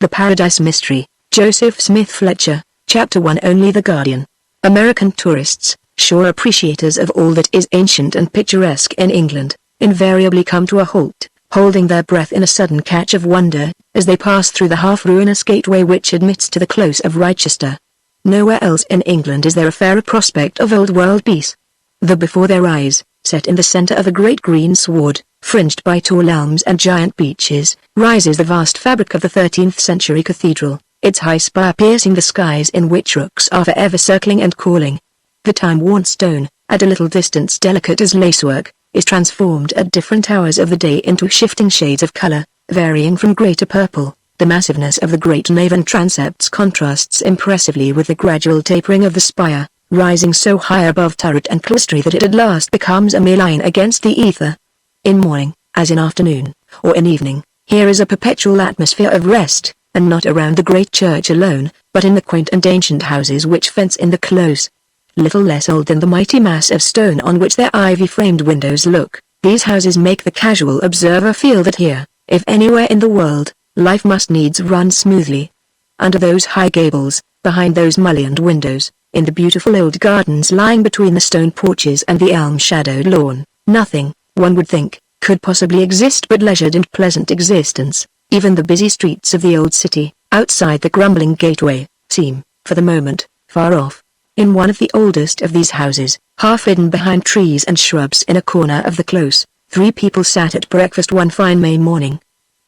The Paradise Mystery, Joseph Smith Fletcher, Chapter 1. Only the Guardian. American tourists, sure appreciators of all that is ancient and picturesque in England, invariably come to a halt, holding their breath in a sudden catch of wonder, as they pass through the half-ruinous gateway which admits to the Close of Rochester. Nowhere else in England is there a fairer prospect of old-world peace. Though before their eyes, set in the centre of a great green sward, fringed by tall elms and giant beeches, rises the vast fabric of the 13th century cathedral, its high spire piercing the skies in which rooks are forever circling and calling. The time-worn stone, at a little distance delicate as lacework, is transformed at different hours of the day into shifting shades of colour, varying from grey to purple. The massiveness of the great nave and transepts contrasts impressively with the gradual tapering of the spire, rising so high above turret and clerestory that it at last becomes a mere line against the ether. In morning, as in afternoon, or in evening, here is a perpetual atmosphere of rest, and not around the great church alone, but in the quaint and ancient houses which fence in the close. Little less old than the mighty mass of stone on which their ivy-framed windows look, these houses make the casual observer feel that here, if anywhere in the world, life must needs run smoothly. Under those high gables, behind those mullioned windows, in the beautiful old gardens lying between the stone porches and the elm-shadowed lawn, nothing, one would think, could possibly exist but leisured and pleasant existence. Even the busy streets of the old city, outside the grumbling gateway, seem, for the moment, far off. In one of the oldest of these houses, half hidden behind trees and shrubs in a corner of the close, 3 people sat at breakfast one fine May morning.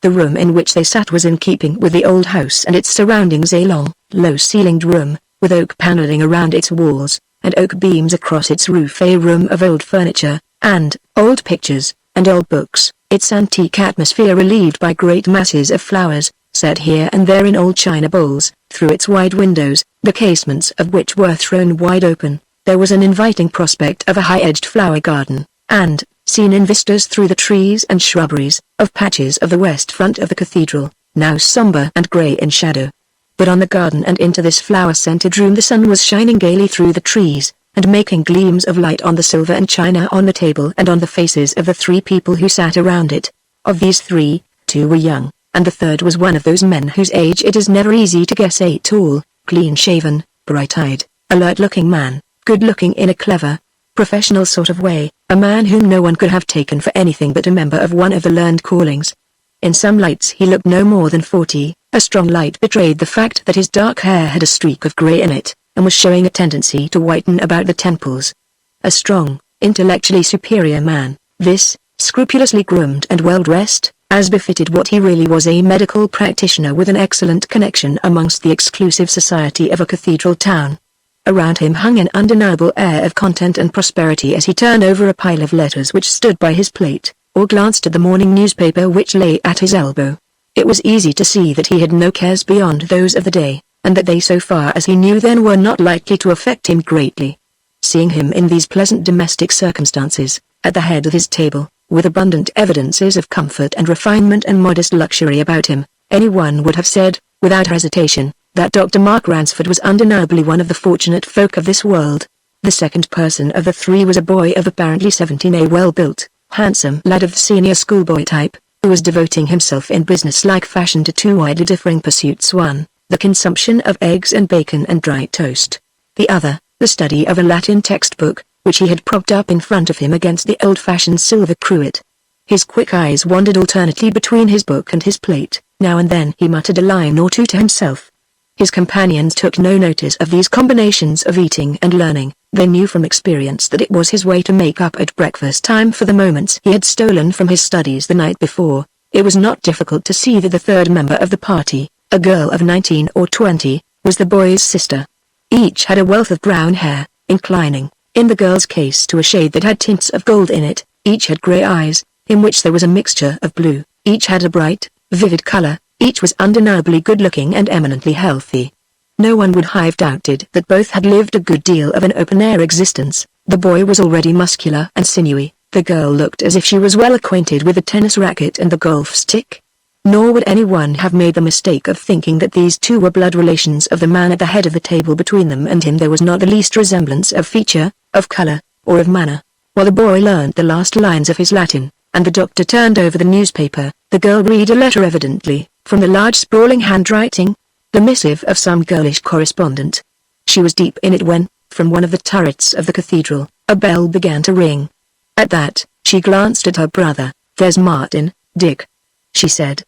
The room in which they sat was in keeping with the old house and its surroundings, a long, low-ceilinged room, with oak panelling around its walls, and oak beams across its roof, a room of old furniture, and old pictures, and old books, its antique atmosphere relieved by great masses of flowers, set here and there in old china bowls. Through its wide windows, the casements of which were thrown wide open, there was an inviting prospect of a high-edged flower garden, and, seen in vistas through the trees and shrubberies, of patches of the west front of the cathedral, now sombre and grey in shadow. But on the garden and into this flower-scented room the sun was shining gaily through the trees, and making gleams of light on the silver and china on the table and on the faces of the 3 people who sat around it. Of these 3, 2 were young, and the third was one of those men whose age it is never easy to guess, a tall, clean-shaven, bright-eyed, alert-looking man, good-looking in a clever, professional sort of way, a man whom no one could have taken for anything but a member of one of the learned callings. In some lights he looked no more than 40, a strong light betrayed the fact that his dark hair had a streak of grey in it, and was showing a tendency to whiten about the temples. A strong, intellectually superior man, this, scrupulously groomed and well-dressed, as befitted what he really was, a medical practitioner with an excellent connection amongst the exclusive society of a cathedral town. Around him hung an undeniable air of content and prosperity as he turned over a pile of letters which stood by his plate, or glanced at the morning newspaper which lay at his elbow. It was easy to see that he had no cares beyond those of the day, and that they, so far as he knew then, were not likely to affect him greatly. Seeing him in these pleasant domestic circumstances, at the head of his table, with abundant evidences of comfort and refinement and modest luxury about him, anyone would have said, without hesitation, that Dr. Mark Ransford was undeniably one of the fortunate folk of this world. The second person of the 3 was a boy of apparently 17, a well-built, handsome lad of the senior schoolboy type, who was devoting himself in business-like fashion to 2 widely differing pursuits: one, the consumption of eggs and bacon and dry toast; the other, the study of a Latin textbook, which he had propped up in front of him against the old-fashioned silver cruet. His quick eyes wandered alternately between his book and his plate. Now and then he muttered a line or 2 to himself. His companions took no notice of these combinations of eating and learning. They knew from experience that it was his way to make up at breakfast time for the moments he had stolen from his studies the night before. It was not difficult to see that the third member of the party, a girl of 19 or 20, was the boy's sister. Each had a wealth of brown hair, inclining, in the girl's case, to a shade that had tints of gold in it. Each had grey eyes, in which there was a mixture of blue. Each had a bright, vivid color. Each was undeniably good-looking and eminently healthy. No one would have doubted that both had lived a good deal of an open-air existence. The boy was already muscular and sinewy. The girl looked as if she was well acquainted with the tennis racket and the golf stick. Nor would anyone have made the mistake of thinking that these 2 were blood relations of the man at the head of the table. Between them and him there was not the least resemblance of feature, of color, or of manner. While the boy learned the last lines of his Latin, and the doctor turned over the newspaper, the girl read a letter evidently, from the large sprawling handwriting. The missive of some girlish correspondent. She was deep in it when, from one of the turrets of the cathedral, a bell began to ring. At that, she glanced at her brother. "There's Martin, Dick," she said.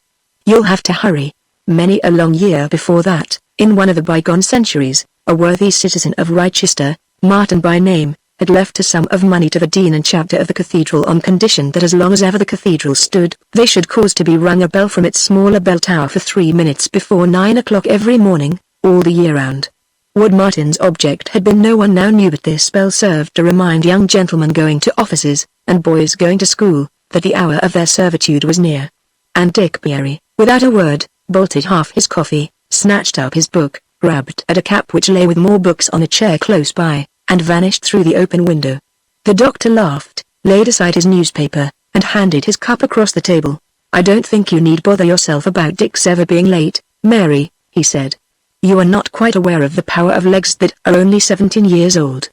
"You'll have to hurry." Many a long year before that, in one of the bygone centuries, a worthy citizen of Rochester, Martin by name, had left a sum of money to the dean and chapter of the cathedral on condition that as long as ever the cathedral stood, they should cause to be rung a bell from its smaller bell tower for 3 minutes before 9 o'clock every morning, all the year round. What Martin's object had been no one now knew, but this bell served to remind young gentlemen going to offices, and boys going to school, that the hour of their servitude was near. And Dick Beery, without a word, bolted half his coffee, snatched up his book, grabbed at a cap which lay with more books on a chair close by, and vanished through the open window. The doctor laughed, laid aside his newspaper, and handed his cup across the table. "I don't think you need bother yourself about Dick's ever being late, Mary," he said. "You are not quite aware of the power of legs that are only 17 years old.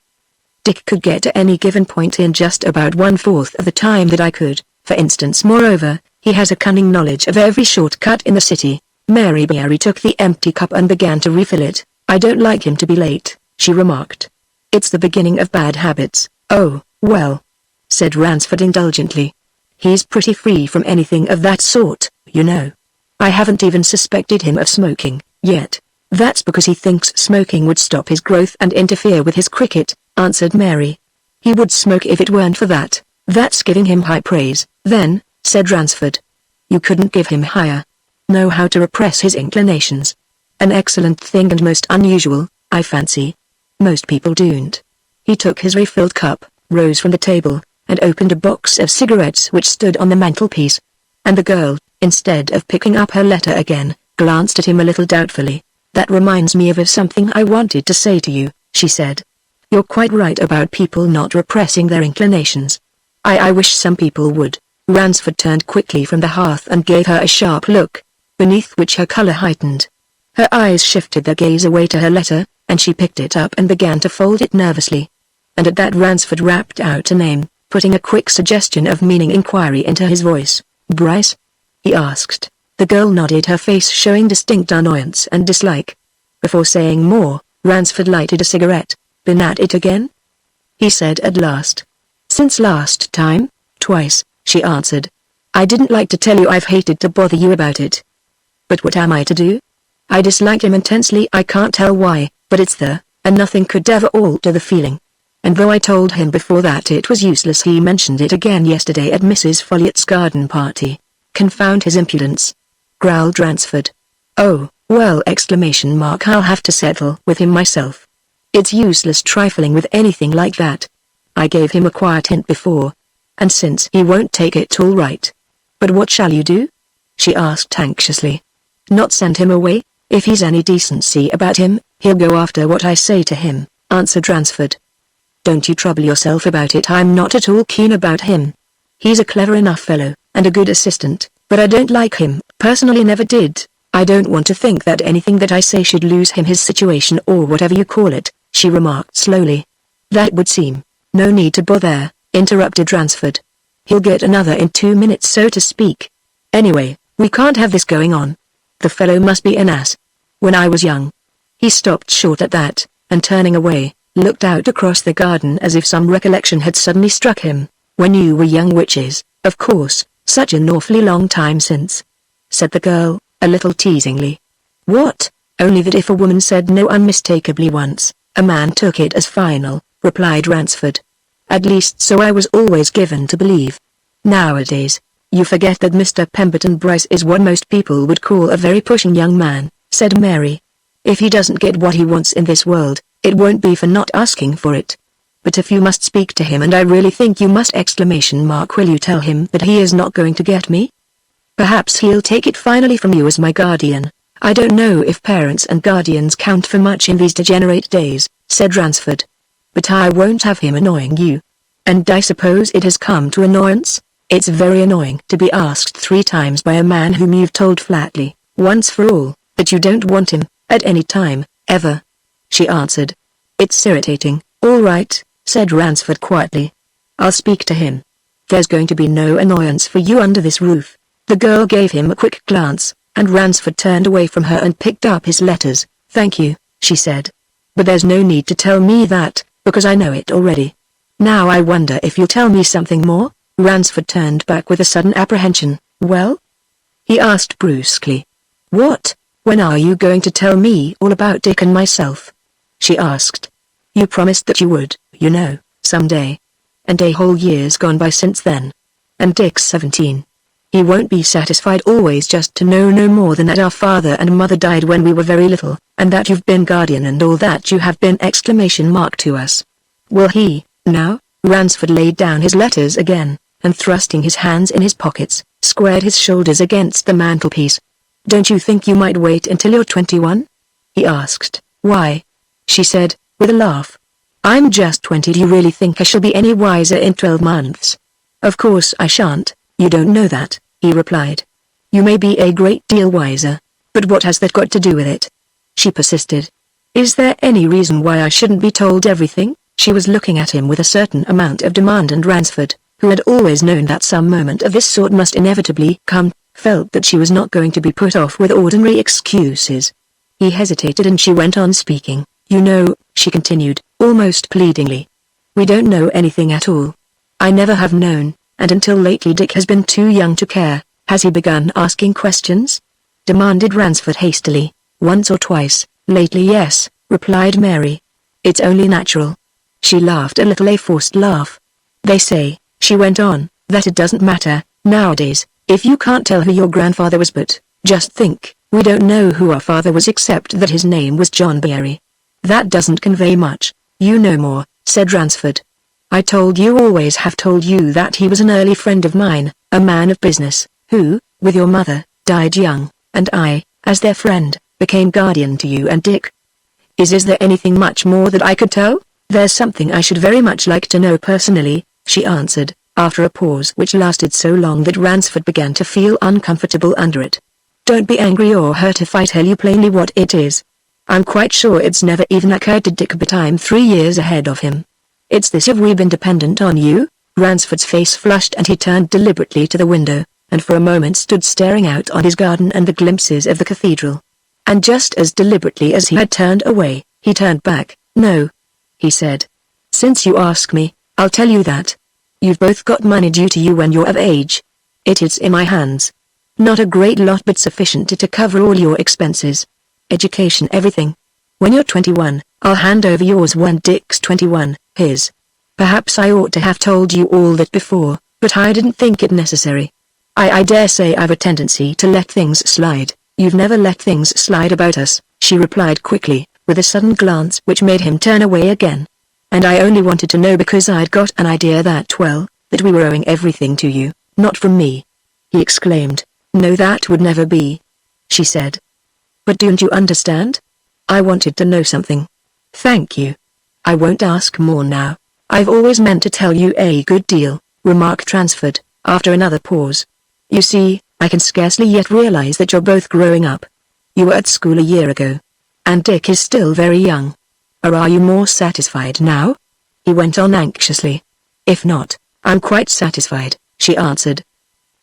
Dick could get to any given point in just about 1/4 of the time that I could, for instance. Moreover, he has a cunning knowledge of every shortcut in the city." Mary Beery took the empty cup and began to refill it. "I don't like him to be late," she remarked. "It's the beginning of bad habits." "Oh, well," said Ransford indulgently. "He's pretty free from anything of that sort, you know. I haven't even suspected him of smoking, yet." "That's because he thinks smoking would stop his growth and interfere with his cricket," answered Mary. "He would smoke if it weren't for that." "That's giving him high praise, then," said Ransford. "You couldn't give him higher. Know how to repress his inclinations. An excellent thing and most unusual, I fancy. Most people don't." He took his refilled cup, rose from the table, and opened a box of cigarettes which stood on the mantelpiece. And the girl, instead of picking up her letter again, glanced at him a little doubtfully. "That reminds me of something I wanted to say to you," she said. "You're quite right about people not repressing their inclinations. I wish some people would." Ransford turned quickly from the hearth and gave her a sharp look, beneath which her color heightened. Her eyes shifted their gaze away to her letter, and she picked it up and began to fold it nervously. And at that Ransford rapped out a name, putting a quick suggestion of meaning inquiry into his voice. "Bryce?" he asked. The girl nodded, her face showing distinct annoyance and dislike. Before saying more, Ransford lighted a cigarette. "Been at it again?" he said at last. "Since last time, twice," she answered. "I didn't like to tell you I've hated to bother you about it. But what am I to do? I dislike him intensely. I can't tell why, but it's there, and nothing could ever alter the feeling. And though I told him before that it was useless, he mentioned it again yesterday at Mrs. Folliot's garden party. Confound his impudence," growled Ransford. "Oh, well, ! I'll have to settle with him myself. It's useless trifling with anything like that. I gave him a quiet hint before. And since he won't take it, all right. But what shall you do?" she asked anxiously. "Not send him away? If he's any decency about him, he'll go after what I say to him," answered Ransford. "Don't you trouble yourself about it. I'm not at all keen about him. He's a clever enough fellow, and a good assistant, but I don't like him, personally never did. I don't want to think that anything that I say should lose him his situation or whatever you call it," she remarked slowly. "That would seem—" "No need to bother," interrupted Ransford. "He'll get another in 2 minutes, so to speak. Anyway, we can't have this going on. The fellow must be an ass. When I was young—" He stopped short at that, and turning away, looked out across the garden as if some recollection had suddenly struck him. "When you were young, which is, of course, such an awfully long time since," said the girl, a little teasingly. "What? Only that if a woman said no unmistakably once, a man took it as final," replied Ransford. "At least so I was always given to believe. Nowadays, you forget that Mr. Pemberton Bryce is what most people would call a very pushing young man," said Mary. "If he doesn't get what he wants in this world, it won't be for not asking for it. But if you must speak to him, and I really think you must, ! Will you tell him that he is not going to get me? Perhaps he'll take it finally from you as my guardian. I don't know if parents and guardians count for much in these degenerate days," said Ransford. "But I won't have him annoying you. And I suppose it has come to annoyance? It's very annoying to be asked 3 times by a man whom you've told flatly, once for all, that you don't want him, at any time, ever," she answered. "It's irritating." "All right," said Ransford quietly. "I'll speak to him. There's going to be no annoyance for you under this roof." The girl gave him a quick glance. and Ransford turned away from her and picked up his letters. "Thank you," she said. "But there's no need to tell me that, because I know it already. Now I wonder if you'll tell me something more?" Ransford turned back with a sudden apprehension. "Well?" he asked brusquely. "What? When are you going to tell me all about Dick and myself?" she asked. "You promised that you would, you know, someday. And a whole year's gone by since then. And Dick's 17. He won't be satisfied always just to know no more than that our father and mother died when we were very little, and that you've been guardian and all that you have been ! To us. Will he, now?" Ransford laid down his letters again, and thrusting his hands in his pockets, squared his shoulders against the mantelpiece. "Don't you think you might wait until you're 21? he asked. "Why?" she said, with a laugh. "I'm just 20. Do you really think I shall be any wiser in 12 months? "Of course I shan't, you don't know that," he replied. "You may be a great deal wiser, but what has that got to do with it?" she persisted. "Is there any reason why I shouldn't be told everything?" She was looking at him with a certain amount of demand, and Ransford, who had always known that some moment of this sort must inevitably come, felt that she was not going to be put off with ordinary excuses. He hesitated and she went on speaking. "You know," she continued, almost pleadingly, "we don't know anything at all. I never have known, and until lately Dick has been too young to care." "Has he begun asking questions?" demanded Ransford hastily. "Once or twice, lately, yes," replied Mary. "It's only natural." She laughed a little, a forced laugh. "They say," she went on, "that it doesn't matter, nowadays, if you can't tell who your grandfather was, but, just think, we don't know who our father was except that his name was John Barry. That doesn't convey much." "You know more," said Ransford. "I told you, always have told you, that he was an early friend of mine, a man of business, who, with your mother, died young, and I, as their friend, became guardian to you and Dick. Is there anything much more that I could tell?" "There's something I should very much like to know personally," she answered, after a pause which lasted so long that Ransford began to feel uncomfortable under it. "Don't be angry or hurt if I tell you plainly what it is. I'm quite sure it's never even occurred to Dick, but I'm 3 years ahead of him. It's this: have we been dependent on you?" Ransford's face flushed and he turned deliberately to the window, and for a moment stood staring out on his garden and the glimpses of the cathedral. And just as deliberately as he had turned away, he turned back. "No," he said. "Since you ask me, I'll tell you that. You've both got money due to you when you're of age. It is in my hands. Not a great lot, but sufficient to cover all your expenses. Education, everything. When you're 21, I'll hand over yours. When Dick's 21, his. Perhaps I ought to have told you all that before, but I didn't think it necessary. I dare say I've a tendency to let things slide." "You've never let things slide about us," she replied quickly, with a sudden glance which made him turn away again. "And I only wanted to know because I'd got an idea that, well, that we were owing everything to you, not from me," he exclaimed. "No, that would never be," she said. "But don't you understand? I wanted to know something." "Thank you. I won't ask more now. I've always meant to tell you a good deal," remarked Ransford, after another pause. "You see, I can scarcely yet realize that you're both growing up. You were at school a year ago. And Dick is still very young. Or are you more satisfied now?" he went on anxiously. "If not, I'm quite satisfied," she answered.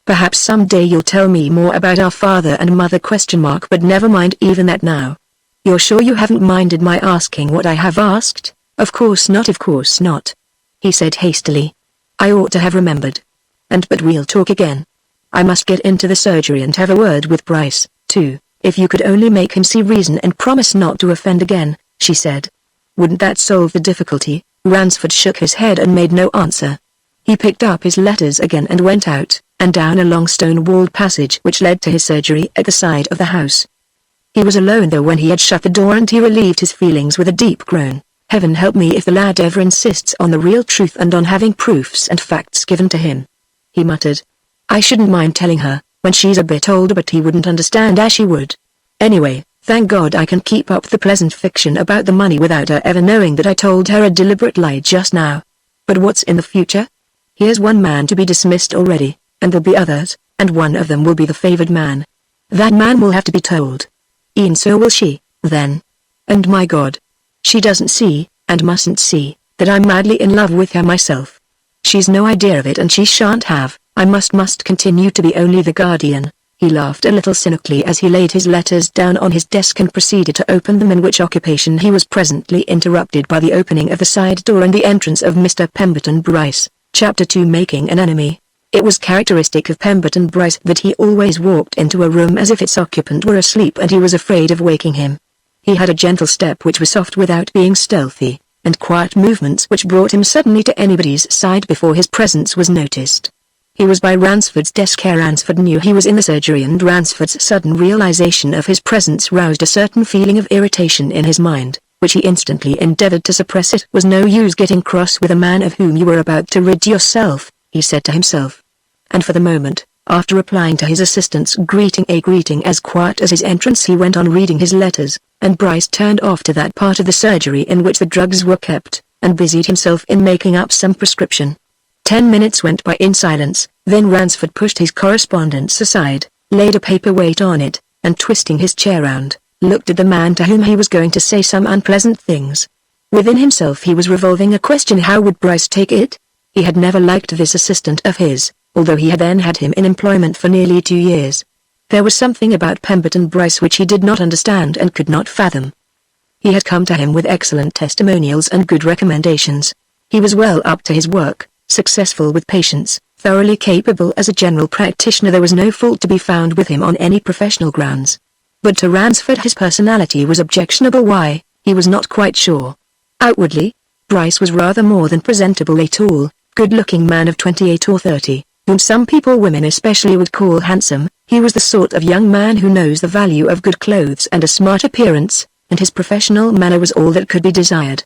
"Perhaps someday you'll tell me more about our father and mother ? But never mind even that now. You're sure you haven't minded my asking what I have asked?" Of course not," he said hastily. "I ought to have remembered. But we'll talk again. I must get into the surgery and have a word with Bryce, too. If you could only make him see reason and promise not to offend again," she said. "Wouldn't that solve the difficulty?" Ransford shook his head and made no answer. He picked up his letters again and went out, and down a long stone-walled passage which led to his surgery at the side of the house. He was alone though when he had shut the door, and he relieved his feelings with a deep groan. Heaven help me if the lad ever insists on the real truth and on having proofs and facts given to him, he muttered. "I shouldn't mind telling her, when she's a bit older, but he wouldn't understand as she would. Anyway, thank God I can keep up the pleasant fiction about the money without her ever knowing that I told her a deliberate lie just now. But what's in the future? Here's one man to be dismissed already, and there'll be others, and one of them will be the favored man. That man will have to be told. And so will she, then. And my God, she doesn't see, and mustn't see, that I'm madly in love with her myself. She's no idea of it, and she shan't have. I must continue to be only the guardian," He laughed a little cynically as he laid his letters down on his desk and proceeded to open them, in which occupation he was presently interrupted by the opening of the side door and the entrance of Mr. Pemberton Bryce. Chapter 2, Making an Enemy. It was characteristic of Pemberton Bryce that he always walked into a room as if its occupant were asleep and he was afraid of waking him. He had a gentle step which was soft without being stealthy, and quiet movements which brought him suddenly to anybody's side before his presence was noticed. He was by Ransford's desk. Ransford knew he was in the surgery, and Ransford's sudden realization of his presence roused a certain feeling of irritation in his mind, which he instantly endeavored to suppress. It was no use getting cross with a man of whom you were about to rid yourself, he said to himself. And for the moment, after replying to his assistant's greeting, a greeting as quiet as his entrance, he went on reading his letters, and Bryce turned off to that part of the surgery in which the drugs were kept, and busied himself in making up some prescription. 10 minutes went by in silence, then Ransford pushed his correspondence aside, laid a paperweight on it, and twisting his chair round, looked at the man to whom he was going to say some unpleasant things. Within himself he was revolving a question: how would Bryce take it? He had never liked this assistant of his, although he had then had him in employment for nearly 2 years. There was something about Pemberton Bryce which he did not understand and could not fathom. He had come to him with excellent testimonials and good recommendations. He was well up to his work, successful with patients, thoroughly capable as a general practitioner. There was no fault to be found with him on any professional grounds. But to Ransford his personality was objectionable. Why, he was not quite sure. Outwardly, Bryce was rather more than presentable, a tall, good-looking man of 28 or 30, whom some people, women especially, would call handsome. He was the sort of young man who knows the value of good clothes and a smart appearance, and his professional manner was all that could be desired.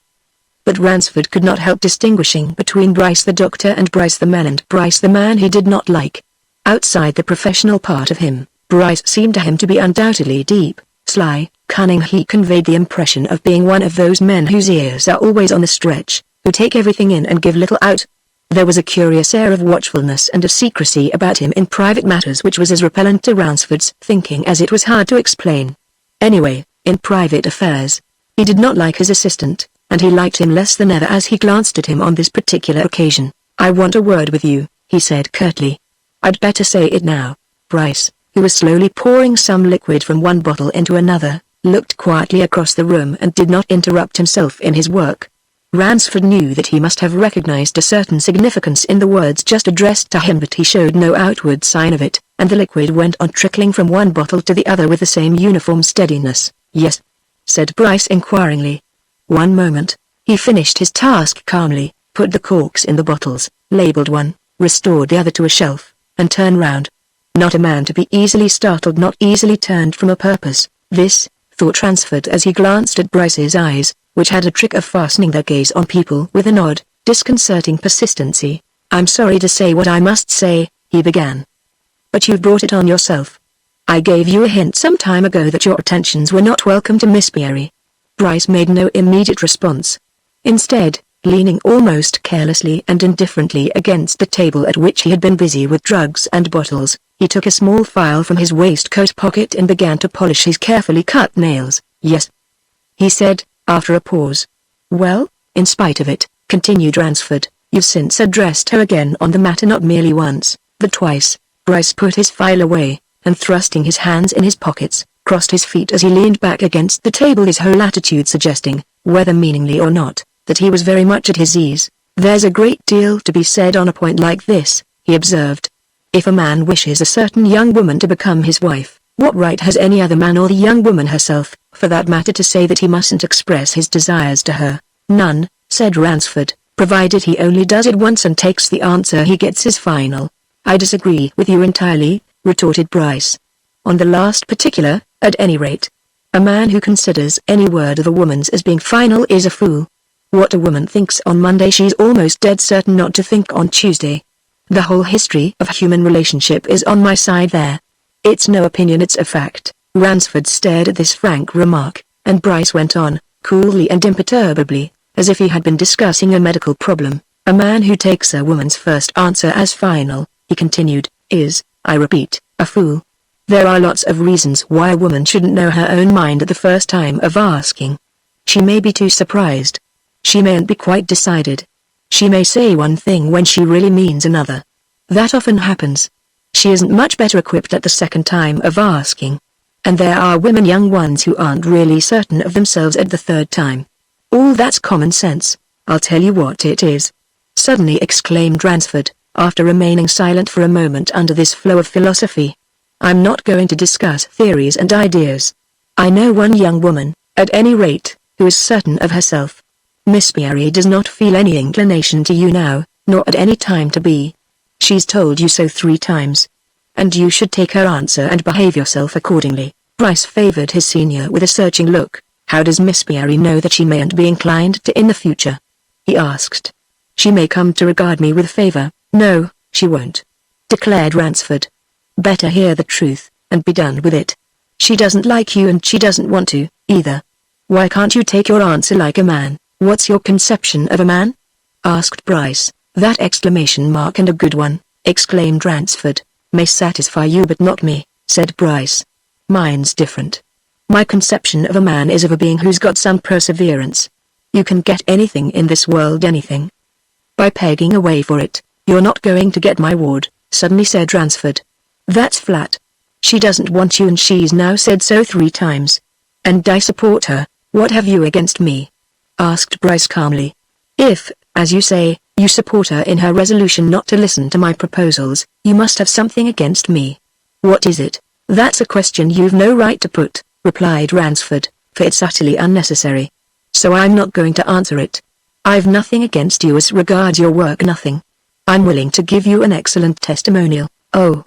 But Ransford could not help distinguishing between Bryce the doctor and Bryce the man, and Bryce the man he did not like. Outside the professional part of him, Bryce seemed to him to be undoubtedly deep, sly, cunning. He conveyed the impression of being one of those men whose ears are always on the stretch, who take everything in and give little out. There was a curious air of watchfulness and of secrecy about him in private matters which was as repellent to Ransford's thinking as it was hard to explain. Anyway, in private affairs, he did not like his assistant, and he liked him less than ever as he glanced at him on this particular occasion. "I want a word with you," he said curtly. "I'd better say it now." Bryce, who was slowly pouring some liquid from one bottle into another, looked quietly across the room and did not interrupt himself in his work. Ransford knew that he must have recognized a certain significance in the words just addressed to him, but he showed no outward sign of it, and the liquid went on trickling from one bottle to the other with the same uniform steadiness. "Yes?" said Bryce inquiringly. "One moment." He finished his task calmly, put the corks in the bottles, labeled one, restored the other to a shelf, and turned round. Not a man to be easily startled, not easily turned from a purpose, this, thought Ransford as he glanced at Bryce's eyes, which had a trick of fastening their gaze on people with an odd, disconcerting persistency. "I'm sorry to say what I must say," he began. "But you've brought it on yourself. I gave you a hint some time ago that your attentions were not welcome to Miss Beery." Bryce made no immediate response. Instead, leaning almost carelessly and indifferently against the table at which he had been busy with drugs and bottles, he took a small file from his waistcoat pocket and began to polish his carefully cut nails. "Yes," he said, after a pause. "Well, in spite of it," continued Ransford, "you've since addressed her again on the matter, not merely once, but twice." Bryce put his file away, and thrusting his hands in his pockets, crossed his feet as he leaned back against the table, his whole attitude suggesting, whether meaningly or not, that he was very much at his ease. "There's a great deal to be said on a point like this," he observed. "If a man wishes a certain young woman to become his wife, what right has any other man, or the young woman herself, for that matter, to say that he mustn't express his desires to her?" "None," said Ransford, "provided he only does it once and takes the answer he gets as final." "I disagree with you entirely," retorted Bryce. "On the last particular, at any rate. A man who considers any word of a woman's as being final is a fool. What a woman thinks on Monday she's almost dead certain not to think on Tuesday. The whole history of human relationship is on my side there. It's no opinion, it's a fact." Ransford stared at this frank remark, and Bryce went on, coolly and imperturbably, as if he had been discussing a medical problem. "A man who takes a woman's first answer as final," he continued, "is, I repeat, a fool. There are lots of reasons why a woman shouldn't know her own mind at the first time of asking. She may be too surprised. She mayn't be quite decided. She may say one thing when she really means another. That often happens. She isn't much better equipped at the second time of asking. And there are women, young ones, who aren't really certain of themselves at the third time. All that's common sense. I'll tell you what it is. Suddenly exclaimed Ransford, after remaining silent for a moment under this flow of philosophy. I'm not going to discuss theories and ideas. I know one young woman, at any rate, who is certain of herself. Miss Beery does not feel any inclination to you now, nor at any time to be. She's told you so 3 times. And you should take her answer and behave yourself accordingly. Bryce favored his senior with a searching look. How does Miss Beery know that she mayn't be inclined to in the future? He asked. She may come to regard me with favor. No, she won't, declared Ransford. Better hear the truth, and be done with it. She doesn't like you and she doesn't want to, either. Why can't you take your answer like a man? What's your conception of a man? Asked Bryce. That exclamation mark, and a good one, exclaimed Ransford. May satisfy you but not me, said Bryce. Mine's different. My conception of a man is of a being who's got some perseverance. You can get anything in this world, anything. By pegging away for it, you're not going to get my ward, suddenly said Ransford. That's flat. She doesn't want you and she's now said so 3 times. And I support her. What have you against me? Asked Bryce calmly. If, as you say, you support her in her resolution not to listen to my proposals, you must have something against me. What is it? That's a question you've no right to put, replied Ransford, for it's utterly unnecessary. So I'm not going to answer it. I've nothing against you as regards your work, nothing. I'm willing to give you an excellent testimonial. Oh,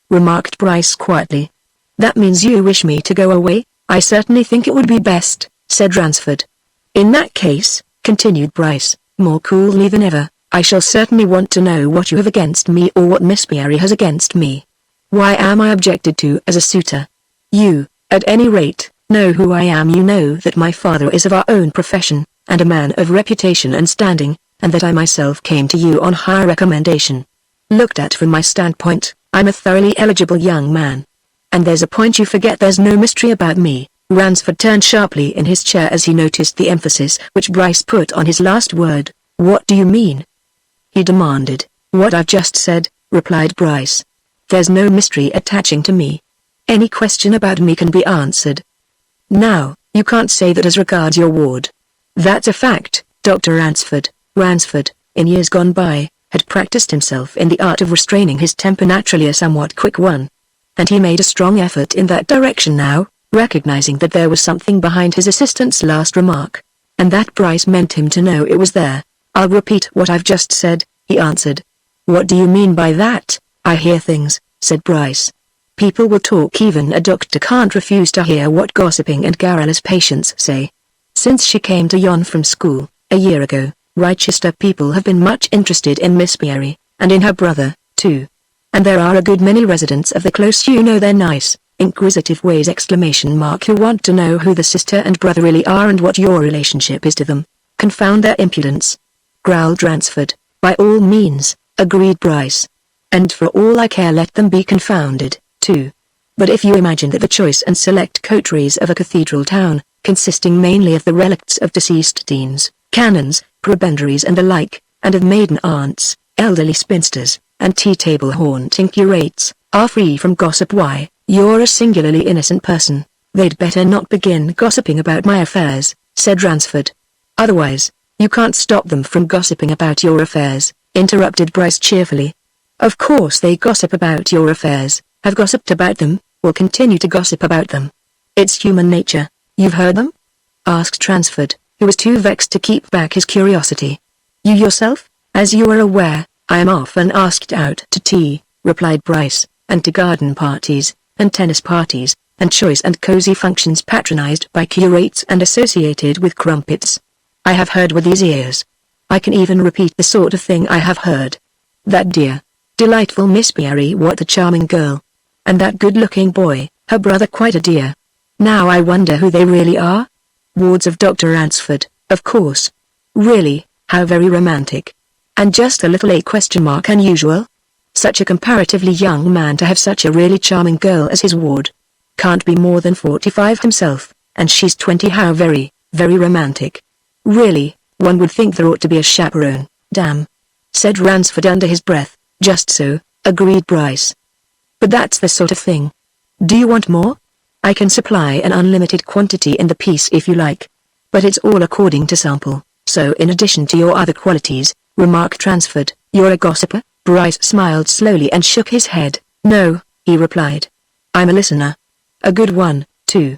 remarked Bryce quietly. That means you wish me to go away? I certainly think it would be best, said Ransford. In that case, continued Bryce, more coolly than ever, I shall certainly want to know what you have against me, or what Miss Beery has against me. Why am I objected to as a suitor? You, at any rate, know who I am. You know that my father is of our own profession, and a man of reputation and standing, and that I myself came to you on high recommendation. Looked at from my standpoint, I'm a thoroughly eligible young man. And there's a point you forget: there's no mystery about me. Ransford turned sharply in his chair as he noticed the emphasis which Bryce put on his last word. What do you mean? He demanded. What I've just said, replied Bryce. There's no mystery attaching to me. Any question about me can be answered. Now, you can't say that as regards your ward. That's a fact, Dr. Ransford. Ransford, in years gone by, had practiced himself in the art of restraining his temper, naturally a somewhat quick one. And he made a strong effort in that direction now, recognizing that there was something behind his assistant's last remark. And that Bryce meant him to know it was there. I'll repeat what I've just said, he answered. What do you mean by that? I hear things, said Bryce. People will talk. Even a doctor can't refuse to hear what gossiping and garrulous patients say. Since she came to Yon from school, a year ago, Rochester people have been much interested in Miss Beery, and in her brother, too. And there are a good many residents of the close, you know their nice, inquisitive ways, who want to know who the sister and brother really are and what your relationship is to them. Confound their impudence, growled Ransford. By all means, agreed Bryce. And for all I care, let them be confounded, too. But if you imagine that the choice and select coteries of a cathedral town, consisting mainly of the relicts of deceased deans, canons, prebendaries and the like, and of maiden aunts, elderly spinsters, and tea-table haunting curates, are free from gossip, why, you're a singularly innocent person. They'd better not begin gossiping about my affairs, said Ransford. Otherwise, you can't stop them from gossiping about your affairs, interrupted Bryce cheerfully. Of course they gossip about your affairs, have gossiped about them, will continue to gossip about them. It's human nature. You've heard them? Asked Ransford, who was too vexed to keep back his curiosity. You yourself? As you are aware, I am often asked out to tea, replied Bryce, and to garden parties, and tennis parties, and choice and cozy functions patronized by curates and associated with crumpets. I have heard with these ears. I can even repeat the sort of thing I have heard. That dear, delightful Miss Beery, what a charming girl. And that good-looking boy, her brother, quite a dear. Now I wonder who they really are? Wards of Dr. Ransford, of course. Really, how very romantic. And just a little unusual? Such a comparatively young man to have such a really charming girl as his ward. Can't be more than 45 himself, and she's 20. How very, very romantic. Really, one would think there ought to be a chaperone, damn. Said Ransford under his breath. Just so, agreed Bryce. But that's the sort of thing. Do you want more? I can supply an unlimited quantity in the piece if you like. But it's all according to sample, so in addition to your other qualities, remarked Ransford, you're a gossiper? Bryce smiled slowly and shook his head. No, he replied. I'm a listener. A good one, too.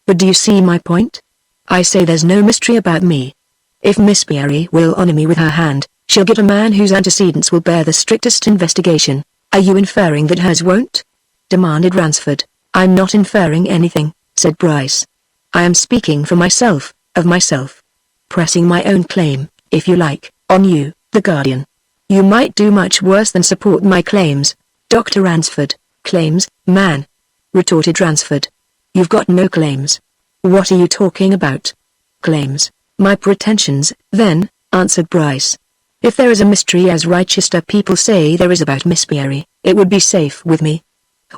But do you see my point? I say there's no mystery about me. If Miss Beery will honor me with her hand, she'll get a man whose antecedents will bear the strictest investigation. Are you inferring that hers won't? Demanded Ransford. I'm not inferring anything, said Bryce. I am speaking for myself, of myself. Pressing my own claim, if you like, on you, the Guardian. You might do much worse than support my claims, Dr. Ransford. Claims, man? Retorted Ransford. You've got no claims. What are you talking about? Claims. My pretensions, then, answered Bryce. If there is a mystery as Rochester people say there is about Miss Beery, it would be safe with me.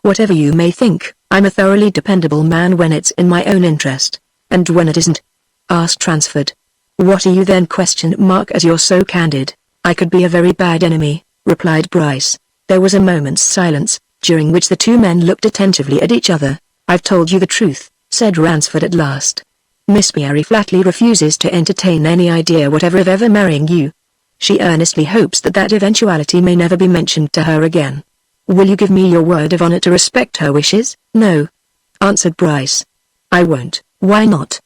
Whatever you may think, I'm a thoroughly dependable man when it's in my own interest. And when it isn't? Asked Ransford. What are you then? As you're so candid, I could be a very bad enemy, replied Bryce. There was a moment's silence, during which the two men looked attentively at each other. I've told you the truth, said Ransford at last. Miss Beery flatly refuses to entertain any idea whatever of ever marrying you. She earnestly hopes that that eventuality may never be mentioned to her again. Will you give me your word of honor to respect her wishes? No, answered Bryce. I won't. Why not?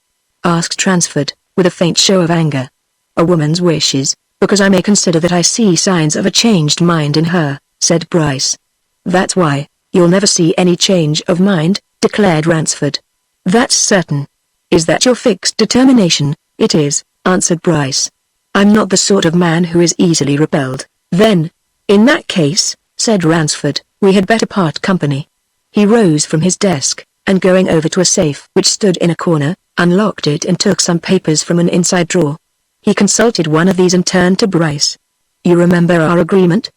Asked Ransford, with a faint show of anger. A woman's wishes, because I may consider that I see signs of a changed mind in her, said Bryce. That's why. You'll never see any change of mind, declared Ransford. That's certain. Is that your fixed determination? It is, answered Bryce. I'm not the sort of man who is easily repelled. Then, in that case, said Ransford, we had better part company. He rose from his desk, and going over to a safe which stood in a corner, unlocked it and took some papers from an inside drawer. He consulted one of these and turned to Bryce. You remember our agreement?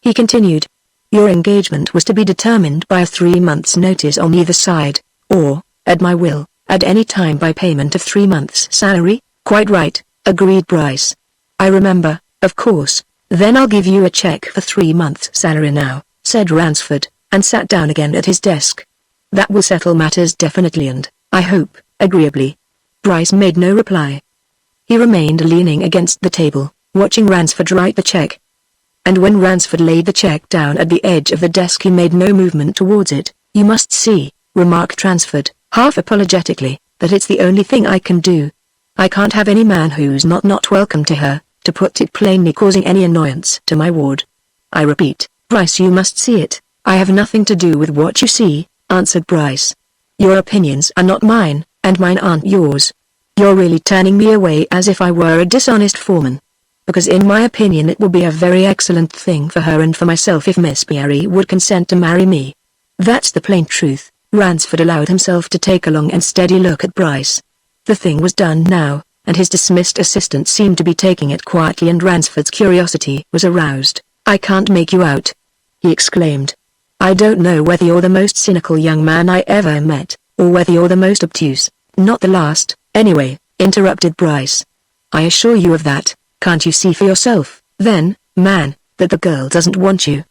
He continued. Your engagement was to be determined by a 3 months' notice on either side, or, at my will, at any time by payment of 3 months' salary? Quite right, agreed Bryce. I remember, of course. Then I'll give you a check for 3 months' salary now, said Ransford, and sat down again at his desk. That will settle matters definitely and, I hope, agreeably. Bryce made no reply. He remained leaning against the table, watching Ransford write the check. And when Ransford laid the check down at the edge of the desk he made no movement towards it. You must see, remarked Ransford, half apologetically, that it's the only thing I can do. I can't have any man who's not welcome to her, to put it plainly, causing any annoyance to my ward. I repeat, Bryce, you must see it. I have nothing to do with what you see, answered Bryce. Your opinions are not mine, and mine aren't yours. You're really turning me away as if I were a dishonest foreman. Because in my opinion it will be a very excellent thing for her and for myself if Miss Beery would consent to marry me. That's the plain truth. Ransford allowed himself to take a long and steady look at Bryce. The thing was done now, and his dismissed assistant seemed to be taking it quietly, and Ransford's curiosity was aroused. I can't make you out, he exclaimed. I don't know whether you're the most cynical young man I ever met, or whether you're the most obtuse. Not the last, anyway, interrupted Bryce. I assure you of that. Can't you see for yourself, then, man, that the girl doesn't want you?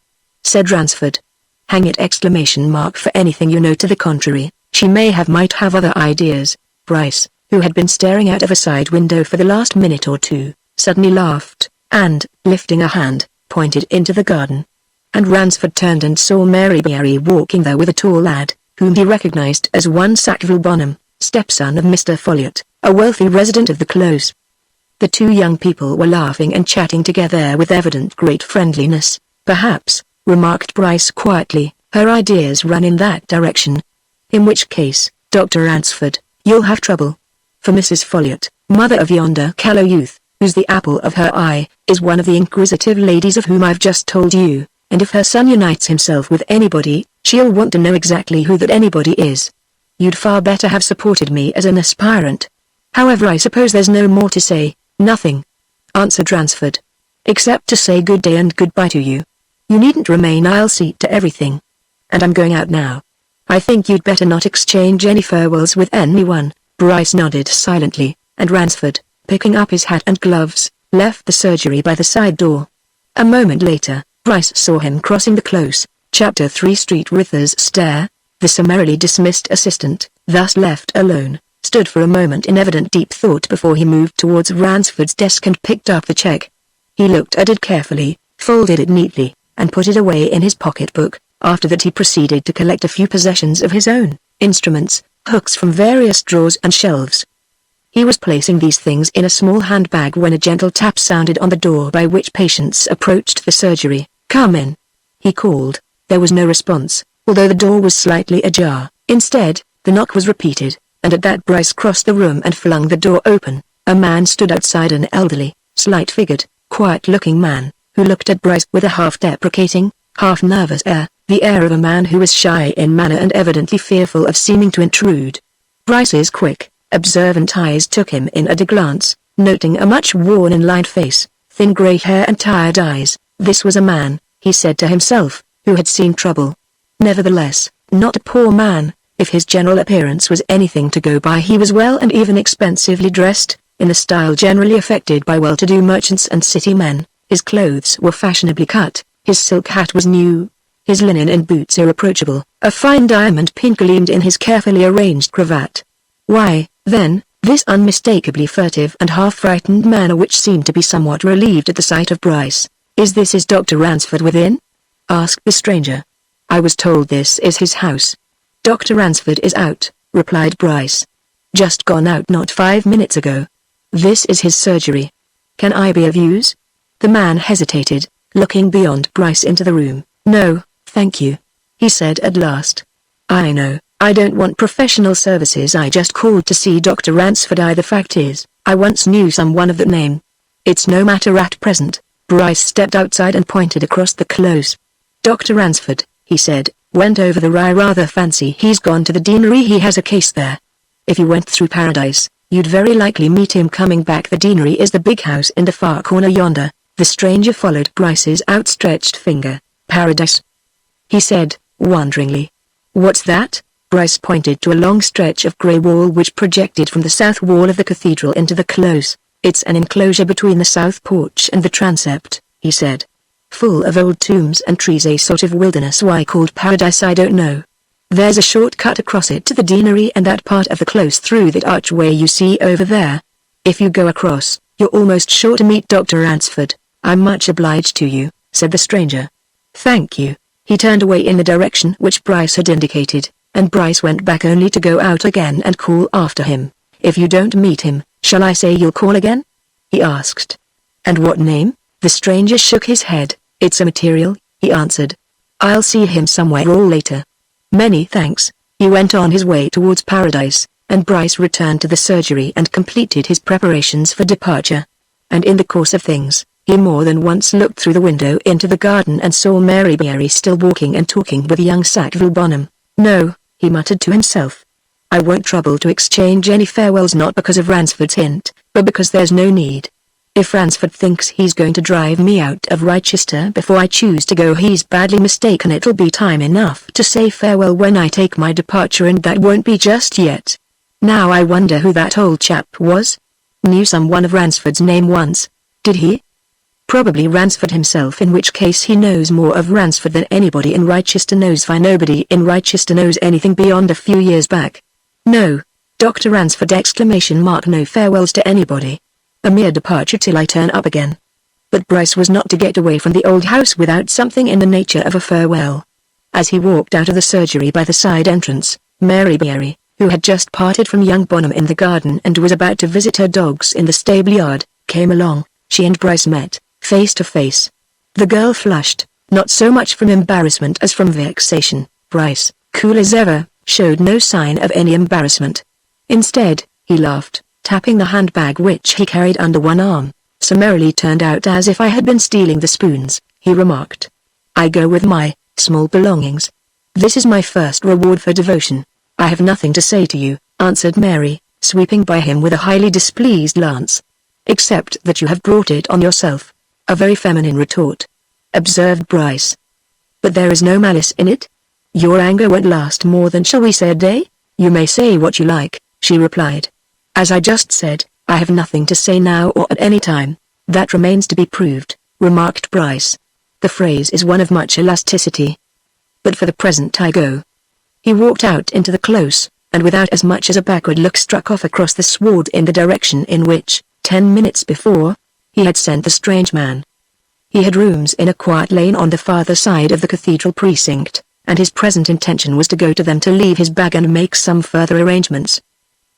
Said Ransford. Hang it! For anything you know to the contrary, she might have other ideas. Bryce, who had been staring out of a side window for the last minute or two, suddenly laughed, and, lifting a hand, pointed into the garden. And Ransford turned and saw Mary Beery walking there with a tall lad, whom he recognized as one Sackville Bonham, stepson of Mr. Folliot, a wealthy resident of the Close. The two young people were laughing and chatting together with evident great friendliness. Perhaps, remarked Bryce quietly, her ideas run in that direction. In which case, Dr. Ransford, you'll have trouble. For Mrs. Folliot, mother of yonder callow youth, who's the apple of her eye, is one of the inquisitive ladies of whom I've just told you, and if her son unites himself with anybody, she'll want to know exactly who that anybody is. You'd far better have supported me as an aspirant. However, I suppose there's no more to say. Nothing, answered Ransford, except to say good day and goodbye to you. You needn't remain, I'll see to everything. And I'm going out now. I think you'd better not exchange any farewells with anyone. Bryce nodded silently, and Ransford, picking up his hat and gloves, left the surgery by the side door. A moment later, Bryce saw him crossing the Close. Chapter 3 Street Writher's Stare. The summarily dismissed assistant, thus left alone, stood for a moment in evident deep thought before he moved towards Ransford's desk and picked up the check. He looked at it carefully, folded it neatly, and put it away in his pocketbook. After that he proceeded to collect a few possessions of his own, instruments, hooks from various drawers and shelves. He was placing these things in a small handbag when a gentle tap sounded on the door by which patients approached the surgery. "Come in," he called. There was no response, although the door was slightly ajar. Instead, the knock was repeated, and at that Bryce crossed the room and flung the door open. A man stood outside, an elderly, slight-figured, quiet-looking man, who looked at Bryce with a half-deprecating, half-nervous air, the air of a man who was shy in manner and evidently fearful of seeming to intrude. Bryce's quick, observant eyes took him in at a glance, noting a much worn and lined face, thin grey hair and tired eyes. This was a man, he said to himself, who had seen trouble. Nevertheless, not a poor man. If his general appearance was anything to go by, he was well and even expensively dressed, in the style generally affected by well-to-do merchants and city men. His clothes were fashionably cut, his silk hat was new, his linen and boots irreproachable, a fine diamond pin gleamed in his carefully arranged cravat. Why, then, this unmistakably furtive and half-frightened manner which seemed to be somewhat relieved at the sight of Bryce. "Is Dr. Ransford within?" asked the stranger. "I was told this is his house." "Dr. Ransford is out," replied Bryce. "Just gone out not 5 minutes ago. This is his surgery. Can I be of use?" The man hesitated, looking beyond Bryce into the room. "No, thank you," he said at last. "I know, I don't want professional services. I just called to see Dr. Ransford. The fact is, I once knew someone of that name. It's no matter at present." Bryce stepped outside and pointed across the close. "Dr. Ransford," he said, "went over the Rye. Rather fancy he's gone to the deanery. He has a case there. If you went through Paradise, you'd very likely meet him coming back. The deanery is the big house in the far corner yonder." The stranger followed Bryce's outstretched finger. "Paradise?" he said, wonderingly. "What's that?" Bryce pointed to a long stretch of grey wall which projected from the south wall of the cathedral into the close. "It's an enclosure between the south porch and the transept," he said. "Full of old tombs and trees, a sort of wilderness. Why called Paradise I don't know. There's a short cut across it to the deanery and that part of the close through that archway you see over there. If you go across, you're almost sure to meet Dr. Ransford." "I'm much obliged to you," said the stranger. "Thank you." He turned away in the direction which Bryce had indicated, and Bryce went back only to go out again and call after him. "If you don't meet him, shall I say you'll call again?" he asked. "And what name?" The stranger shook his head. "It's immaterial," he answered. "I'll see him somewhere or later." "Many thanks." He went on his way towards Paradise, and Bryce returned to the surgery and completed his preparations for departure. And in the course of things, he more than once looked through the window into the garden and saw Mary Beery still walking and talking with young Sackville Bonham. "No," he muttered to himself. "I won't trouble to exchange any farewells, not because of Ransford's hint, but because there's no need. If Ransford thinks he's going to drive me out of Wrychester before I choose to go, he's badly mistaken. It'll be time enough to say farewell when I take my departure, and that won't be just yet. Now I wonder who that old chap was. Knew someone of Ransford's name once, did he? Probably Ransford himself, in which case he knows more of Ransford than anybody in Wrychester knows. Why, nobody in Wrychester knows anything beyond a few years back. No, Dr. Ransford! No farewells to anybody. A mere departure till I turn up again." But Bryce was not to get away from the old house without something in the nature of a farewell. As he walked out of the surgery by the side entrance, Mary Beery, who had just parted from young Bonham in the garden and was about to visit her dogs in the stable yard, came along. She and Bryce met, face to face. The girl flushed, not so much from embarrassment as from vexation. Bryce, cool as ever, showed no sign of any embarrassment. Instead, he laughed, tapping the handbag which he carried under one arm. "Summarily turned out as if I had been stealing the spoons," he remarked. "I go with my small belongings. This is my first reward for devotion." "I have nothing to say to you," answered Mary, sweeping by him with a highly displeased glance. "Except that you have brought it on yourself." "A very feminine retort," observed Bryce. "But there is no malice in it. Your anger won't last more than, shall we say, a day?" "You may say what you like," she replied. "As I just said, I have nothing to say now or at any time." "That remains to be proved," remarked Bryce. "The phrase is one of much elasticity." but for the present I go. He walked out into the close, and without as much as a backward look struck off across the sward in the direction in which, 10 minutes before, he had sent the strange man. He had rooms in a quiet lane on the farther side of the cathedral precinct, and his present intention was to go to them to leave his bag and make some further arrangements.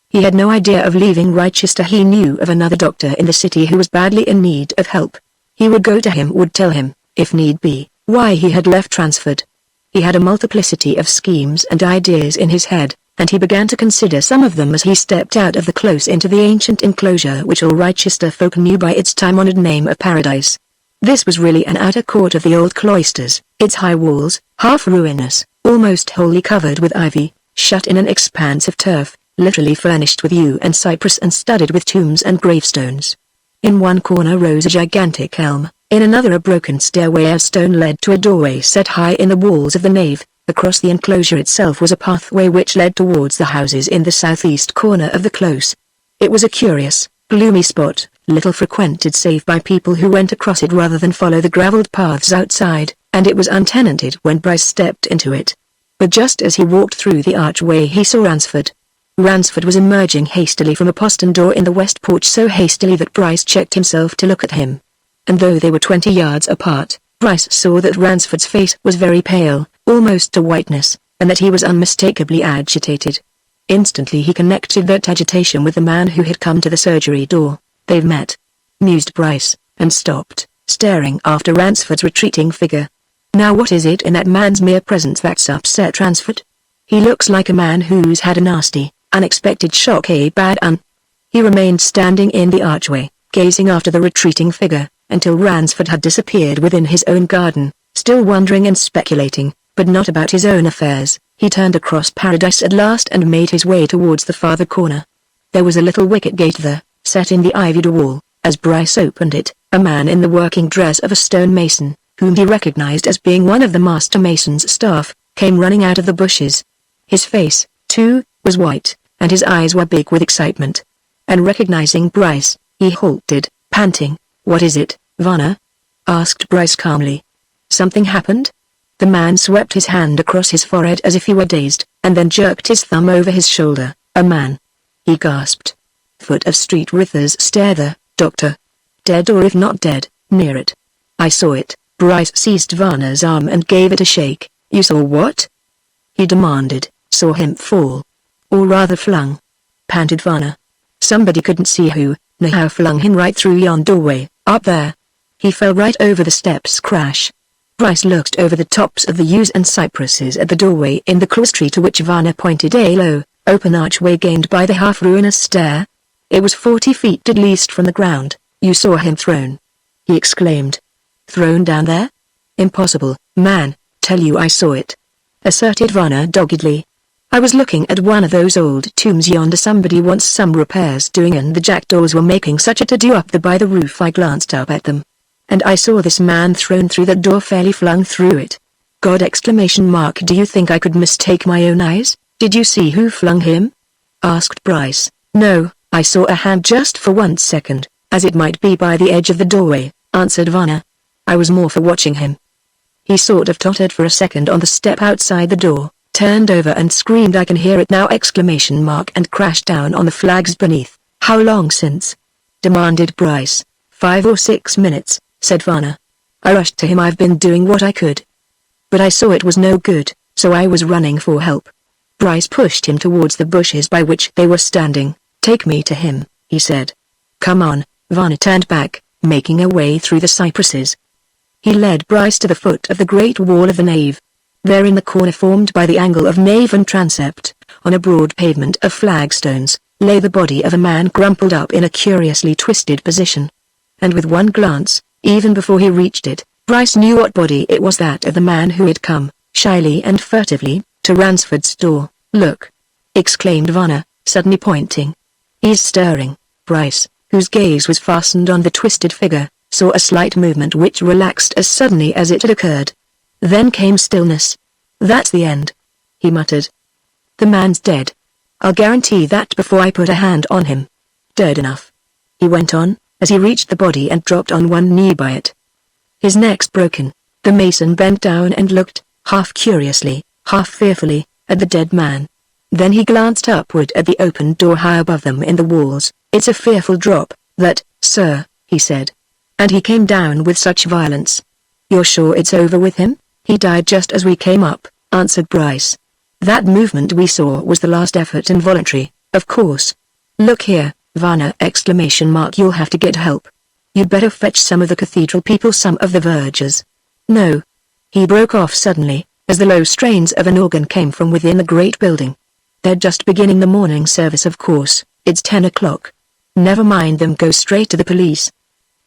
He had no idea of leaving Rochester. He knew of another doctor in the city who was badly in need of help. He would go to him, would tell him, if need be, why he had left Transford. He had a multiplicity of schemes and ideas in his head, and he began to consider some of them as he stepped out of the close into the ancient enclosure which all Rochester folk knew by its time-honored name of Paradise. This was really an outer court of the old cloisters, its high walls, half ruinous, almost wholly covered with ivy, shut in an expanse of turf, literally furnished with yew and cypress and studded with tombs and gravestones. In one corner rose a gigantic elm, in another a broken stairway of stone led to a doorway set high in the walls of the nave. Across the enclosure itself was a pathway which led towards the houses in the southeast corner of the close. It was a curious, gloomy spot, little frequented save by people who went across it rather than follow the gravelled paths outside, and it was untenanted when Bryce stepped into it. But just as he walked through the archway he saw Ransford. Ransford was emerging hastily from a postern door in the west porch, so hastily that Bryce checked himself to look at him. And though they were 20 yards apart, Bryce saw that Ransford's face was very pale, almost to whiteness, and that he was unmistakably agitated. Instantly he connected that agitation with the man who had come to the surgery door. "They've met," mused Bryce, and stopped, staring after Ransford's retreating figure. Now what is it in that man's mere presence that's upset Ransford? He looks like a man who's had a nasty, unexpected shock, a bad un. He remained standing in the archway, gazing after the retreating figure, until Ransford had disappeared within his own garden, still wondering and speculating, but not about his own affairs. He turned across Paradise at last and made his way towards the farther corner. There was a little wicket gate there, set in the ivied wall. As Bryce opened it, a man in the working dress of a stone mason, whom he recognized as being one of the master mason's staff, came running out of the bushes. His face, too, was white, and his eyes were big with excitement. And recognizing Bryce, he halted, panting. "What is it, Vanna?" asked Bryce calmly. "Something happened?" The man swept his hand across his forehead as if he were dazed, and then jerked his thumb over his shoulder. "A man," he gasped. "Foot of Street Rithers stair there, Doctor. Dead, or if not dead, near it. I saw it." Bryce seized Vanna's arm and gave it a shake. "You saw what?" he demanded. "Saw him fall. Or rather flung," panted Vanna. "Somebody couldn't see who, nor how, flung him right through yon doorway, up there. He fell right over the steps, crash." Bryce looked over the tops of the yews and cypresses at the doorway in the cloistry to which Vanna pointed, a low, open archway gained by the half-ruinous stair. "It was 40 feet at least from the ground. You saw him thrown," he exclaimed. "Thrown down there? Impossible, man, tell you I saw it," asserted Vanna doggedly. "I was looking at one of those old tombs yonder. Somebody wants some repairs doing, and the jackdaws were making such a to-do up there by the roof. I glanced up at them, and I saw this man thrown through that door, fairly flung through it. God! Do you think I could mistake my own eyes?" "Did you see who flung him?" asked Bryce. "No, I saw a hand just for 1 second, as it might be by the edge of the doorway," answered Vanna. "I was more for watching him. He sort of tottered for a second on the step outside the door, turned over and screamed, I can hear it now, and crashed down on the flags beneath." "How long since?" demanded Bryce. 5 or 6 minutes, said Vanna. "I rushed to him. I've been doing what I could, but I saw it was no good, so I was running for help." Bryce pushed him towards the bushes by which they were standing. "Take me to him," he said. "Come on." Vanna turned back, making her way through the cypresses. He led Bryce to the foot of the great wall of the nave. There, in the corner formed by the angle of nave and transept, on a broad pavement of flagstones, lay the body of a man crumpled up in a curiously twisted position. And with one glance, even before he reached it, Bryce knew what body it was, that of the man who had come, shyly and furtively, to Ransford's door. "Look!" exclaimed Vanna, suddenly pointing. "He's stirring." Bryce, whose gaze was fastened on the twisted figure, saw a slight movement which relaxed as suddenly as it had occurred. Then came stillness. "That's the end," he muttered. "The man's dead. I'll guarantee that before I put a hand on him. Dead enough," he went on, as he reached the body and dropped on one knee by it. "His neck's broken." The mason bent down and looked. half curiously, half fearfully, at the dead man. Then he glanced upward at the open door high above them in the walls. "It's a fearful drop, that, sir," he said. "And he came down with such violence." "You're sure it's over with him?" "He died just as we came up," answered Bryce. "That movement we saw was the last effort, involuntary, of course. Look here, Varner! You'll have to get help. You'd better fetch some of the cathedral people, some of the vergers." "No." He broke off suddenly, as the low strains of an organ came from within the great building. "They're just beginning the morning service, of course. It's 10 o'clock. Never mind them, go straight to the police.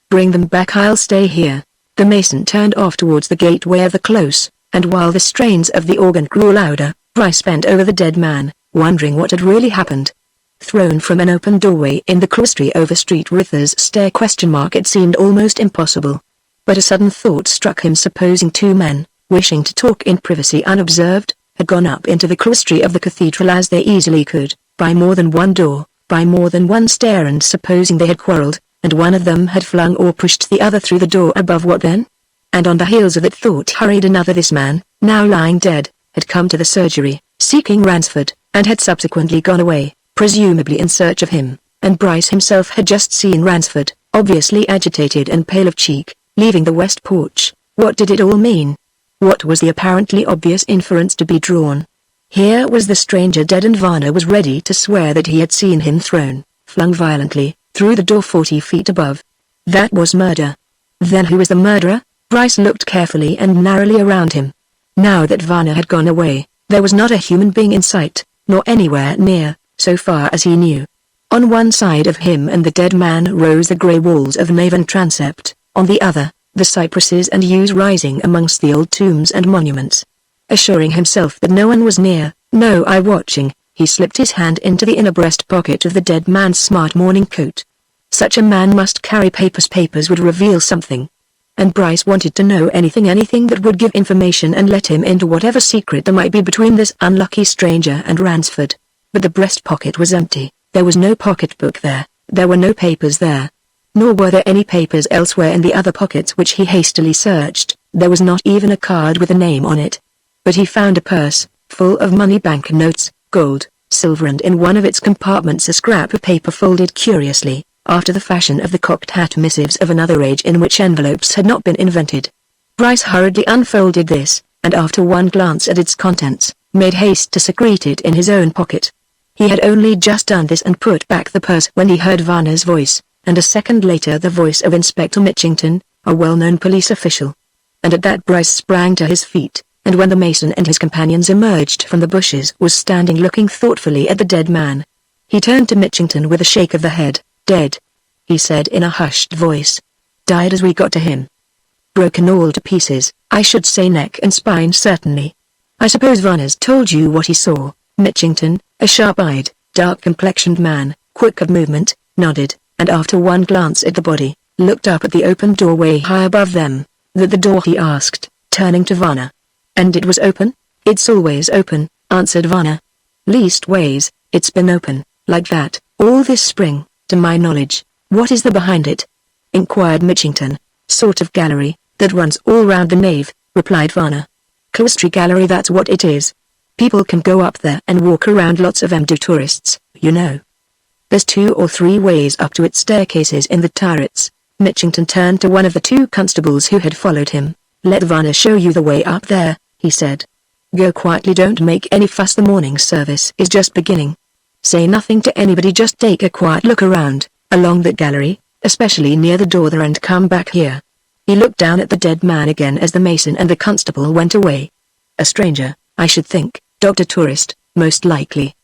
Bring them back, I'll stay here." The mason turned off towards the gateway of the close, and while the strains of the organ grew louder, Bryce bent over the dead man, wondering what had really happened. Thrown from an open doorway in the cloistry over Street Rithers stair? It seemed almost impossible. But a sudden thought struck him. Supposing two men, wishing to talk in privacy unobserved, had gone up into the cloistry of the cathedral as they easily could, by more than one door, by more than one stair, and supposing they had quarreled, and one of them had flung or pushed the other through the door above, what then? And on the heels of that thought hurried another. This man, now lying dead, had come to the surgery, seeking Ransford, and had subsequently gone away, presumably in search of him, and Bryce himself had just seen Ransford, obviously agitated and pale of cheek, leaving the west porch. What did it all mean? What was the apparently obvious inference to be drawn? Here was the stranger dead, and Varner was ready to swear that he had seen him thrown, flung violently, through the door 40 feet above. That was murder. Then who was the murderer? Bryce looked carefully and narrowly around him. Now that Varner had gone away, there was not a human being in sight, nor anywhere near, so far as he knew. On one side of him and the dead man rose the grey walls of nave and transept, on the other, the cypresses and yews rising amongst the old tombs and monuments. Assuring himself that no one was near, no eye watching, he slipped his hand into the inner breast pocket of the dead man's smart morning coat. Such a man must carry papers. Papers would reveal something. And Bryce wanted to know anything that would give information and let him into whatever secret there might be between this unlucky stranger and Ransford. But the breast pocket was empty. There was no pocketbook there. There were no papers there. Nor were there any papers elsewhere in the other pockets which he hastily searched. There was not even a card with a name on it. But he found a purse, full of money, banknotes, gold, silver, and in one of its compartments a scrap of paper folded curiously, after the fashion of the cocked hat missives of another age in which envelopes had not been invented. Bryce hurriedly unfolded this, and after one glance at its contents, made haste to secrete it in his own pocket. He had only just done this and put back the purse when he heard Varner's voice, and a second later the voice of Inspector Mitchington, a well-known police official. And at that Bryce sprang to his feet, and when the mason and his companions emerged from the bushes was standing looking thoughtfully at the dead man. He turned to Mitchington with a shake of the head. "Dead," he said in a hushed voice. "Died as we got to him. Broken all to pieces, I should say neck and spine certainly. I suppose Varner's told you what he saw." Mitchington, a sharp-eyed, dark-complexioned man, quick of movement, nodded, and after one glance at the body, looked up at the open doorway high above them. "That the door?" he asked, turning to Varner. "And it was open?" "It's always open," answered Varner. "Leastways, it's been open, like that, all this spring, to my knowledge." "What is there behind it?" inquired Mitchington. "Sort of gallery, that runs all round the nave," replied Varner. "Cloistry gallery, that's what it is. People can go up there and walk around, lots of 'em do, tourists, you know. There's 2 or 3 ways up to its staircases in the turrets." Mitchington turned to one of the 2 constables who had followed him. "Let Varner show you the way up there," he said. "Go quietly, don't make any fuss, the morning service is just beginning. Say nothing to anybody, just take a quiet look around, along that gallery, especially near the door there, and come back here." He looked down at the dead man again as the mason and the constable went away. "A stranger, I should think, Dr. Tourist, most likely.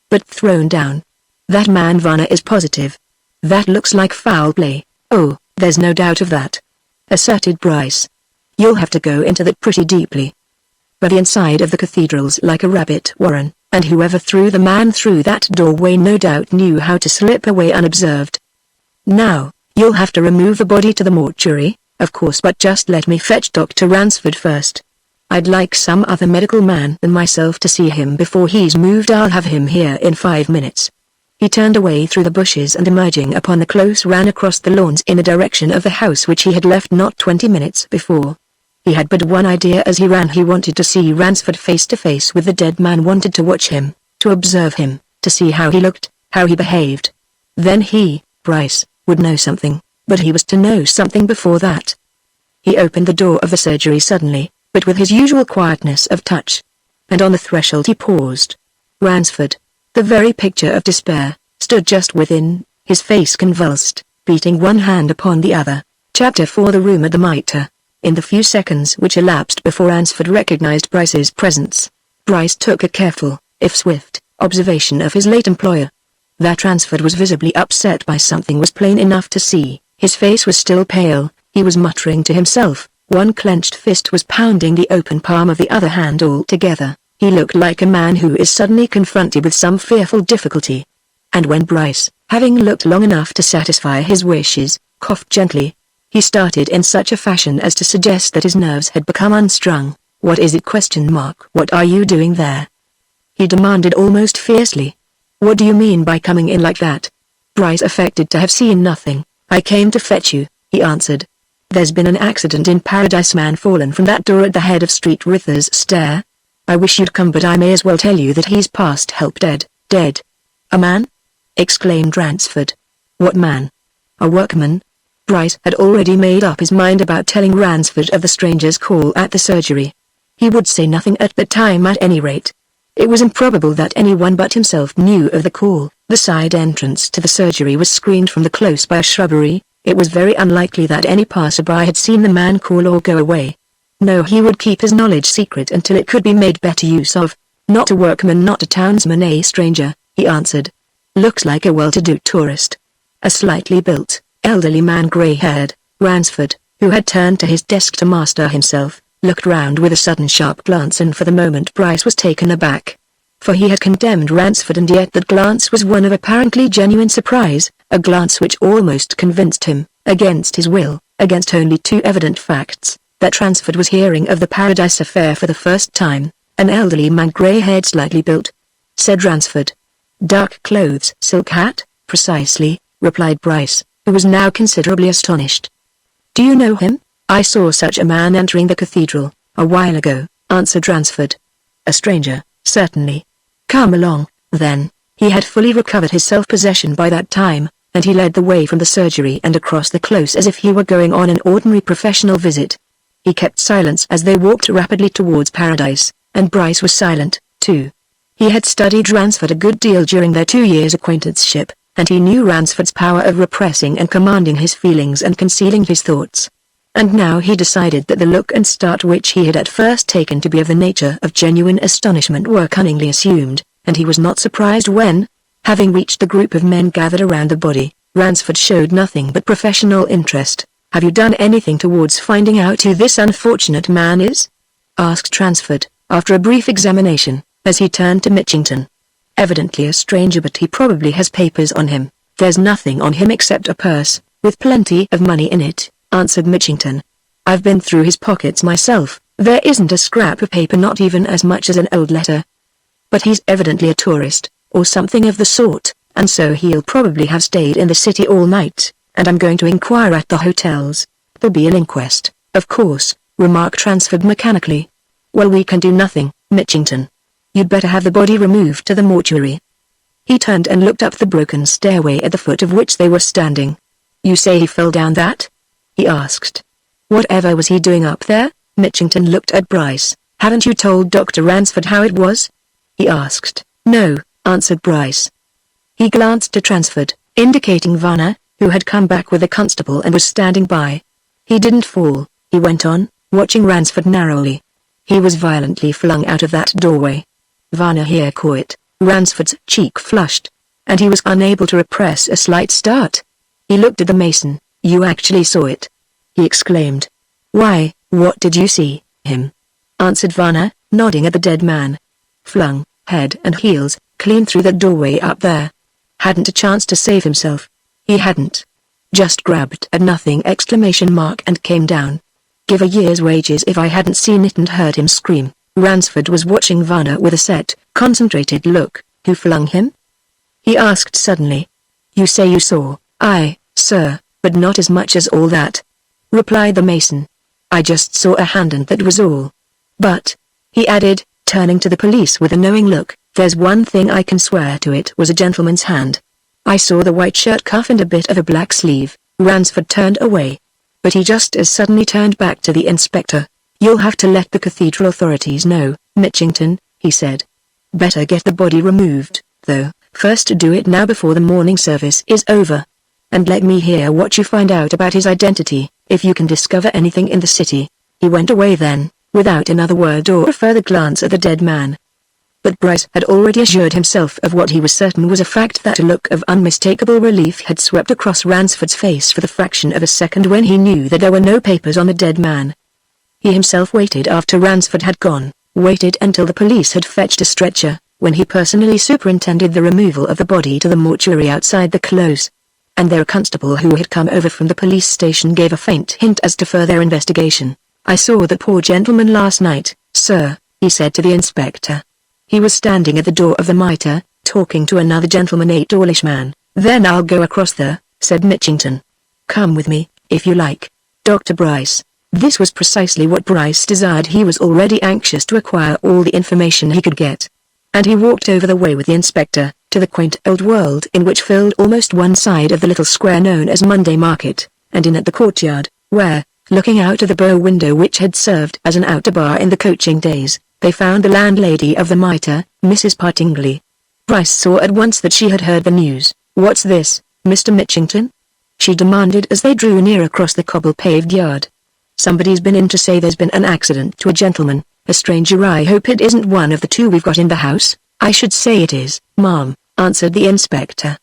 But thrown down. That man Varner is positive. That looks like foul play." "Oh, there's no doubt of that," asserted Bryce. "You'll have to go into that pretty deeply. But the inside of the cathedral's like a rabbit warren, and whoever threw the man through that doorway no doubt knew how to slip away unobserved. Now, you'll have to remove the body to the mortuary, of course, but just let me fetch Dr. Ransford first. I'd like some other medical man than myself to see him before he's moved. I'll have him here in 5 minutes." He turned away through the bushes and emerging upon the close ran across the lawns in the direction of the house which he had left not 20 minutes before. He had but one idea as he ran. He wanted to see Ransford face to face with the dead man, wanted to watch him, to observe him, to see how he looked, how he behaved. Then he, Bryce, would know something, but he was to know something before that. He opened the door of the surgery suddenly, but with his usual quietness of touch. And on the threshold he paused. Ransford, the very picture of despair, stood just within, his face convulsed, beating one hand upon the other. Chapter 4. The room at the Mitre. In the few seconds which elapsed before Ransford recognized Bryce's presence, Bryce took a careful, if swift, observation of his late employer. That Ransford was visibly upset by something was plain enough to see. His face was still pale, he was muttering to himself, one clenched fist was pounding the open palm of the other hand all together. He looked like a man who is suddenly confronted with some fearful difficulty. And when Bryce, having looked long enough to satisfy his wishes, coughed gently, he started in such a fashion as to suggest that his nerves had become unstrung. "What is it? ? What are you doing there?" he demanded almost fiercely. "What do you mean by coming in like that?" Bryce affected to have seen nothing. "I came to fetch you," he answered. "There's been an accident in Paradise. Man fallen from that door at the head of Street Rithers Stair. I wish you'd come, but I may as well tell you that he's past help, dead." "Dead? A man?" exclaimed Ransford. "What man?" "A workman." Bryce had already made up his mind about telling Ransford of the stranger's call at the surgery. He would say nothing at that time at any rate. It was improbable that anyone but himself knew of the call. The side entrance to the surgery was screened from the close by a shrubbery. It was very unlikely that any passerby had seen the man call or go away. No, he would keep his knowledge secret until it could be made better use of. "Not a workman, not a townsman, a stranger," he answered. "Looks like a well-to-do tourist." A slightly built, elderly man, grey-haired. Ransford, who had turned to his desk to master himself, looked round with a sudden sharp glance, and for the moment Bryce was taken aback. For he had condemned Ransford, and yet that glance was one of apparently genuine surprise, a glance which almost convinced him, against his will, against only two evident facts, that Ransford was hearing of the Paradise affair for the first time. "An elderly man, grey-haired, slightly built," said Ransford. "Dark clothes, silk hat?" "Precisely," replied Bryce, who was now considerably astonished. "Do you know him?" "I saw such a man entering the cathedral, a while ago," answered Ransford. "A stranger, certainly. Come along, then." He had fully recovered his self-possession by that time, and he led the way from the surgery and across the close as if he were going on an ordinary professional visit. He kept silence as they walked rapidly towards Paradise, and Bryce was silent, too. He had studied Ransford a good deal during their 2 years' acquaintanceship, and he knew Ransford's power of repressing and commanding his feelings and concealing his thoughts. And now he decided that the look and start which he had at first taken to be of the nature of genuine astonishment were cunningly assumed, and he was not surprised when, having reached the group of men gathered around the body, Ransford showed nothing but professional interest. "Have you done anything towards finding out who this unfortunate man is?" asked Ransford, after a brief examination, as he turned to Mitchington. "Evidently a stranger, but he probably has papers on him." "There's nothing on him except a purse, with plenty of money in it," answered Mitchington. "I've been through his pockets myself. There isn't a scrap of paper, not even as much as an old letter. But he's evidently a tourist, or something of the sort, and so he'll probably have stayed in the city all night, and I'm going to inquire at the hotels. There'll be an inquest, of course," remarked Ransford mechanically. "Well, we can do nothing, Mitchington. You'd better have the body removed to the mortuary." He turned and looked up the broken stairway at the foot of which they were standing. "You say he fell down that?" he asked. "Whatever was he doing up there?" Mitchington looked at Bryce. "Haven't you told Dr. Ransford how it was?" he asked. "No," answered Bryce. He glanced at Ransford, indicating Varner, who had come back with a constable and was standing by. "He didn't fall," he went on, watching Ransford narrowly. "He was violently flung out of that doorway." Varner here caught it. Ransford's cheek flushed, and he was unable to repress a slight start. He looked at the mason. "You actually saw it?" he exclaimed. "Why, what did you see?" "Him," answered Varner, nodding at the dead man. "Flung, head and heels, clean through the doorway up there. Hadn't a chance to save himself." "He hadn't. Just grabbed at nothing!" And came down. "Give a year's wages if I hadn't seen it and heard him scream." Ransford was watching Varner with a set, concentrated look. "Who flung him?" he asked suddenly. "You say you saw?" "Aye, sir, but not as much as all that," replied the mason. I just saw a hand and that was all. But," he added, turning to the police with a knowing look, "there's one thing I can swear to, it was a gentleman's hand. I saw the white shirt cuff and a bit of a black sleeve." Ransford turned away. But he just as suddenly turned back to the inspector. "You'll have to let the cathedral authorities know, Mitchington," he said. "Better get the body removed, though, first do it now before the morning service is over. And let me hear what you find out about his identity, if you can discover anything in the city." He went away then, without another word or a further glance at the dead man. But Bryce had already assured himself of what he was certain was a fact, that a look of unmistakable relief had swept across Ransford's face for the fraction of a second when he knew that there were no papers on the dead man. He himself waited after Ransford had gone, waited until the police had fetched a stretcher, when he personally superintended the removal of the body to the mortuary outside the close. And their constable who had come over from the police station gave a faint hint as to further investigation. "I saw the poor gentleman last night, sir," he said to the inspector. "He was standing at the door of the Mitre, talking to another gentleman, a tallish man." "Then I'll go across there," said Mitchington. "Come with me, if you like, Dr. Bryce." This was precisely what Bryce desired. He was already anxious to acquire all the information he could get. And he walked over the way with the inspector, to the quaint old world inn which filled almost one side of the little square known as Monday Market, and in at the courtyard, where, looking out of the bow window which had served as an outer bar in the coaching days, they found the landlady of the Mitre, Mrs. Partingley. Bryce saw at once that she had heard the news. "What's this, Mr. Mitchington?" she demanded as they drew near across the cobble-paved yard. "Somebody's been in to say there's been an accident to a gentleman, a stranger. I hope it isn't one of the two we've got in the house." "I should say it is, ma'am," answered the inspector.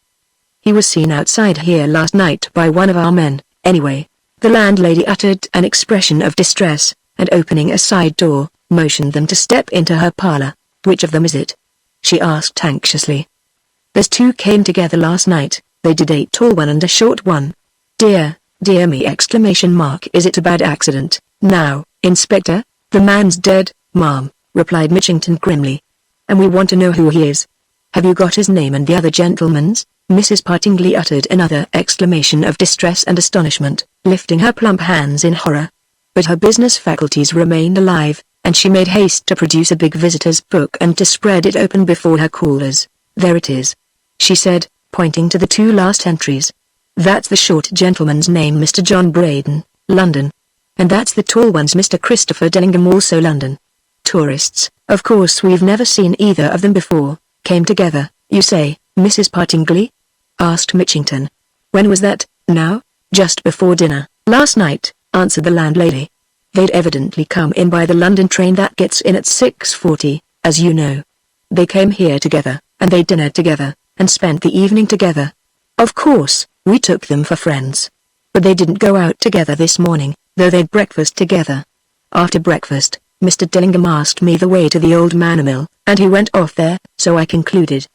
"He was seen outside here last night by one of our men, anyway." The landlady uttered an expression of distress, and opening a side door, motioned them to step into her parlor. "Which of them is it?" she asked anxiously. "There's two came together last night. They did, a tall one and a short one." "Dear me!" "Is it a bad accident, now, Inspector?" "The man's dead, ma'am," replied Mitchington grimly. "And we want to know who he is." "Have you got his name and the other gentleman's?" Mrs. Partingley uttered another exclamation of distress and astonishment, lifting her plump hands in horror. But her business faculties remained alive, and she made haste to produce a big visitor's book and to spread it open before her callers. "There it is," she said, pointing to the two last entries. "That's the short gentleman's name, Mr. John Braden, London. And that's the tall one's Mr. Christopher Dillingham, also London. Tourists, of course. We've never seen either of them before. Came together, you say, Mrs. Partingley?" asked Mitchington. "When was that, now?" "Just before dinner, last night," answered the landlady. "They'd evidently come in by the London train that gets in at 6:40, as you know. They came here together, and they dinnered together, and spent the evening together. Of course, we took them for friends. But they didn't go out together this morning, though they'd breakfast together. After breakfast, Mr. Dillingham asked me the way to the old manor mill, and he went off there, so I concluded.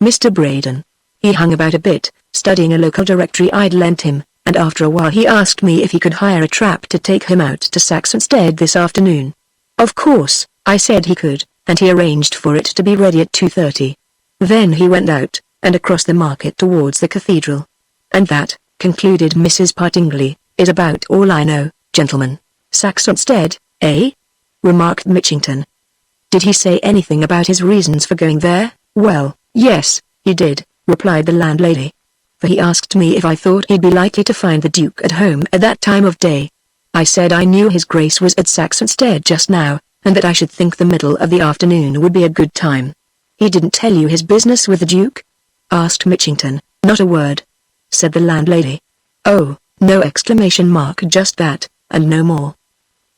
Mr. Braden. He hung about a bit, studying a local directory I'd lent him, and after a while he asked me if he could hire a trap to take him out to Saxonsteade this afternoon. Of course, I said he could, and he arranged for it to be ready at 2:30. Then he went out, and across the market towards the cathedral. And that," concluded Mrs. Partingley, "is about all I know, gentlemen." "Saxonsteade, eh?" remarked Mitchington. "Did he say anything about his reasons for going there?" "Well, yes, he did," replied the landlady. "For he asked me if I thought he'd be likely to find the Duke at home at that time of day. I said I knew his Grace was at Saxonsteade just now, and that I should think the middle of the afternoon would be a good time." "He didn't tell you his business with the Duke?" asked Mitchington. "Not a word," said the landlady. "Oh, no!" Just that, and no more.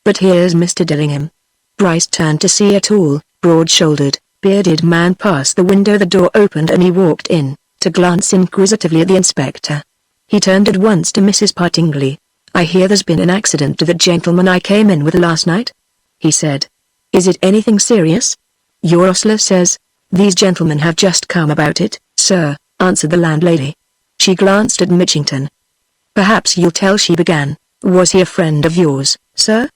But here's Mr. Dillingham." Bryce turned to see a tall, broad-shouldered, bearded man pass the window. The door opened and he walked in, to glance inquisitively at the inspector. He turned at once to Mrs. Partingley. "I hear there's been an accident to the gentleman I came in with last night," he said. "Is it anything serious?" "Your ostler says. These gentlemen have just come about it, sir," answered the landlady. She glanced at Mitchington. "Perhaps you'll tell," she began. "Was he a friend of yours, sir?"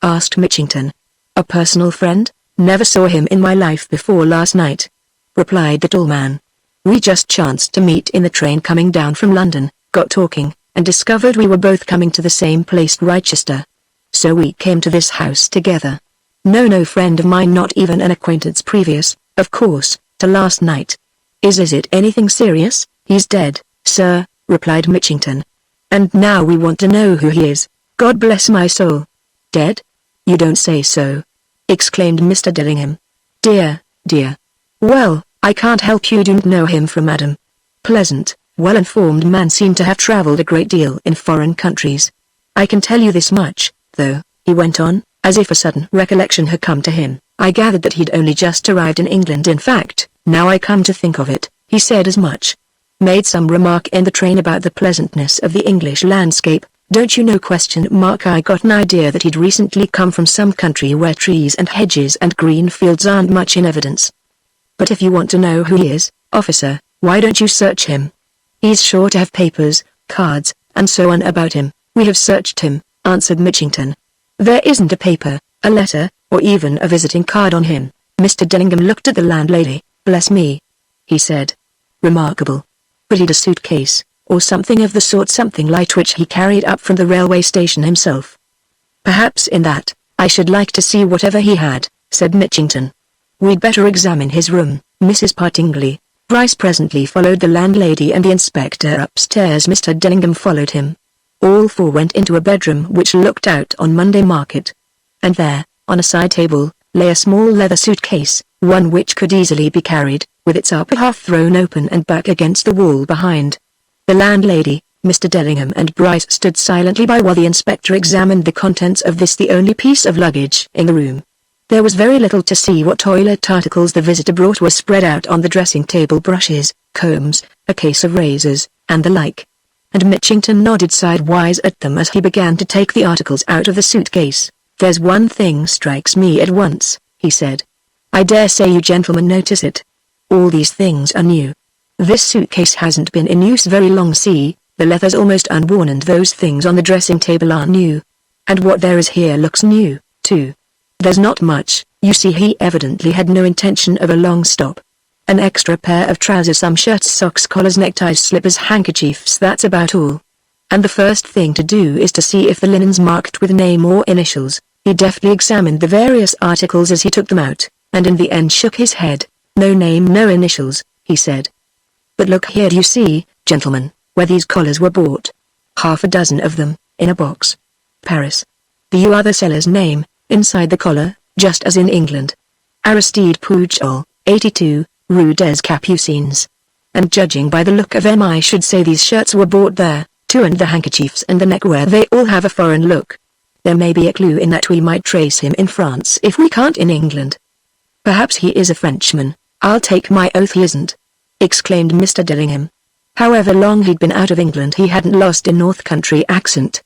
asked Mitchington. "A personal friend? Never saw him in my life before last night," replied the tall man. "We just chanced to meet in the train coming down from London, got talking, and discovered we were both coming to the same place, Rochester. So we came to this house together. No friend of mine, not even an acquaintance previous, of course, to last night. Is it anything serious? He's dead, sir, replied Mitchington. And now we want to know who he is. God bless my soul. Dead? You don't say so, exclaimed Mr. Dillingham. Dear. Well, I can't help you don't know him from Adam. Pleasant, well-informed man seemed to have traveled a great deal in foreign countries. I can tell you this much, though, he went on, as if a sudden recollection had come to him. I gathered that he'd only just arrived in England. In fact, now I come to think of it, he said as much. Made some remark in the train about the pleasantness of the English landscape. Don't you know ? I got an idea that he'd recently come from some country where trees and hedges and green fields aren't much in evidence. But if you want to know who he is, officer, why don't you search him? He's sure to have papers, cards, and so on about him. We have searched him, answered Mitchington. There isn't a paper, a letter, or even a visiting card on him. Mr. Dillingham looked at the landlady. Bless me, he said. Remarkable. But he'd a suitcase, or something of the sort, something light which he carried up from the railway station himself. Perhaps in that, I should like to see whatever he had, said Mitchington. We'd better examine his room, Mrs. Partingley. Bryce presently followed the landlady and the inspector upstairs. Mr. Dillingham followed him. All four went into a bedroom which looked out on Monday Market. And there, on a side table, lay a small leather suitcase, one which could easily be carried, with its upper half thrown open and back against the wall behind. The landlady, Mr. Dillingham and Bryce stood silently by while the inspector examined the contents of this, the only piece of luggage in the room. There was very little to see. What toilet articles the visitor brought were spread out on the dressing table: brushes, combs, a case of razors, and the like. And Mitchington nodded sidewise at them as he began to take the articles out of the suitcase. There's one thing strikes me at once, he said. I dare say you gentlemen notice it. All these things are new. This suitcase hasn't been in use very long. See, the leather's almost unworn and those things on the dressing table are new. And what there is here looks new, too. There's not much. You see, he evidently had no intention of a long stop. An extra pair of trousers, some shirts, socks, collars, neckties, slippers, handkerchiefs, that's about all. And the first thing to do is to see if the linen's marked with name or initials. He deftly examined the various articles as he took them out, and in the end shook his head. No name, no initials, he said. But look here, you see, gentlemen, where these collars were bought. Half a dozen of them, in a box. Paris. You are the seller's name, inside the collar, just as in England. Aristide Pujol, 82, Rue des Capucines. And judging by the look of them, I should say these shirts were bought there, too, and the handkerchiefs and the neckwear, they all have a foreign look. There may be a clue in that. We might trace him in France if we can't in England. Perhaps he is a Frenchman. I'll take my oath he isn't, exclaimed Mr. Dillingham. However long he'd been out of England, he hadn't lost a North Country accent.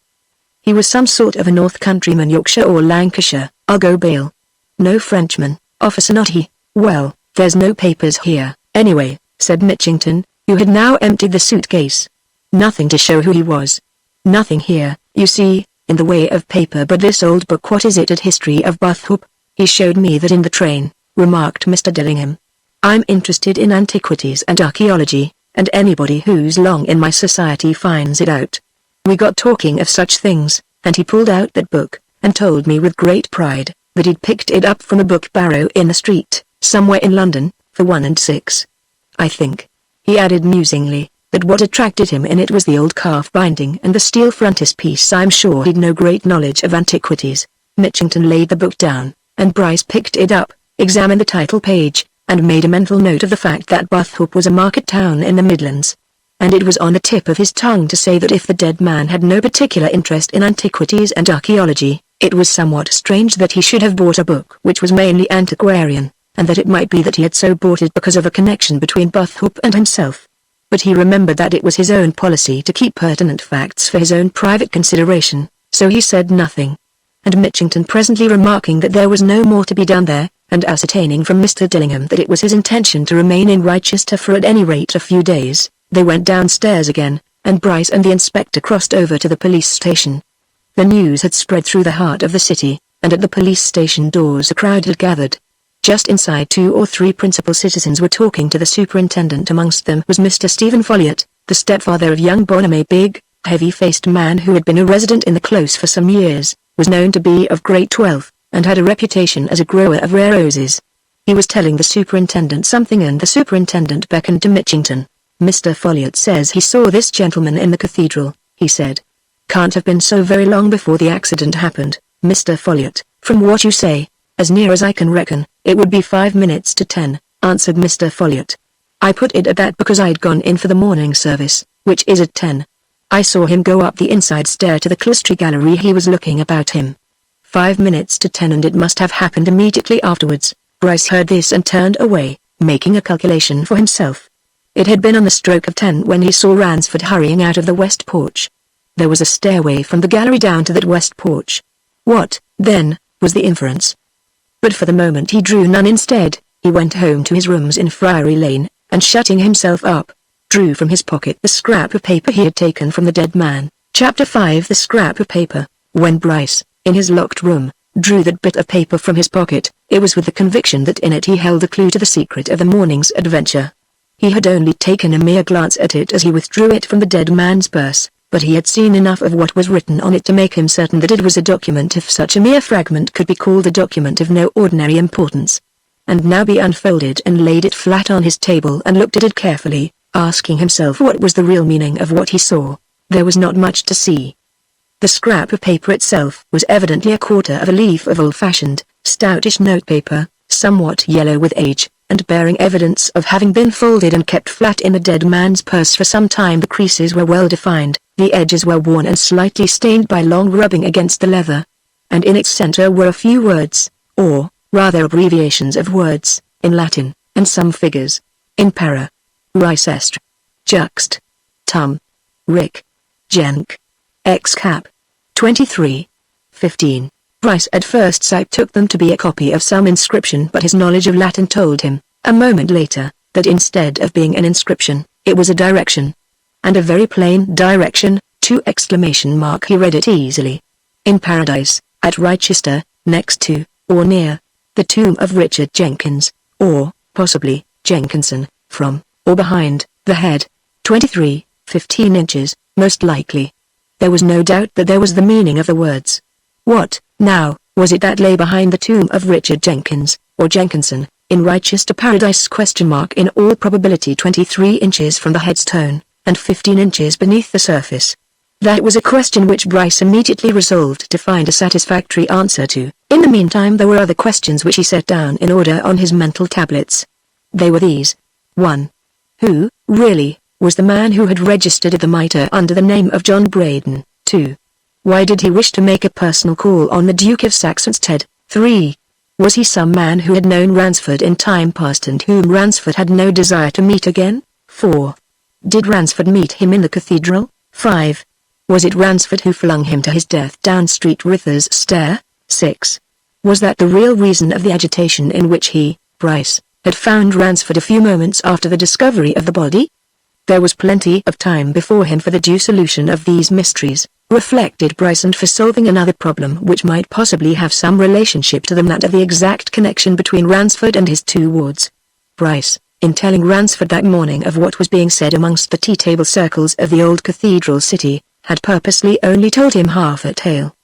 He was some sort of a North Countryman, Yorkshire or Lancashire. I'll go bail. No Frenchman, officer, not he. Well, there's no papers here, anyway, said Mitchington, who had now emptied the suitcase. Nothing to show who he was. Nothing here, you see, in the way of paper but this old book. What is it? A history of Buthoop? He showed me that in the train, remarked Mr. Dillingham. I'm interested in antiquities and archaeology, and anybody who's long in my society finds it out. We got talking of such things, and he pulled out that book, and told me with great pride, that he'd picked it up from a book barrow in the street, somewhere in London, for 1 and 6. I think, he added musingly, that what attracted him in it was the old calf binding and the steel frontispiece. I'm sure he'd no great knowledge of antiquities. Mitchington laid the book down, and Bryce picked it up, examined the title page, and made a mental note of the fact that Buthoop was a market town in the Midlands. And it was on the tip of his tongue to say that if the dead man had no particular interest in antiquities and archaeology, it was somewhat strange that he should have bought a book which was mainly antiquarian, and that it might be that he had so bought it because of a connection between Buthoop and himself. But he remembered that it was his own policy to keep pertinent facts for his own private consideration, so he said nothing. And Mitchington, presently remarking that there was no more to be done there, and ascertaining from Mr. Dillingham that it was his intention to remain in Rochester for at any rate a few days, they went downstairs again, and Bryce and the inspector crossed over to the police station. The news had spread through the heart of the city, and at the police station doors a crowd had gathered. Just inside 2 or 3 principal citizens were talking to the superintendent. Amongst them was Mr. Stephen Folliot, the stepfather of young Bonham, a big, heavy-faced man who had been a resident in the close for some years, was known to be of great wealth, and had a reputation as a grower of rare roses. He was telling the superintendent something, and the superintendent beckoned to Mitchington. "Mr. Folliot says he saw this gentleman in the cathedral," he said. "Can't have been so very long before the accident happened, Mr. Folliot, from what you say. As near as I can reckon, it would be 5 minutes to 10, answered Mr. Folliot. "I put it at that because I'd gone in for the morning service, which is at 10. I saw him go up the inside stair to the cloistry gallery. He was looking about him. 5 minutes to 10, and it must have happened immediately afterwards." Bryce heard this and turned away, making a calculation for himself. It had been on the stroke of 10 when he saw Ransford hurrying out of the west porch. There was a stairway from the gallery down to that west porch. What, then, was the inference? But for the moment he drew none. Instead, he went home to his rooms in Friary Lane, and shutting himself up, drew from his pocket the scrap of paper he had taken from the dead man. Chapter 5. The scrap of paper. When Bryce, in his locked room, drew that bit of paper from his pocket, it was with the conviction that in it he held a clue to the secret of the morning's adventure. He had only taken a mere glance at it as he withdrew it from the dead man's purse, but he had seen enough of what was written on it to make him certain that it was a document, if such a mere fragment could be called a document of no ordinary importance. And now he unfolded and laid it flat on his table and looked at it carefully, asking himself what was the real meaning of what he saw. There was not much to see. The scrap of paper itself was evidently a quarter of a leaf of old-fashioned, stoutish notepaper, somewhat yellow with age, and bearing evidence of having been folded and kept flat in the dead man's purse for some time. The creases were well defined, the edges were worn and slightly stained by long rubbing against the leather. And in its center were a few words, or, rather abbreviations of words, in Latin, and some figures. Impera. Rice est. Juxt. Tum. Ric. Genc. Ex cap. 23. 15. Bryce at first sight took them to be a copy of some inscription, but his knowledge of Latin told him, a moment later, that instead of being an inscription, it was a direction. And a very plain direction, ! He read it easily. In Paradise, at Wrychester, next to, or near, the tomb of Richard Jenkins, or, possibly, Jenkinson, from, or behind, the head. 23, 15 inches, most likely. There was no doubt that there was the meaning of the words. What, now, was it that lay behind the tomb of Richard Jenkins, or Jenkinson, in Wrychester Paradise? In all probability 23 inches from the headstone, and 15 inches beneath the surface. That was a question which Bryce immediately resolved to find a satisfactory answer to. In the meantime there were other questions which he set down in order on his mental tablets. They were these. 1. Who, really, was the man who had registered at the Mitre under the name of John Braden? 2. Why did he wish to make a personal call on the Duke of Saxonsteade? 3. Was he some man who had known Ransford in time past and whom Ransford had no desire to meet again? 4. Did Ransford meet him in the cathedral? 5. Was it Ransford who flung him to his death down Street Rithers Stair? 6. Was that the real reason of the agitation in which he, Bryce, had found Ransford a few moments after the discovery of the body? There was plenty of time before him for the due solution of these mysteries, reflected Bryce, and for solving another problem which might possibly have some relationship to them, that of the exact connection between Ransford and his two wards. Bryce, in telling Ransford that morning of what was being said amongst the tea-table circles of the old cathedral city, had purposely only told him half a tale.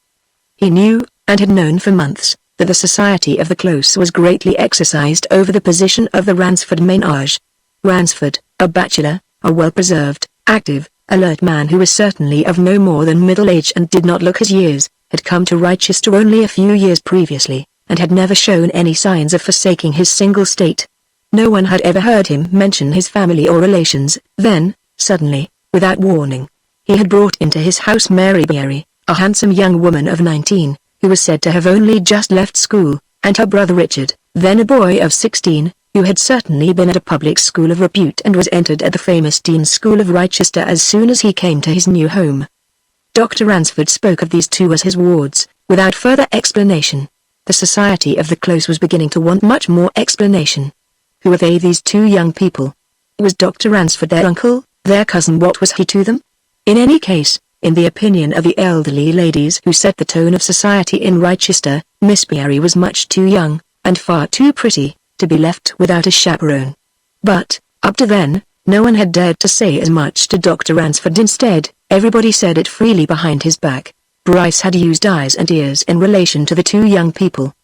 He knew, and had known for months, that the society of the Close was greatly exercised over the position of the Ransford ménage. Ransford, a bachelor, a well-preserved, active, alert man who was certainly of no more than middle age and did not look his years, had come to Wrychester only a few years previously, and had never shown any signs of forsaking his single state. No one had ever heard him mention his family or relations. Then, suddenly, without warning, he had brought into his house Mary Beery, a handsome young woman of 19, who was said to have only just left school, and her brother Richard, then a boy of 16, who had certainly been at a public school of repute and was entered at the famous Dean's School of Wrychester as soon as he came to his new home. Dr. Ransford spoke of these two as his wards, without further explanation. The society of the Close was beginning to want much more explanation. Who were they, these two young people? Was Dr. Ransford their uncle, their cousin? What was he to them? In any case, in the opinion of the elderly ladies who set the tone of society in Wrychester, Miss Beery was much too young, and far too pretty, to be left without a chaperone. But, up to then, no one had dared to say as much to Dr. Ransford. Instead, everybody said it freely behind his back. Bryce had used eyes and ears in relation to the two young people.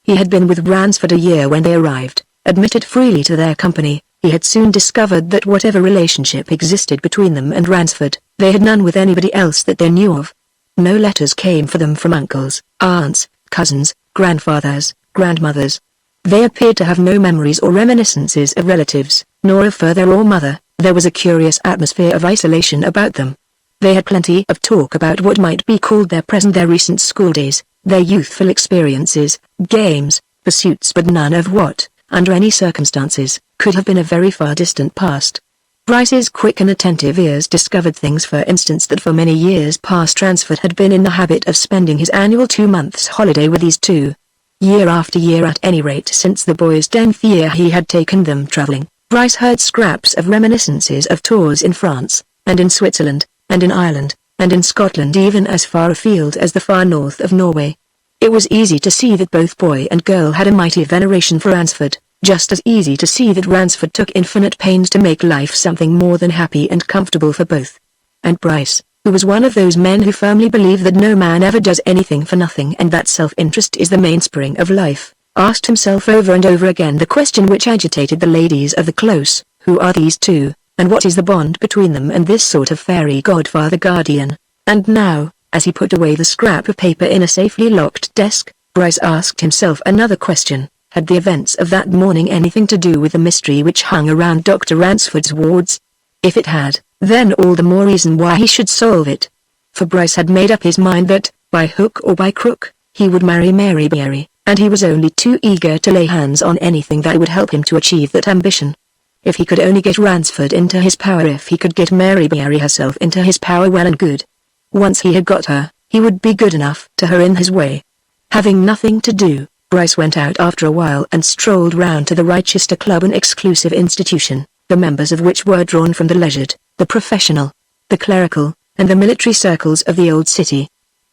He had been with Ransford a year when they arrived, admitted freely to their company. He had soon discovered that whatever relationship existed between them and Ransford, they had none with anybody else that they knew of. No letters came for them from uncles, aunts, cousins, grandfathers, grandmothers. They appeared to have no memories or reminiscences of relatives, nor of father or mother. There was a curious atmosphere of isolation about them. They had plenty of talk about what might be called their recent school days, their youthful experiences, games, pursuits, but none of what, under any circumstances, could have been a very far distant past. Bryce's quick and attentive ears discovered things, for instance, that for many years past Ransford had been in the habit of spending his annual 2 months holiday with these two. Year after year, at any rate since the boys' 10th year, he had taken them travelling. Bryce heard scraps of reminiscences of tours in France, and in Switzerland, and in Ireland, and in Scotland, even as far afield as the far north of Norway. It was easy to see that both boy and girl had a mighty veneration for Ransford, just as easy to see that Ransford took infinite pains to make life something more than happy and comfortable for both. And Bryce, who was one of those men who firmly believe that no man ever does anything for nothing and that self-interest is the mainspring of life, asked himself over and over again the question which agitated the ladies of the close: who are these two, and what is the bond between them and this sort of fairy godfather guardian? And now, as he put away the scrap of paper in a safely locked desk, Bryce asked himself another question: had the events of that morning anything to do with the mystery which hung around Dr. Ransford's wards? If it had, then all the more reason why he should solve it. For Bryce had made up his mind that, by hook or by crook, he would marry Mary Beery, and he was only too eager to lay hands on anything that would help him to achieve that ambition. If he could only get Ransford into his power, if he could get Mary Beery herself into his power, well and good. Once he had got her, he would be good enough to her in his way. Having nothing to do, Bryce went out after a while and strolled round to the Rochester Club, an exclusive institution, the members of which were drawn from the leisured, the professional, the clerical, and the military circles of the old city.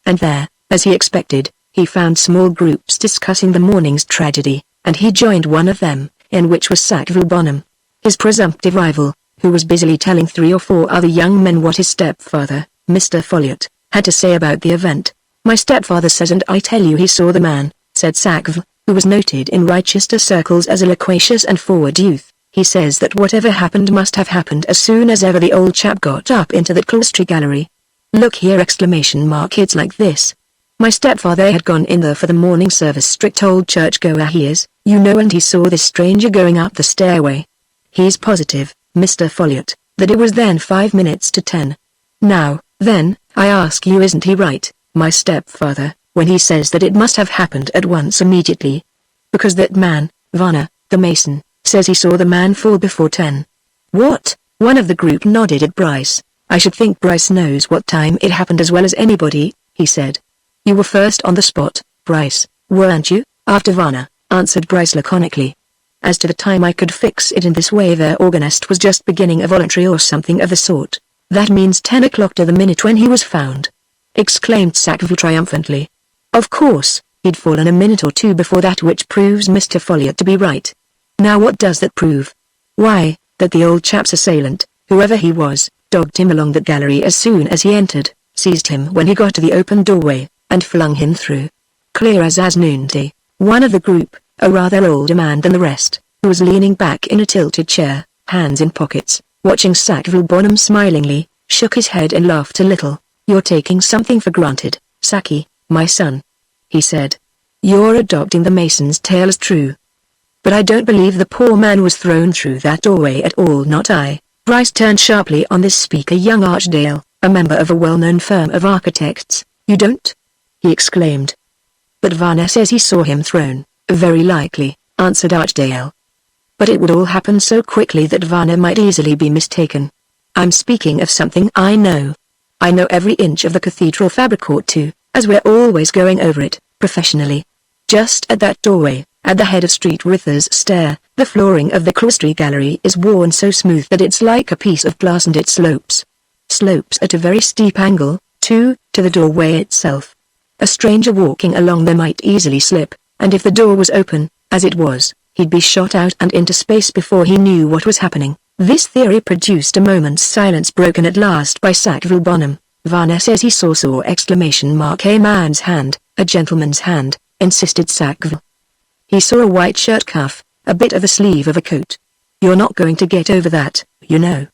And there, as he expected, he found small groups discussing the morning's tragedy, and he joined one of them, in which was Sackville Bonham, his presumptive rival, who was busily telling 3 or 4 other young men what his stepfather, Mr. Folliot, had to say about the event. "My stepfather says, and I tell you he saw the man," said Sackville, who was noted in Rochester circles as a loquacious and forward youth. "He says that whatever happened must have happened as soon as ever the old chap got up into that cloistry gallery. Look here! ! It's like this. My stepfather had gone in there for the morning service, strict old churchgoer he is, you know, and he saw this stranger going up the stairway. He's positive, Mr. Folliot, that it was then 5 minutes to 10. Now, then, I ask you, isn't he right, my stepfather, when he says that it must have happened at once, immediately? Because that man, Varner, the mason, says he saw the man fall before 10. What? One of the group nodded at Bryce. I should think Bryce knows what time it happened as well as anybody, he said. You were first on the spot, Bryce, weren't you? After Varner, answered Bryce laconically. As to the time, I could fix it in this way: their organist was just beginning a voluntary or something of the sort. That means 10 o'clock to the minute when he was found, exclaimed Sackville triumphantly. Of course, he'd fallen a minute or two before that, which proves Mr. Folliot to be right. Now what does that prove? Why, that the old chap's assailant, whoever he was, dogged him along that gallery as soon as he entered, seized him when he got to the open doorway, and flung him through. Clear as noonday. One of the group, a rather older man than the rest, who was leaning back in a tilted chair, hands in pockets, watching Sackville Bonham smilingly, shook his head and laughed a little. You're taking something for granted, Sacky, my son, he said. You're adopting the mason's tale as true. But I don't believe the poor man was thrown through that doorway at all, not I. Bryce turned sharply on this speaker. Young Archdale, a member of a well-known firm of architects. You don't? He exclaimed. But Varner says he saw him thrown. Very likely, answered Archdale. But it would all happen so quickly that Varner might easily be mistaken. I'm speaking of something I know. I know every inch of the cathedral fabric too, as we're always going over it, professionally. Just at that doorway, at the head of Street Rithers Stair, the flooring of the cloistry gallery is worn so smooth that it's like a piece of glass, and it slopes. Slopes at a very steep angle, too, to the doorway itself. A stranger walking along there might easily slip, and if the door was open, as it was, he'd be shot out and into space before he knew what was happening. This theory produced a moment's silence, broken at last by Sackville Bonham. Varner says he saw a man's hand, a gentleman's hand, insisted Sackville. He saw a white shirt cuff, a bit of the sleeve of a coat. You're not going to get over that, you know.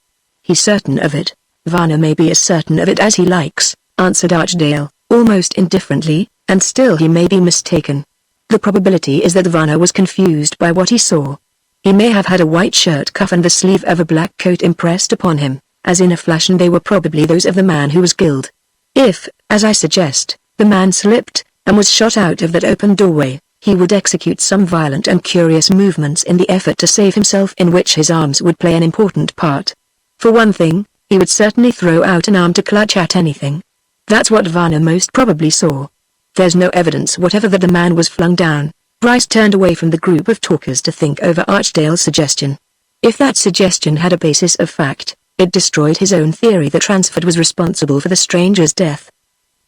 He's certain of it. Varner may be as certain of it as he likes, answered Archdale, almost indifferently, and still he may be mistaken. The probability is that Varner was confused by what he saw. He may have had a white shirt cuff and the sleeve of a black coat impressed upon him, as in a flash, and they were probably those of the man who was killed. If, as I suggest, the man slipped, and was shot out of that open doorway, he would execute some violent and curious movements in the effort to save himself, in which his arms would play an important part. For one thing, he would certainly throw out an arm to clutch at anything. That's what Varner most probably saw. There's no evidence whatever that the man was flung down. Bryce turned away from the group of talkers to think over Archdale's suggestion. If that suggestion had a basis of fact, it destroyed his own theory that Ransford was responsible for the stranger's death.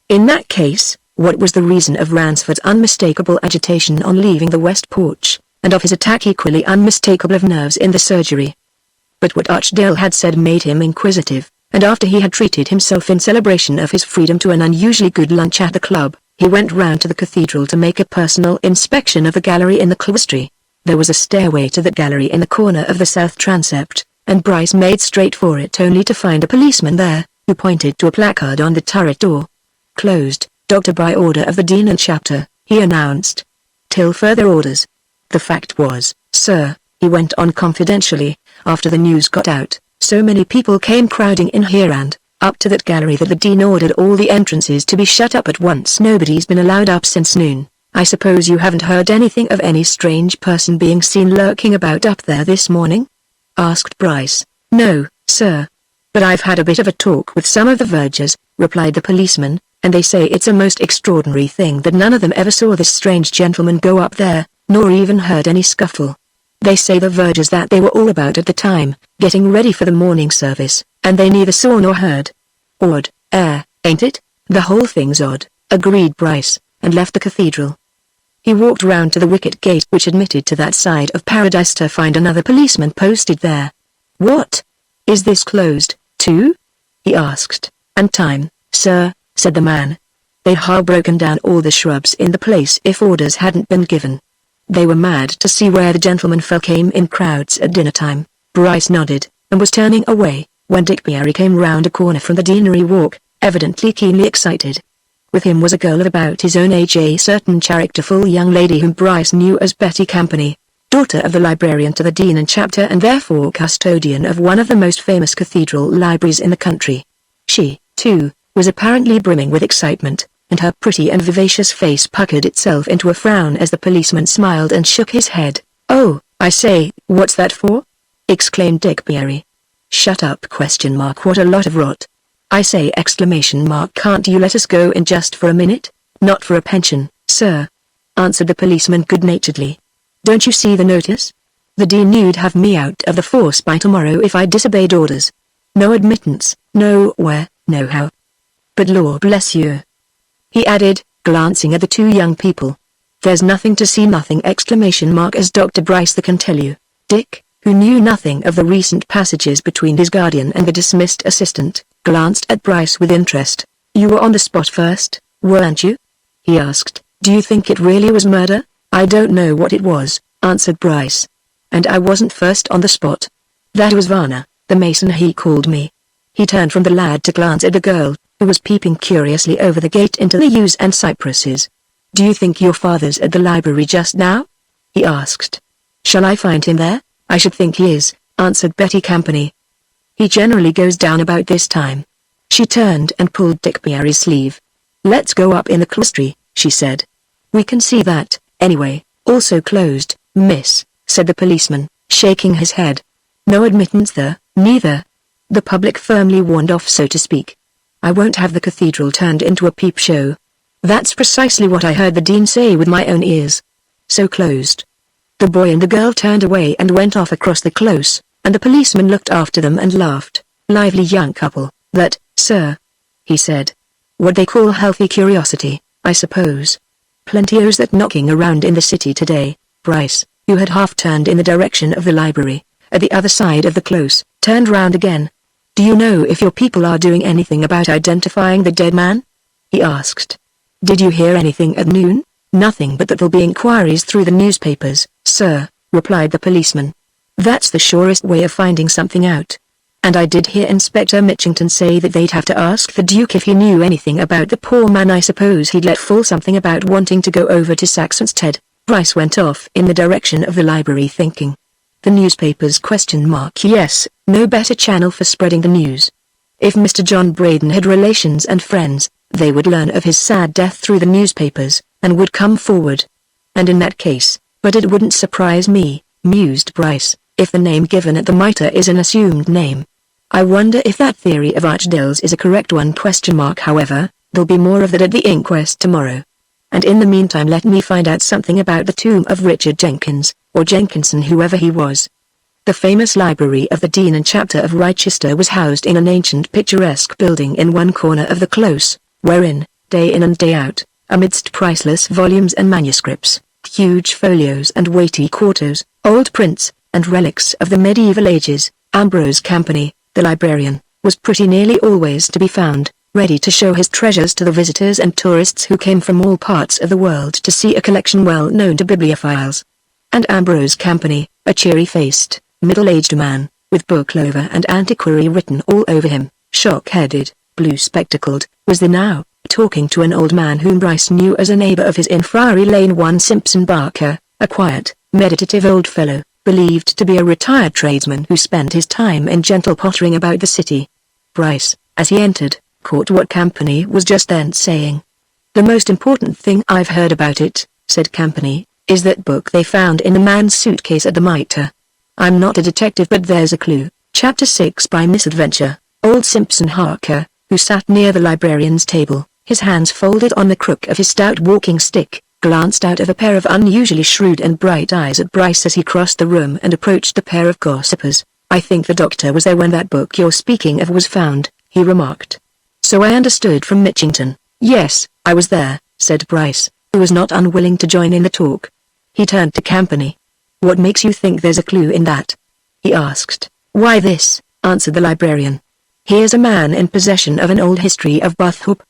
In that case, what was the reason of Ransford's unmistakable agitation on leaving the west porch, and of his attack equally unmistakable of nerves in the surgery? But what Archdale had said made him inquisitive, and after he had treated himself in celebration of his freedom to an unusually good lunch at the club, he went round to the cathedral to make a personal inspection of the gallery in the cloistry. There was a stairway to that gallery in the corner of the south transept, and Bryce made straight for it only to find a policeman there, who pointed to a placard on the turret door. "Closed, Doctor, by order of the Dean and Chapter," he announced. "Till further orders." The fact was, sir, he went on confidentially, after the news got out, so many people came crowding in here and up to that gallery that the Dean ordered all the entrances to be shut up at once. Nobody's been allowed up since noon. I suppose you haven't heard anything of any strange person being seen lurking about up there this morning? Asked Bryce. "No, sir. But I've had a bit of a talk with some of the vergers," replied the policeman, "and they say it's a most extraordinary thing that none of them ever saw this strange gentleman go up there, nor even heard any scuffle. They say the vergers that they were all about at the time, getting ready for the morning service, and they neither saw nor heard." "Odd, ain't it? The whole thing's odd," agreed Bryce, and left the cathedral. He walked round to the wicket gate which admitted to that side of Paradise to find another policeman posted there. "What? Is this closed, too?" he asked. "And time, sir," said the man. "They'd ha' broken down all the shrubs in the place if orders hadn't been given. They were mad to see where the gentleman came in crowds at dinner time." Bryce nodded, and was turning away, when Dick Beery came round a corner from the deanery walk, evidently keenly excited. With him was a girl of about his own age, a certain characterful young lady whom Bryce knew as Betty Campany, daughter of the librarian to the Dean and Chapter and therefore custodian of one of the most famous cathedral libraries in the country. She, too, was apparently brimming with excitement, and her pretty and vivacious face puckered itself into a frown as the policeman smiled and shook his head. "Oh, I say, what's that for?" exclaimed Dick Beery. "Shut up, ? What a lot of rot. I say, ! Can't you let us go in just for a minute?" "Not for a pension, sir," answered the policeman good-naturedly. "Don't you see the notice? The Dean knew have me out of the force by tomorrow if I disobeyed orders. No admittance, nowhere, no how. But Lord bless you," he added, glancing at the two young people. "There's nothing to see, nothing! As Dr. Bryce can tell you." Dick, who knew nothing of the recent passages between his guardian and the dismissed assistant, glanced at Bryce with interest. "You were on the spot first, weren't you?" he asked. "Do you think it really was murder?" "I don't know what it was," answered Bryce. "And I wasn't first on the spot. That was Varner, the mason. He called me." He turned from the lad to glance at the girl, who was peeping curiously over the gate into the yews and cypresses. "Do you think your father's at the library just now?" he asked. "Shall I find him there?" "I should think he is," answered Betty Campany. "He generally goes down about this time." She turned and pulled Dick Beery's sleeve. "Let's go up in the cloistry," she said. "We can see that, anyway." "Also closed, miss," said the policeman, shaking his head. "No admittance there, neither. The public firmly warned off, so to speak. I won't have the cathedral turned into a peep show. That's precisely what I heard the Dean say with my own ears. So closed." The boy and the girl turned away and went off across the close, and the policeman looked after them and laughed. "Lively young couple, that, sir," he said. "What they call healthy curiosity, I suppose. Plenty of that knocking around in the city today." Bryce, who had half turned in the direction of the library, at the other side of the close, turned round again. "Do you know if your people are doing anything about identifying the dead man?" he asked. "Did you hear anything at noon?" "Nothing but that there'll be inquiries through the newspapers, sir," replied the policeman. "That's the surest way of finding something out. And I did hear Inspector Mitchington say that they'd have to ask the Duke if he knew anything about the poor man. I suppose he'd let fall something about wanting to go over to Saxonsteade." Bryce went off in the direction of the library thinking. The newspapers ? Yes, no better channel for spreading the news. If Mr. John Braden had relations and friends, they would learn of his sad death through the newspapers, and would come forward. And in that case, but it wouldn't surprise me, mused Bryce, if the name given at the mitre is an assumed name. I wonder if that theory of Archdale's is a correct one? However, there'll be more of that at the inquest tomorrow. And in the meantime let me find out something about the tomb of Richard Jenkins, or Jenkinson, whoever he was. The famous library of the Dean and Chapter of Rochester was housed in an ancient picturesque building in one corner of the close, wherein, day in and day out, amidst priceless volumes and manuscripts, huge folios and weighty quartos, old prints, and relics of the medieval ages, Ambrose Campany, the librarian, was pretty nearly always to be found, ready to show his treasures to the visitors and tourists who came from all parts of the world to see a collection well known to bibliophiles. And Ambrose Campany, a cheery-faced, middle-aged man, with booklover and antiquary written all over him, shock-headed, blue-spectacled, was there now, talking to an old man whom Bryce knew as a neighbor of his in Friary Lane. One Simpson Barker, a quiet, meditative old fellow, believed to be a retired tradesman who spent his time in gentle pottering about the city. Bryce, as he entered, caught what Campany was just then saying. "The most important thing I've heard about it," said Campany, "is that book they found in the man's suitcase at the mitre. I'm not a detective, but there's a clue." Chapter 6. By misadventure, old Simpson Harker, who sat near the librarian's table, his hands folded on the crook of his stout walking stick, glanced out of a pair of unusually shrewd and bright eyes at Bryce as he crossed the room and approached the pair of gossipers. "I think the doctor was there when that book you're speaking of was found," he remarked. "So I understood from Mitchington." "Yes, I was there," said Bryce, who was not unwilling to join in the talk. He turned to Campany. "What makes you think there's a clue in that?" he asked. "Why this," answered the librarian. "Here's a man in possession of an old history of Buthhope.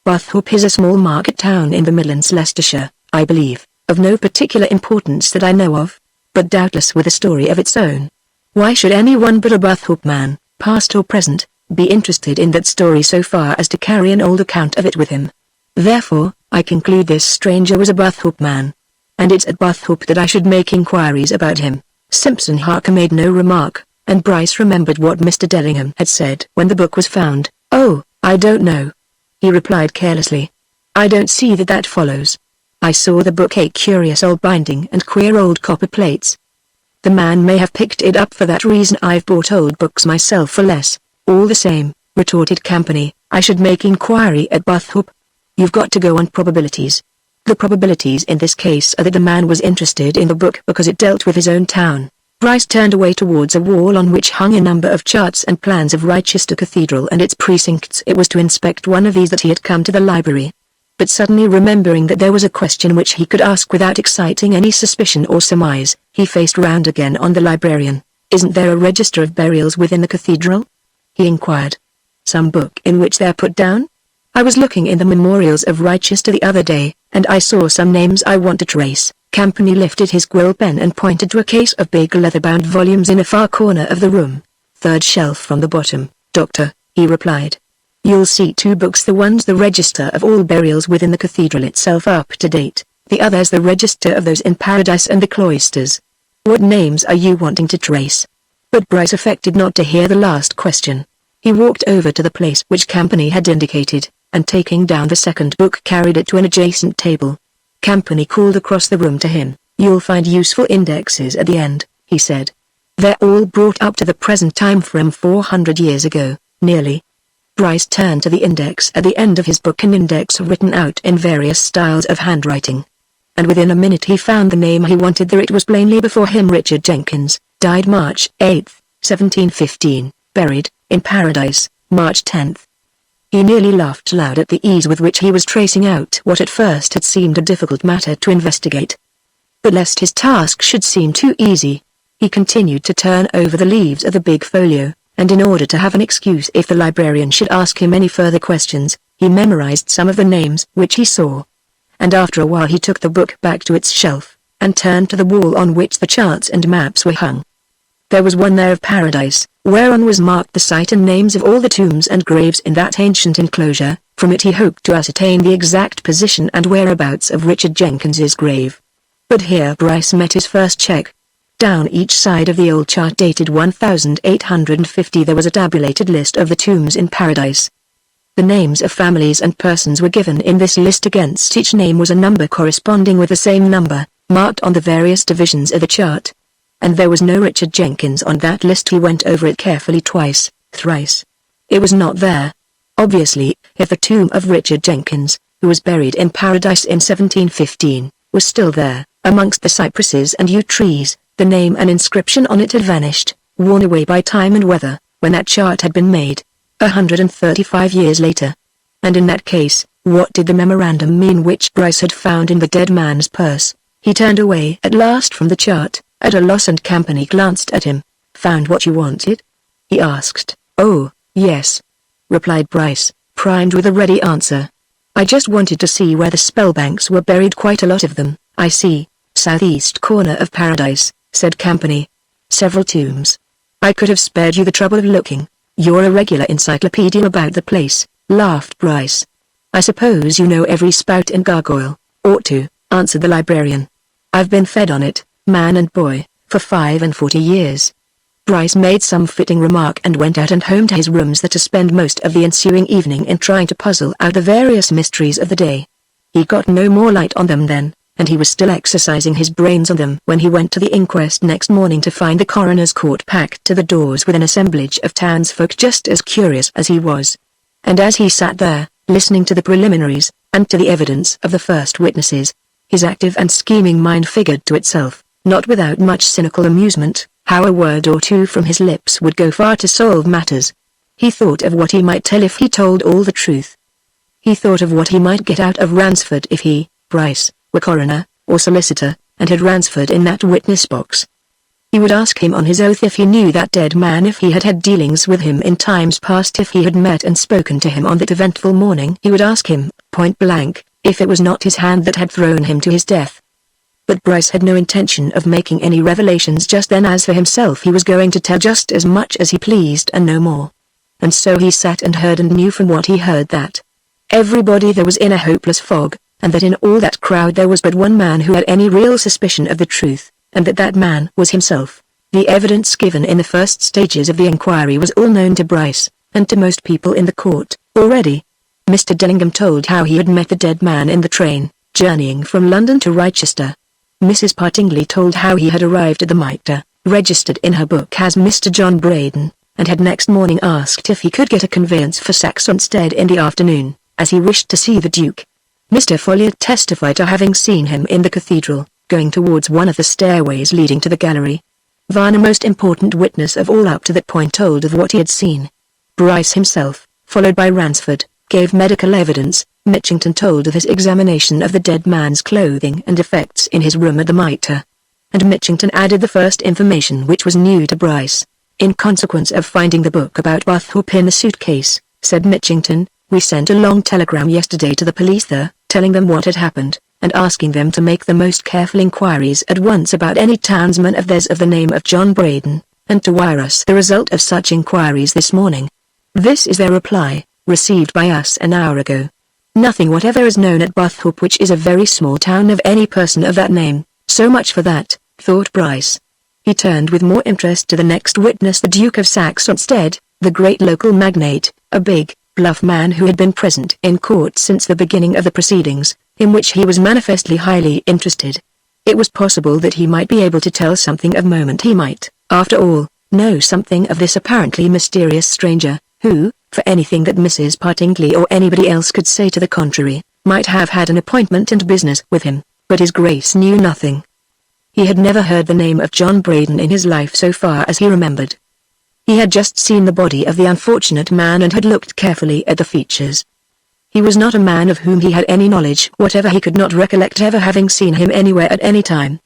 Buthhope is a small market town in the Midlands, Leicestershire, I believe, of no particular importance that I know of, but doubtless with a story of its own. Why should anyone but a Buthhope man, past or present, be interested in that story so far as to carry an old account of it with him? Therefore, I conclude this stranger was a Buthhope man. And it's at Buthhope that I should make inquiries about him." Simpson Harker made no remark, and Bryce remembered what Mr. Dellingham had said when the book was found. "Oh, I don't know," he replied carelessly. "I don't see that follows. I saw the book, a curious old binding and queer old copper plates. The man may have picked it up for that reason. I've bought old books myself for less." "All the same," retorted Campany, "I should make inquiry at Buthhope. You've got to go on probabilities. The probabilities in this case are that the man was interested in the book because it dealt with his own town." Bryce turned away towards a wall on which hung a number of charts and plans of Rochester Cathedral and its precincts. It was to inspect one of these that he had come to the library. But suddenly remembering that there was a question which he could ask without exciting any suspicion or surmise, he faced round again on the librarian. "Isn't there a register of burials within the cathedral?" he inquired. "Some book in which they're put down? I was looking in the memorials of Rochester the other day, and I saw some names I want to trace." Campany lifted his quill pen and pointed to a case of big leather-bound volumes in a far corner of the room. "Third shelf from the bottom, Doctor," he replied. "You'll see two books, the one's the register of all burials within the cathedral itself up to date, the other's the register of those in Paradise and the cloisters. What names are you wanting to trace?" But Bryce affected not to hear the last question. He walked over to the place which Campany had indicated, and taking down the second book carried it to an adjacent table. Campany called across the room to him. "You'll find useful indexes at the end," he said. "They're all brought up to the present time from 400 years ago, nearly." Bryce turned to the index at the end of his book, an index written out in various styles of handwriting. And within a minute he found the name he wanted. There it was plainly before him: Richard Jenkins, died March 8, 1715, buried in Paradise, March 10. He nearly laughed aloud at the ease with which he was tracing out what at first had seemed a difficult matter to investigate. But lest his task should seem too easy, he continued to turn over the leaves of the big folio, and in order to have an excuse if the librarian should ask him any further questions, he memorized some of the names which he saw. And after a while he took the book back to its shelf, and turned to the wall on which the charts and maps were hung. There was one there of Paradise, whereon was marked the site and names of all the tombs and graves in that ancient enclosure. From it he hoped to ascertain the exact position and whereabouts of Richard Jenkins's grave. But here Bryce met his first check. Down each side of the old chart dated 1850 there was a tabulated list of the tombs in Paradise. The names of families and persons were given in this list. Against each name was a number corresponding with the same number, marked on the various divisions of the chart. And there was no Richard Jenkins on that list. He went over it carefully twice, thrice. It was not there. Obviously, if the tomb of Richard Jenkins, who was buried in Paradise in 1715, was still there, amongst the cypresses and yew trees, the name and inscription on it had vanished, worn away by time and weather, when that chart had been made, 135 years later. And in that case, what did the memorandum mean which Bryce had found in the dead man's purse? He turned away at last from the chart, at a loss, and company glanced at him. "Found what you wanted?" he asked. "Oh, yes," replied Bryce, primed with a ready answer. "I just wanted to see where the Spellbanks were buried. Quite a lot of them, I see. Southeast corner of Paradise," said Campany. "Several tombs. I could have spared you the trouble of looking. You're a regular encyclopedia about the place," laughed Bryce. "I suppose you know every spout and gargoyle." "Ought to," answered the librarian. "I've been fed on it, man and boy, for 45 years." Bryce made some fitting remark and went out and home to his rooms to spend most of the ensuing evening in trying to puzzle out the various mysteries of the day. He got no more light on them then, and he was still exercising his brains on them when he went to the inquest next morning to find the coroner's court packed to the doors with an assemblage of townsfolk just as curious as he was. And as he sat there, listening to the preliminaries, and to the evidence of the first witnesses, his active and scheming mind figured to itself, not without much cynical amusement, how a word or two from his lips would go far to solve matters. He thought of what he might tell if he told all the truth. He thought of what he might get out of Ransford if he, Bryce, were coroner, or solicitor, and had Ransford in that witness box. He would ask him on his oath if he knew that dead man, if he had had dealings with him in times past, if he had met and spoken to him on that eventful morning. He would ask him, point blank, if it was not his hand that had thrown him to his death. But Bryce had no intention of making any revelations just then. As for himself, he was going to tell just as much as he pleased and no more. And so he sat and heard, and knew from what he heard that everybody there was in a hopeless fog, and that in all that crowd there was but one man who had any real suspicion of the truth, and that man was himself. The evidence given in the first stages of the inquiry was all known to Bryce, and to most people in the court, already. Mr. Dillingham told how he had met the dead man in the train, journeying from London to Rochester. Mrs. Partingley told how he had arrived at the Mitre, registered in her book as Mr. John Braden, and had next morning asked if he could get a conveyance for Saxonsteade in the afternoon, as he wished to see the Duke. Mr. Folliot testified to having seen him in the cathedral, going towards one of the stairways leading to the gallery. Varner, most important witness of all up to that point, told of what he had seen. Bryce himself, followed by Ransford, gave medical evidence. Mitchington told of his examination of the dead man's clothing and effects in his room at the Mitre. And Mitchington added the first information which was new to Bryce. "In consequence of finding the book about Bathorpe in the suitcase," said Mitchington, "we sent a long telegram yesterday to the police there, telling them what had happened, and asking them to make the most careful inquiries at once about any townsman of theirs of the name of John Braden, and to wire us the result of such inquiries this morning. This is their reply, received by us an hour ago. Nothing whatever is known at Bathorpe, which is a very small town, of any person of that name. So much for that," thought Bryce. He turned with more interest to the next witness, the Duke of Saxonsteade, the great local magnate, a big, bluff man who had been present in court since the beginning of the proceedings, in which he was manifestly highly interested. It was possible that he might be able to tell something of moment. He might, after all, know something of this apparently mysterious stranger, who, for anything that Mrs. Partingley or anybody else could say to the contrary, might have had an appointment and business with him, but his Grace knew nothing. He had never heard the name of John Braden in his life so far as he remembered. He had just seen the body of the unfortunate man and had looked carefully at the features. He was not a man of whom he had any knowledge whatever. He could not recollect ever having seen him anywhere at any time.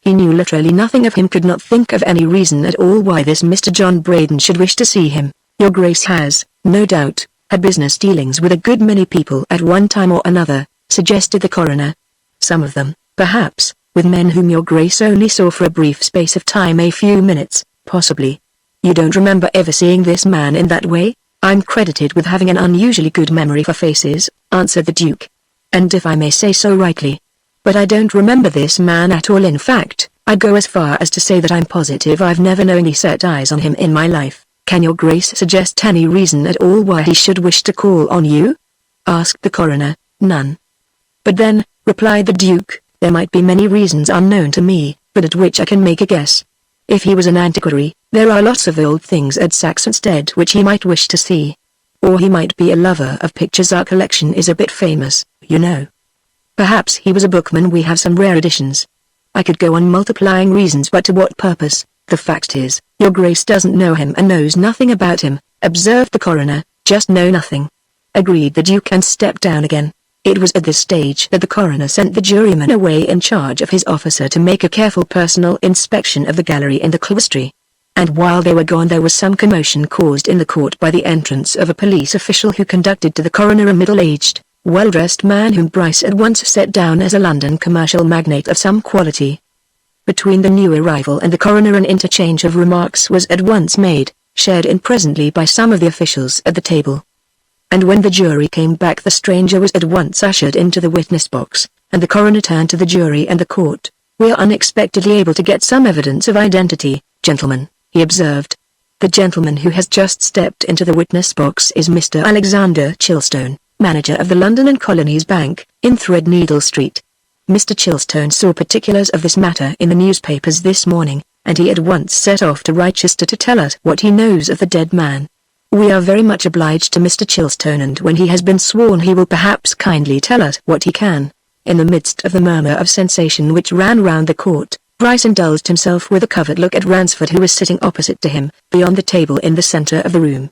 He knew literally nothing of him, could not think of any reason at all why this Mr. John Braden should wish to see him. Your Grace has, no doubt, had business dealings with a good many people at one time or another, suggested the coroner. Some of them, perhaps, with men whom your Grace only saw for a brief space of time, a few minutes, possibly. You don't remember ever seeing this man in that way? I'm credited with having an unusually good memory for faces, answered the Duke. And if I may say so rightly. But I don't remember this man at all. In fact, I'd go as far as to say that I'm positive I've never knowingly set eyes on him in my life. Can your Grace suggest any reason at all why he should wish to call on you? Asked the coroner. None. But then, replied the Duke, there might be many reasons unknown to me, but at which I can make a guess. If he was an antiquary, there are lots of old things at Saxonsteade which he might wish to see. Or he might be a lover of pictures. Our collection is a bit famous, you know. Perhaps he was a bookman. We have some rare editions. I could go on multiplying reasons, but to what purpose? The fact is, your Grace doesn't know him and knows nothing about him, observed the coroner. Just know nothing. Agreed the Duke, and stepped down again. It was at this stage that the coroner sent the juryman away in charge of his officer to make a careful personal inspection of the gallery in the clerestory. And while they were gone, there was some commotion caused in the court by the entrance of a police official who conducted to the coroner a middle-aged, well-dressed man whom Bryce at once set down as a London commercial magnate of some quality. Between the new arrival and the coroner an interchange of remarks was at once made, shared in presently by some of the officials at the table. And when the jury came back, the stranger was at once ushered into the witness box, and the coroner turned to the jury and the court. We are unexpectedly able to get some evidence of identity, gentlemen, he observed. The gentleman who has just stepped into the witness box is Mr. Alexander Chilstone, manager of the London and Colonies Bank, in Threadneedle Street. Mr. Chilstone saw particulars of this matter in the newspapers this morning, and he at once set off to Rochester to tell us what he knows of the dead man. We are very much obliged to Mr. Chilstone, and when he has been sworn he will perhaps kindly tell us what he can. In the midst of the murmur of sensation which ran round the court, Bryce indulged himself with a covert look at Ransford, who was sitting opposite to him, beyond the table in the centre of the room.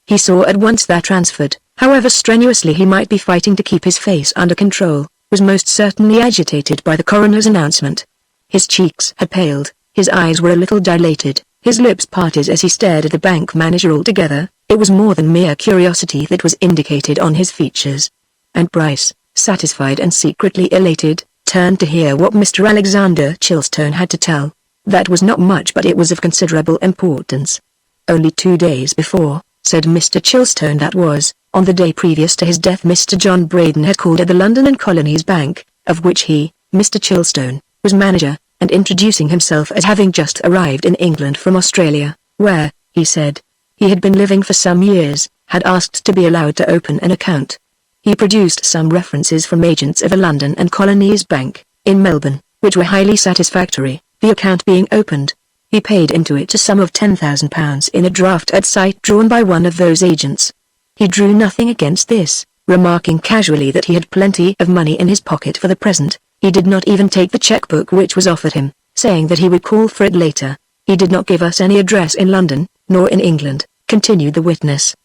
He saw at once that Ransford, however strenuously he might be fighting to keep his face under control, was most certainly agitated by the coroner's announcement. His cheeks had paled, his eyes were a little dilated, his lips parted as he stared at the bank manager altogether. It was more than mere curiosity that was indicated on his features. And Bryce, satisfied and secretly elated, turned to hear what Mr. Alexander Chilstone had to tell. That was not much, but it was of considerable importance. Only 2 days before, said Mr. Chilstone, that was, on the day previous to his death, Mr. John Braden had called at the London and Colonies Bank, of which he, Mr. Chilstone, was manager, and introducing himself as having just arrived in England from Australia, where, he said, he had been living for some years, had asked to be allowed to open an account. He produced some references from agents of the London and Colonies Bank, in Melbourne, which were highly satisfactory. The account being opened, he paid into it a sum of £10,000 in a draft at sight drawn by one of those agents. He drew nothing against this, remarking casually that he had plenty of money in his pocket for the present. He did not even take the cheque-book which was offered him, saying that he would call for it later. He did not give us any address in London, nor in England, continued the witness.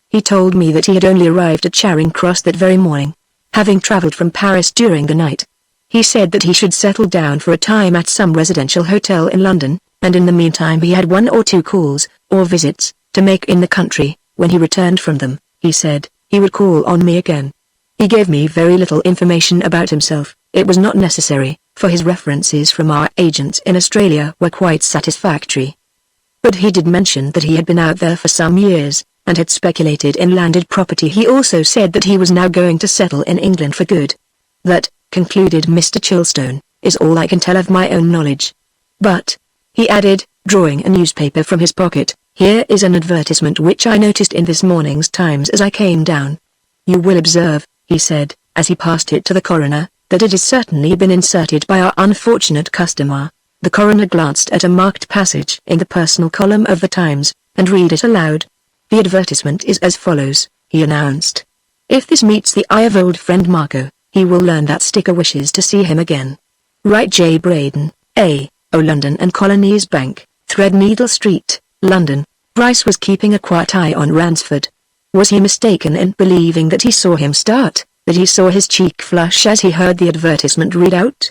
He told me that he had only arrived at Charing Cross that very morning, having travelled from Paris during the night. He said that he should settle down for a time at some residential hotel in London, and in the meantime he had 1 or 2 calls, or visits, to make in the country. When he returned from them, he said, he would call on me again. He gave me very little information about himself. It was not necessary, for his references from our agents in Australia were quite satisfactory. But he did mention that he had been out there for some years, and had speculated in landed property. He also said that he was now going to settle in England for good. That, concluded Mr. Chilstone, is all I can tell of my own knowledge. But, he added, drawing a newspaper from his pocket, here is an advertisement which I noticed in this morning's Times as I came down. You will observe, he said, as he passed it to the coroner, that it has certainly been inserted by our unfortunate customer. The coroner glanced at a marked passage in the personal column of the Times, and read it aloud. The advertisement is as follows, he announced. If this meets the eye of old friend Marco, he will learn that Sticker wishes to see him again. Write J. Braden, A.O. London and Colonies Bank, Threadneedle Street, London. Bryce was keeping a quiet eye on Ransford. Was he mistaken in believing that he saw him start, that he saw his cheek flush as he heard the advertisement read out?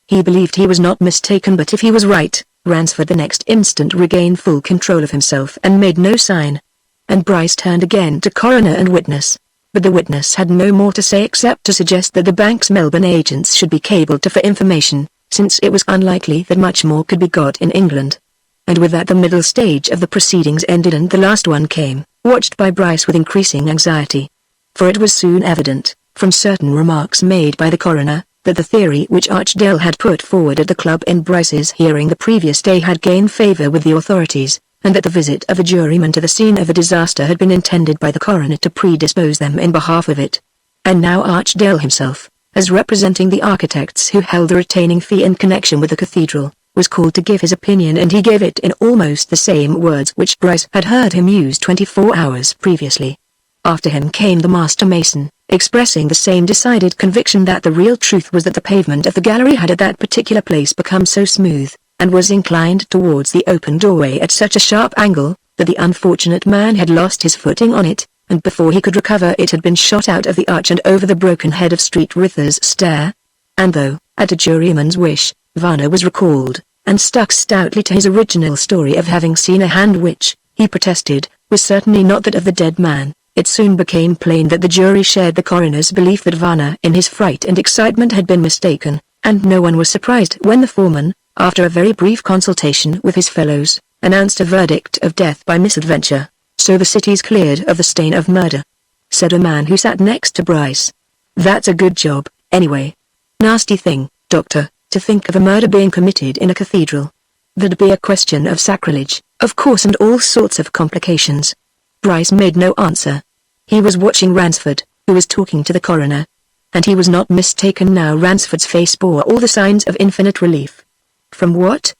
He believed he was not mistaken, but if he was right, Ransford the next instant regained full control of himself and made no sign. And Bryce turned again to coroner and witness. But the witness had no more to say except to suggest that the bank's Melbourne agents should be cabled to for information, since it was unlikely that much more could be got in England. And with that the middle stage of the proceedings ended and the last one came, watched by Bryce with increasing anxiety. For it was soon evident, from certain remarks made by the coroner, that the theory which Archdale had put forward at the club in Bryce's hearing the previous day had gained favour with the authorities, and that the visit of a juryman to the scene of a disaster had been intended by the coroner to predispose them in behalf of it. And now Archdale himself, as representing the architects who held the retaining fee in connection with the cathedral, was called to give his opinion, and he gave it in almost the same words which Bryce had heard him use 24 hours previously. After him came the master mason, expressing the same decided conviction that the real truth was that the pavement of the gallery had at that particular place become so smooth, and was inclined towards the open doorway at such a sharp angle, that the unfortunate man had lost his footing on it, and before he could recover it had been shot out of the arch and over the broken head of Street Rithers' stair. And though, at a juryman's wish, Varner was recalled, and stuck stoutly to his original story of having seen a hand which, he protested, was certainly not that of the dead man, it soon became plain that the jury shared the coroner's belief that Varner in his fright and excitement had been mistaken, and no one was surprised when the foreman, after a very brief consultation with his fellows, announced a verdict of death by misadventure. "So the city's cleared of the stain of murder," said a man who sat next to Bryce. "That's a good job, anyway. Nasty thing, Doctor, to think of a murder being committed in a cathedral. There'd be a question of sacrilege, of course, and all sorts of complications." Bryce made no answer. He was watching Ransford, who was talking to the coroner. And he was not mistaken now. Ransford's face bore all the signs of infinite relief. "From what?"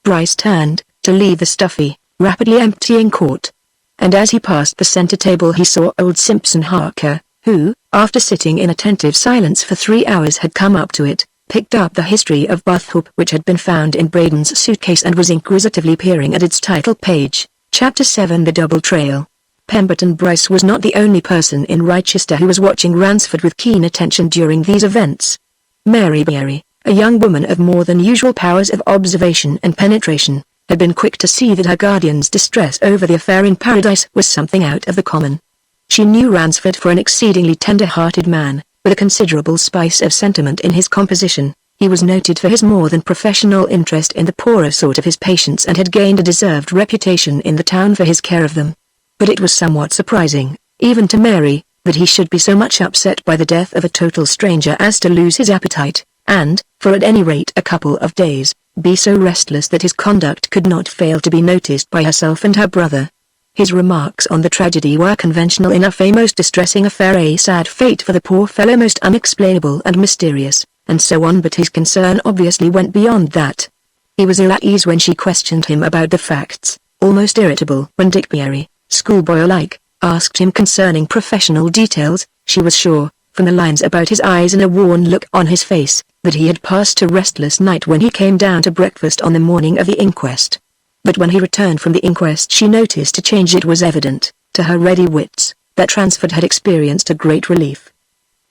Bryce turned, to leave the stuffy, rapidly emptying court. And as he passed the center table he saw old Simpson Harker, who, after sitting in attentive silence for 3 hours, had come up to it, picked up the history of Bathhope which had been found in Braden's suitcase, and was inquisitively peering at its title page, Chapter 7, The Double Trail. Pemberton Bryce was not the only person in Rochester who was watching Ransford with keen attention during these events. Mary Beery, a young woman of more than usual powers of observation and penetration, had been quick to see that her guardian's distress over the affair in Paradise was something out of the common. She knew Ransford for an exceedingly tender-hearted man, with a considerable spice of sentiment in his composition. He was noted for his more than professional interest in the poorer sort of his patients, and had gained a deserved reputation in the town for his care of them. But it was somewhat surprising, even to Mary, that he should be so much upset by the death of a total stranger as to lose his appetite, and, for at any rate a couple of days, be so restless that his conduct could not fail to be noticed by herself and her brother. His remarks on the tragedy were conventional enough: a most distressing affair, a sad fate for the poor fellow, most unexplainable and mysterious, and so on, but his concern obviously went beyond that. He was ill at ease when she questioned him about the facts, almost irritable when Dick Beery, schoolboy-like, asked him concerning professional details. She was sure, from the lines about his eyes and a worn look on his face, that he had passed a restless night when he came down to breakfast on the morning of the inquest. But when he returned from the inquest she noticed a change. It was evident, to her ready wits, that Ransford had experienced a great relief.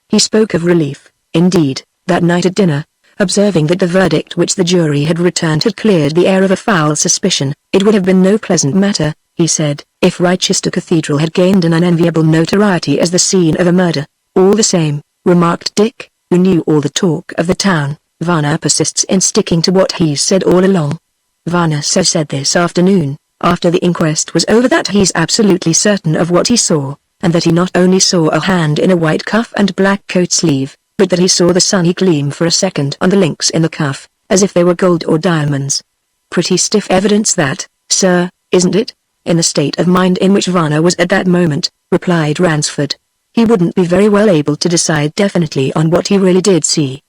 He spoke of relief, indeed, that night at dinner, observing that the verdict which the jury had returned had cleared the air of a foul suspicion. It would have been no pleasant matter, he said, if Rochester Cathedral had gained an unenviable notoriety as the scene of a murder. "All the same," remarked Dick, who knew all the talk of the town, "Varner persists in sticking to what he's said all along. Varner said this afternoon, after the inquest was over, that he's absolutely certain of what he saw, and that he not only saw a hand in a white cuff and black coat sleeve, but that he saw the sunny gleam for a second on the links in the cuff, as if they were gold or diamonds. Pretty stiff evidence that, sir, isn't it? In the state of mind in which Varner was at that moment," replied Ransford. "He wouldn't be very well able to decide definitely on what he really did see.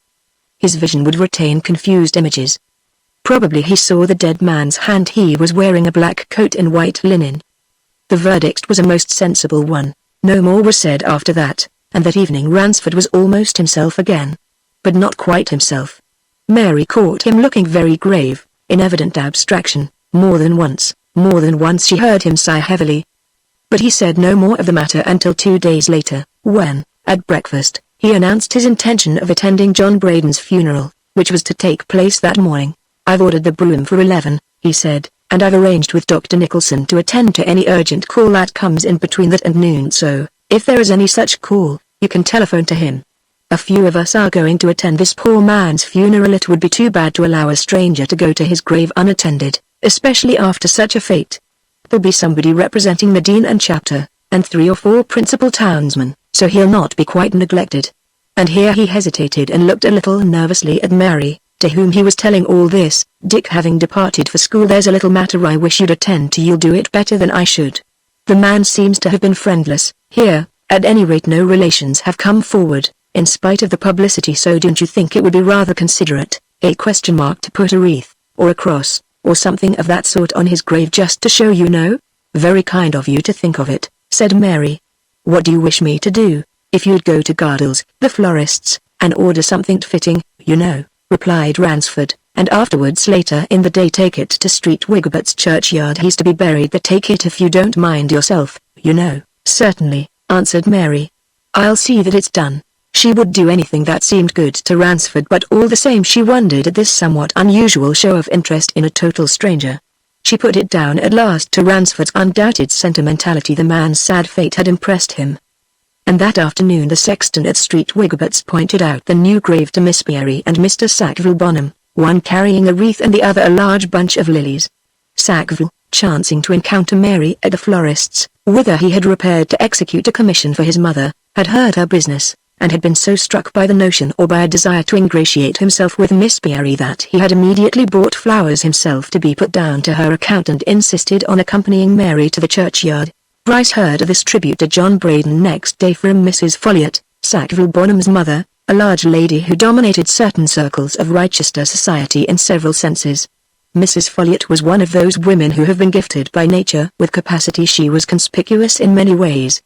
His vision would retain confused images. Probably he saw the dead man's hand. He was wearing a black coat and white linen." The verdict was a most sensible one. No more was said after that, and that evening Ransford was almost himself again. But not quite himself. Mary caught him looking very grave, in evident abstraction. More than once she heard him sigh heavily. But he said no more of the matter until 2 days later, when, at breakfast, he announced his intention of attending John Braden's funeral. which was to take place that morning. "I've ordered the brougham for 11, he said, "and I've arranged with Dr. Nicholson to attend to any urgent call that comes in between that and noon, so, if there is any such call, you can telephone to him. A few of us are going to attend this poor man's funeral. It would be too bad to allow a stranger to go to his grave unattended, especially after such a fate. There'll be somebody representing the dean and chapter, and 3 or 4 principal townsmen, so he'll not be quite neglected." And here he hesitated and looked a little nervously at Mary, to whom he was telling all this. "Dick having departed for school, there's a little matter I wish you'd attend to. You'll do it better than I should. The man seems to have been friendless here, at any rate no relations have come forward, in spite of the publicity, so don't you think it would be rather considerate, to put a wreath, or a cross, or something of that sort on his grave just to show you know?" "Very kind of you to think of it," said Mary. "What do you wish me to do?" "If you'd go to Gardell's, the florist's, and order something fitting, you know," replied Ransford, "and afterwards later in the day take it to Street Wigbert's churchyard. He's to be buried there. Take it if you don't mind yourself, you know." "Certainly," answered Mary. "I'll see that it's done." She would do anything that seemed good to Ransford, but all the same she wondered at this somewhat unusual show of interest in a total stranger. She put it down at last to Ransford's undoubted sentimentality. The man's sad fate had impressed him. And that afternoon the sexton at Street Wigbert's pointed out the new grave to Miss Beery and Mr. Sackville Bonham, one carrying a wreath and the other a large bunch of lilies. Sackville, chancing to encounter Mary at the florist's, whither he had repaired to execute a commission for his mother, had heard her business, and had been so struck by the notion or by a desire to ingratiate himself with Miss Beery that he had immediately bought flowers himself to be put down to her account and insisted on accompanying Mary to the churchyard. Bryce heard of this tribute to John Braden next day from Mrs. Folliot, Sackville Bonham's mother, a large lady who dominated certain circles of Rochester society in several senses. Mrs. Folliot was one of those women who have been gifted by nature with capacity. She was conspicuous in many ways.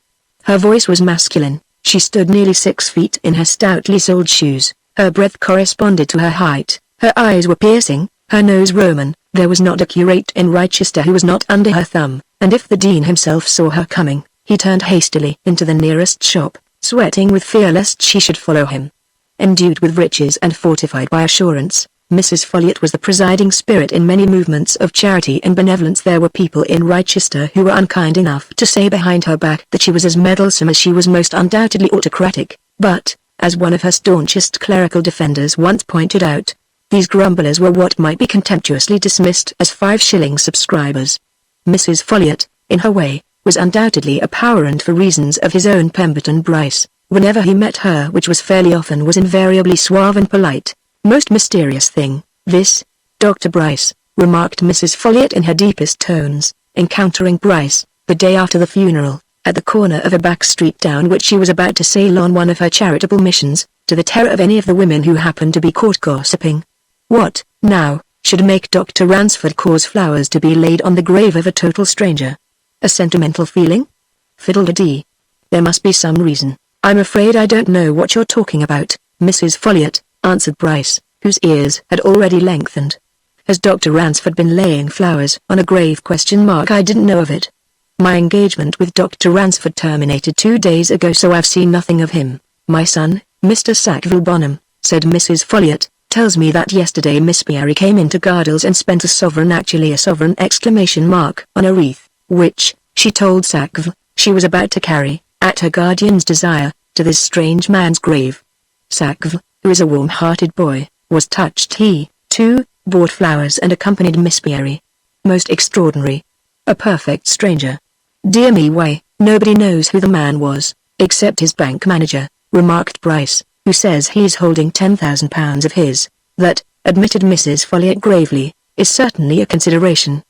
Her voice was masculine. She stood nearly 6 feet in her stoutly soled shoes, her breadth corresponded to her height, her eyes were piercing, her nose Roman. There was not a curate in Rochester who was not under her thumb, and if the dean himself saw her coming, he turned hastily into the nearest shop, sweating with fear lest she should follow him. Endued with riches and fortified by assurance, Mrs. Folliot was the presiding spirit in many movements of charity and benevolence. There were people in Rochester who were unkind enough to say behind her back that she was as meddlesome as she was most undoubtedly autocratic, but, as one of her staunchest clerical defenders once pointed out, these grumblers were what might be contemptuously dismissed as 5-shilling subscribers. Mrs. Folliot, in her way, was undoubtedly a power, and for reasons of his own Pemberton Bryce, whenever he met her, which was fairly often, was invariably suave and polite. "Most mysterious thing, this, Dr. Bryce," remarked Mrs. Folliot in her deepest tones, encountering Bryce, the day after the funeral, at the corner of a back street down which she was about to sail on one of her charitable missions, to the terror of any of the women who happened to be caught gossiping. "What, now, should make Dr. Ransford cause flowers to be laid on the grave of a total stranger? A sentimental feeling? Fiddle-de-dee. There must be some reason." "I'm afraid I don't know what you're talking about, Mrs. Folliot," answered Bryce, whose ears had already lengthened. "Has Dr. Ransford been laying flowers on a grave? I didn't know of it. My engagement with Dr. Ransford terminated 2 days ago, so I've seen nothing of him. My son, Mr. Sackville Bonham," said Mrs. Folliot, "tells me that yesterday Miss Beery came into Gardell's and spent a sovereign on a wreath, which, she told Sackville, she was about to carry, at her guardian's desire, to this strange man's grave. Sackville, who is a warm-hearted boy, was touched. He, too, bought flowers and accompanied Miss Beery. Most extraordinary. A perfect stranger. Dear me, why, nobody knows who the man was, except his bank manager," remarked Bryce, "who says he's holding £10,000 of his. That," admitted Mrs. Folliot gravely, "is certainly a consideration.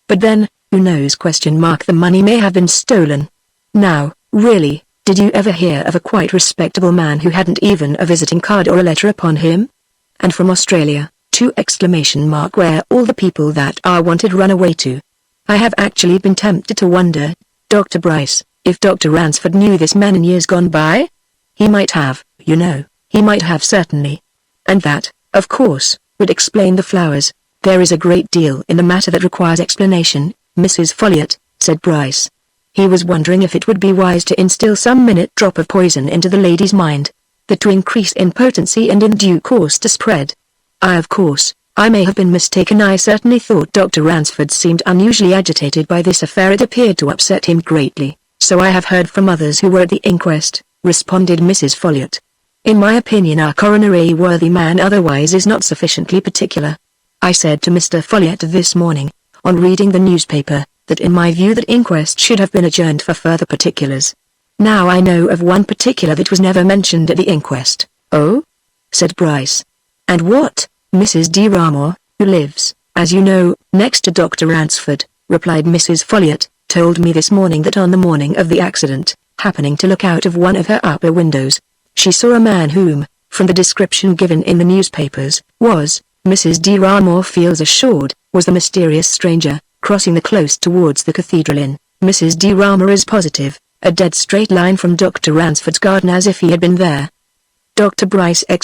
But then, who knows? The money may have been stolen. Now, really, did you ever hear of a quite respectable man who hadn't even a visiting card or a letter upon him? And from Australia, too! Where all the people that are wanted run away to. I have actually been tempted to wonder, Dr. Bryce, if Dr. Ransford knew this man in years gone by? He might have, you know, he might have, certainly. And that, of course, would explain the flowers. There is a great deal in the matter that requires explanation, Mrs. Folliot," said Bryce. He was wondering if it would be wise to instill some minute drop of poison into the lady's mind, that to increase in potency and in due course to spread. Of course, I may have been mistaken. I certainly thought Dr. Ransford seemed unusually agitated by this affair. It appeared to upset him greatly, so I have heard from others who were at the inquest," responded Mrs. Folliot. "In my opinion our coroner, a worthy man otherwise, is not sufficiently particular. I said to Mr. Folliot this morning, on reading the newspaper, that in my view that inquest should have been adjourned for further particulars. Now I know of one particular that was never mentioned at the inquest." "Oh?" said Bryce. "And what?" "Mrs. D. Ramore, who lives, as you know, next to Dr. Ransford," replied Mrs. Folliot, "told me this morning that on the morning of the accident, happening to look out of one of her upper windows, she saw a man whom, from the description given in the newspapers, was, Mrs. D. Ramore feels assured, was the mysterious stranger, crossing the close towards the cathedral inn. Mrs. D. Ramore is positive, a dead straight line from Dr. Ransford's garden as if he had been there." Dr. Bryce! A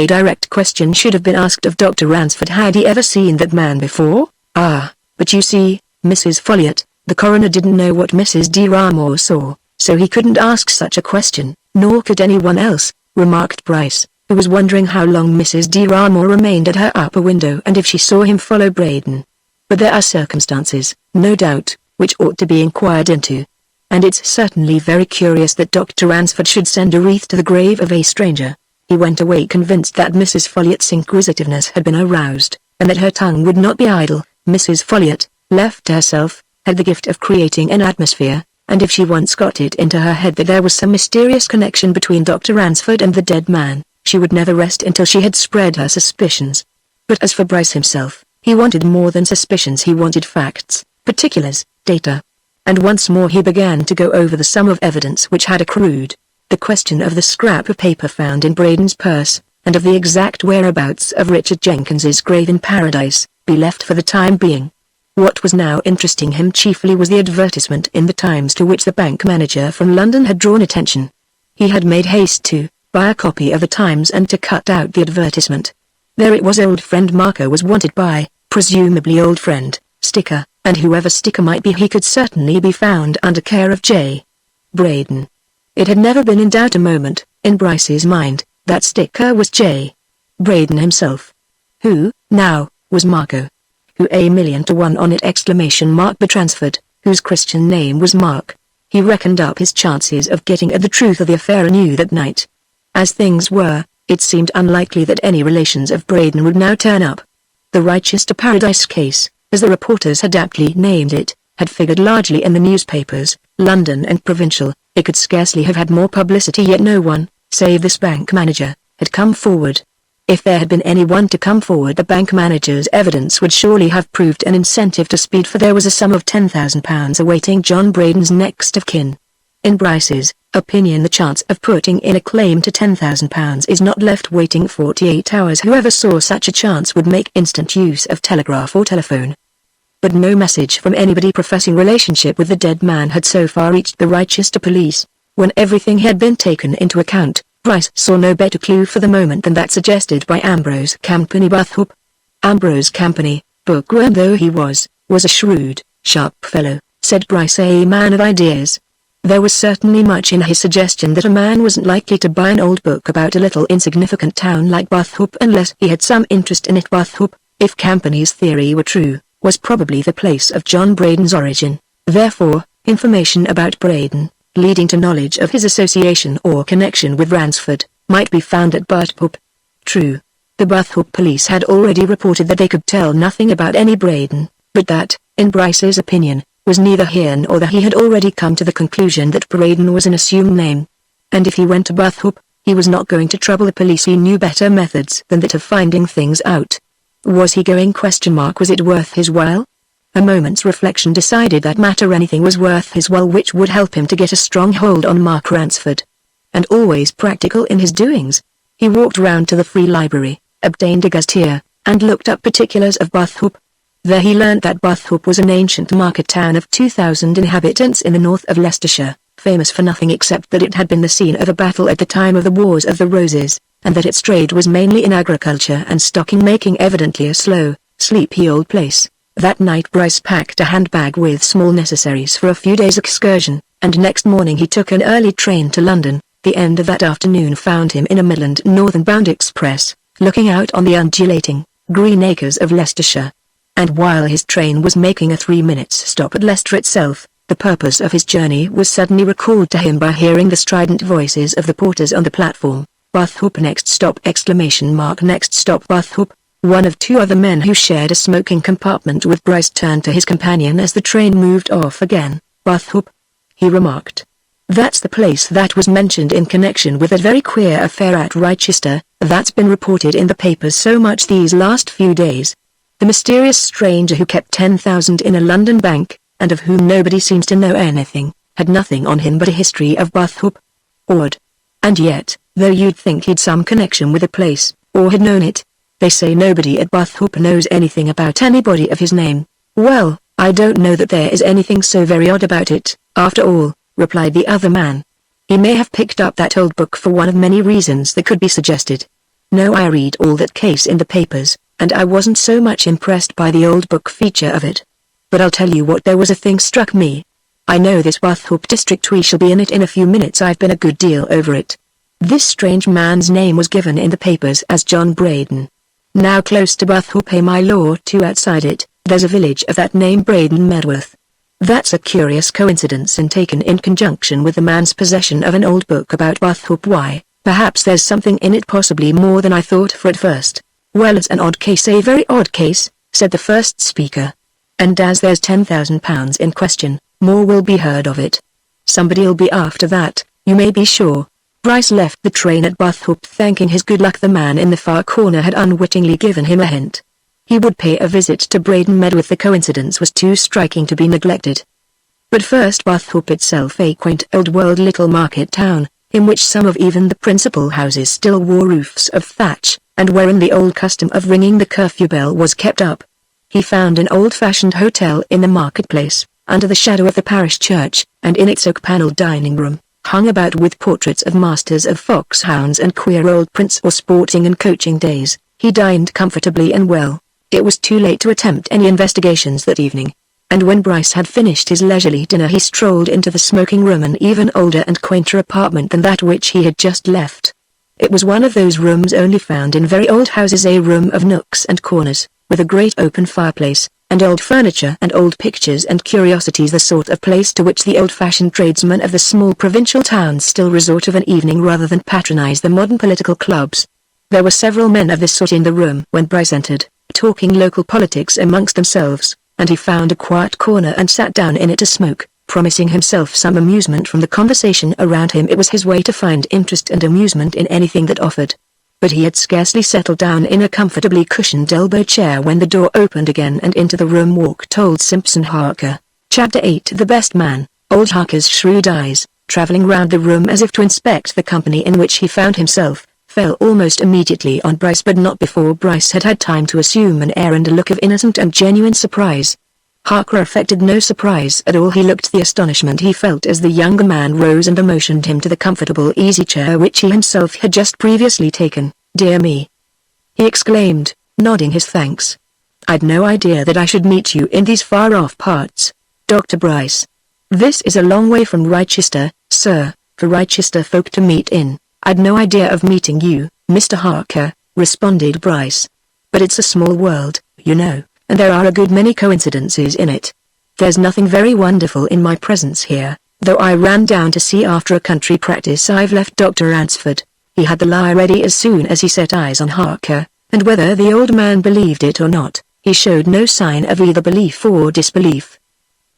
direct question should have been asked of Dr. Ransford. Had he ever seen that man before? "Ah, but you see, Mrs. Folliot, the coroner didn't know what Mrs. D. Ramore saw, so he couldn't ask such a question, nor could anyone else," remarked Bryce, who was wondering how long Mrs. D. Ramore remained at her upper window and if she saw him follow Braden. "But there are circumstances, no doubt, which ought to be inquired into. And it's certainly very curious that Dr. Ransford should send a wreath to the grave of a stranger." He went away convinced that Mrs. Folliot's inquisitiveness had been aroused, and that her tongue would not be idle. Mrs. Folliot, left to herself, had the gift of creating an atmosphere, and if she once got it into her head that there was some mysterious connection between Dr. Ransford and the dead man, she would never rest until she had spread her suspicions. But as for Bryce himself, he wanted more than suspicions. He wanted facts, particulars, data. And once more he began to go over the sum of evidence which had accrued. The question of the scrap of paper found in Braden's purse, and of the exact whereabouts of Richard Jenkins's grave in Paradise, be left for the time being. What was now interesting him chiefly was the advertisement in the Times to which the bank manager from London had drawn attention. He had made haste to buy a copy of the Times and to cut out the advertisement. There it was: old friend Marco was wanted by, presumably old friend, Sticker, and whoever Sticker might be he could certainly be found under care of J. Braden. It had never been in doubt a moment, in Bryce's mind, that Sticker was J. Braden himself. Who, now, was Marco? Who, $1,000,000 on it! But Ransford, whose Christian name was Mark. He reckoned up his chances of getting at the truth of the affair anew that night. As things were, it seemed unlikely that any relations of Braden would now turn up. The Rochester Paradise case, as the reporters had aptly named it, had figured largely in the newspapers, London and provincial. It could scarcely have had more publicity, yet no one, save this bank manager, had come forward. If there had been anyone to come forward, the bank manager's evidence would surely have proved an incentive to speed, for there was a sum of £10,000 awaiting John Braden's next of kin. In Bryce's opinion, the chance of putting in a claim to £10,000 is not left waiting 48 hours. Whoever saw such a chance would make instant use of telegraph or telephone. But no message from anybody professing relationship with the dead man had so far reached the Rochester police. When everything had been taken into account, Bryce saw no better clue for the moment than that suggested by Ambrose Campany Bathhope. Ambrose Campany, bookworm though he was a shrewd, sharp fellow, said Bryce, a man of ideas. There was certainly much in his suggestion that a man wasn't likely to buy an old book about a little insignificant town like Bathhope unless he had some interest in it. Bathhope, if Campany's theory were true, was probably the place of John Braden's origin. Therefore, information about Braden, leading to knowledge of his association or connection with Ransford, might be found at Bathhope. True, the Bathhope police had already reported that they could tell nothing about any Braden, but that, in Bryce's opinion, was neither here nor there. He had already come to the conclusion that Braden was an assumed name. And if he went to Bathhope, he was not going to trouble the police. He knew better methods than that of finding things out. Was he going? Was it worth his while? A moment's reflection decided that matter anything was worth his while which would help him to get a strong hold on Mark Ransford. And always practical in his doings. He walked round to the Free Library, obtained a gazetteer, and looked up particulars of Bathhope. There he learnt that Bathhope was an ancient market town of 2,000 inhabitants in the north of Leicestershire, famous for nothing except that it had been the scene of a battle at the time of the Wars of the Roses, and that its trade was mainly in agriculture and stocking, making evidently a slow, sleepy old place. That night Bryce packed a handbag with small necessaries for a few days' excursion, and next morning he took an early train to London. The end of that afternoon found him in a Midland Northern bound express, looking out on the undulating, green acres of Leicestershire. And while his train was making a 3-minute stop at Leicester itself, the purpose of his journey was suddenly recalled to him by hearing the strident voices of the porters on the platform. Bathhoop next stop! Next stop Bathhoop. One of two other men who shared a smoking compartment with Bryce turned to his companion as the train moved off again. Bathhoop, he remarked. That's the place that was mentioned in connection with that very queer affair at Chichester, that's been reported in the papers so much these last few days. The mysterious stranger who kept 10,000 in a London bank, and of whom nobody seems to know anything, had nothing on him but a history of Bathhoop. Odd. And yet, though you'd think he'd some connection with the place, or had known it, they say nobody at Bathhoop knows anything about anybody of his name. Well, I don't know that there is anything so very odd about it, after all, replied the other man. He may have picked up that old book for one of many reasons that could be suggested. No, I read all that case in the papers, and I wasn't so much impressed by the old book feature of it. But I'll tell you what, there was a thing struck me. I know this Bathhoop district, we shall be in it in a few minutes, I've been a good deal over it. This strange man's name was given in the papers as John Braden. Now close to Bathhoop, my lord, to outside it, there's a village of that name, Braden Medworth. That's a curious coincidence, and taken in conjunction with the man's possession of an old book about Bathhoop, why, perhaps there's something in it, possibly more than I thought for at first. Well, it's an odd case, a very odd case, said the first speaker. And as there's £10,000 in question, more will be heard of it. Somebody'll be after that, you may be sure. Bryce left the train at Bathhoop thanking his good luck the man in the far corner had unwittingly given him a hint. He would pay a visit to Braden Medworth, the coincidence was too striking to be neglected. But first, Bathhoop itself, a quaint old-world little market town, in which some of even the principal houses still wore roofs of thatch, and wherein the old custom of ringing the curfew bell was kept up. He found an old-fashioned hotel in the marketplace, under the shadow of the parish church, and in its oak-panelled dining room, hung about with portraits of masters of foxhounds and queer old prints or sporting and coaching days, he dined comfortably and well. It was too late to attempt any investigations that evening, and when Bryce had finished his leisurely dinner he strolled into the smoking room, an even older and quainter apartment than that which he had just left. It was one of those rooms only found in very old houses, a room of nooks and corners, with a great open fireplace, and old furniture and old pictures and curiosities, the sort of place to which the old-fashioned tradesmen of the small provincial towns still resort of an evening rather than patronize the modern political clubs. There were several men of this sort in the room when Bryce entered, talking local politics amongst themselves, and he found a quiet corner and sat down in it to smoke, promising himself some amusement from the conversation around him. It was his way to find interest and amusement in anything that offered. But he had scarcely settled down in a comfortably cushioned elbow chair when the door opened again and into the room walked old Simpson Harker. Chapter 8. The Best Man. Old Harker's shrewd eyes, traveling round the room as if to inspect the company in which he found himself, fell almost immediately on Bryce, but not before Bryce had had time to assume an air and a look of innocent and genuine surprise. Harker affected no surprise at all. He looked the astonishment he felt as the younger man rose and motioned him to the comfortable easy chair which he himself had just previously taken. "Dear me!" he exclaimed, nodding his thanks. "I'd no idea that I should meet you in these far-off parts, Dr. Bryce. This is a long way from Chichester, sir, for Chichester folk to meet in. I'd no idea of meeting you, Mr. Harker," responded Bryce. "But it's a small world, you know, and there are a good many coincidences in it. There's nothing very wonderful in my presence here, though I ran down to see after a country practice I've left Dr. Ransford." He had the lie ready as soon as he set eyes on Harker, and whether the old man believed it or not, he showed no sign of either belief or disbelief.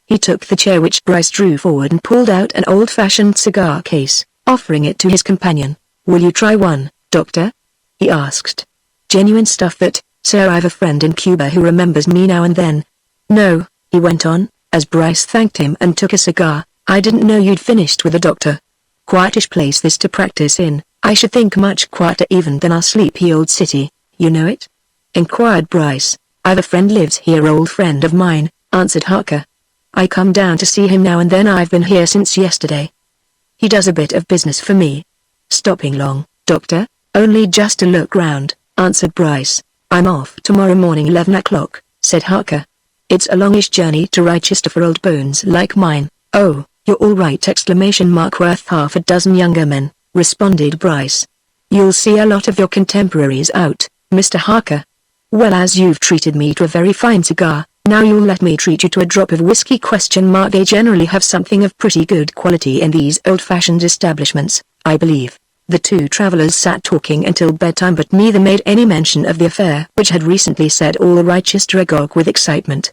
He took the chair which Bryce drew forward and pulled out an old-fashioned cigar case, offering it to his companion. "Will you try one, Doctor?" he asked. "Genuine stuff that, sir. I've a friend in Cuba who remembers me now and then. No," he went on, as Bryce thanked him and took a cigar, "I didn't know you'd finished with the doctor. Quietish place this to practice in. I should think much quieter even than our sleepy old city. You know it?" inquired Bryce. "I've a friend lives here, old friend of mine," answered Harker. "I come down to see him now and then. I've been here since yesterday. He does a bit of business for me." "Stopping long, Doctor?" "Only just to look round," answered Bryce. "I'm off tomorrow morning 11 o'clock, said Harker. "It's a longish journey to Chichester for old bones like mine." "Oh, you're all right!" Worth half a dozen younger men, responded Bryce. "You'll see a lot of your contemporaries out, Mr. Harker. Well, as you've treated me to a very fine cigar, now you'll let me treat you to a drop of whiskey ? They generally have something of pretty good quality in these old-fashioned establishments, I believe. The two travelers sat talking until bedtime, but neither made any mention of the affair which had recently set all Rochester agog with excitement.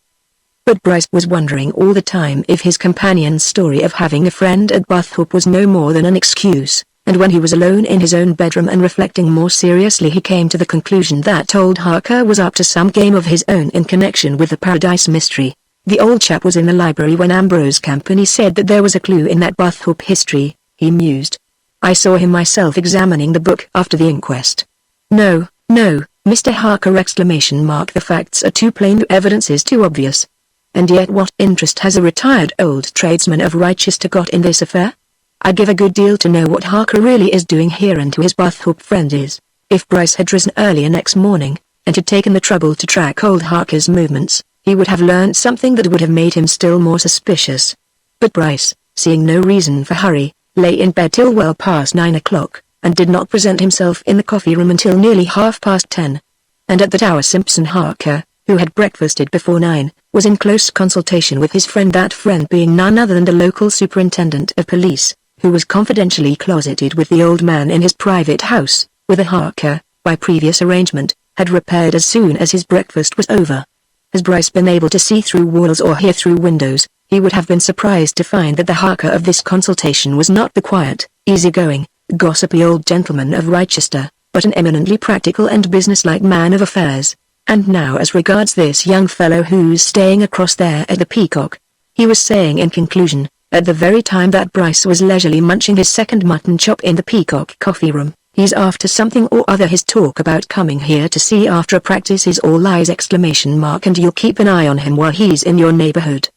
But Bryce was wondering all the time if his companion's story of having a friend at Bathhope was no more than an excuse, and when he was alone in his own bedroom and reflecting more seriously, he came to the conclusion that old Harker was up to some game of his own in connection with the Paradise mystery. The old chap was in the library when Ambrose Campany said that there was a clue in that Bathhope history, he mused. I saw him myself examining the book after the inquest. No, Mr. Harker! The facts are too plain, the evidence is too obvious. And yet what interest has a retired old tradesman of Rochester got in this affair? I'd give a good deal to know what Harker really is doing here and who his Bathhope friend is. If Bryce had risen earlier next morning, and had taken the trouble to track old Harker's movements, he would have learned something that would have made him still more suspicious. But Bryce, seeing no reason for hurry, lay in bed till well past 9 o'clock, and did not present himself in the coffee room until nearly 10:30. And at that hour Simpson Harker, who had breakfasted before 9, was in close consultation with his friend, that friend being none other than the local superintendent of police, who was confidentially closeted with the old man in his private house, whither Harker, by previous arrangement, had repaired as soon as his breakfast was over. Has Bryce been able to see through walls or hear through windows, he would have been surprised to find that the Harker of this consultation was not the quiet, easy-going, gossipy old gentleman of Rochester, but an eminently practical and business-like man of affairs. And now as regards this young fellow who's staying across there at the Peacock, he was saying in conclusion, at the very time that Bryce was leisurely munching his second mutton chop in the Peacock coffee room, he's after something or other. His talk about coming here to see after a practice is all lies! And you'll keep an eye on him while he's in your neighborhood.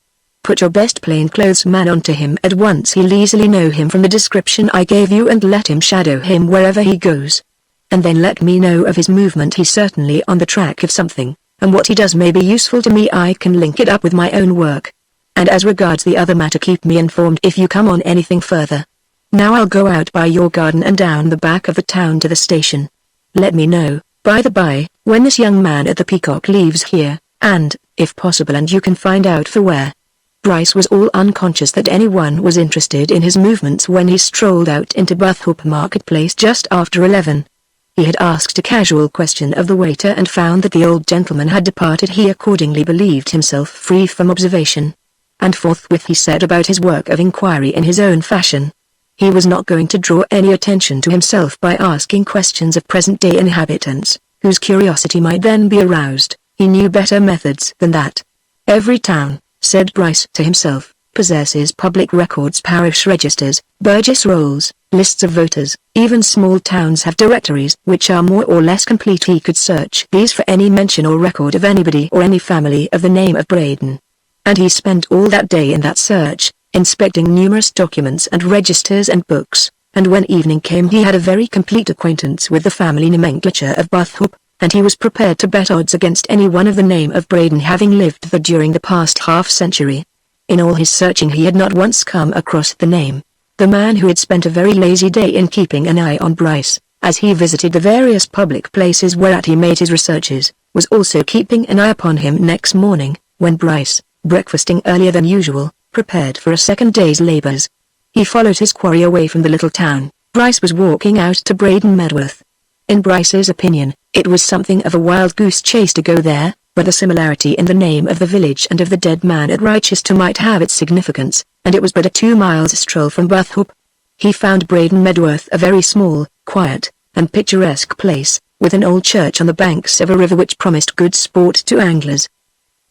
Put your best plainclothes man onto him at once. He'll easily know him from the description I gave you, and let him shadow him wherever he goes. And then let me know of his movement. He's certainly on the track of something, and what he does may be useful to me. I can link it up with my own work. And as regards the other matter, keep me informed if you come on anything further. Now I'll go out by your garden and down the back of the town to the station. Let me know, by the by, when this young man at the Peacock leaves here, and, if possible, and you can find out for where. Bryce was all unconscious that anyone was interested in his movements when he strolled out into Bathhope Marketplace just after 11. He had asked a casual question of the waiter and found that the old gentleman had departed. He accordingly believed himself free from observation. And forthwith he set about his work of inquiry in his own fashion. He was not going to draw any attention to himself by asking questions of present-day inhabitants, whose curiosity might then be aroused. He knew better methods than that. Every town, said Bryce to himself, possesses public records, parish registers, Burgess rolls, lists of voters. Even small towns have directories which are more or less complete. He could search these for any mention or record of anybody or any family of the name of Braden. And he spent all that day in that search, inspecting numerous documents and registers and books, and when evening came he had a very complete acquaintance with the family nomenclature of Bathhope, and he was prepared to bet odds against any one of the name of Braden having lived there during the past half-century. In all his searching he had not once come across the name. The man who had spent a very lazy day in keeping an eye on Bryce, as he visited the various public places whereat he made his researches, was also keeping an eye upon him next morning, when Bryce, breakfasting earlier than usual, prepared for a second day's labors. He followed his quarry away from the little town. Bryce was walking out to Braden Medworth. In Bryce's opinion, it was something of a wild goose chase to go there, but the similarity in the name of the village and of the dead man at Rochester might have its significance, and it was but a 2 miles stroll from Bathhope. He found Braden Medworth a very small, quiet, and picturesque place, with an old church on the banks of a river which promised good sport to anglers.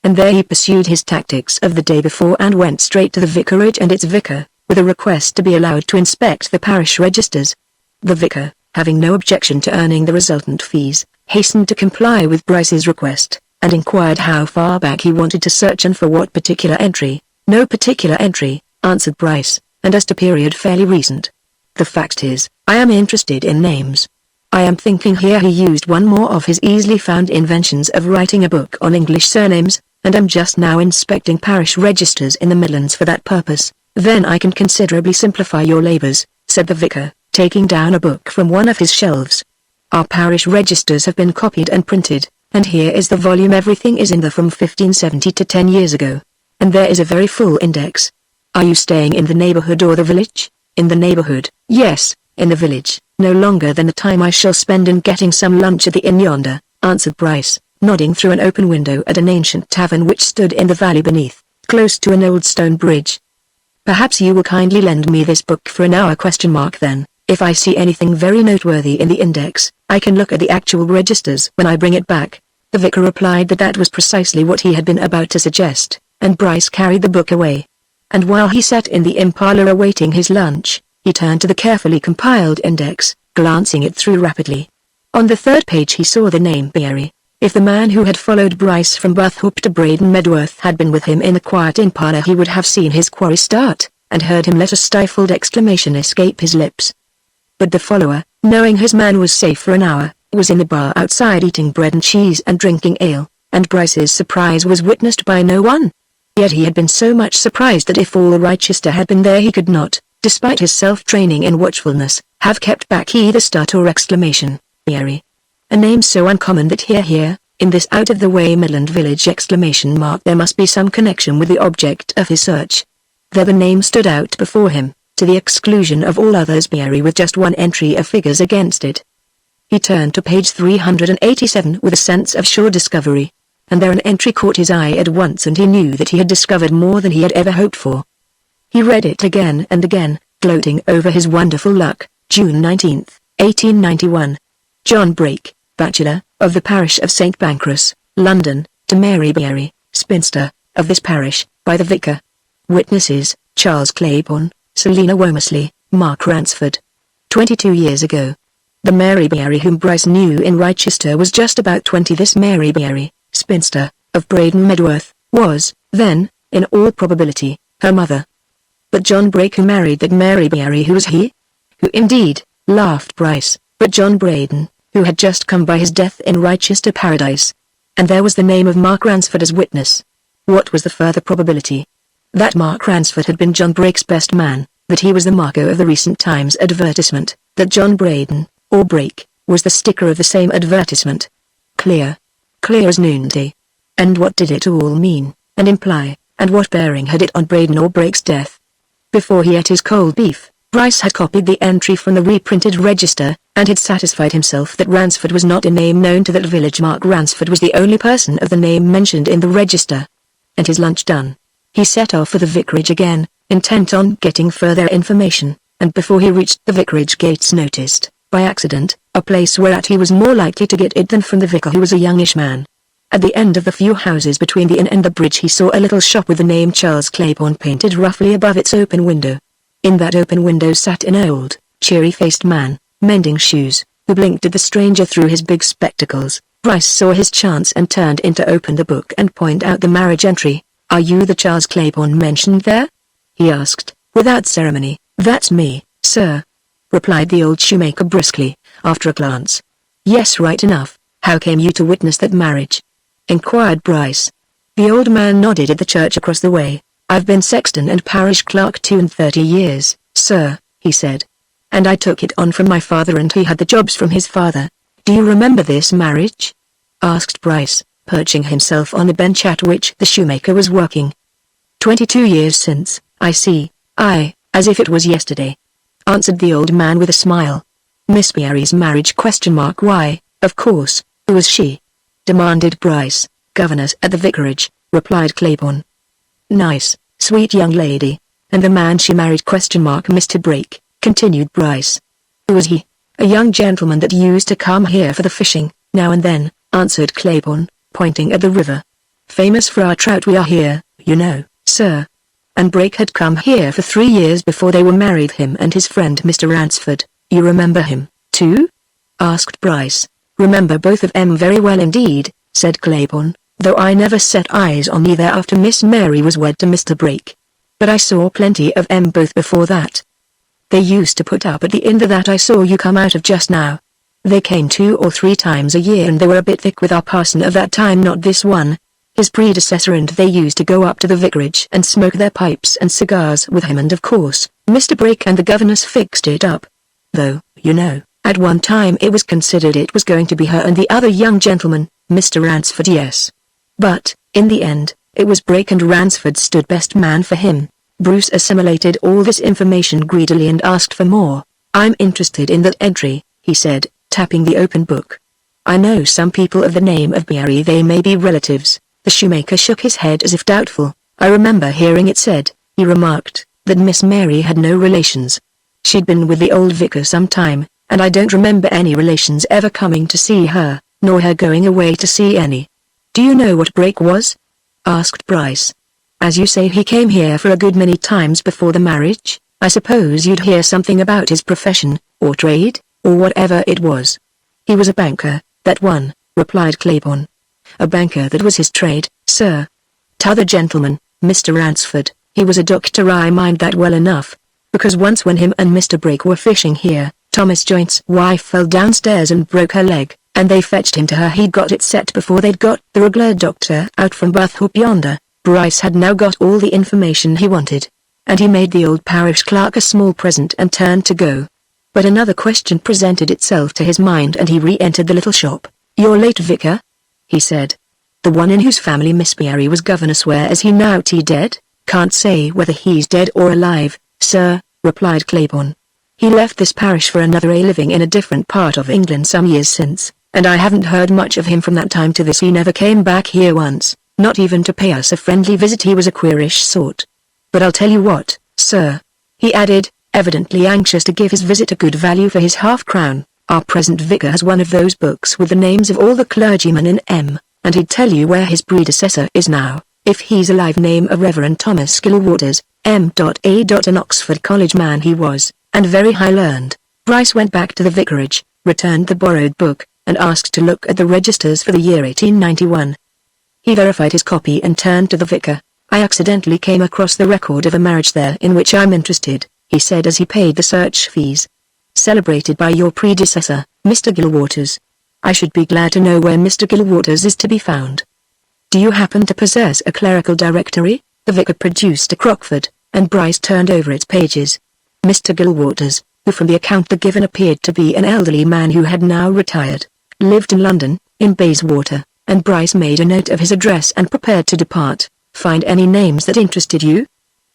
And there he pursued his tactics of the day before and went straight to the vicarage and its vicar, with a request to be allowed to inspect the parish registers. The vicar, having no objection to earning the resultant fees, hastened to comply with Bryce's request, and inquired how far back he wanted to search and for what particular entry. No particular entry, answered Bryce, and as to period, fairly recent. The fact is, I am interested in names. I am thinking. Here he used one more of his easily found inventions of writing a book on English surnames, and am just now inspecting parish registers in the Midlands for that purpose. Then I can considerably simplify your labors, said the vicar, taking down a book from one of his shelves. Our parish registers have been copied and printed, and here is the volume. Everything is in there from 1570 to 10 years ago. And there is a very full index. Are you staying in the neighborhood or the village? In the neighborhood, yes, in the village, no longer than the time I shall spend in getting some lunch at the inn yonder, answered Bryce, nodding through an open window at an ancient tavern which stood in the valley beneath, close to an old stone bridge. Perhaps you will kindly lend me this book for an hour? Then, if I see anything very noteworthy in the index, I can look at the actual registers when I bring it back. The vicar replied that that was precisely what he had been about to suggest, and Bryce carried the book away. And while he sat in the inn parlor awaiting his lunch, he turned to the carefully compiled index, glancing it through rapidly. On the third page he saw the name Beery. If the man who had followed Bryce from Bathhope to Braden Medworth had been with him in the quiet inn parlor, he would have seen his quarry start, and heard him let a stifled exclamation escape his lips. But the follower, knowing his man was safe for an hour, was in the bar outside eating bread and cheese and drinking ale, and Bryce's surprise was witnessed by no one. Yet he had been so much surprised that if all Rochester had been there he could not, despite his self-training in watchfulness, have kept back either start or exclamation. Beery. A name so uncommon that here, in this out-of-the-way Midland village, there must be some connection with the object of his search. There the name stood out before him, to the exclusion of all others, Beery, with just one entry of figures against it. He turned to page 387 with a sense of sure discovery, and there an entry caught his eye at once, and he knew that he had discovered more than he had ever hoped for. He read it again and again, gloating over his wonderful luck. June 19, 1891. John Brake, bachelor, of the parish of St. Pancras, London, to Mary Beery, spinster, of this parish, by the vicar. Witnesses, Charles Claiborne, Selina Womersley, Mark Ransford. 22 years ago. The Mary Beery whom Bryce knew in Rochester was just about 20. This Mary Beery, spinster, of Braden Medworth, was, then, in all probability, her mother. But John Brake, who married that Mary Beery, who was he? Who indeed, laughed Bryce, but John Braden, who had just come by his death in Rochester Paradise. And there was the name of Mark Ransford as witness. What was the further probability? That Mark Ransford had been John Brake's best man, that he was the Marco of the recent Times advertisement, that John Braden, or Brake, was the sticker of the same advertisement. Clear. Clear as noonday. And what did it all mean, and imply, and what bearing had it on Braden or Brake's death? Before he ate his cold beef, Bryce had copied the entry from the reprinted register, and had satisfied himself that Ransford was not a name known to that village. Mark Ransford was the only person of the name mentioned in the register. And his lunch done, he set off for the vicarage again, intent on getting further information, and before he reached the vicarage gates noticed, by accident, a place whereat he was more likely to get it than from the vicar, who was a youngish man. At the end of the few houses between the inn and the bridge he saw a little shop with the name Charles Claiborne painted roughly above its open window. In that open window sat an old, cheery-faced man, mending shoes, who blinked at the stranger through his big spectacles. Bryce saw his chance and turned in to open the book and point out the marriage entry. "Are you the Charles Claiborne mentioned there?" he asked, without ceremony. "That's me, sir," replied the old shoemaker briskly, after a glance. "Yes, right enough. How came you to witness that marriage?" inquired Bryce. The old man nodded at the church across the way. "I've been sexton and parish clerk 32 years, sir," he said. "And I took it on from my father, and he had the jobs from his father." "Do you remember this marriage?" asked Bryce, perching himself on a bench at which the shoemaker was working. 22 years since, I see. Aye, as if it was yesterday," answered the old man with a smile. "Miss Beery's marriage? Why, of course, who was she?" demanded Bryce. "Governess at the vicarage," replied Claiborne. "Nice, sweet young lady. And the man she married? Mr. Brake," continued Bryce. "Who was he?" "A young gentleman that used to come here for the fishing, now and then," answered Claiborne, pointing at the river. "Famous for our trout. We are here, you know, sir." "And Brake had come here for 3 years before they were married, him and his friend Mr. Ransford. You remember him, too?" asked Bryce. "Remember both of 'em very well indeed," said Claiborne, "though I never set eyes on either after Miss Mary was wed to Mr. Brake. But I saw plenty of 'em both before that. They used to put up at the inn that I saw you come out of just now. They came 2 or 3 times a year, and they were a bit thick with our parson of that time, not this one, his predecessor, and they used to go up to the vicarage and smoke their pipes and cigars with him, and of course, Mr. Brake and the governess fixed it up. Though, you know, At one time it was considered it was going to be her and the other young gentleman, Mr. Ransford, yes. But, in the end, it was Brake, and Ransford stood best man for him. Bruce assimilated all this information greedily and asked for more. I'm interested in that entry, he said, tapping the open book. I know some people of the name of Beery. They may be relatives. The shoemaker shook his head as if doubtful. I remember hearing it said, he remarked, that Miss Mary had no relations. She'd been with the old vicar some time, and I don't remember any relations ever coming to see her, nor her going away to see any. Do you know what Brake was? Asked Bryce. As you say, he came here for a good many times before the marriage. I suppose you'd hear something about his profession, or trade, or whatever it was. He was a banker, that one, replied Claiborne. A banker, that was his trade, sir. T'other gentleman, Mr. Ransford, he was a doctor. I mind that well enough, because once when him and Mr. Brake were fishing here, Thomas Joint's wife fell downstairs and broke her leg, and they fetched him to her. He'd got it set before they'd got the regular doctor out from Bathhope yonder. Bryce had now got all the information he wanted, and he made the old parish clerk a small present and turned to go. But another question presented itself to his mind, and he re-entered the little shop. Your late vicar? He said. The one in whose family Miss Beery was governess. Where is he now? Dead? Can't say whether he's dead or alive, sir, replied Claiborne. He left this parish for another, living in a different part of England some years since, and I haven't heard much of him from that time to this. He never came back here once, not even to pay us a friendly visit. He was a queerish sort. But I'll tell you what, sir, he added, evidently anxious to give his visit a good value for his half-crown, our present vicar has one of those books with the names of all the clergymen in M, and he'd tell you where his predecessor is now, if he's alive. Name of Reverend Thomas Gilwaters, M.A. An Oxford College man he was, and very high learned. Bryce went back to the vicarage, returned the borrowed book, and asked to look at the registers for the year 1891. He verified his copy and turned to the vicar. I accidentally came across the record of a marriage there in which I'm interested, he said as he paid the search fees. Celebrated by your predecessor, Mr. Gilwaters. I should be glad to know where Mr. Gilwaters is to be found. Do you happen to possess a clerical directory? The vicar produced a Crockford, and Bryce turned over its pages. Mr. Gilwaters, who from the account given appeared to be an elderly man who had now retired, lived in London, in Bayswater, and Bryce made a note of his address and prepared to depart. Find any names that interested you?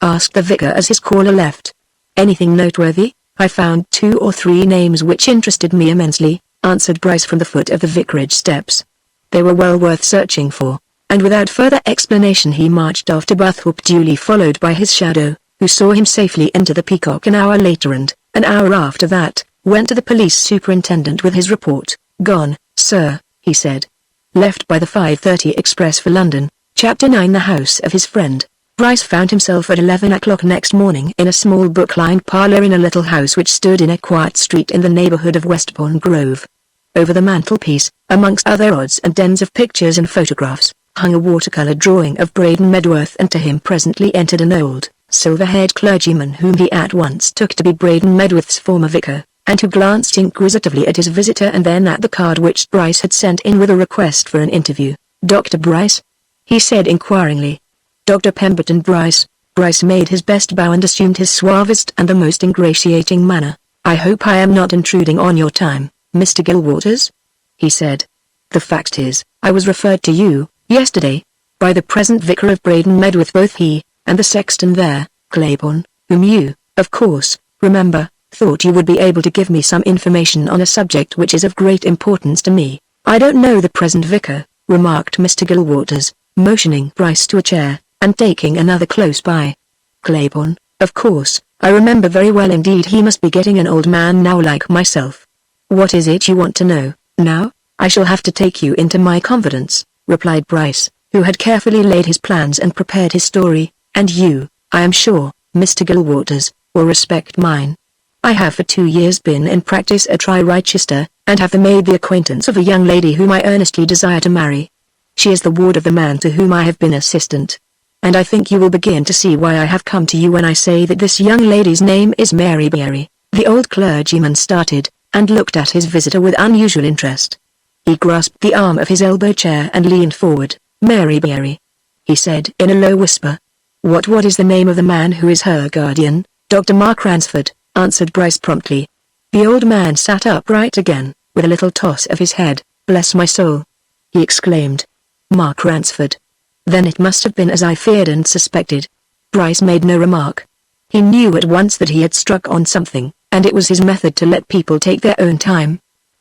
Asked the vicar as his caller left. Anything noteworthy? I found 2 or 3 names which interested me immensely, answered Bryce from the foot of the vicarage steps. They were well worth searching for, and without further explanation he marched off to Bathhope, duly followed by his shadow, who saw him safely into the Peacock an hour later, and, an hour after that, went to the police superintendent with his report. Gone, sir, he said. Left by the 5:30 express for London. Chapter 9. The house of his friend. Bryce found himself at 11 o'clock next morning in a small book-lined parlour in a little house which stood in a quiet street in the neighbourhood of Westbourne Grove. Over the mantelpiece, amongst other odds and ends of pictures and photographs, hung a watercolour drawing of Braden Medworth, and to him presently entered an old, silver-haired clergyman whom he at once took to be Braden Medworth's former vicar, and who glanced inquisitively at his visitor and then at the card which Bryce had sent in with a request for an interview. Dr. Bryce? He said inquiringly. Dr. Pemberton Bryce. Bryce made his best bow and assumed his suavest and the most ingratiating manner. I hope I am not intruding on your time, Mr. Gilwaters? He said. The fact is, I was referred to you, yesterday, by the present vicar of Braden Medworth. Both he, and the sexton there, Claiborne, whom you, of course, remember, thought you would be able to give me some information on a subject which is of great importance to me. I don't know the present vicar, remarked Mr. Gilwaters, motioning Bryce to a chair, and taking another close by. Claiborne, of course, I remember very well indeed. He must be getting an old man now, like myself. What is it you want to know, now? I shall have to take you into my confidence, replied Bryce, who had carefully laid his plans and prepared his story, and you, I am sure, Mr. Gilwaters, will respect mine. I have for 2 years been in practice at Chichester, and have made the acquaintance of a young lady whom I earnestly desire to marry. She is the ward of the man to whom I have been assistant. And I think you will begin to see why I have come to you when I say that this young lady's name is Mary Beery. The old clergyman started, and looked at his visitor with unusual interest. He grasped the arm of his elbow chair and leaned forward. Mary Beery, he said in a low whisper. What is the name of the man who is her guardian? Dr. Mark Ransford, answered Bryce promptly. The old man sat upright again, with a little toss of his head. "Bless my soul!" he exclaimed. "Mark Ransford. Then it must have been as I feared and suspected." Bryce made no remark. He knew at once that he had struck on something, and it was his method to let people take their own time.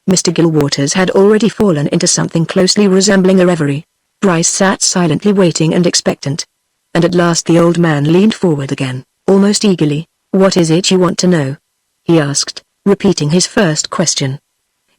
Mr. Gilwaters had already fallen into something closely resembling a reverie. Bryce sat silently waiting and expectant. And at last the old man leaned forward again, almost eagerly. "What is it you want to know?" he asked, repeating his first question.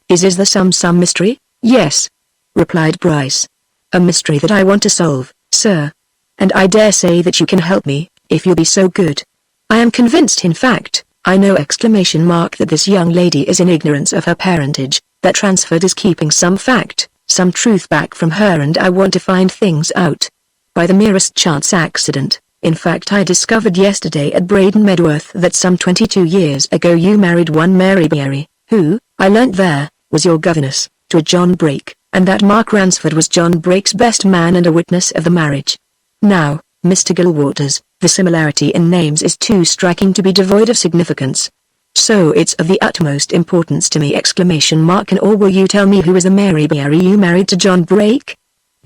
Is there some mystery?" "Yes," replied Bryce. "A mystery that I want to solve, sir. And I dare say that you can help me, if you'll be so good. I am convinced, in fact, I know that this young lady is in ignorance of her parentage, that Ransford is keeping some fact, some truth back from her, and I want to find things out. By the merest chance accident, in fact I discovered yesterday at Braden Medworth that some 22 years ago you married one Mary Beery, who, I learnt there, was your governess, to a John Brake, and that Mark Ransford was John Brake's best man and a witness of the marriage. Now, Mr. Gilwaters, the similarity in names is too striking to be devoid of significance. So it's of the utmost importance to me! And or will you tell me who was the Mary Beery you married to John Brake?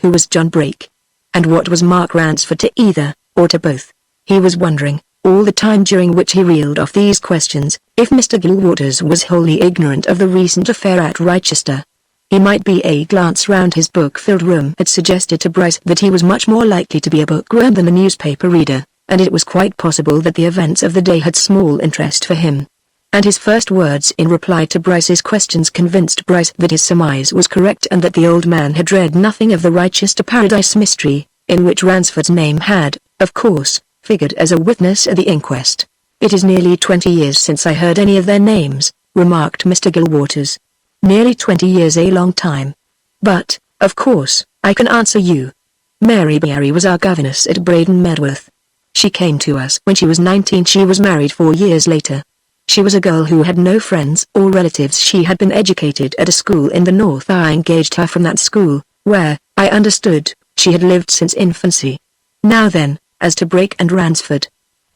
Who was John Brake? And what was Mark Ransford to either, or to both?" He was wondering, all the time during which he reeled off these questions, if Mr. Gilwaters was wholly ignorant of the recent affair at Rochester. He might be. A glance round his book-filled room had suggested to Bryce that he was much more likely to be a bookworm than a newspaper reader, and it was quite possible that the events of the day had small interest for him. And his first words in reply to Bryce's questions convinced Bryce that his surmise was correct and that the old man had read nothing of the Rochester Paradise mystery, in which Ransford's name had, of course, figured as a witness at the inquest. "It is nearly 20 years since I heard any of their names," remarked Mr. Gilwaters. "Nearly 20 years, a long time. But, of course, I can answer you. Mary Beery was our governess at Braden Medworth. She came to us when she was 19. She was married 4 years later. She was a girl who had no friends or relatives. She had been educated at a school in the north. I engaged her from that school, where, I understood, she had lived since infancy. Now then, as to Brake and Ransford.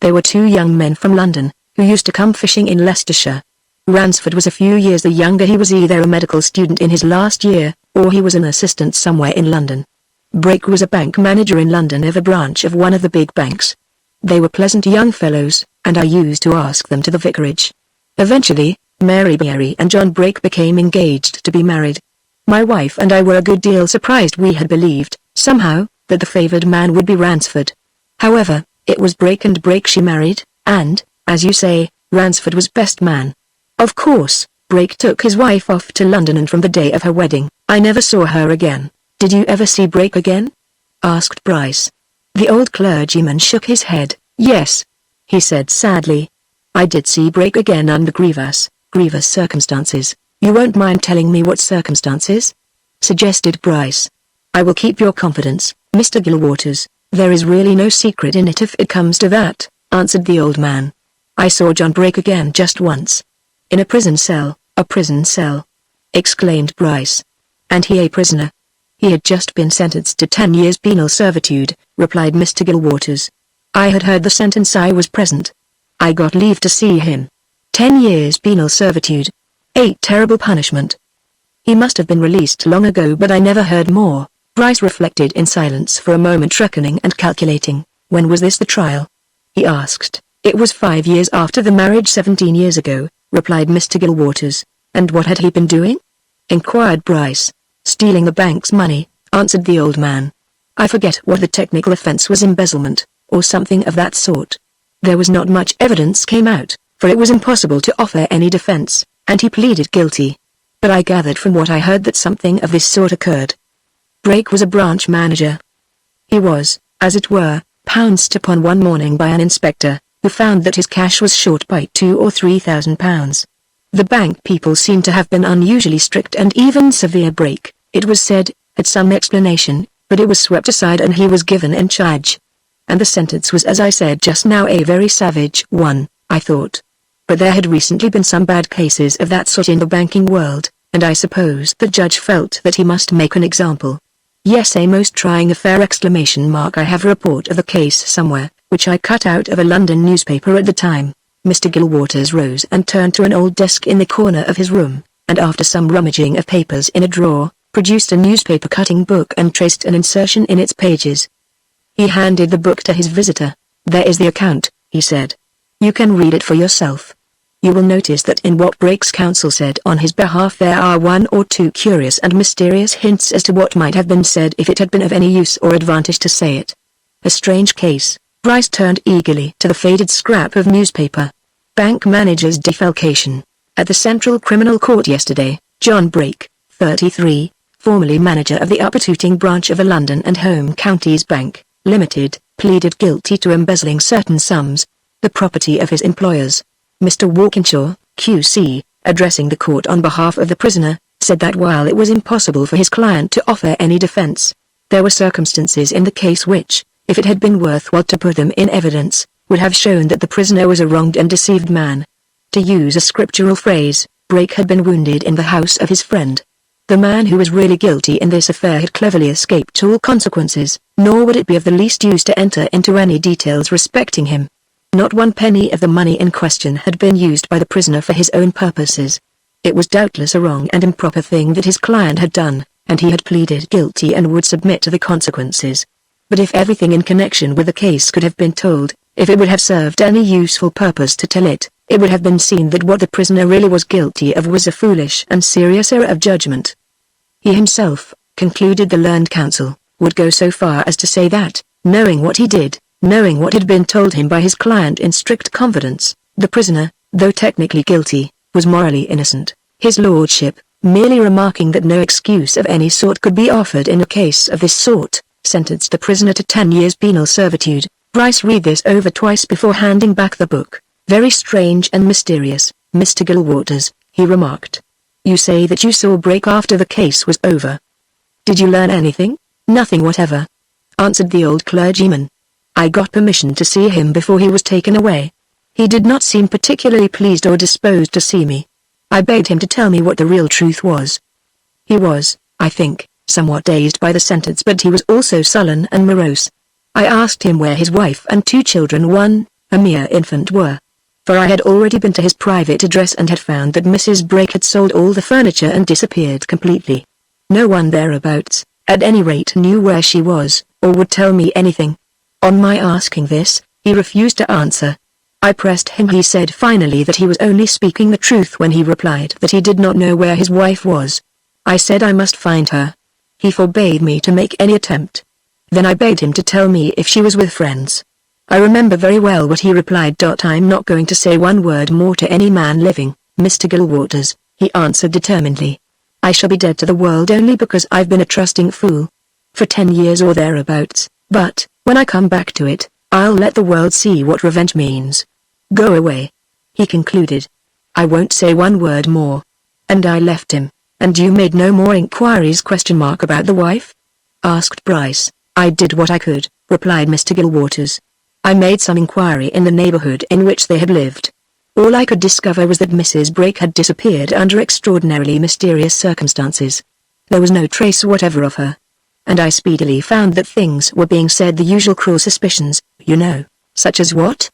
They were 2 young men from London, who used to come fishing in Leicestershire. Ransford was a few years the younger. He was either a medical student in his last year, or he was an assistant somewhere in London. Brake was a bank manager in London of a branch of one of the big banks. They were pleasant young fellows, and I used to ask them to the vicarage. Eventually, Mary Beery and John Brake became engaged to be married. My wife and I were a good deal surprised. We had believed, somehow, that the favoured man would be Ransford. However, it was Brake and Brake she married, and, as you say, Ransford was best man. Of course, Brake took his wife off to London, and from the day of her wedding, I never saw her again." "Did you ever see Brake again?" asked Bryce. The old clergyman shook his head. "Yes," he said sadly. "I did see Brake again under grievous circumstances." "You won't mind telling me what circumstances?" suggested Bryce. "I will keep your confidence, Mr. Gilwaters. There is really no secret in it if it comes to that," answered the old man. "I saw John Brake again just once." "In a prison cell?" "A prison cell," exclaimed Bryce. "And he a prisoner?" "He had just been sentenced to 10 years penal servitude," replied Mr. Gilwaters. "I had heard the sentence. I was present. I got leave to see him. 10 years penal servitude. A terrible punishment. He must have been released long ago, but I never heard more." Bryce reflected in silence for a moment, reckoning and calculating. "When was this the trial?" he asked. "It was 5 years after the marriage. 17 years ago," replied Mr. Gilwaters. "And what had he been doing?" inquired Bryce. "Stealing the bank's money," answered the old man. "I forget what the technical offense was, embezzlement, or something of that sort. There was not much evidence came out, for it was impossible to offer any defense, and he pleaded guilty. But I gathered from what I heard that something of this sort occurred. Brake was a branch manager. He was, as it were, pounced upon one morning by an inspector, who found that his cash was short by £2,000 or £3,000. The bank people seemed to have been unusually strict and even severe. Brake, it was said, had some explanation, but it was swept aside and he was given in charge. And the sentence was, as I said just now, a very savage one, I thought. But there had recently been some bad cases of that sort in the banking world, and I suppose the judge felt that he must make an example. Yes, a most trying affair! I have a report of the case somewhere, which I cut out of a London newspaper at the time. Mr. Gilwaters rose and turned to an old desk in the corner of his room, and after some rummaging of papers in a drawer, produced a newspaper cutting book and traced an insertion in its pages. He handed the book to his visitor. "There is the account," he said. "You can read it for yourself. You will notice that in what Brake's counsel said on his behalf there are one or two curious and mysterious hints as to what might have been said if it had been of any use or advantage to say it. A strange case." Bryce turned eagerly to the faded scrap of newspaper. "Bank manager's defalcation. At the Central Criminal Court yesterday, John Brake, 33, formerly manager of the Upper Tooting branch of a London and Home Counties Bank, Limited, pleaded guilty to embezzling certain sums, the property of his employers. Mr. Walkinshaw, QC, addressing the court on behalf of the prisoner, said that while it was impossible for his client to offer any defense, there were circumstances in the case which, if it had been worthwhile to put them in evidence, would have shown that the prisoner was a wronged and deceived man. To use a scriptural phrase, Brake had been wounded in the house of his friend. The man who was really guilty in this affair had cleverly escaped all consequences, nor would it be of the least use to enter into any details respecting him. Not one penny of the money in question had been used by the prisoner for his own purposes. It was doubtless a wrong and improper thing that his client had done, and he had pleaded guilty and would submit to the consequences. But if everything in connection with the case could have been told, if it would have served any useful purpose to tell it, it would have been seen that what the prisoner really was guilty of was a foolish and serious error of judgment. He himself, concluded the learned counsel, would go so far as to say that, knowing what he did, knowing what had been told him by his client in strict confidence, the prisoner, though technically guilty, was morally innocent. His lordship, merely remarking that no excuse of any sort could be offered in a case of this sort, sentenced the prisoner to 10 years penal servitude. Bryce read this over twice before handing back the book. "Very strange and mysterious, Mr. Gilwaters," he remarked. "You say that you saw Brake after the case was over. Did you learn anything?" "Nothing whatever," answered the old clergyman. "I got permission to see him before he was taken away. He did not seem particularly pleased or disposed to see me. I begged him to tell me what the real truth was. He was, I think, somewhat dazed by the sentence, but he was also sullen and morose. I asked him where his wife and 2 children, one, a mere infant, were. For I had already been to his private address and had found that Mrs. Brake had sold all the furniture and disappeared completely. No one thereabouts, at any rate, knew where she was, or would tell me anything. On my asking this, he refused to answer. I pressed him. He said finally that he was only speaking the truth when he replied that he did not know where his wife was. I said I must find her. He forbade me to make any attempt. Then I begged him to tell me if she was with friends. I remember very well what he replied. "I'm not going to say one word more to any man living, Mr. Gilwaters," he answered determinedly. "I shall be dead to the world only because I've been a trusting fool. For 10 years or thereabouts, but, when I come back to it, I'll let the world see what revenge means. Go away," he concluded. "I won't say one word more." And I left him. "And you made no more inquiries about the wife?" asked Bryce. "I did what I could," replied Mr. Gilwaters. "I made some inquiry in the neighborhood in which they had lived. All I could discover was that Mrs. Brake had disappeared under extraordinarily mysterious circumstances. There was no trace whatever of her. And I speedily found that things were being said, the usual cruel suspicions, you know." "Such as what?"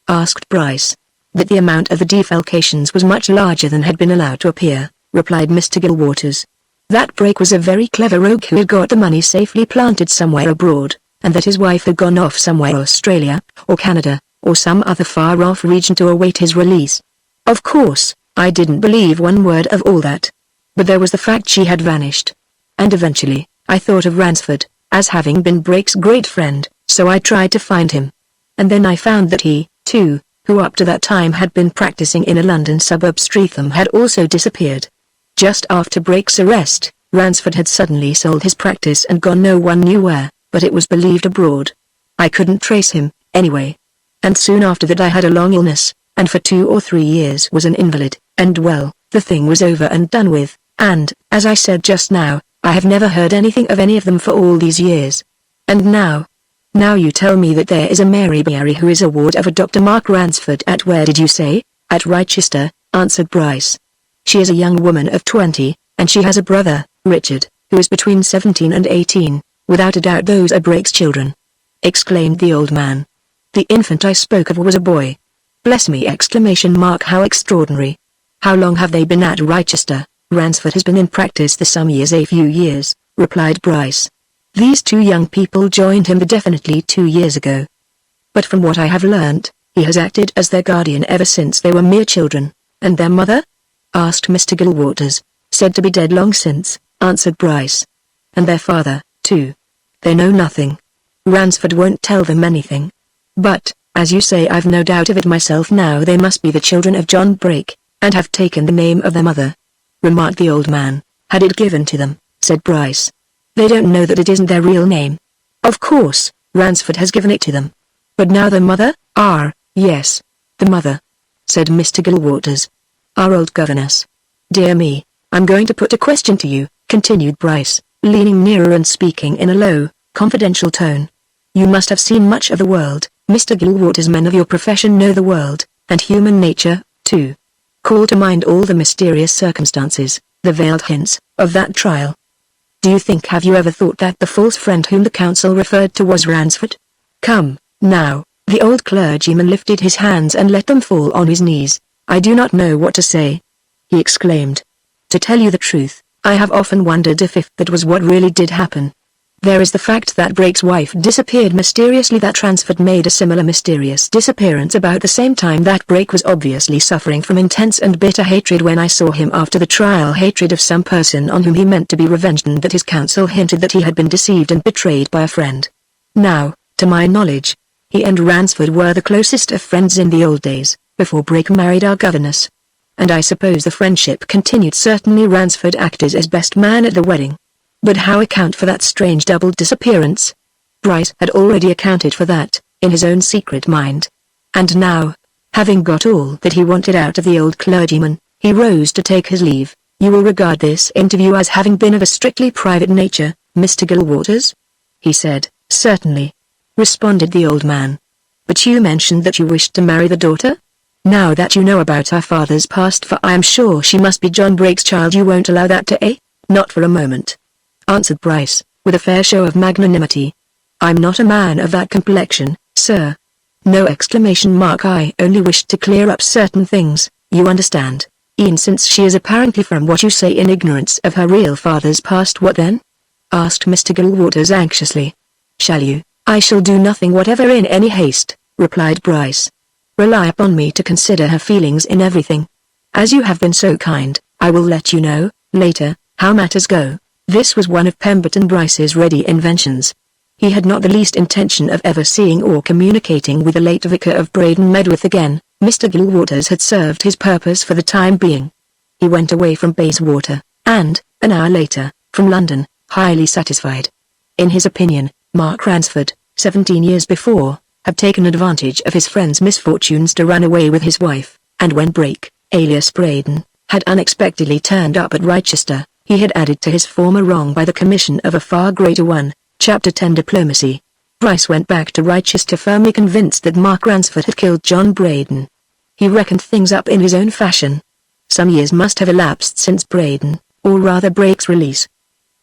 asked Bryce. "That the amount of the defalcations was much larger than had been allowed to appear," replied Mr. Gilwaters. "That Brake was a very clever rogue who had got the money safely planted somewhere abroad, and that his wife had gone off somewhere, Australia, or Canada, or some other far-off region, to await his release. Of course, I didn't believe one word of all that. But there was the fact she had vanished. And eventually, I thought of Ransford, as having been Brake's great friend, so I tried to find him. And then I found that he, too, who up to that time had been practicing in a London suburb, Streatham, had also disappeared. Just after Brake's arrest, Ransford had suddenly sold his practice and gone no one knew where, but it was believed abroad. I couldn't trace him, anyway. And soon after that I had a long illness, and for 2 or 3 years was an invalid, and well, the thing was over and done with, and, as I said just now, I have never heard anything of any of them for all these years. And now you tell me that there is a Mary Berry who is a ward of a Dr. Mark Ransford at, where did you say? At Rochester, answered Bryce. She is a young woman of 20, and she has a brother, Richard, who is between 17 and 18, without a doubt those are Brake's children," exclaimed the old man. "The infant I spoke of was a boy." Bless me! How extraordinary. How long have they been at Rochester? Ransford has been in practice for some years. A few years, replied Bryce. These two young people joined him definitely 2 years ago. But from what I have learnt, he has acted as their guardian ever since they were mere children. And their mother? Asked Mr. Gilwaters. Said to be dead long since, answered Bryce. And their father, too. They know nothing. Ransford won't tell them anything. But, as you say, I've no doubt of it myself now. They must be the children of John Brake, and have taken the name of their mother, remarked the old man. Had it given to them, said Bryce. They don't know that it isn't their real name. Of course, Ransford has given it to them. But now the mother? Yes, the mother, said Mr. Gilwaters. Our old governess. Dear me, I'm going to put a question to you, continued Bryce, leaning nearer and speaking in a low, confidential tone. You must have seen much of the world, Mr. Gilwaters. Men of your profession know the world, and human nature, too. Call to mind all the mysterious circumstances, the veiled hints, of that trial. Have you ever thought that the false friend whom the counsel referred to was Ransford? Come, now, the old clergyman lifted his hands and let them fall on his knees. I do not know what to say, he exclaimed. To tell you the truth, I have often wondered if that was what really did happen. There is the fact that Brake's wife disappeared mysteriously, that Ransford made a similar mysterious disappearance about the same time that Brake was obviously suffering from intense and bitter hatred when I saw him after the trial, hatred of some person on whom he meant to be revenged, and that his counsel hinted that he had been deceived and betrayed by a friend. Now, to my knowledge, he and Ransford were the closest of friends in the old days, before Brake married our governess. And I suppose the friendship continued. Certainly Ransford acted as best man at the wedding. But how account for that strange double disappearance? Bryce had already accounted for that, in his own secret mind. And now, having got all that he wanted out of the old clergyman, he rose to take his leave. You will regard this interview as having been of a strictly private nature, Mr. Gilwaters? He said. Certainly, responded the old man. But you mentioned that you wished to marry the daughter? Now that you know about our father's past, for I am sure she must be John Brake's child, you won't allow that to Not for a moment, answered Bryce, with a fair show of magnanimity. I'm not a man of that complexion, sir. No! I only wished to clear up certain things, you understand. Since she is apparently, from what you say, in ignorance of her real father's past. What then? Asked Mr. Gilwaters anxiously. Shall you? I shall do nothing whatever in any haste, replied Bryce. Rely upon me to consider her feelings in everything. As you have been so kind, I will let you know, later, how matters go. This was one of Pemberton Bryce's ready inventions. He had not the least intention of ever seeing or communicating with the late Vicar of Braden Medworth again. Mr. Gilwaters had served his purpose for the time being. He went away from Bayswater, and, an hour later, from London, highly satisfied. In his opinion, Mark Ransford, 17 years before, had taken advantage of his friend's misfortunes to run away with his wife, and when Brake, alias Braden, had unexpectedly turned up at Rochester, he had added to his former wrong by the commission of a far greater one. Chapter 10 Diplomacy. Bryce went back to Rochester firmly convinced that Mark Ransford had killed John Braden. He reckoned things up in his own fashion. Some years must have elapsed since Braden, or rather Brake's release.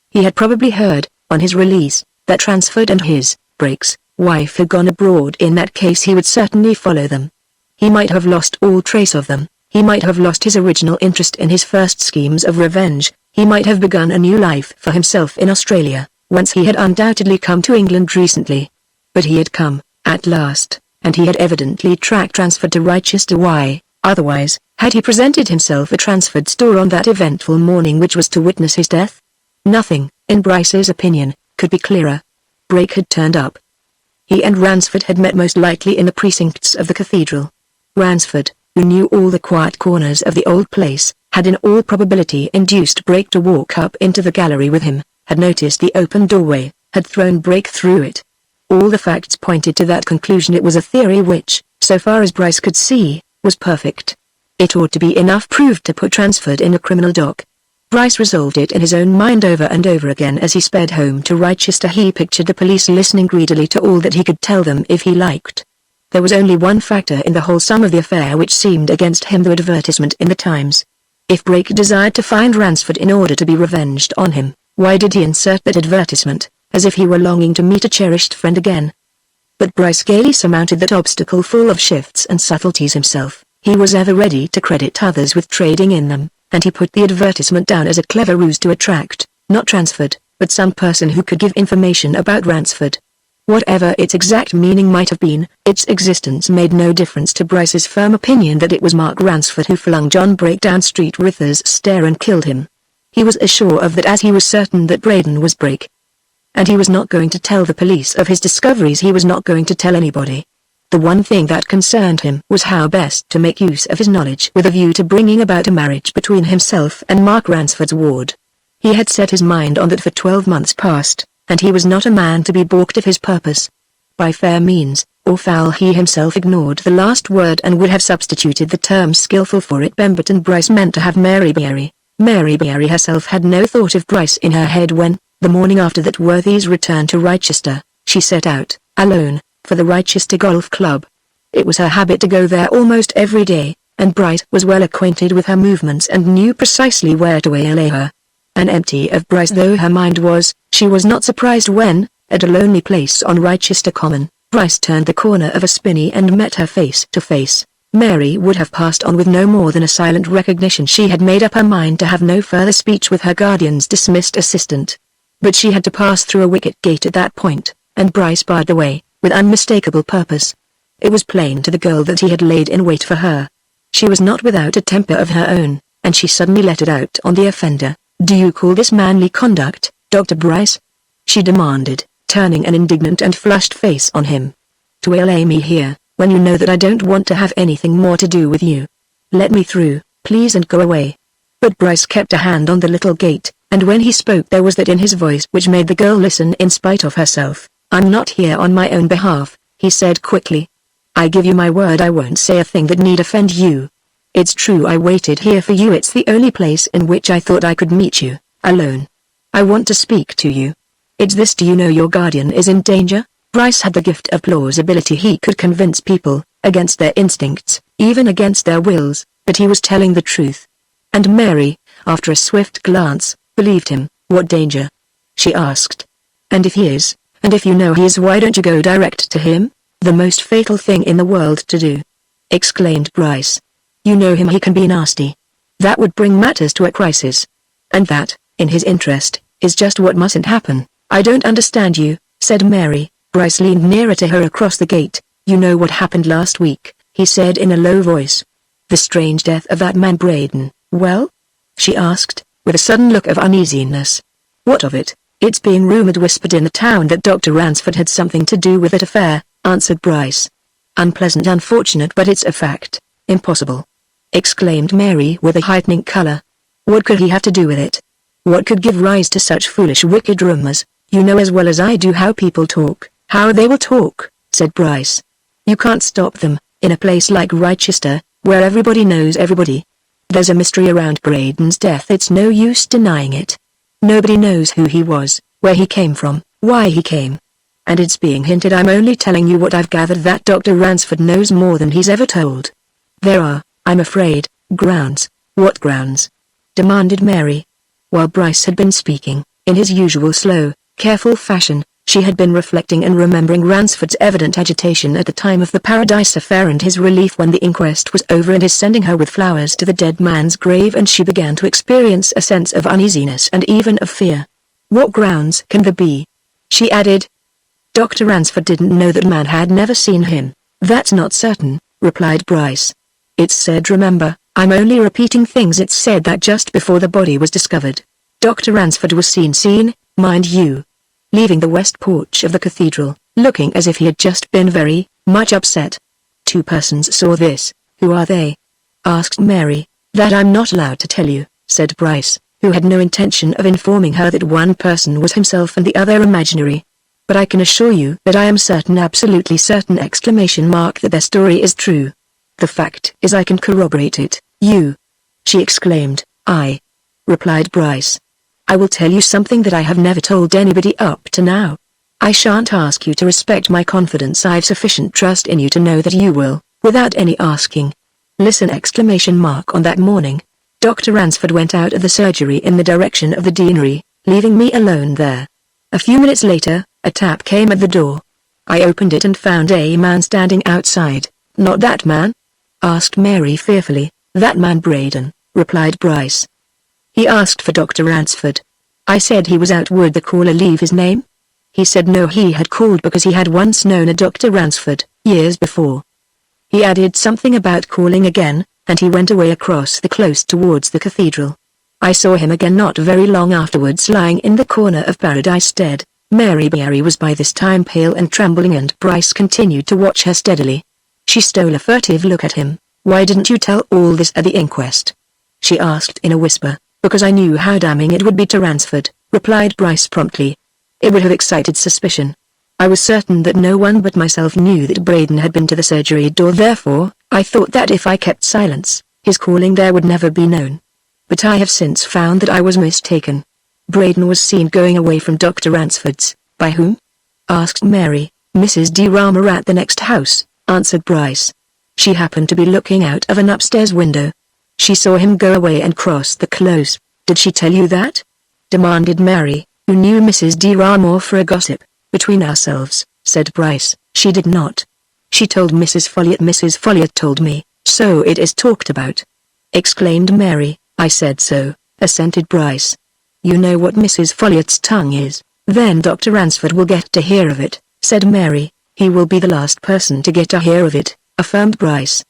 He had probably heard, on his release, that Ransford and his, Brake's, wife had gone abroad. In that case he would certainly follow them. He might have lost all trace of them. He might have lost his original interest in his first schemes of revenge. He might have begun a new life for himself in Australia, whence he had undoubtedly come to England recently. But he had come, at last, and he had evidently tracked Ransford to Rochester. Why, otherwise, had he presented himself at Ransford's door on that eventful morning which was to witness his death? Nothing, in Bryce's opinion, could be clearer. Brake had turned up. He and Ransford had met most likely in the precincts of the cathedral. Ransford, who knew all the quiet corners of the old place, had in all probability induced Brake to walk up into the gallery with him, had noticed the open doorway, had thrown Brake through it. All the facts pointed to that conclusion. It was a theory which, so far as Bryce could see, was perfect. It ought to be enough proof to put Ransford in a criminal dock. Bryce resolved it in his own mind over and over again as he sped home to Rochester. He pictured the police listening greedily to all that he could tell them if he liked. There was only one factor in the whole sum of the affair which seemed against him: the advertisement in the Times. If Brake desired to find Ransford in order to be revenged on him, why did he insert that advertisement, as if he were longing to meet a cherished friend again? But Bryce gaily surmounted that obstacle full of shifts and subtleties himself. He was ever ready to credit others with trading in them, and he put the advertisement down as a clever ruse to attract, not Ransford, but some person who could give information about Ransford. Whatever its exact meaning might have been, its existence made no difference to Bryce's firm opinion that it was Mark Ransford who flung John Brake down Street Rither's stair and killed him. He was as sure of that as he was certain that Braden was Brake. And he was not going to tell the police of his discoveries. He was not going to tell anybody. The one thing that concerned him was how best to make use of his knowledge with a view to bringing about a marriage between himself and Mark Ransford's ward. He had set his mind on that for 12 months past, and he was not a man to be balked of his purpose. By fair means, or foul, he himself ignored the last word and would have substituted the term skillful for it. Pemberton Bryce meant to have Mary Beery. Mary Beery herself had no thought of Bryce in her head when, the morning after that worthy's return to Rochester, she set out, alone, for the Rochester Golf Club. It was her habit to go there almost every day, and Bryce was well acquainted with her movements and knew precisely where to waylay her. And empty of Bryce though her mind was, she was not surprised when, at a lonely place on Rochester Common, Bryce turned the corner of a spinney and met her face to face. Mary would have passed on with no more than a silent recognition. She had made up her mind to have no further speech with her guardian's dismissed assistant. But she had to pass through a wicket gate at that point, and Bryce barred the way, with unmistakable purpose. It was plain to the girl that he had laid in wait for her. She was not without a temper of her own, and she suddenly let it out on the offender. "Do you call this manly conduct, Dr. Bryce?" she demanded, turning an indignant and flushed face on him. "To waylay me here, when you know that I don't want to have anything more to do with you. Let me through, please, and go away." But Bryce kept a hand on the little gate, and when he spoke there was that in his voice which made the girl listen in spite of herself. "I'm not here on my own behalf," he said quickly. "I give you my word I won't say a thing that need offend you. It's true I waited here for you. It's the only place in which I thought I could meet you, alone. I want to speak to you. It's this: do you know your guardian is in danger?" Bryce had the gift of plausibility. He could convince people, against their instincts, even against their wills, that he was telling the truth. And Mary, after a swift glance, believed him. "What danger?" she asked. "And if he is, and if you know he is, why don't you go direct to him?" "The most fatal thing in the world to do," exclaimed Bryce. "You know him, he can be nasty. That would bring matters to a crisis. And that, in his interest, is just what mustn't happen." "I don't understand you," said Mary. Bryce leaned nearer to her across the gate. "You know what happened last week," he said in a low voice. "The strange death of that man Braden." "Well?" she asked, with a sudden look of uneasiness. "What of it?" "It's being whispered in the town that Dr. Ransford had something to do with that affair," answered Bryce. "Unpleasant, unfortunate, but it's a fact." "Impossible!" exclaimed Mary with a heightening color. "What could he have to do with it? What could give rise to such foolish, wicked rumors? You know as well as I do how people talk." "How they will talk," said Bryce. "You can't stop them, in a place like Rochester, where everybody knows everybody. There's a mystery around Braden's death. It's no use denying it. Nobody knows who he was, where he came from, why he came. And it's being hinted. I'm only telling you what I've gathered, that Dr. Ransford knows more than he's ever told. There are, I'm afraid, grounds." "What grounds?" demanded Mary. While Bryce had been speaking, in his usual slow, careful fashion, she had been reflecting and remembering Ransford's evident agitation at the time of the Paradise affair, and his relief when the inquest was over, and his sending her with flowers to the dead man's grave, and she began to experience a sense of uneasiness and even of fear. "What grounds can there be?" she added. "Dr. Ransford didn't know that man had never seen him." "That's not certain," replied Bryce. "It's said, remember, I'm only repeating things. It's said that just before the body was discovered, Dr. Ransford was seen, mind you, leaving the west porch of the cathedral, looking as if he had just been very much upset. 2 persons saw this." "Who are they?" asked Mary. "That I'm not allowed to tell you," said Bryce, who had no intention of informing her that one person was himself and the other imaginary. "But I can assure you that I am certain, absolutely certain, that their story is true. The fact is I can corroborate it." "You!" she exclaimed. "I," replied Bryce. "I will tell you something that I have never told anybody up to now. I shan't ask you to respect my confidence. I've sufficient trust in you to know that you will, without any asking. Listen!" On that morning, Dr. Ransford went out of the surgery in the direction of the deanery, leaving me alone there. A few minutes later, a tap came at the door. I opened it and found a man standing outside. Not that man? Asked Mary fearfully. That man Braden, replied Bryce. He asked for Dr. Ransford. I said he was out. Would the caller leave his name? He said no, he had called because he had once known a Dr. Ransford, years before. He added something about calling again, and he went away across the close towards the cathedral. I saw him again not very long afterwards lying in the corner of Paradise Stead. Mary was by this time pale and trembling, and Bryce continued to watch her steadily. She stole a furtive look at him. Why didn't you tell all this at the inquest? She asked in a whisper. Because I knew how damning it would be to Ransford, replied Bryce promptly. It would have excited suspicion. I was certain that no one but myself knew that Braden had been to the surgery door, therefore, I thought that if I kept silence, his calling there would never be known. But I have since found that I was mistaken. Braden was seen going away from Dr. Ransford's. By whom? Asked Mary. Mrs. de Rama at the next house, answered Bryce. She happened to be looking out of an upstairs window. She saw him go away and cross the close. Did she tell you that? Demanded Mary, who knew Mrs. de Rama for a gossip. Between ourselves, said Bryce, she did not. She told Mrs. Folliot. Mrs. Folliot told me, so it is talked about. Exclaimed Mary. I said so, assented Bryce. You know what Mrs. Folliot's tongue is. Then Dr. Ransford will get to hear of it, said Mary. He will be the last person to get to hear of it, affirmed Bryce.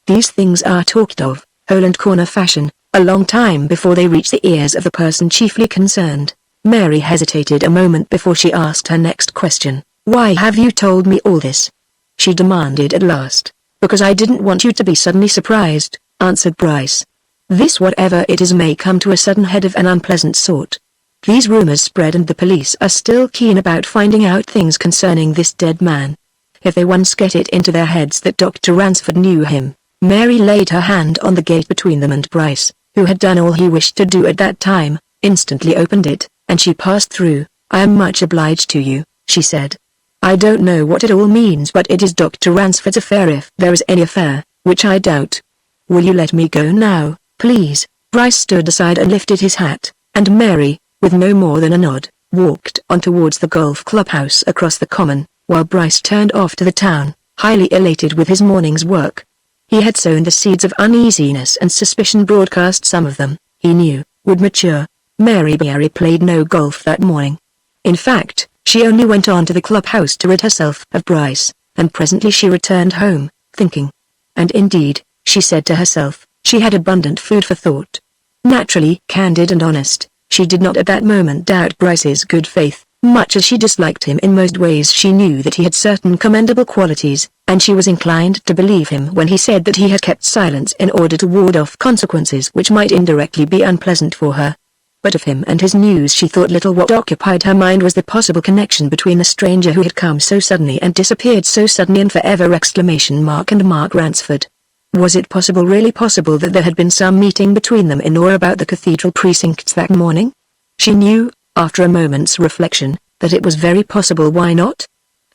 These things are talked of, hole and corner fashion, a long time before they reach the ears of the person chiefly concerned. Mary hesitated a moment before she asked her next question. Why have you told me all this? She demanded at last. Because I didn't want you to be suddenly surprised, answered Bryce. This, whatever it is, may come to a sudden head of an unpleasant sort. These rumors spread and the police are still keen about finding out things concerning this dead man. If they once get it into their heads that Dr. Ransford knew him. Mary laid her hand on the gate between them, and Bryce, who had done all he wished to do at that time, instantly opened it, and she passed through. I am much obliged to you, she said. I don't know what it all means, but it is Dr. Ransford's affair, if there is any affair, which I doubt. Will you let me go now, please? Bryce stood aside and lifted his hat, and Mary, with no more than a nod, walked on towards the golf clubhouse across the common, while Bryce turned off to the town, highly elated with his morning's work. He had sown the seeds of uneasiness and suspicion, broadcast some of them, he knew, would mature. Mary played no golf that morning. In fact, she only went on to the clubhouse to rid herself of Bryce, and presently she returned home, thinking. And indeed, she said to herself, she had abundant food for thought. Naturally candid and honest, she did not at that moment doubt Bryce's good faith. Much as she disliked him in most ways, she knew that he had certain commendable qualities, and she was inclined to believe him when he said that he had kept silence in order to ward off consequences which might indirectly be unpleasant for her. But of him and his news she thought little. What occupied her mind was the possible connection between the stranger who had come so suddenly and disappeared so suddenly and forever! And Mark Ransford. Was it possible, really possible, that there had been some meeting between them in or about the cathedral precincts that morning? She knew, after a moment's reflection, that it was very possible. Why not?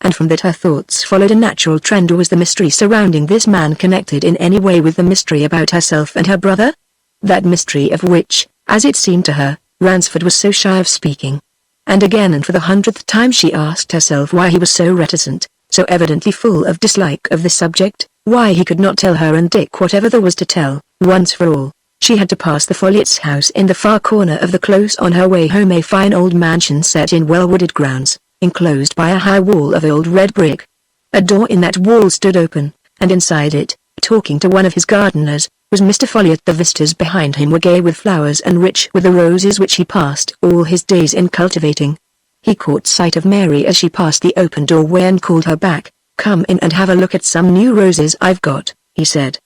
And from that her thoughts followed a natural trend. Was the mystery surrounding this man connected in any way with the mystery about herself and her brother? That mystery of which, as it seemed to her, Ransford was so shy of speaking. And again and for the 100th time she asked herself why he was so reticent, so evidently full of dislike of the subject, why he could not tell her and Dick whatever there was to tell, once for all. She had to pass the Folliots' house in the far corner of the close on her way home, a fine old mansion set in well-wooded grounds, enclosed by a high wall of old red brick. A door in that wall stood open, and inside it, talking to one of his gardeners, was Mr. Folliot. The vistas behind him were gay with flowers and rich with the roses which he passed all his days in cultivating. He caught sight of Mary as she passed the open doorway and called her back. Come in and have a look at some new roses I've got, he said.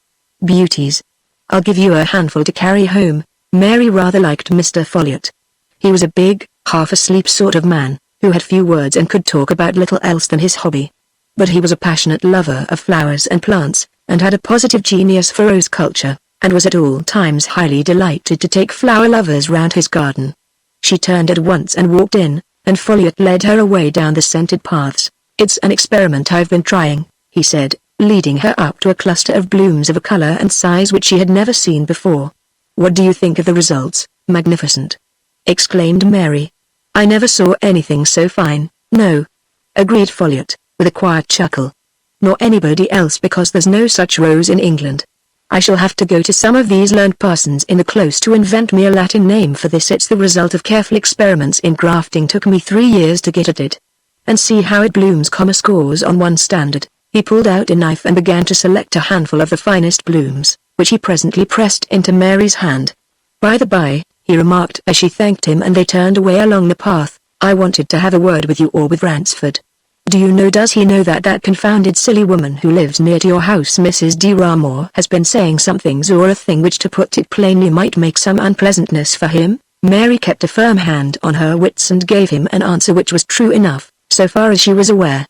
Beauties. I'll give you a handful to carry home. Mary rather liked Mr. Folliot. He was a big, half-asleep sort of man, who had few words and could talk about little else than his hobby. But he was a passionate lover of flowers and plants, and had a positive genius for rose culture, and was at all times highly delighted to take flower lovers round his garden. She turned at once and walked in, and Folliot led her away down the scented paths. It's an experiment I've been trying, he said, leading her up to a cluster of blooms of a color and size which she had never seen before. What do you think of the results? Magnificent! Exclaimed Mary. I never saw anything so fine. No, agreed Folliot. with a quiet chuckle. Nor anybody else, because there's no such rose in England. I shall have to go to some of these learned parsons in the close to invent me a Latin name for this. It's the result of careful experiments in grafting. Took me 3 years to get at it. And see how it blooms, scores on one standard. He pulled out a knife and began to select a handful of the finest blooms, which he presently pressed into Mary's hand. By the by, he remarked as she thanked him and they turned away along the path, I wanted to have a word with you or with Ransford. Do you know, does he know that that confounded silly woman who lives near to your house, Mrs. de Ramore, has been saying some things or a thing which, to put it plainly, might make some unpleasantness for him? Mary kept a firm hand on her wits and gave him an answer which was true enough, so far as she was aware.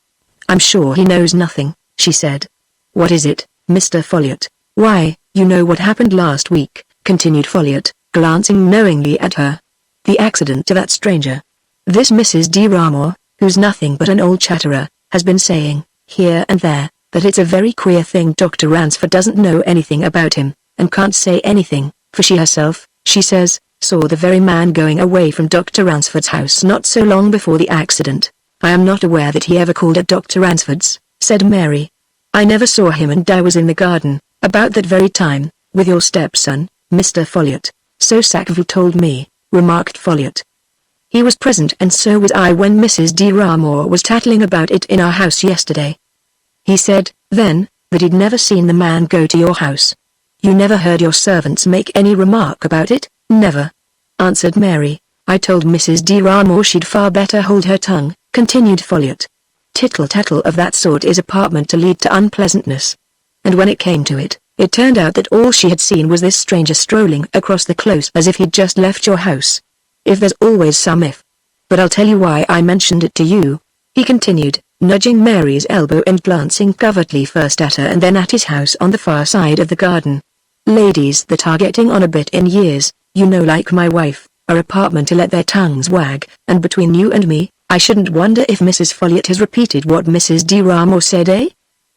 I'm sure he knows nothing, she said. What is it, Mr. Folliot? Why, you know what happened last week, continued Folliot, glancing knowingly at her. The accident to that stranger. This Mrs. de Ramore, who's nothing but an old chatterer, has been saying, here and there, that it's a very queer thing Dr. Ransford doesn't know anything about him, and can't say anything, for she herself, she says, saw the very man going away from Dr. Ransford's house not so long before the accident. I am not aware that he ever called at Dr. Ransford's, said Mary. I never saw him, and I was in the garden, about that very time, with your stepson, Mr. Folliot. So Sackville told me, remarked Folliot. He was present, and so was I when Mrs. de Ramore was tattling about it in our house yesterday. He said, then, that he'd never seen the man go to your house. You never heard your servants make any remark about it? Never, answered Mary. I told Mrs. de Ramore she'd far better hold her tongue, continued Folliot. Tittle-tattle of that sort is apartment to lead to unpleasantness. And when it came to it, it turned out that all she had seen was this stranger strolling across the close as if he'd just left your house. If there's always some if. But I'll tell you why I mentioned it to you, he continued, nudging Mary's elbow and glancing covertly first at her and then at his house on the far side of the garden. Ladies that are getting on a bit in years, you know, like my wife, are apartment to let their tongues wag, and between you and me, I shouldn't wonder if Mrs. Folliot has repeated what Mrs. de Ramore said, eh?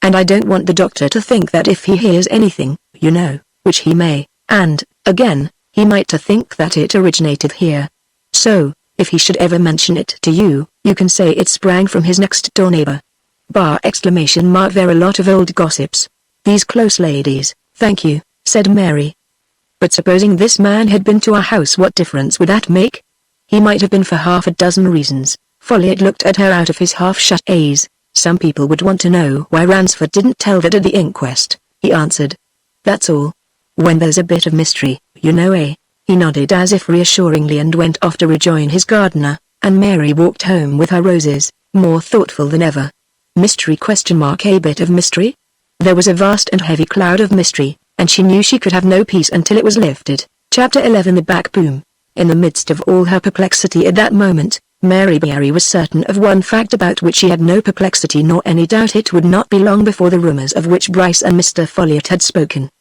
And I don't want the doctor to think that if he hears anything, you know, which he may, and, again, he might to think that it originated here. So, if he should ever mention it to you, you can say it sprang from his next-door neighbor. There are a lot of old gossips. These close ladies, thank you, said Mary. But supposing this man had been to our house, what difference would that make? He might have been for half a dozen reasons. Folliot looked at her out of his half-shut eyes. Some people would want to know why Ransford didn't tell that at the inquest, he answered. That's all. When there's a bit of mystery, you know, eh? He nodded as if reassuringly and went off to rejoin his gardener, and Mary walked home with her roses, more thoughtful than ever. Mystery ? A bit of mystery? There was a vast and heavy cloud of mystery, and she knew she could have no peace until it was lifted. Chapter 11. The back boom. In the midst of all her perplexity at that moment, Mary was certain of one fact about which she had no perplexity nor any doubt. It would not be long before the rumors of which Bryce and Mr. Folliot had spoken.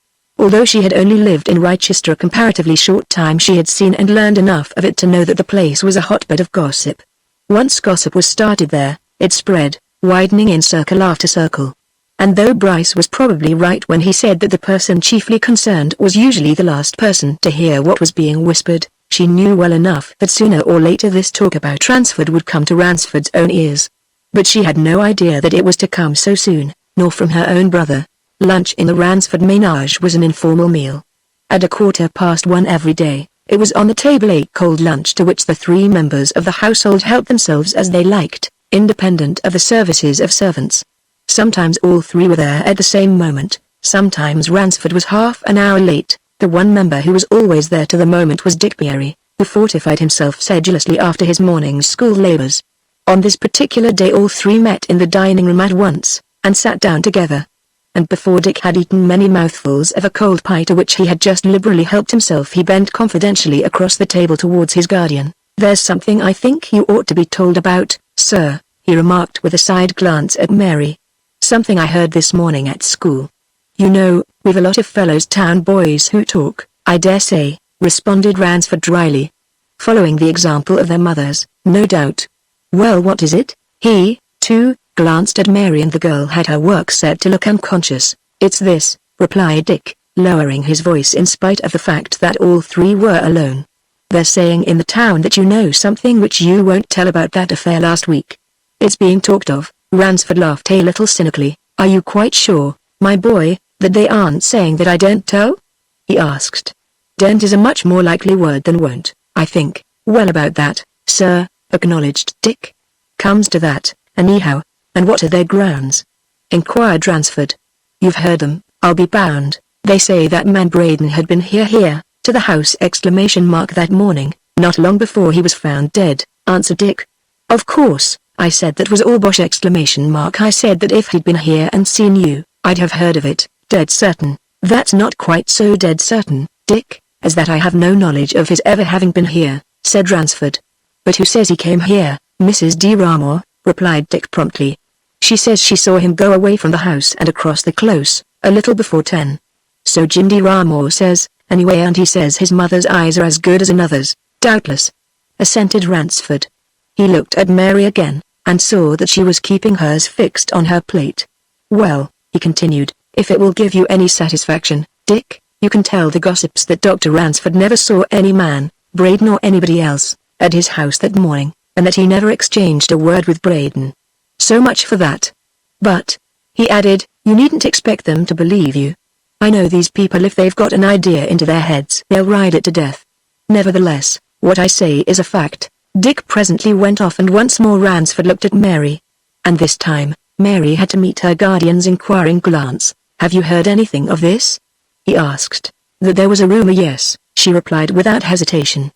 Although she had only lived in Rochester a comparatively short time, she had seen and learned enough of it to know that the place was a hotbed of gossip. Once gossip was started there, it spread, widening in circle after circle. And though Bryce was probably right when he said that the person chiefly concerned was usually the last person to hear what was being whispered, she knew well enough that sooner or later this talk about Ransford would come to Ransford's own ears. But she had no idea that it was to come so soon, nor from her own brother. Lunch in the Ransford ménage was an informal meal. At 1:15 every day, it was on the table a cold lunch to which the 3 members of the household helped themselves as they liked, independent of the services of servants. Sometimes all 3 were there at the same moment, sometimes Ransford was half an hour late. The one member who was always there to the moment was Dick Beery, who fortified himself sedulously after his morning's school labors. On this particular day all 3 met in the dining room at once, and sat down together. And before Dick had eaten many mouthfuls of a cold pie to which he had just liberally helped himself, he bent confidentially across the table towards his guardian. "There's something I think you ought to be told about, sir," he remarked with a side glance at Mary. "Something I heard this morning at school. You know, we've a lot of fellows town boys who talk, I dare say," responded Ransford dryly. "Following the example of their mothers, no doubt." "Well, what is it?" He, too, glanced at Mary, and the girl had her work set to look unconscious. "It's this," replied Dick, lowering his voice in spite of the fact that all 3 were alone. "They're saying in the town that you know something which you won't tell about that affair last week. It's being talked of, Ransford laughed a little cynically. Are you quite sure, my boy, that they aren't saying that I daren't tell? He asked. Daren't is a much more likely word than won't, I think. Well, about that, sir, acknowledged Dick. Comes to that, anyhow. And what are their grounds? Inquired Ransford. You've heard them, I'll be bound. They say that man Braden had been here, to the house that morning, not long before he was found dead, answered Dick. Of course, I said that was all bosh! I said that if he'd been here and seen you, I'd have heard of it, dead certain. That's not quite so dead certain, Dick, as that I have no knowledge of his ever having been here, said Ransford. But who says he came here? Mrs. de Ramore, replied Dick promptly. She says she saw him go away from the house and across the close, a little before 10. So Jim de Ramore says, anyway, and he says his mother's eyes are as good as another's, doubtless, assented Ransford. He looked at Mary again, and saw that she was keeping hers fixed on her plate. Well, he continued, if it will give you any satisfaction, Dick, you can tell the gossips that Dr. Ransford never saw any man, Braden or anybody else, at his house that morning, and that he never exchanged a word with Braden. So much for that. But, he added, you needn't expect them to believe you. I know these people, if they've got an idea into their heads, they'll ride it to death. Nevertheless, what I say is a fact. Dick presently went off, and once more Ransford looked at Mary. And this time, Mary had to meet her guardian's inquiring glance. Have you heard anything of this? He asked. That there was a rumor, yes, she replied without hesitation.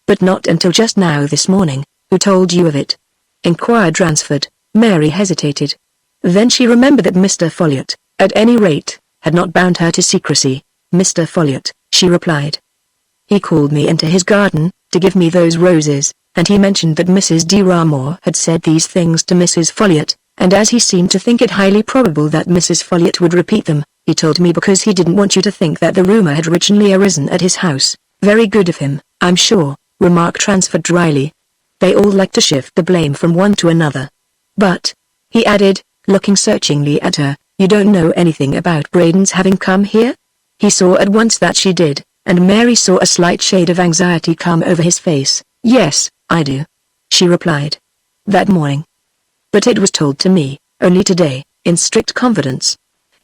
But not until just now this morning. Who told you of it? Inquired Ransford. Mary hesitated. Then she remembered that Mr. Folliot, at any rate, had not bound her to secrecy. Mr. Folliot, she replied. He called me into his garden, to give me those roses, and he mentioned that Mrs. de Ramore had said these things to Mrs. Folliot, and as he seemed to think it highly probable that Mrs. Folliot would repeat them, he told me because he didn't want you to think that the rumor had originally arisen at his house. Very good of him, I'm sure, remarked Ransford dryly. They all like to shift the blame from one to another. But, he added, looking searchingly at her, you don't know anything about Braden's having come here? He saw at once that she did, and Mary saw a slight shade of anxiety come over his face. Yes, I do, she replied. That morning. But it was told to me, only today, in strict confidence.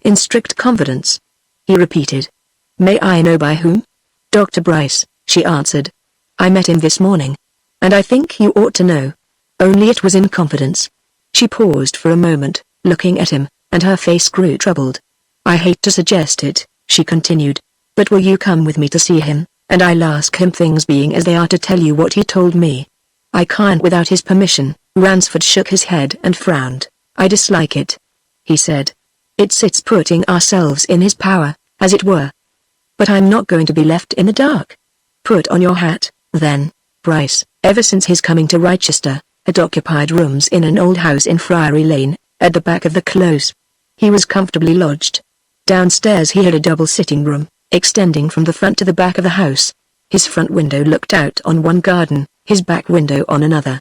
In strict confidence, he repeated. May I know by whom? Dr. Bryce, she answered. I met him this morning. And I think you ought to know. Only it was in confidence. She paused for a moment, looking at him, and her face grew troubled. I hate to suggest it, she continued, but will you come with me to see him, and I'll ask him things being as they are to tell you what he told me. I can't without his permission. Ransford shook his head and frowned. I dislike it, he said. It sits putting ourselves in his power, as it were. But I'm not going to be left in the dark. Put on your hat, then. Bryce, ever since his coming to Rochester, had occupied rooms in an old house in Friary Lane, at the back of the close. He was comfortably lodged. Downstairs he had a double sitting room, extending from the front to the back of the house. His front window looked out on one garden, his back window on another.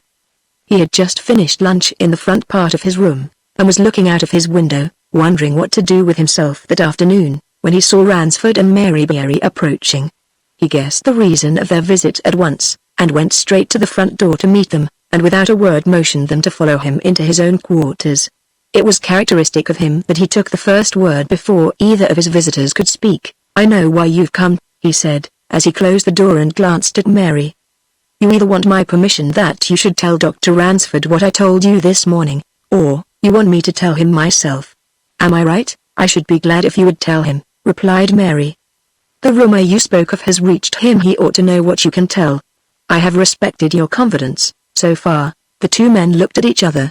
He had just finished lunch in the front part of his room, and was looking out of his window, wondering what to do with himself that afternoon, when he saw Ransford and Mary approaching. He guessed the reason of their visit at once, and went straight to the front door to meet them, and without a word motioned them to follow him into his own quarters. It was characteristic of him that he took the first word before either of his visitors could speak. I know why you've come, he said, as he closed the door and glanced at Mary. You either want my permission that you should tell Dr. Ransford what I told you this morning, or you want me to tell him myself. Am I right? I should be glad if you would tell him, replied Mary. The rumor you spoke of has reached him. He ought to know what you can tell. I have respected your confidence, so far. The two men looked at each other.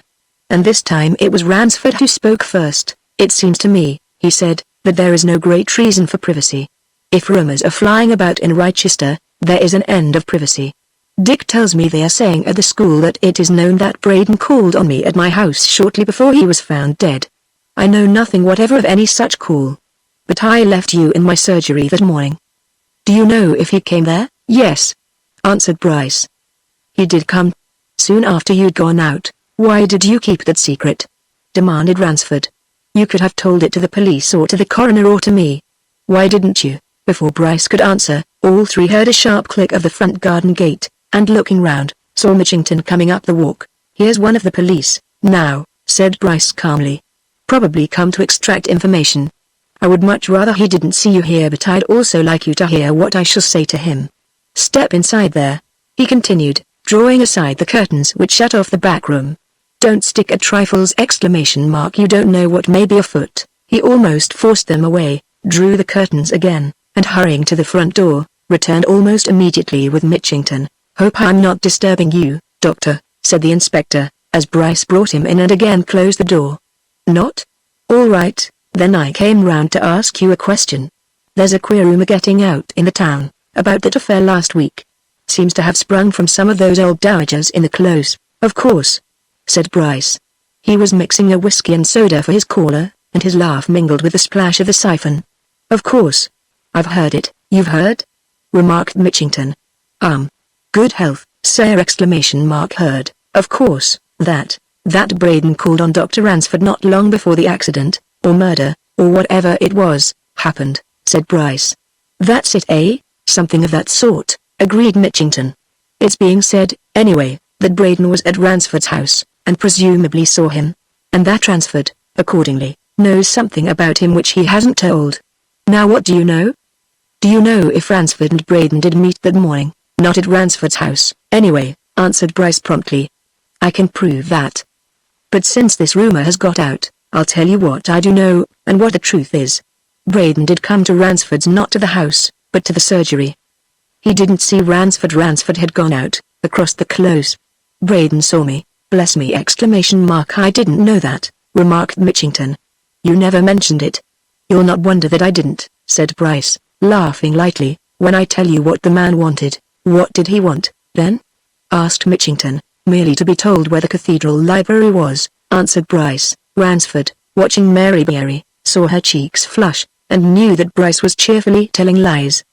And this time it was Ransford who spoke first. It seems to me, he said, that there is no great reason for privacy. If rumors are flying about in Rochester, there is an end of privacy. Dick tells me they are saying at the school that it is known that Braden called on me at my house shortly before he was found dead. I know nothing whatever of any such call. But I left you in my surgery that morning. Do you know if he came there? Yes, answered Bryce. He did come. Soon after you'd gone out. Why did you keep that secret? Demanded Ransford. You could have told it to the police or to the coroner or to me. Why didn't you? Before Bryce could answer, all three heard a sharp click of the front garden gate, and looking round, saw Mitchington coming up the walk. Here's one of the police, now, said Bryce calmly. "Probably come to extract information. I would much rather he didn't see you here, but I'd also like you to hear what I shall say to him. Step inside there," he continued, drawing aside the curtains which shut off the back room. "Don't stick at trifles!" You don't know what may be afoot. He almost forced them away, drew the curtains again, and hurrying to the front door, returned almost immediately with Mitchington. "Hope I'm not disturbing you, Doctor," said the inspector, as Bryce brought him in and again closed the door. "Not? All right, then I came round to ask you a question. There's a queer rumor getting out in the town, about that affair last week. Seems to have sprung from some of those old dowagers in the close." "Of course," said Bryce. He was mixing a whiskey and soda for his caller, and his laugh mingled with the splash of the siphon. "Of course. I've heard it." "You've heard?" remarked Mitchington. Good health, sir!" "Heard, of course, that Braden called on Dr. Ransford not long before the accident, or murder, or whatever it was, happened," said Bryce. "That's it, eh? Something of that sort," agreed Mitchington. "It's being said, anyway, that Braden was at Ransford's house, and presumably saw him. And that Ransford, accordingly, knows something about him which he hasn't told. Now what do you know?" "Do you know if Ransford and Braden did meet that morning?" "Not at Ransford's house, anyway," answered Bryce promptly. "I can prove that. But since this rumor has got out, I'll tell you what I do know, and what the truth is. Braden did come to Ransford's, not to the house, but to the surgery. He didn't see Ransford. Ransford had gone out, across the close. Braden saw me, bless me!" "I didn't know that," remarked Mitchington. "You never mentioned it." "You'll not wonder that I didn't," said Bryce, laughing lightly, "when I tell you what the man wanted." "What did he want, then?" asked Mitchington. "Merely to be told where the cathedral library was," answered Bryce. Ransford, watching Mary Beery, saw her cheeks flush, and knew that Bryce was cheerfully telling lies.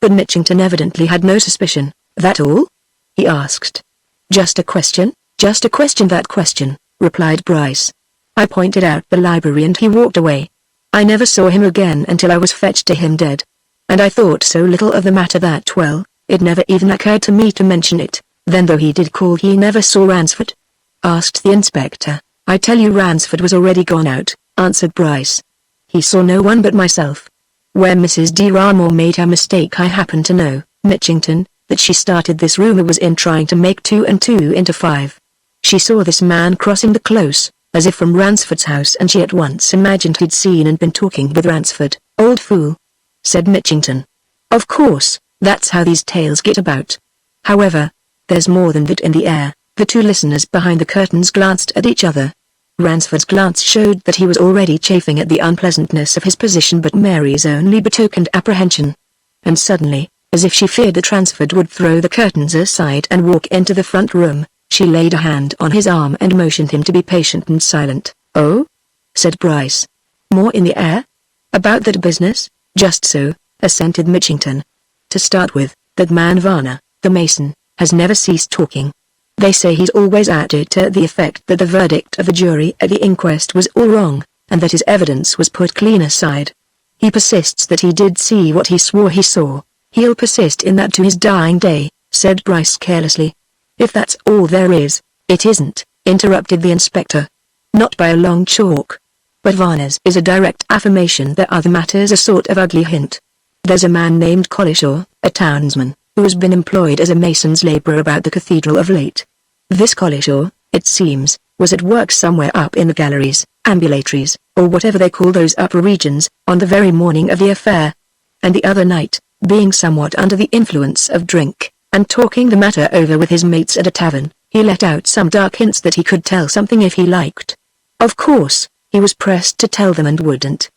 But Mitchington evidently had no suspicion. "That all?" he asked. Just a question." "That question," replied Bryce. "I pointed out the library and he walked away. I never saw him again until I was fetched to him dead. And I thought so little of the matter that, well, it never even occurred to me to mention it." "Then though he did call, he never saw Ransford?" asked the inspector. "I tell you Ransford was already gone out," answered Bryce. "He saw no one but myself. Where Mrs. de Ramore made her mistake, I happen to know, Mitchington, that she started this rumor was in trying to make 2 and 2 into 5. She saw this man crossing the close, as if from Ransford's house, and she at once imagined he'd seen and been talking with Ransford." "Old fool," said Mitchington. "Of course, that's how these tales get about. However, there's more than that in the air." The two listeners behind the curtains glanced at each other. Ransford's glance showed that he was already chafing at the unpleasantness of his position, but Mary's only betokened apprehension. And suddenly, as if she feared that Ransford would throw the curtains aside and walk into the front room, she laid a hand on his arm and motioned him to be patient and silent. "Oh?" said Bryce. "More in the air? About that business?" "Just so," assented Mitchington. "To start with, that man Varner, the mason, has never ceased talking. They say he's always at it to the effect that the verdict of the jury at the inquest was all wrong, and that his evidence was put clean aside. He persists that he did see what he swore he saw. He'll persist in that to his dying day," said Bryce carelessly. "If that's all there is." "It isn't," interrupted the inspector. "Not by a long chalk. But Varner's is a direct affirmation. The other matter's a sort of ugly hint. There's a man named Collishaw, a townsman, who has been employed as a mason's laborer about the cathedral of late. This Collishaw, it seems, was at work somewhere up in the galleries, ambulatories, or whatever they call those upper regions, on the very morning of the affair. And the other night, being somewhat under the influence of drink, and talking the matter over with his mates at a tavern, he let out some dark hints that he could tell something if he liked. Of course, he was pressed to tell them and wouldn't.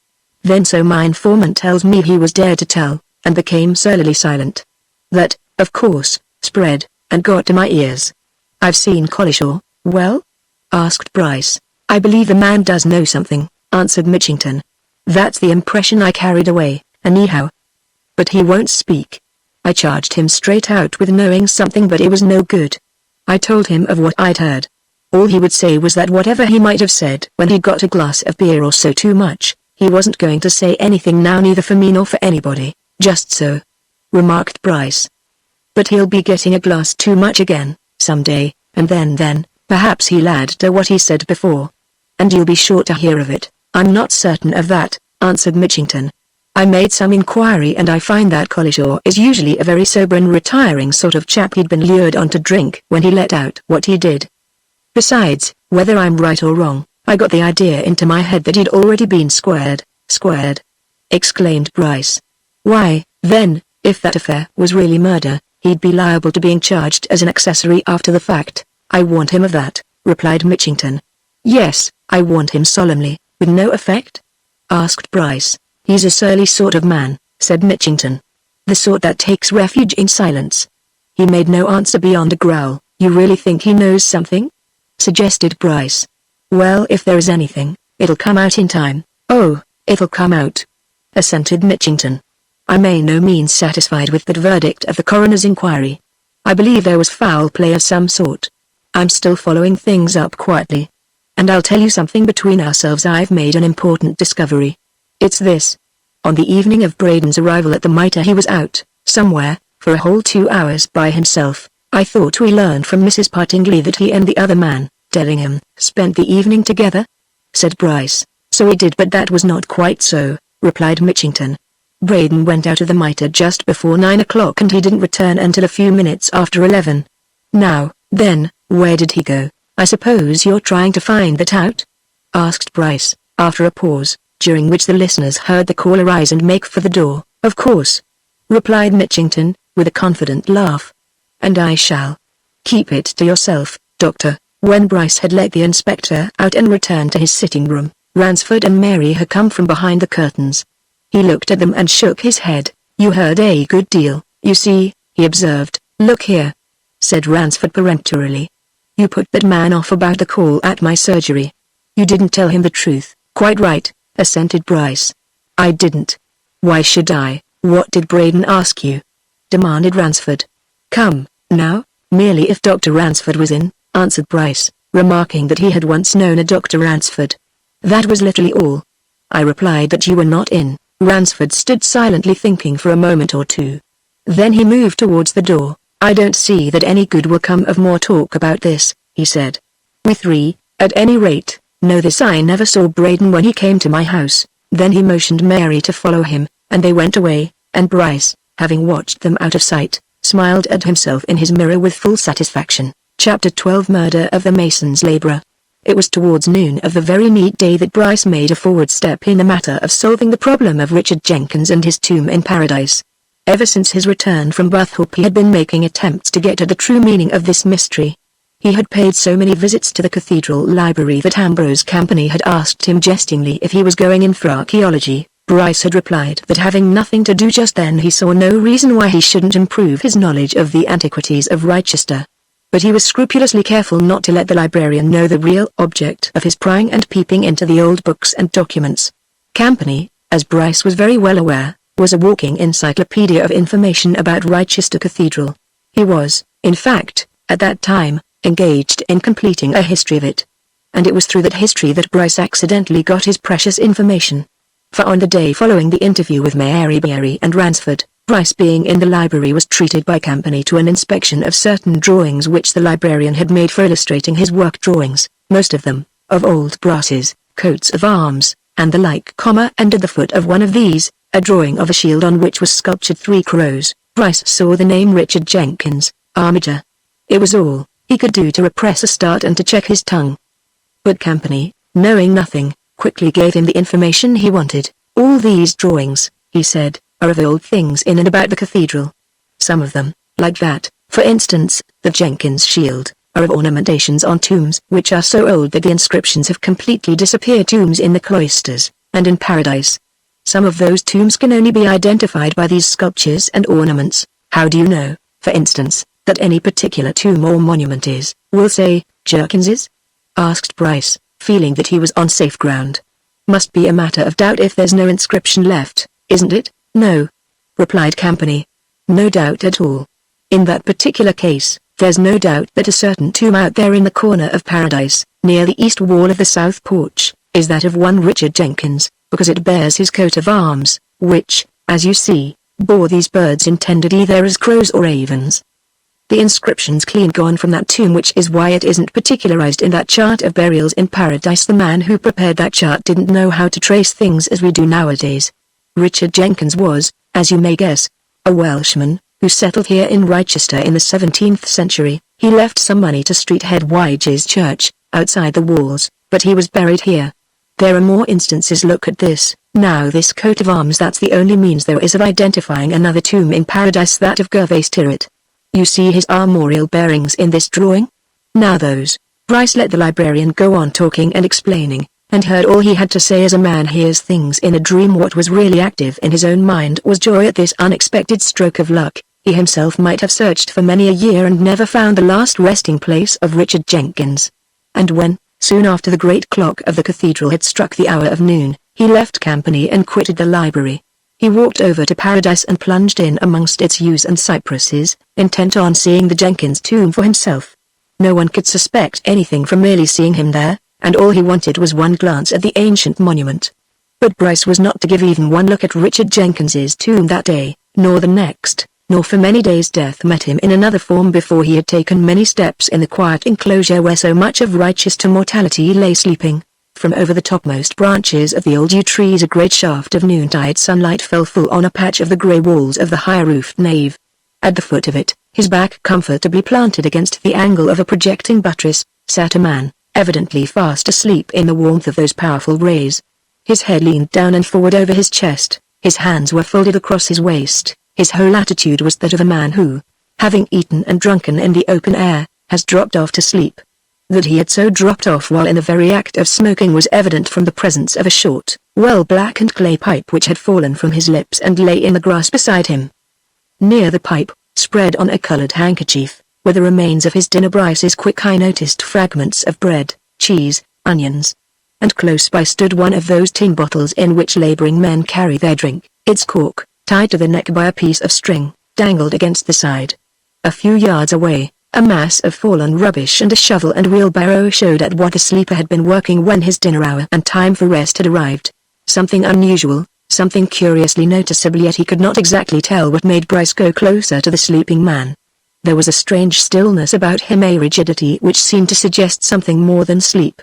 Then so my informant tells me he was dared to tell, and became surlily silent. That, of course, spread, and got to my ears." "I've seen Collishaw." "Well?" asked Bryce. "I believe the man does know something," answered Mitchington. "That's the impression I carried away, anyhow. But he won't speak. I charged him straight out with knowing something, but it was no good. I told him of what I'd heard. All he would say was that whatever he might have said when he'd got a glass of beer or so too much, he wasn't going to say anything now, neither for me nor for anybody." "Just so," remarked Bryce. "But he'll be getting a glass too much again, some day, and then, perhaps he'll add to what he said before." and you'll be sure to hear of it." "I'm not certain of that," answered Mitchington. "I made some inquiry and I find that Collishaw is usually a very sober and retiring sort of chap. He'd been lured on to drink when he let out what he did. Besides, whether I'm right or wrong, I got the idea into my head that he'd already been squared." "Squared?" exclaimed Bryce. "Why, then, if that affair was really murder, he'd be liable to being charged as an accessory after the fact." "I warned him of that," replied Mitchington. "Yes, I warned him solemnly, with no effect?" asked Bryce. "He's a surly sort of man," said Mitchington. "The sort that takes refuge in silence." He made no answer beyond a growl. "You really think he knows something?" suggested Bryce. "Well, if there is anything, it'll come out in time." "Oh, it'll come out," assented Mitchington. "I'm by no means satisfied with that verdict of the coroner's inquiry. I believe there was foul play of some sort. I'm still following things up quietly. And I'll tell you something between ourselves. I've made an important discovery. It's this. On the evening of Braden's arrival at the Mitre, he was out, somewhere, for a whole 2 hours by himself. I thought we learned from Mrs. Partingley that he and the other man, Dellingham, spent the evening together?" said Bryce. "So we did, but that was not quite so," replied Mitchington. "Braden went out of the Mitre just before 9 o'clock and he didn't return until a few minutes after 11. Now, then, where did he go?" "I suppose you're trying to find that out?" asked Bryce, after a pause, during which the listeners heard the caller rise and make for the door. "Of course," replied Mitchington, with a confident laugh. "And I shall. Keep it to yourself, Doctor." When Bryce had let the inspector out and returned to his sitting room, Ransford and Mary had come from behind the curtains. He looked at them and shook his head. "You heard a good deal, you see," he observed. "Look here," said Ransford peremptorily. "You put that man off about the call at my surgery. You didn't tell him the truth." "Quite right," assented Bryce. "I didn't. Why should I?" "What did Braden ask you?" demanded Ransford. "Come, now, merely if Dr. Ransford was in," answered Bryce, remarking that he had once known a Dr. Ransford. "That was literally all. I replied that you were not in." Ransford stood silently thinking for a moment or two. Then he moved towards the door. "I don't see that any good will come of more talk about this," he said. "We three, at any rate, know this. I never saw Braden when he came to my house." Then he motioned Mary to follow him, and they went away, and Bryce, having watched them out of sight, smiled at himself in his mirror with full satisfaction. Chapter 12 Murder of the Mason's Labourer. It was towards noon of the very neat day that Bryce made a forward step in the matter of solving the problem of Richard Jenkins and his tomb in Paradise. Ever since his return from Bathhope he had been making attempts to get at the true meaning of this mystery. He had paid so many visits to the cathedral library that Ambrose Campany had asked him jestingly if he was going in for archaeology. Bryce had replied that having nothing to do just then he saw no reason why he shouldn't improve his knowledge of the antiquities of Rochester. But he was scrupulously careful not to let the librarian know the real object of his prying and peeping into the old books and documents. Campany, as Bryce was very well aware, was a walking encyclopedia of information about Rochester Cathedral. He was, in fact, at that time, engaged in completing a history of it. And it was through that history that Bryce accidentally got his precious information. For on the day following the interview with Mary and Ransford, Bryce, being in the library, was treated by Campany to an inspection of certain drawings which the librarian had made for illustrating his work drawings, most of them, of old brasses, coats of arms, and the like. And at the foot of one of these, a drawing of a shield on which was sculptured 3 crows, Bryce saw the name Richard Jenkins, armature. It was all he could do to repress a start and to check his tongue. But Campany, knowing nothing, quickly gave him the information he wanted. "All these drawings," he said, "are of old things in and about the cathedral. Some of them, like that, for instance, the Jenkins shield, are of ornamentations on tombs which are so old that the inscriptions have completely disappeared. Tombs in the cloisters, and in Paradise. Some of those tombs can only be identified by these sculptures and ornaments." "How do you know, for instance, that any particular tomb or monument is, we'll say, Jenkins's?" asked Bryce, feeling that he was on safe ground. "Must be a matter of doubt if there's no inscription left, isn't it?" "No," replied Campany. "No doubt at all. In that particular case, there's no doubt that a certain tomb out there in the corner of Paradise, near the east wall of the south porch, is that of one Richard Jenkins, because it bears his coat of arms, which, as you see, bore these birds intended either as crows or ravens." The inscription's clean gone from that tomb, which is why it isn't particularized in that chart of burials in paradise. The man who prepared that chart didn't know how to trace things as we do nowadays. Richard Jenkins was, as you may guess, a Welshman, who settled here in Rochester in the 17th century. He left some money to Street Head Wyge's church, outside the walls, but he was buried here. There are more instances. Look at this. Now this coat of arms, that's the only means there is of identifying another tomb in paradise, that of Gervase Tirett. You see his armorial bearings in this drawing? Now those. Bryce let the librarian go on talking and explaining, and heard all he had to say as a man hears things in a dream. What was really active in his own mind was joy at this unexpected stroke of luck. He himself might have searched for many a year and never found the last resting place of Richard Jenkins. And when, soon after the great clock of the cathedral had struck the hour of noon, he left company and quitted the library, he walked over to Paradise and plunged in amongst its yews and cypresses, intent on seeing the Jenkins tomb for himself. No one could suspect anything from merely seeing him there, and all he wanted was one glance at the ancient monument. But Bryce was not to give even one look at Richard Jenkins's tomb that day, nor the next, nor for many days. Death met him in another form before he had taken many steps in the quiet enclosure where so much of Rochester mortality lay sleeping. From over the topmost branches of the old yew trees a great shaft of noontide sunlight fell full on a patch of the grey walls of the high-roofed nave. At the foot of it, his back comfortably planted against the angle of a projecting buttress, sat a man, evidently fast asleep in the warmth of those powerful rays. His head leaned down and forward over his chest, his hands were folded across his waist, his whole attitude was that of a man who, having eaten and drunken in the open air, has dropped off to sleep. That he had so dropped off while in the very act of smoking was evident from the presence of a short, well-blackened clay pipe which had fallen from his lips and lay in the grass beside him. Near the pipe, spread on a coloured handkerchief, were the remains of his dinner. Bryce's quick eye noticed fragments of bread, cheese, onions. And close by stood one of those tin bottles in which labouring men carry their drink, its cork, tied to the neck by a piece of string, dangled against the side. A few yards away, a mass of fallen rubbish and a shovel and wheelbarrow showed at what the sleeper had been working when his dinner hour and time for rest had arrived. Something unusual, something curiously noticeable, yet he could not exactly tell what made Bryce go closer to the sleeping man. There was a strange stillness about him, a rigidity which seemed to suggest something more than sleep.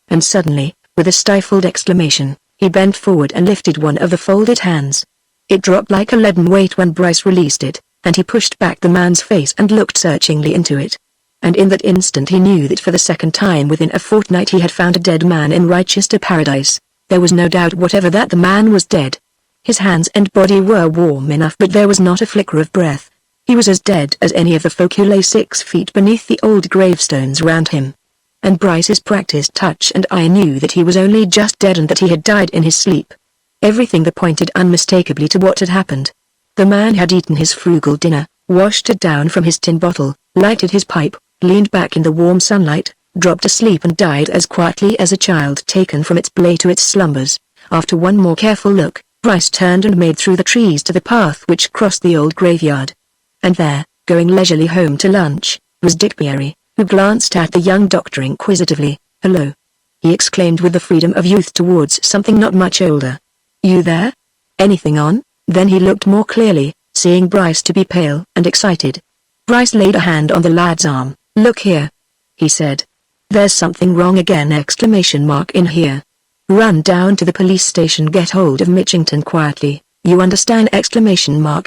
And suddenly, with a stifled exclamation, he bent forward and lifted one of the folded hands. It dropped like a leaden weight when Bryce released it, and he pushed back the man's face and looked searchingly into it. And in that instant he knew that for the second time within a fortnight he had found a dead man in Rochester Paradise. There was no doubt whatever that the man was dead. His hands and body were warm enough, but there was not a flicker of breath. He was as dead as any of the folk who lay 6 feet beneath the old gravestones round him. And Bryce's practiced touch and eye knew that he was only just dead and that he had died in his sleep. Everything that pointed unmistakably to what had happened. The man had eaten his frugal dinner, washed it down from his tin bottle, lighted his pipe, leaned back in the warm sunlight, dropped asleep and died as quietly as a child taken from its play to its slumbers. After one more careful look, Bryce turned and made through the trees to the path which crossed the old graveyard. And there, going leisurely home to lunch, was Dick Beery, who glanced at the young doctor inquisitively. "Hello," he exclaimed with the freedom of youth towards something not much older. "You there? Anything on?" Then he looked more clearly, seeing Bryce to be pale and excited. Bryce laid a hand on the lad's arm. "Look here," he said. "There's something wrong again! In here. Run down to the police station, get hold of Mitchington quietly, you understand?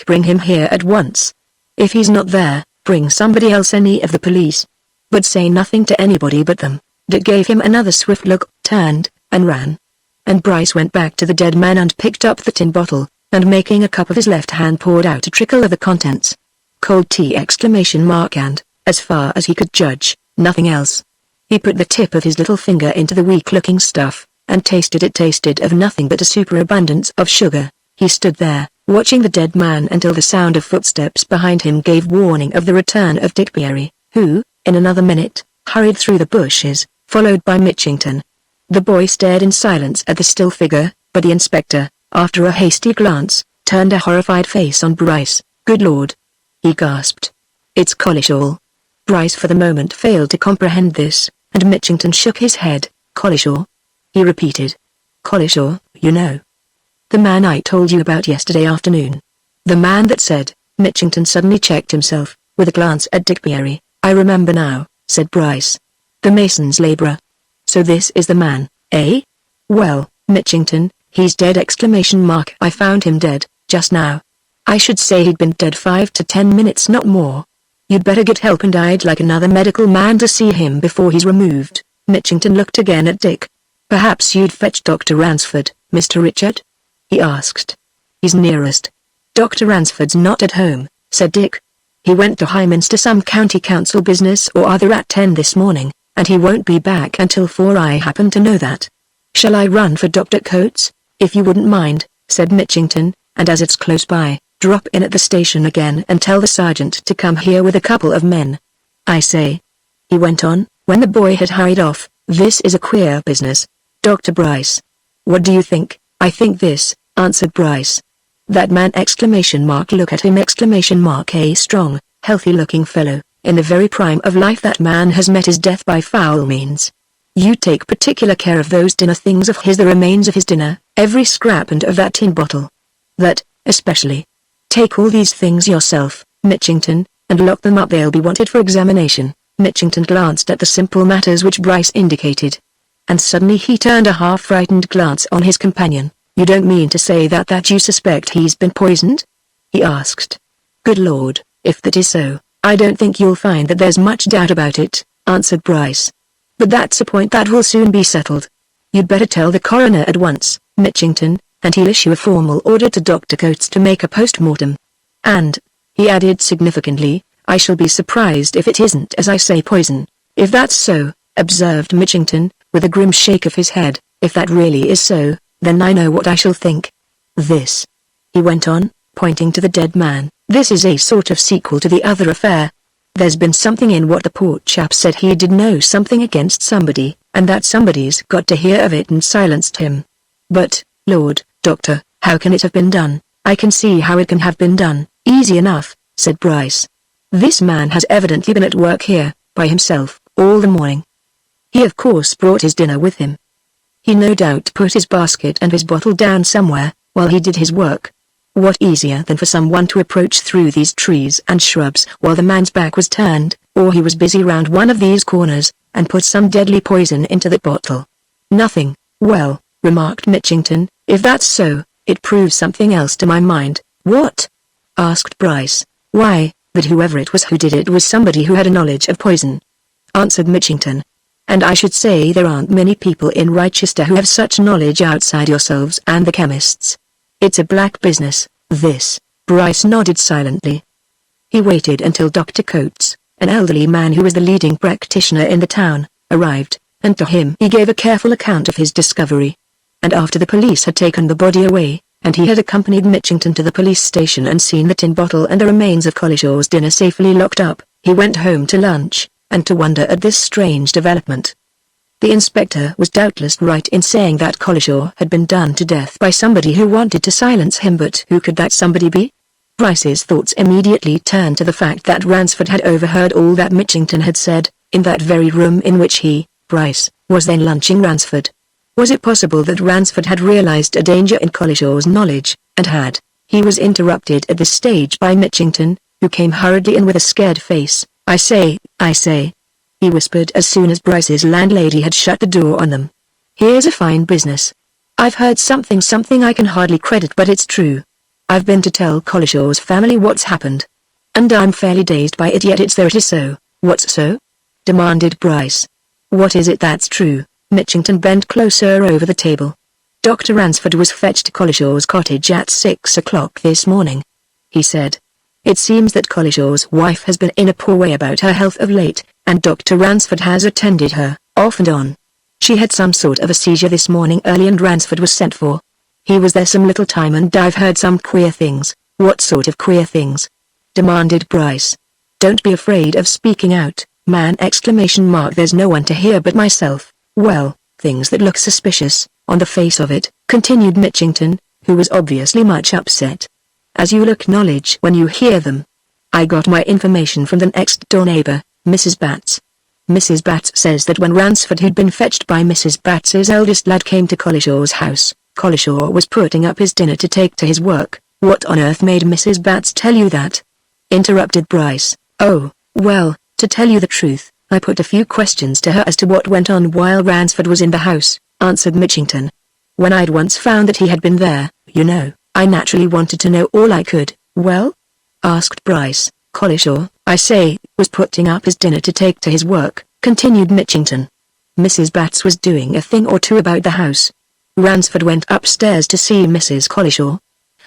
Bring him here at once. If he's not there, bring somebody else, any of the police. But say nothing to anybody but them." Dick gave him another swift look, turned, and ran. And Bryce went back to the dead man and picked up the tin bottle, and making a cup of his left hand poured out a trickle of the contents. Cold tea! And, as far as he could judge, nothing else. He put the tip of his little finger into the weak-looking stuff, and tasted it. Tasted of nothing but a superabundance of sugar. He stood there, watching the dead man until the sound of footsteps behind him gave warning of the return of Dick Beery, who, in another minute, hurried through the bushes, followed by Mitchington. The boy stared in silence at the still figure, but the inspector, after a hasty glance, turned a horrified face on Bryce. "Good Lord!" he gasped. "It's Collishaw." Bryce for the moment failed to comprehend this, and Mitchington shook his head. "Collishaw?" he repeated. "Collishaw, you know. The man I told you about yesterday afternoon. The man that said—" Mitchington suddenly checked himself, with a glance at Dick Beery. "I remember now," said Bryce. "The mason's laborer. So this is the man, eh? Well, Mitchington, he's dead!" "I found him dead, just now. I should say he'd been dead 5 to 10 minutes, not more. You'd better get help, and I'd like another medical man to see him before he's removed." Mitchington looked again at Dick. "Perhaps you'd fetch Dr. Ransford, Mr. Richard?" he asked. "He's nearest." "Dr. Ransford's not at home," said Dick. "He went to Highminster some county council business or other at 10 this morning, and he won't be back until 4. I happen to know that." "Shall I run for Dr. Coates?" "If you wouldn't mind," said Mitchington, "and as it's close by, drop in at the station again and tell the sergeant to come here with a couple of men. I say," he went on, when the boy had hurried off, "this is a queer business. Dr. Bryce." "What do you think?" "I think this," answered Bryce. "That man!" Look at him! A strong, healthy-looking fellow, in the very prime of life. That man has met his death by foul means. You take particular care of those dinner things of his, the remains of his dinner, every scrap and of that tin bottle. That, especially. Take all these things yourself, Mitchington, and lock them up. They'll be wanted for examination." Mitchington glanced at the simple matters which Bryce indicated. And suddenly he turned a half-frightened glance on his companion. "You don't mean to say that you suspect he's been poisoned?" he asked. "Good Lord, if that is so, I don't think you'll find that there's much doubt about it," answered Bryce. "But that's a point that will soon be settled. You'd better tell the coroner at once, Mitchington, and he'll issue a formal order to Dr. Coates to make a post-mortem. And," he added significantly, "I shall be surprised if it isn't, as I say, poison." "If that's so," observed Mitchington, with a grim shake of his head, "if that really is so, then I know what I shall think. This," he went on, pointing to the dead man, "this is a sort of sequel to the other affair. There's been something in what the poor chap said. He did know something against somebody, and that somebody's got to hear of it and silenced him. But, Lord, Doctor, how can it have been done?" "I can see how it can have been done, easy enough," said Bryce. "This man has evidently been at work here, by himself, all the morning. He of course brought his dinner with him. He no doubt put his basket and his bottle down somewhere, while he did his work. What easier than for someone to approach through these trees and shrubs while the man's back was turned, or he was busy round one of these corners, and put some deadly poison into the bottle?" "Nothing." "Well," remarked Mitchington, "if that's so, it proves something else to my mind." "What?" asked Bryce. "Why, that whoever it was who did it was somebody who had a knowledge of poison," answered Mitchington. "And I should say there aren't many people in Rochester who have such knowledge outside yourselves and the chemists. It's a black business, this." Bryce nodded silently. He waited until Dr. Coates, an elderly man who was the leading practitioner in the town, arrived, and to him he gave a careful account of his discovery. And after the police had taken the body away, and he had accompanied Mitchington to the police station and seen the tin bottle and the remains of Collishaw's dinner safely locked up, he went home to lunch, and to wonder at this strange development. The inspector was doubtless right in saying that Collishaw had been done to death by somebody who wanted to silence him, but who could that somebody be? Bryce's thoughts immediately turned to the fact that Ransford had overheard all that Mitchington had said, in that very room in which he, Bryce, was then lunching. Ransford. Was it possible that Ransford had realized a danger in Collishaw's knowledge, and had? He was interrupted at this stage by Mitchington, who came hurriedly in with a scared face. I say," he whispered as soon as Bryce's landlady had shut the door on them. "Here's a fine business. I've heard something I can hardly credit, but it's true. I've been to tell Collishaw's family what's happened. And I'm fairly dazed by it, yet it's there. It is so." "What's so?" demanded Bryce. "What is it that's true?" Mitchington bent closer over the table. "Dr. Ransford was fetched to Collishaw's cottage at 6 o'clock this morning," he said. "It seems that Collishaw's wife has been in a poor way about her health of late, and Dr. Ransford has attended her, off and on. She had some sort of a seizure this morning early, and Ransford was sent for. He was there some little time, and I've heard some queer things." "What sort of queer things?" demanded Bryce. "Don't be afraid of speaking out, man! There's no one to hear but myself." "Well, things that look suspicious, on the face of it," continued Mitchington, who was obviously much upset. "As you'll acknowledge when you hear them. I got my information from the next-door neighbor, Mrs. Batts. Mrs. Batts says that when Ransford, who'd been fetched by Mrs. Batts's eldest lad, came to Collishaw's house, Collishaw was putting up his dinner to take to his work." "What on earth made Mrs. Batts tell you that?" interrupted Bryce. Oh, well, to tell you the truth, I put a few questions to her as to what went on while Ransford was in the house, answered Mitchington. When I'd once found that he had been there, I naturally wanted to know all I could. Well? Asked Bryce. Collishaw, I say, was putting up his dinner to take to his work, continued Mitchington. Mrs. Batts was doing a thing or two about the house. Ransford went upstairs to see Mrs. Collishaw.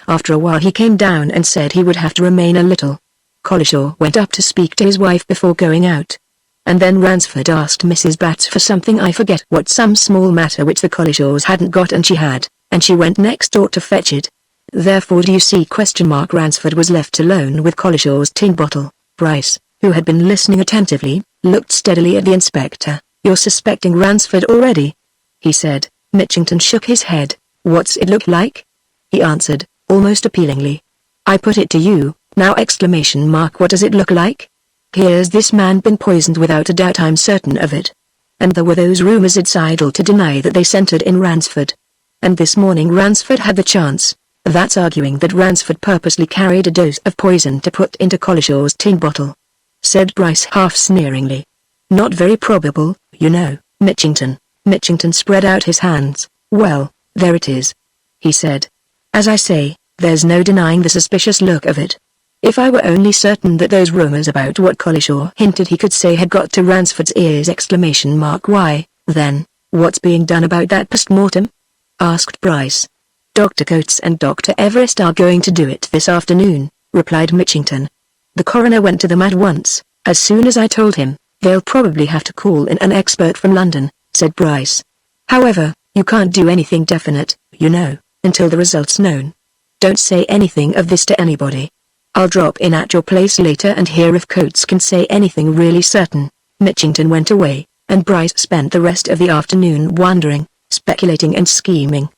After a while he came down and said he would have to remain a little. Collishaw went up to speak to his wife before going out. And then Ransford asked Mrs. Batts for something, I forget what, some small matter which the Collishaws hadn't got and she had, and she went next door to fetch it. Therefore do you see ? Ransford was left alone with Collishaw's tin bottle. Bryce, who had been listening attentively, looked steadily at the inspector. You're suspecting Ransford already? He said. Mitchington shook his head. What's it look like? He answered, almost appealingly. I put it to you, now ! What does it look like? Here's this man been poisoned without a doubt, I'm certain of it. And there were those rumors, it's idle to deny that they centered in Ransford. And this morning Ransford had the chance. That's arguing that Ransford purposely carried a dose of poison to put into Collishaw's tin bottle, said Bryce half sneeringly. Not very probable, Mitchington. Mitchington spread out his hands. Well, there it is, he said. As I say, there's no denying the suspicious look of it. If I were only certain that those rumors about what Collishaw hinted he could say had got to Ransford's ears! Why, then, what's being done about that post-mortem? Asked Bryce. Dr. Coates and Dr. Everest are going to do it this afternoon, replied Mitchington. The coroner went to them at once. As soon as I told him, they'll probably have to call in an expert from London, said Bryce. However, you can't do anything definite, until the result's known. Don't say anything of this to anybody. I'll drop in at your place later and hear if Coates can say anything really certain. Mitchington went away, and Bryce spent the rest of the afternoon wondering, speculating and scheming.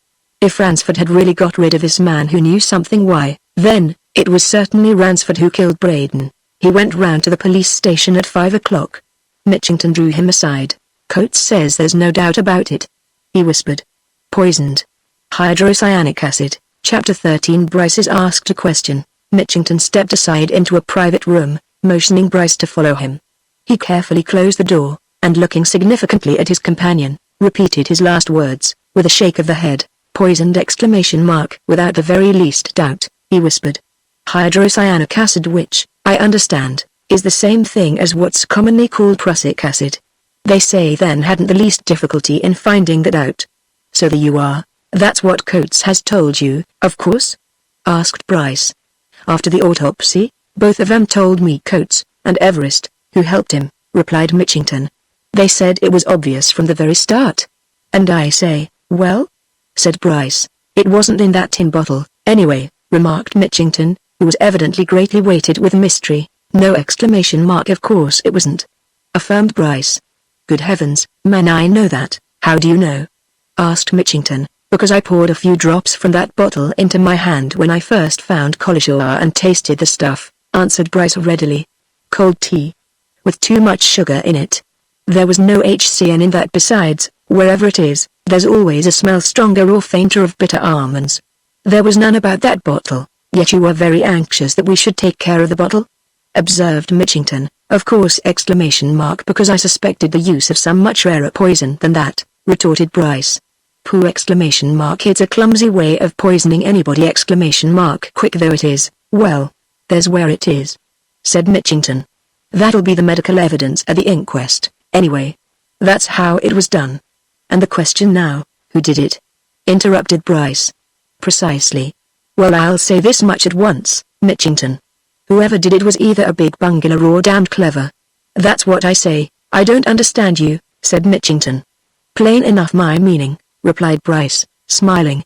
If Ransford had really got rid of this man who knew something, why, then, it was certainly Ransford who killed Braden. He went round to the police station at 5 o'clock. Mitchington drew him aside. Coates says there's no doubt about it, he whispered. Poisoned. Hydrocyanic acid. Chapter 13. Bryce is asked a question. Mitchington stepped aside into a private room, motioning Bryce to follow him. He carefully closed the door, and looking significantly at his companion, repeated his last words, with a shake of the head. Poisoned! Without the very least doubt, he whispered. Hydrocyanic acid, which, I understand, is the same thing as what's commonly called prussic acid. They say then hadn't the least difficulty in finding that out. So there you are. That's what Coates has told you, of course? Asked Bryce. After the autopsy, both of them told me, Coates and Everest, who helped him, replied Mitchington. They said it was obvious from the very start. And I say, well? Said Bryce. It wasn't in that tin bottle, anyway, remarked Mitchington, who was evidently greatly weighted with mystery. No! Of course it wasn't, affirmed Bryce. Good heavens, man, I know that. How do you know? Asked Mitchington. Because I poured a few drops from that bottle into my hand when I first found Collishaw and tasted the stuff, answered Bryce readily. Cold tea. With too much sugar in it. There was no HCN in that. Besides, wherever it is, there's always a smell stronger or fainter of bitter almonds. There was none about that bottle, yet you were very anxious that we should take care of the bottle? Observed Mitchington. Of course! Because I suspected the use of some much rarer poison than that, retorted Bryce. Pooh! It's a clumsy way of poisoning anybody! Quick though it is. Well, there's where it is, said Mitchington. That'll be the medical evidence at the inquest, anyway. That's how it was done. And the question now, who did it? Interrupted Bryce. Precisely. Well, I'll say this much at once, Mitchington. Whoever did it was either a big bungler or damned clever. That's what I say. I don't understand you, said Mitchington. Plain enough my meaning, replied Bryce, smiling.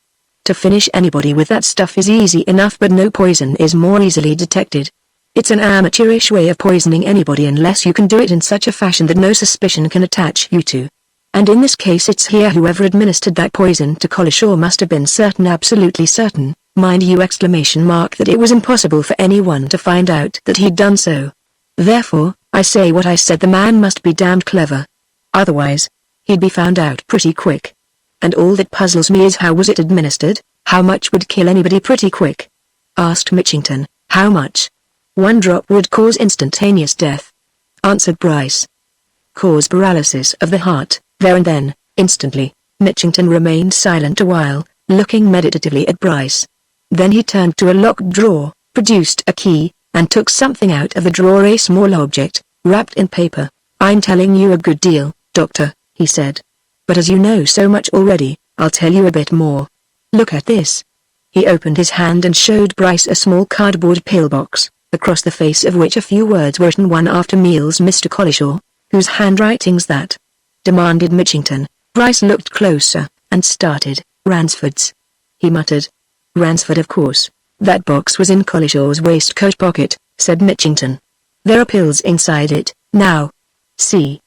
To finish anybody with that stuff is easy enough, but no poison is more easily detected. It's an amateurish way of poisoning anybody unless you can do it in such a fashion that no suspicion can attach you to. And in this case it's here whoever administered that poison to Collishaw must have been certain, absolutely certain, mind you! That it was impossible for anyone to find out that he'd done so. Therefore, I say what I said, the man must be damned clever. Otherwise, he'd be found out pretty quick. And all that puzzles me is how was it administered? How much would kill anybody pretty quick? Asked Mitchington. How much? One drop would cause instantaneous death, answered Bryce. Cause paralysis of the heart, there and then, instantly. Mitchington remained silent a while, looking meditatively at Bryce. Then he turned to a locked drawer, produced a key, and took something out of the drawer, a small object, wrapped in paper. "I'm telling you a good deal, Doctor," he said. "But as you know so much already, I'll tell you a bit more. Look at this." He opened his hand and showed Bryce a small cardboard pillbox, across the face of which a few words were written. "One after meals, Mr. Collishaw." "Whose handwriting's that?" demanded Mitchington. Bryce looked closer, and started. "Ransford's," he muttered. "Ransford, of course. That box was in Collishaw's waistcoat pocket," said Mitchington. "There are pills inside it, now. See."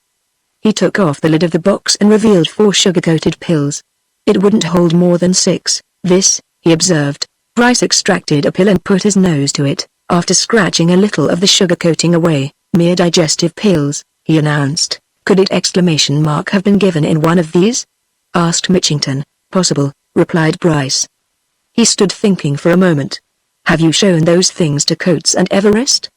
He took off the lid of the box and revealed 4 sugar-coated pills. "It wouldn't hold more than 6, this," he observed. Bryce extracted a pill and put his nose to it, after scratching a little of the sugar coating away. "Mere digestive pills," he announced. "Could it have been given in one of these?" asked Mitchington. "Possible," replied Bryce. He stood thinking for a moment. "Have you shown those things to Coates and Everest?"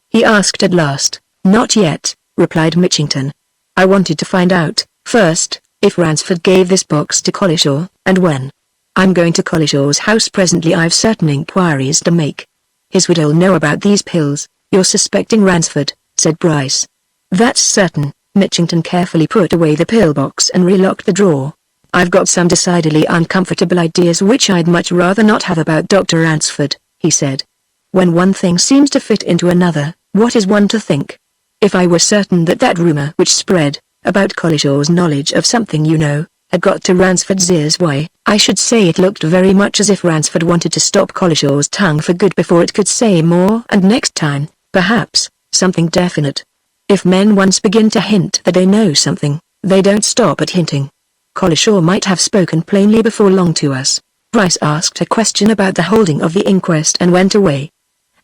he asked at last. "Not yet," replied Mitchington. "I wanted to find out, first, if Ransford gave this box to Collishaw, and when. I'm going to Collishaw's house presently. I've certain inquiries to make. His widow'll know about these pills." "You're suspecting Ransford," said Bryce. "That's certain." Mitchington carefully put away the pillbox and relocked the drawer. "I've got some decidedly uncomfortable ideas which I'd much rather not have about Dr. Ransford," he said. "When one thing seems to fit into another, what is one to think? If I were certain that that rumor which spread, about Collishaw's knowledge of something you know, had got to Ransford's ears, why, I should say it looked very much as if Ransford wanted to stop Collishaw's tongue for good before it could say more, and next time, perhaps, something definite. If men once begin to hint that they know something, they don't stop at hinting. Collishaw might have spoken plainly before long to us." Bryce asked a question about the holding of the inquest and went away.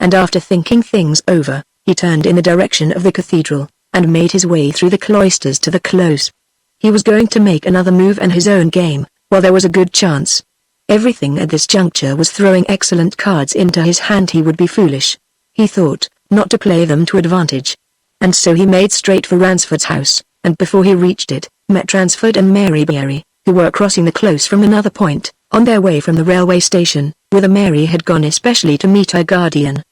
And after thinking things over, he turned in the direction of the cathedral, and made his way through the cloisters to the close. He was going to make another move in his own game, while there was a good chance. Everything at this juncture was throwing excellent cards into his hand. He would be foolish, he thought, not to play them to advantage. And so he made straight for Ransford's house, and before he reached it, met Ransford and Mary Beery, who were crossing the close from another point, on their way from the railway station, whither Mary had gone especially to meet her guardian.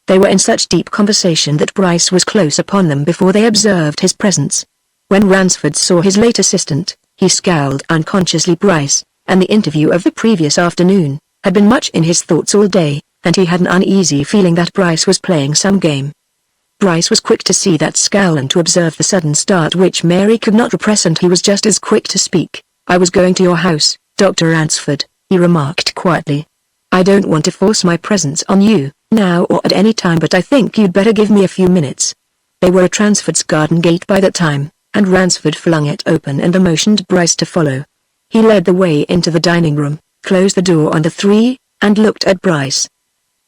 They were in such deep conversation that Bryce was close upon them before they observed his presence. When Ransford saw his late assistant, he scowled unconsciously. Bryce, and the interview of the previous afternoon, had been much in his thoughts all day, and he had an uneasy feeling that Bryce was playing some game. Bryce was quick to see that scowl and to observe the sudden start which Mary could not repress, and he was just as quick to speak. "I was going to your house, Dr. Ransford," he remarked quietly. "I don't want to force my presence on you, now or at any time, but I think you'd better give me a few minutes." They were at Ransford's garden gate by that time, and Ransford flung it open and motioned Bryce to follow. He led the way into the dining room, closed the door on the 3, and looked at Bryce.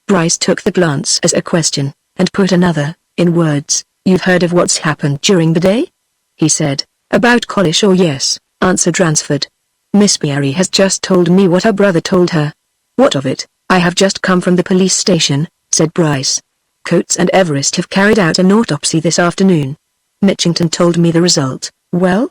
Bryce took the glance as a question, and put another, in words. "You've heard of what's happened during the day?" he said. "About Collishaw, yes," answered Ransford. "Miss Beery has just told me what her brother told her." "What of it?" "I have just come from the police station," said Bryce. "Coates and Everest have carried out an autopsy this afternoon. Mitchington told me the result." "Well?"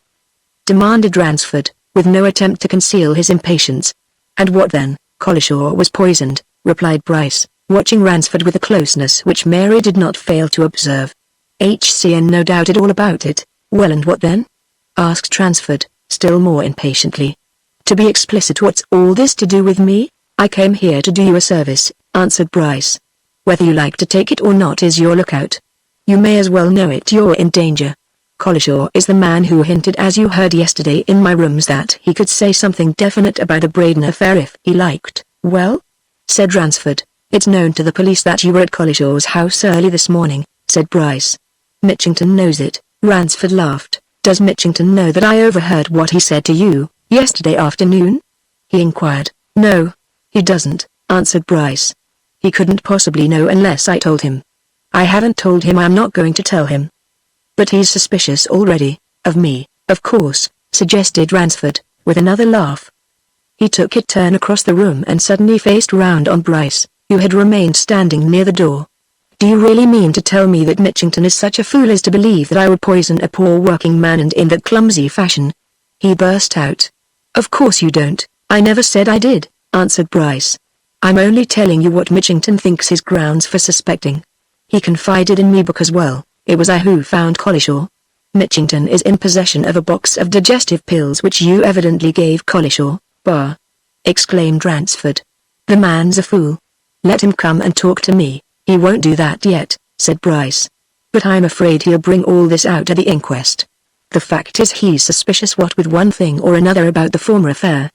demanded Ransford, with no attempt to conceal his impatience. "And what then?" "Collishaw was poisoned," replied Bryce, watching Ransford with a closeness which Mary did not fail to observe. "HCN doubted all about it." "Well, and what then?" asked Ransford, still more impatiently. "To be explicit, what's all this to do with me?" "I came here to do you a service," answered Bryce. "Whether you like to take it or not is your lookout. You may as well know it. You're in danger. Collishaw is the man who hinted, as you heard yesterday in my rooms, that he could say something definite about a Braden affair if he liked." "Well?" said Ransford. "It's known to the police that you were at Collishaw's house early this morning," said Bryce. "Mitchington knows it." Ransford laughed. "Does Mitchington know that I overheard what he said to you, yesterday afternoon?" he inquired. "No, he doesn't," answered Bryce. "He couldn't possibly know unless I told him. I haven't told him. I'm not going to tell him." "But he's suspicious already." "Of me, of course," suggested Ransford, with another laugh. He took a turn across the room and suddenly faced round on Bryce, who had remained standing near the door. Do you really mean to tell me that Mitchington is such a fool as to believe that I would poison a poor working man, and in that clumsy fashion?" he burst out. "Of course you don't, I never said I did," answered Bryce. "I'm only telling you what Mitchington thinks his grounds for suspecting. He confided in me because, well, it was I who found Collishaw. Mitchington is in possession of a box of digestive pills which you evidently gave Collishaw, bah!" exclaimed Ransford. "The man's a fool. Let him come and talk to me." "He won't do that yet," said Bryce. "But I'm afraid he'll bring all this out at the inquest. The fact is he's suspicious what with one thing or another about the former affair.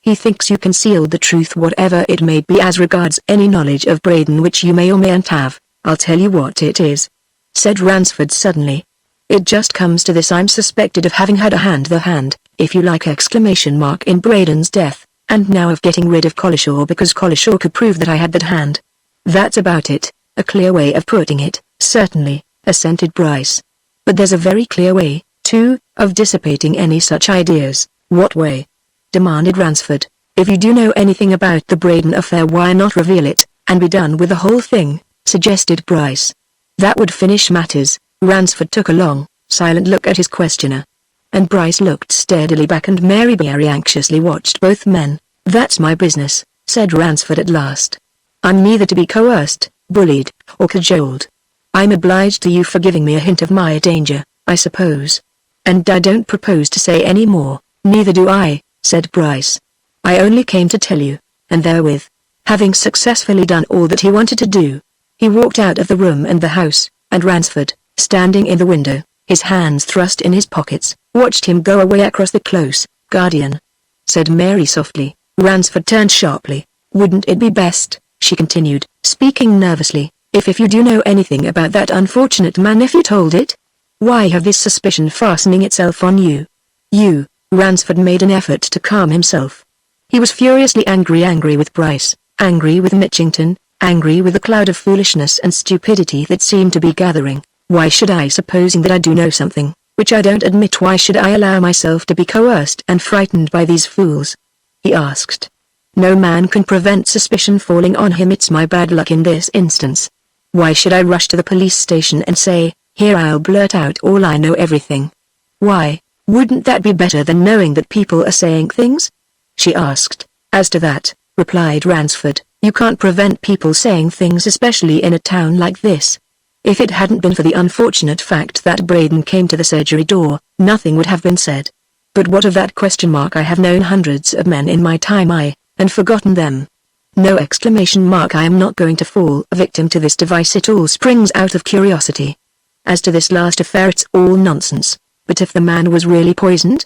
He thinks you concealed the truth, whatever it may be, as regards any knowledge of Braden which you may or mayn't have. I'll tell you what it is," said Ransford suddenly. "It just comes to this: I'm suspected of having had a hand, if you like, in Braden's death, and now of getting rid of Collishaw because Collishaw could prove that I had that hand. That's about it." "A clear way of putting it, certainly," assented Bryce. "But there's a very clear way, too, of dissipating any such ideas." "What way?" demanded Ransford. "If you do know anything about the Braden affair, why not reveal it, and be done with the whole thing?" suggested Bryce. "That would finish matters." Ransford took a long, silent look at his questioner. And Bryce looked steadily back, and Mary very anxiously watched both men. "That's my business," said Ransford at last. "I'm neither to be coerced, bullied, or cajoled. I'm obliged to you for giving me a hint of my danger, I suppose. And I don't propose to say any more." "Neither do I," said Bryce. "I only came to tell you," and therewith, having successfully done all that he wanted to do, he walked out of the room and the house, and Ransford, standing in the window, his hands thrust in his pockets, watched him go away across the close. "Guardian," said Mary softly. Ransford turned sharply. "Wouldn't it be best," she continued, speaking nervously, if you do know anything about that unfortunate man, if you told it? Why have this suspicion fastening itself on you?" "You," Ransford made an effort to calm himself. He was furiously angry with Bryce, angry with Mitchington, angry with the cloud of foolishness and stupidity that seemed to be gathering. "Why should I, supposing that I do know something, which I don't admit, why should I allow myself to be coerced and frightened by these fools?" he asked. "No man can prevent suspicion falling on him. It's my bad luck in this instance. Why should I rush to the police station and say, 'Here I'll blurt out all I know, everything'? Why, wouldn't that be better than knowing that people are saying things?" she asked. "As to that," replied Ransford, "you can't prevent people saying things, especially in a town like this. If it hadn't been for the unfortunate fact that Braden came to the surgery door, nothing would have been said. But what of that ? I have known hundreds of men in my time, and forgotten them. No ! I am not going to fall a victim to this device. It all springs out of curiosity. As to this last affair, it's all nonsense. But if the man was really poisoned?"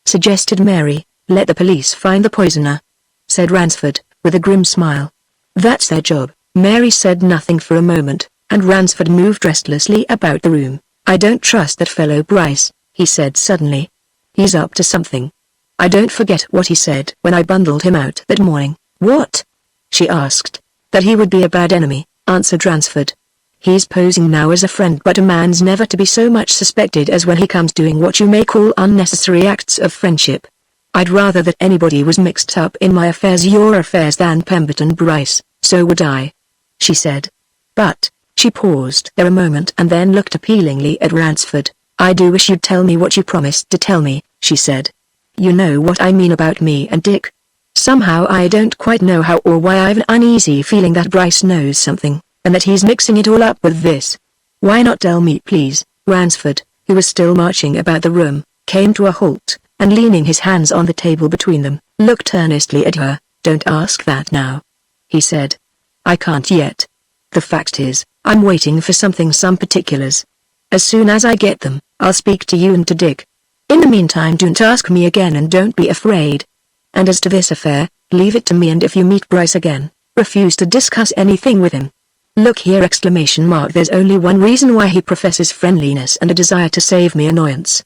suggested Mary. "Let the police find the poisoner," said Ransford, with a grim smile. "That's their job." Mary said nothing for a moment, and Ransford moved restlessly about the room. "I don't trust that fellow Bryce," he said suddenly. "He's up to something. I don't forget what he said when I bundled him out that morning." "What?" she asked. "That he would be a bad enemy," answered Ransford. "He's posing now as a friend, but a man's never to be so much suspected as when he comes doing what you may call unnecessary acts of friendship. I'd rather that anybody was mixed up in my affairs, your affairs, than Pemberton Bryce." "So would I," she said. "But," she paused there a moment and then looked appealingly at Ransford. "I do wish you'd tell me what you promised to tell me," she said. "You know what I mean about me and Dick. Somehow I don't quite know how or why I've an uneasy feeling that Bryce knows something, and that he's mixing it all up with this. Why not tell me, please?" Ransford, who was still marching about the room, came to a halt, and leaning his hands on the table between them, looked earnestly at her. "Don't ask that now," he said. "I can't yet. The fact is, I'm waiting for some particulars. As soon as I get them, I'll speak to you and to Dick. In the meantime, don't ask me again, and don't be afraid. And as to this affair, leave it to me, and if you meet Bryce again, refuse to discuss anything with him. Look here! There's only one reason why he professes friendliness and a desire to save me annoyance.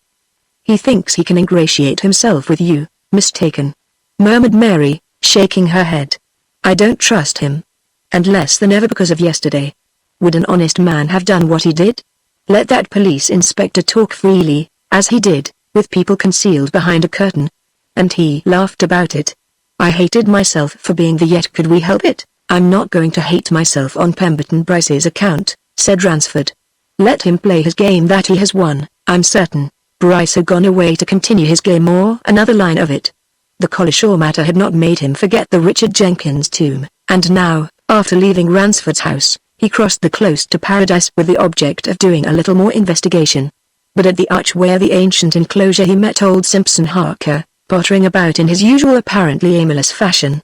He thinks he can ingratiate himself with you." "Mistaken," murmured Mary, shaking her head. "I don't trust him. And less than ever because of yesterday. Would an honest man have done what he did? Let that police inspector talk freely, as he did, with people concealed behind a curtain. And he laughed about it. I hated myself for being there, yet could we help it? I'm not going to hate myself on Pemberton Bryce's account, said Ransford. Let him play his game that he has won. I'm certain Bryce had gone away to continue his game or another line of it. The Collishaw matter had not made him forget the Richard Jenkins tomb, and now, after leaving Ransford's house, he crossed the close to Paradise with the object of doing a little more investigation. But at the archway of the ancient enclosure he met old Simpson Harker, pottering about in his usual apparently aimless fashion.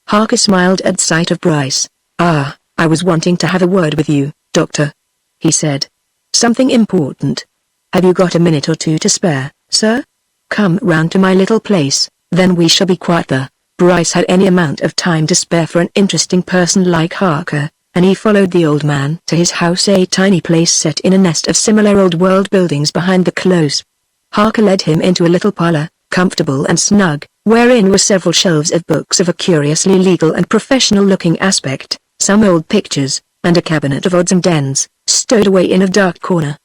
Harker smiled at sight of Bryce. "Ah, I was wanting to have a word with you, Doctor," he said. "Something important. Have you got a minute or two to spare, sir? Come round to my little place, then we shall be quieter." Bryce had any amount of time to spare for an interesting person like Harker, and he followed the old man to his house, a tiny place set in a nest of similar old-world buildings behind the close. Harker led him into a little parlor, comfortable and snug, wherein were several shelves of books of a curiously legal and professional-looking aspect, some old pictures, and a cabinet of odds and ends, stowed away in a dark corner.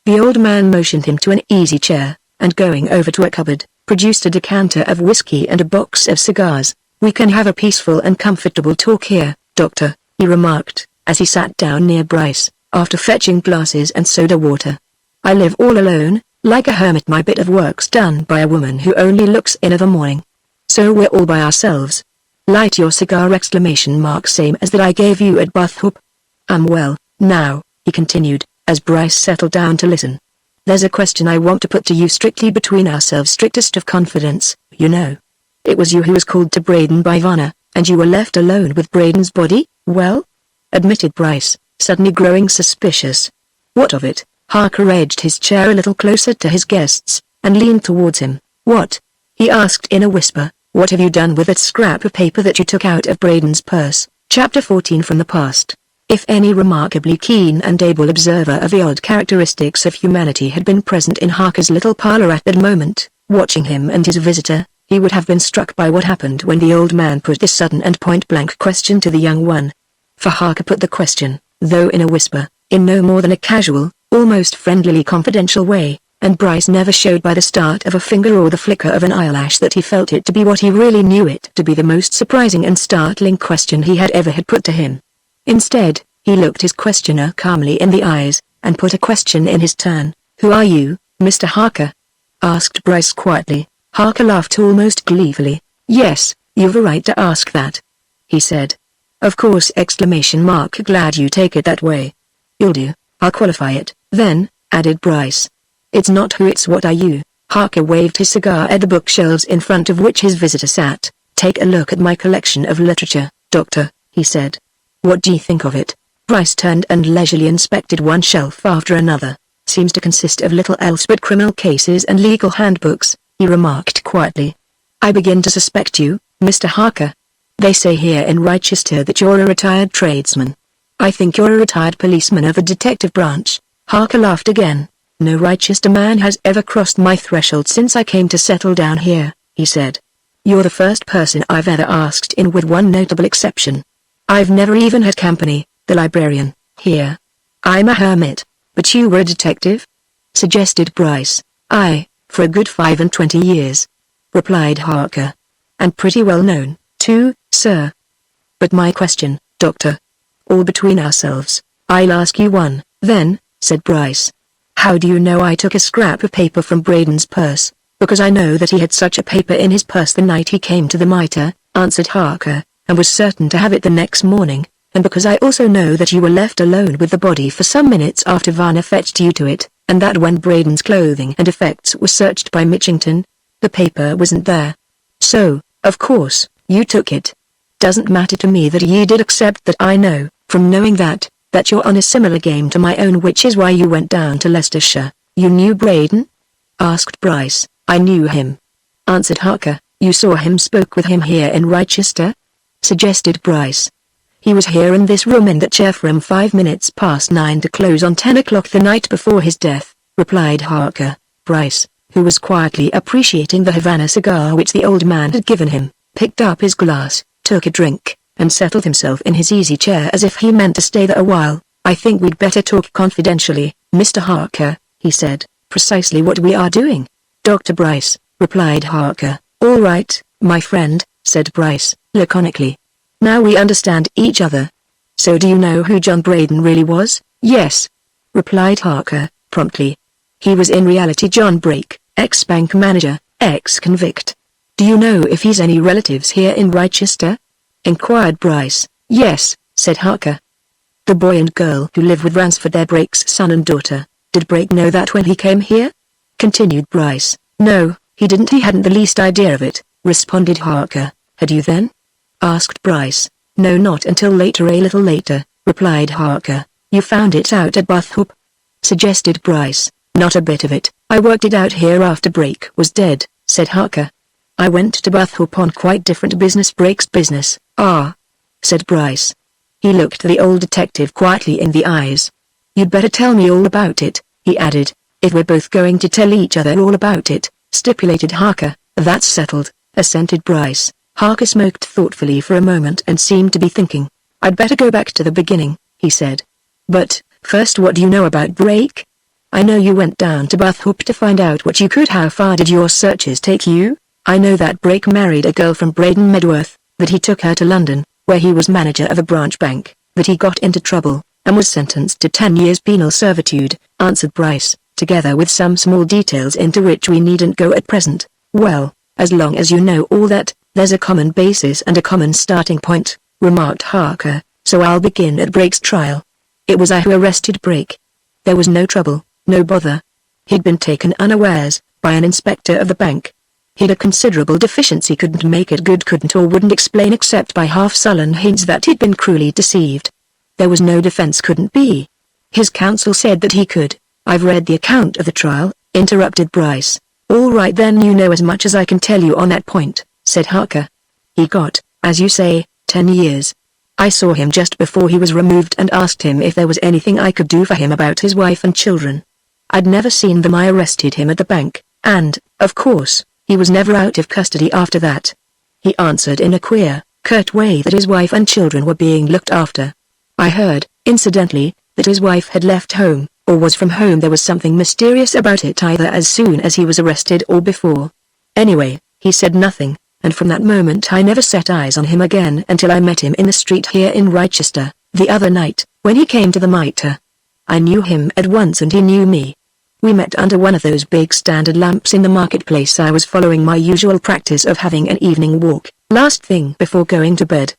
The old man motioned him to an easy chair, and going over to a cupboard, produced a decanter of whiskey and a box of cigars. "We can have a peaceful and comfortable talk here, Doctor," he remarked, as he sat down near Bryce, after fetching glasses and soda water. "I live all alone, like a hermit. My bit of work's done by a woman who only looks in of a morning. So we're all by ourselves. Light your cigar! Same as that I gave you at Bathhope. Well, now," he continued, as Bryce settled down to listen. "There's a question I want to put to you strictly between ourselves, strictest of confidence, you know. It was you who was called to Braden by Vanna, and you were left alone with Braden's body, well?" admitted Bryce, suddenly growing suspicious. "What of it?" Harker edged his chair a little closer to his guest's, and leaned towards him. "What?" he asked in a whisper. "What have you done with that scrap of paper that you took out of Braden's purse?" Chapter 14 From the Past. If any remarkably keen and able observer of the odd characteristics of humanity had been present in Harker's little parlor at that moment, watching him and his visitor, he would have been struck by what happened when the old man put this sudden and point-blank question to the young one. For Harker put the question, though in a whisper, in no more than a casual, almost friendlily confidential way, and Bryce never showed by the start of a finger or the flicker of an eyelash that he felt it to be what he really knew it to be, the most surprising and startling question he had ever had put to him. Instead, he looked his questioner calmly in the eyes, and put a question in his turn. "Who are you, Mr. Harker?" asked Bryce quietly. Harker laughed almost gleefully. "Yes, you've a right to ask that," he said. "Of course! Glad you take it that way." "You'll do. I'll qualify it, then," added Bryce. "It's not who, it's what are you." Harker waved his cigar at the bookshelves in front of which his visitor sat. "Take a look at my collection of literature, Doctor," he said. "What do you think of it?" Bryce turned and leisurely inspected one shelf after another. "Seems to consist of little else but criminal cases and legal handbooks," he remarked quietly. "I begin to suspect you, Mr. Harker. They say here in Rochester that you're a retired tradesman. I think you're a retired policeman of the detective branch." Harker laughed again. "No Rochester man has ever crossed my threshold since I came to settle down here," he said. "You're the first person I've ever asked in, with one notable exception. I've never even had company, the librarian, here. I'm a hermit." "But you were a detective?" suggested Bryce. "Aye, for a good 25 years," replied Harker. "And pretty well known, too, sir. But my question, Doctor, all between ourselves, I'll ask you one, then," said Bryce. "How do you know I took a scrap of paper from Braden's purse?" "Because I know that he had such a paper in his purse the night he came to the Mitre," answered Harker, "and was certain to have it the next morning, and because I also know that you were left alone with the body for some minutes after Vanna fetched you to it, and that when Braden's clothing and effects were searched by Mitchington, the paper wasn't there. So, of course, you took it. Doesn't matter to me that ye did, except that I know, from knowing that you're on a similar game to my own, which is why you went down to Leicestershire." "You knew Braden?" asked Bryce. "I knew him," answered Harker. "You saw him, spoke with him here in Rochester?" suggested Bryce. "He was here in this room in that chair from 9:05 to close on 10 o'clock the night before his death," replied Harker. Bryce, who was quietly appreciating the Havana cigar which the old man had given him, picked up his glass, took a drink, and settled himself in his easy chair as if he meant to stay there a while. "I think we'd better talk confidentially, Mr. Harker," he said. "Precisely what we are doing, Dr. Bryce," replied Harker. "All right, my friend," said Bryce, laconically. Now we understand each other. So do you know who John Braden really was? Yes, replied Harker, promptly. He was in reality John Brake, ex-bank manager, ex-convict. Do you know if he's any relatives here in Rochester? Inquired Bryce. Yes, said Harker. The boy and girl who live with Ransford are Brake's son and daughter. Did Brake know that when he came here? Continued Bryce. No, he didn't. He hadn't the least idea of it, responded Harker. Had you then? Asked Bryce. No, not until later. A little later, replied Harker. You found it out at Bathhope? Suggested Bryce. Not a bit of it. I worked it out here after Brake was dead, said Harker. I went to Bathhope on quite different business. Brake's business. Ah, said Bryce. He looked the old detective quietly in the eyes. You'd better tell me all about it, he added. If we're both going to tell each other all about it, stipulated Harker. That's settled, assented Bryce. Harker smoked thoughtfully for a moment and seemed to be thinking. I'd better go back to the beginning, he said. But, first, what do you know about Brake? I know you went down to Bathhope to find out what you could. How far did your searches take you? I know that Brake married a girl from Braden Medworth, that he took her to London, where he was manager of a branch bank, that he got into trouble, and was sentenced to 10 years penal servitude, answered Bryce, together with some small details into which we needn't go at present. Well, as long as you know all that, there's a common basis and a common starting point, remarked Harker, so I'll begin at Brake's trial. It was I who arrested Brake. There was no trouble, no bother. He'd been taken unawares, by an inspector of the bank. He'd a considerable deficiency, couldn't make it good, couldn't or wouldn't explain except by half-sullen hints that he'd been cruelly deceived. There was no defense, couldn't be. His counsel said that he could. I've read the account of the trial, interrupted Bryce. All right then, you know as much as I can tell you on that point, said Harker. He got, as you say, 10 years. I saw him just before he was removed and asked him if there was anything I could do for him about his wife and children. I'd never seen them. I arrested him at the bank, and, of course, he was never out of custody after that. He answered in a queer, curt way that his wife and children were being looked after. I heard, incidentally, that his wife had left home, or was from home. There was something mysterious about it, either as soon as he was arrested or before. Anyway, he said nothing, and from that moment I never set eyes on him again until I met him in the street here in Rochester, the other night, when he came to the Mitre. I knew him at once and he knew me. We met under one of those big standard lamps in the marketplace. I was following my usual practice of having an evening walk, last thing before going to bed.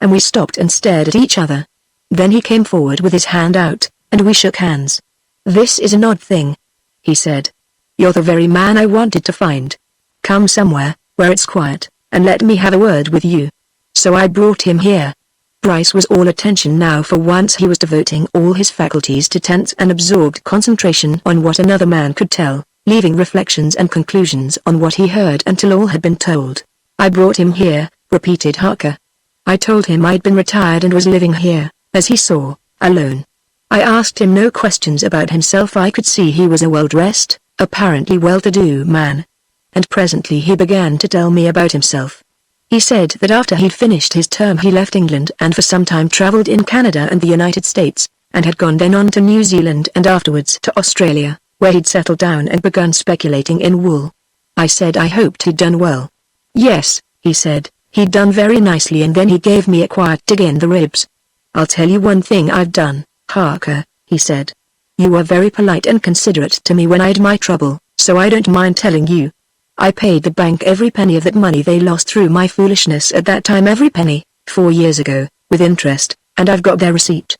And we stopped and stared at each other. Then he came forward with his hand out, and we shook hands. This is an odd thing, he said. You're the very man I wanted to find. Come somewhere, where it's quiet, and let me have a word with you. So I brought him here. Bryce was all attention now. For once he was devoting all his faculties to tense and absorbed concentration on what another man could tell, leaving reflections and conclusions on what he heard until all had been told. I brought him here, repeated Harker. I told him I'd been retired and was living here, as he saw, alone. I asked him no questions about himself. I could see he was a well-dressed, apparently well-to-do man. And presently he began to tell me about himself. He said that after he'd finished his term he left England and for some time travelled in Canada and the United States, and had gone then on to New Zealand and afterwards to Australia, where he'd settled down and begun speculating in wool. I said I hoped he'd done well. Yes, he said, he'd done very nicely, and then he gave me a quiet dig in the ribs. I'll tell you one thing I've done, Harker, he said. You were very polite and considerate to me when I'd my trouble, so I don't mind telling you. I paid the bank every penny of that money they lost through my foolishness at that time, every penny, 4 years ago, with interest, and I've got their receipt.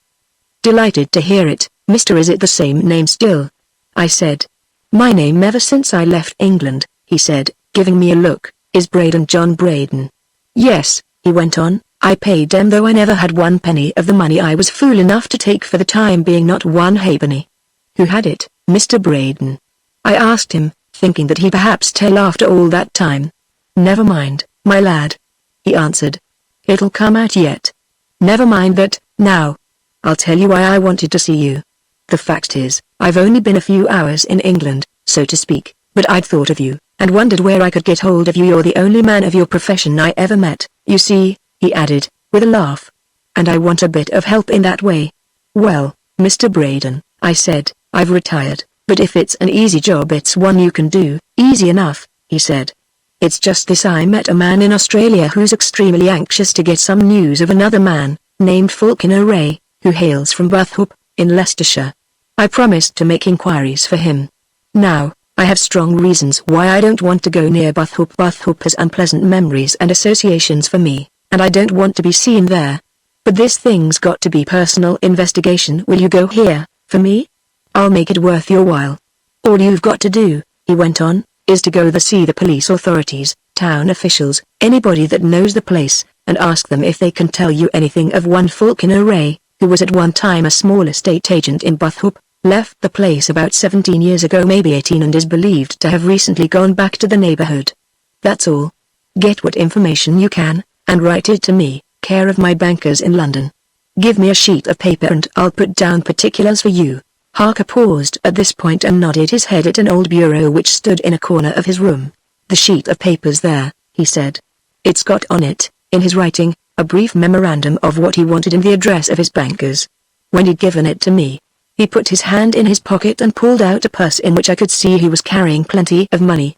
Delighted to hear it, Mr. Is it the same name still? I said. My name ever since I left England, he said, giving me a look, is Braden, John Braden. Yes, he went on, I paid them though I never had 1 penny of the money I was fool enough to take for the time being, not 1 halfpenny. Who had it, Mr. Braden? I asked him, thinking that he'd perhaps tell after all that time. Never mind, my lad, he answered. It'll come out yet. Never mind that, now. I'll tell you why I wanted to see you. The fact is, I've only been a few hours in England, so to speak, but I'd thought of you, and wondered where I could get hold of you. You're the only man of your profession I ever met, you see, he added, with a laugh. And I want a bit of help in that way. Well, Mr. Braden, I said, I've retired. But if it's an easy job it's one you can do, easy enough, he said. It's just this: I met a man in Australia who's extremely anxious to get some news of another man, named Falconer Ray, who hails from Buthoop, in Leicestershire. I promised to make inquiries for him. Now, I have strong reasons why I don't want to go near Buthoop. Buthoop has unpleasant memories and associations for me, and I don't want to be seen there. But this thing's got to be personal investigation. Will you go here, for me? I'll make it worth your while. All you've got to do, he went on, is to go see the police authorities, town officials, anybody that knows the place, and ask them if they can tell you anything of one Falconer Ray, who was at one time a small estate agent in Buthoop, left the place about 17 years ago, maybe 18, and is believed to have recently gone back to the neighborhood. That's all. Get what information you can, and write it to me, care of my bankers in London. Give me a sheet of paper and I'll put down particulars for you. Harker paused at this point and nodded his head at an old bureau which stood in a corner of his room. The sheet of paper's there, he said. It's got on it, in his writing, a brief memorandum of what he wanted and the address of his bankers. When he'd given it to me, he put his hand in his pocket and pulled out a purse in which I could see he was carrying plenty of money.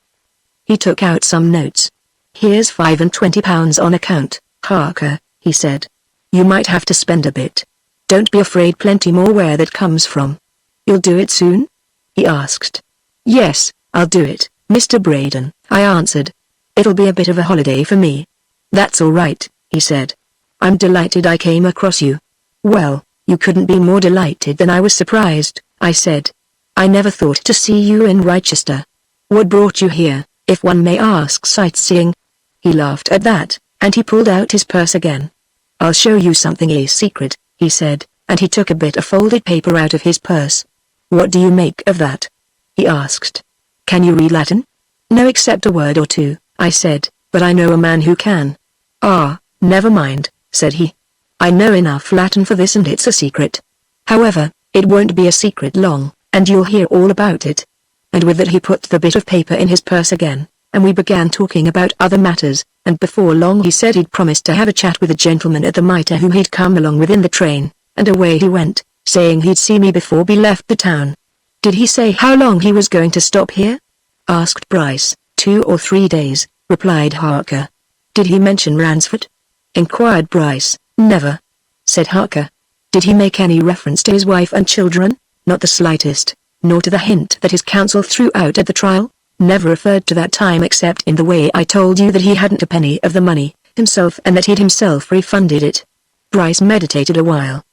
He took out some notes. Here's £5 and £20 on account, Harker, he said. You might have to spend a bit. Don't be afraid, plenty more where that comes from. You'll do it soon? He asked. Yes, I'll do it, Mr. Braden, I answered. It'll be a bit of a holiday for me. That's all right, he said. I'm delighted I came across you. Well, you couldn't be more delighted than I was surprised, I said. I never thought to see you in Rochester. What brought you here, if one may ask? Sightseeing? He laughed at that, and he pulled out his purse again. I'll show you something, a secret, he said, and he took a bit of folded paper out of his purse. What do you make of that? He asked. Can you read Latin? No, except a word or two, I said, but I know a man who can. Ah, never mind, said he. I know enough Latin for this, and it's a secret. However, it won't be a secret long, and you'll hear all about it. And with that he put the bit of paper in his purse again, and we began talking about other matters, and before long he said he'd promised to have a chat with a gentleman at the Mitre whom he'd come along with in the train, and away he went, saying he'd see me before we left the town. Did he say how long he was going to stop here? Asked Bryce. 2 or 3 days, replied Harker. Did he mention Ransford? Inquired Bryce. Never, said Harker. Did he make any reference to his wife and children? Not the slightest, nor to the hint that his counsel threw out at the trial? Never referred to that time except in the way I told you that he hadn't a penny of the money, himself, and that he'd himself refunded it. Bryce meditated a while.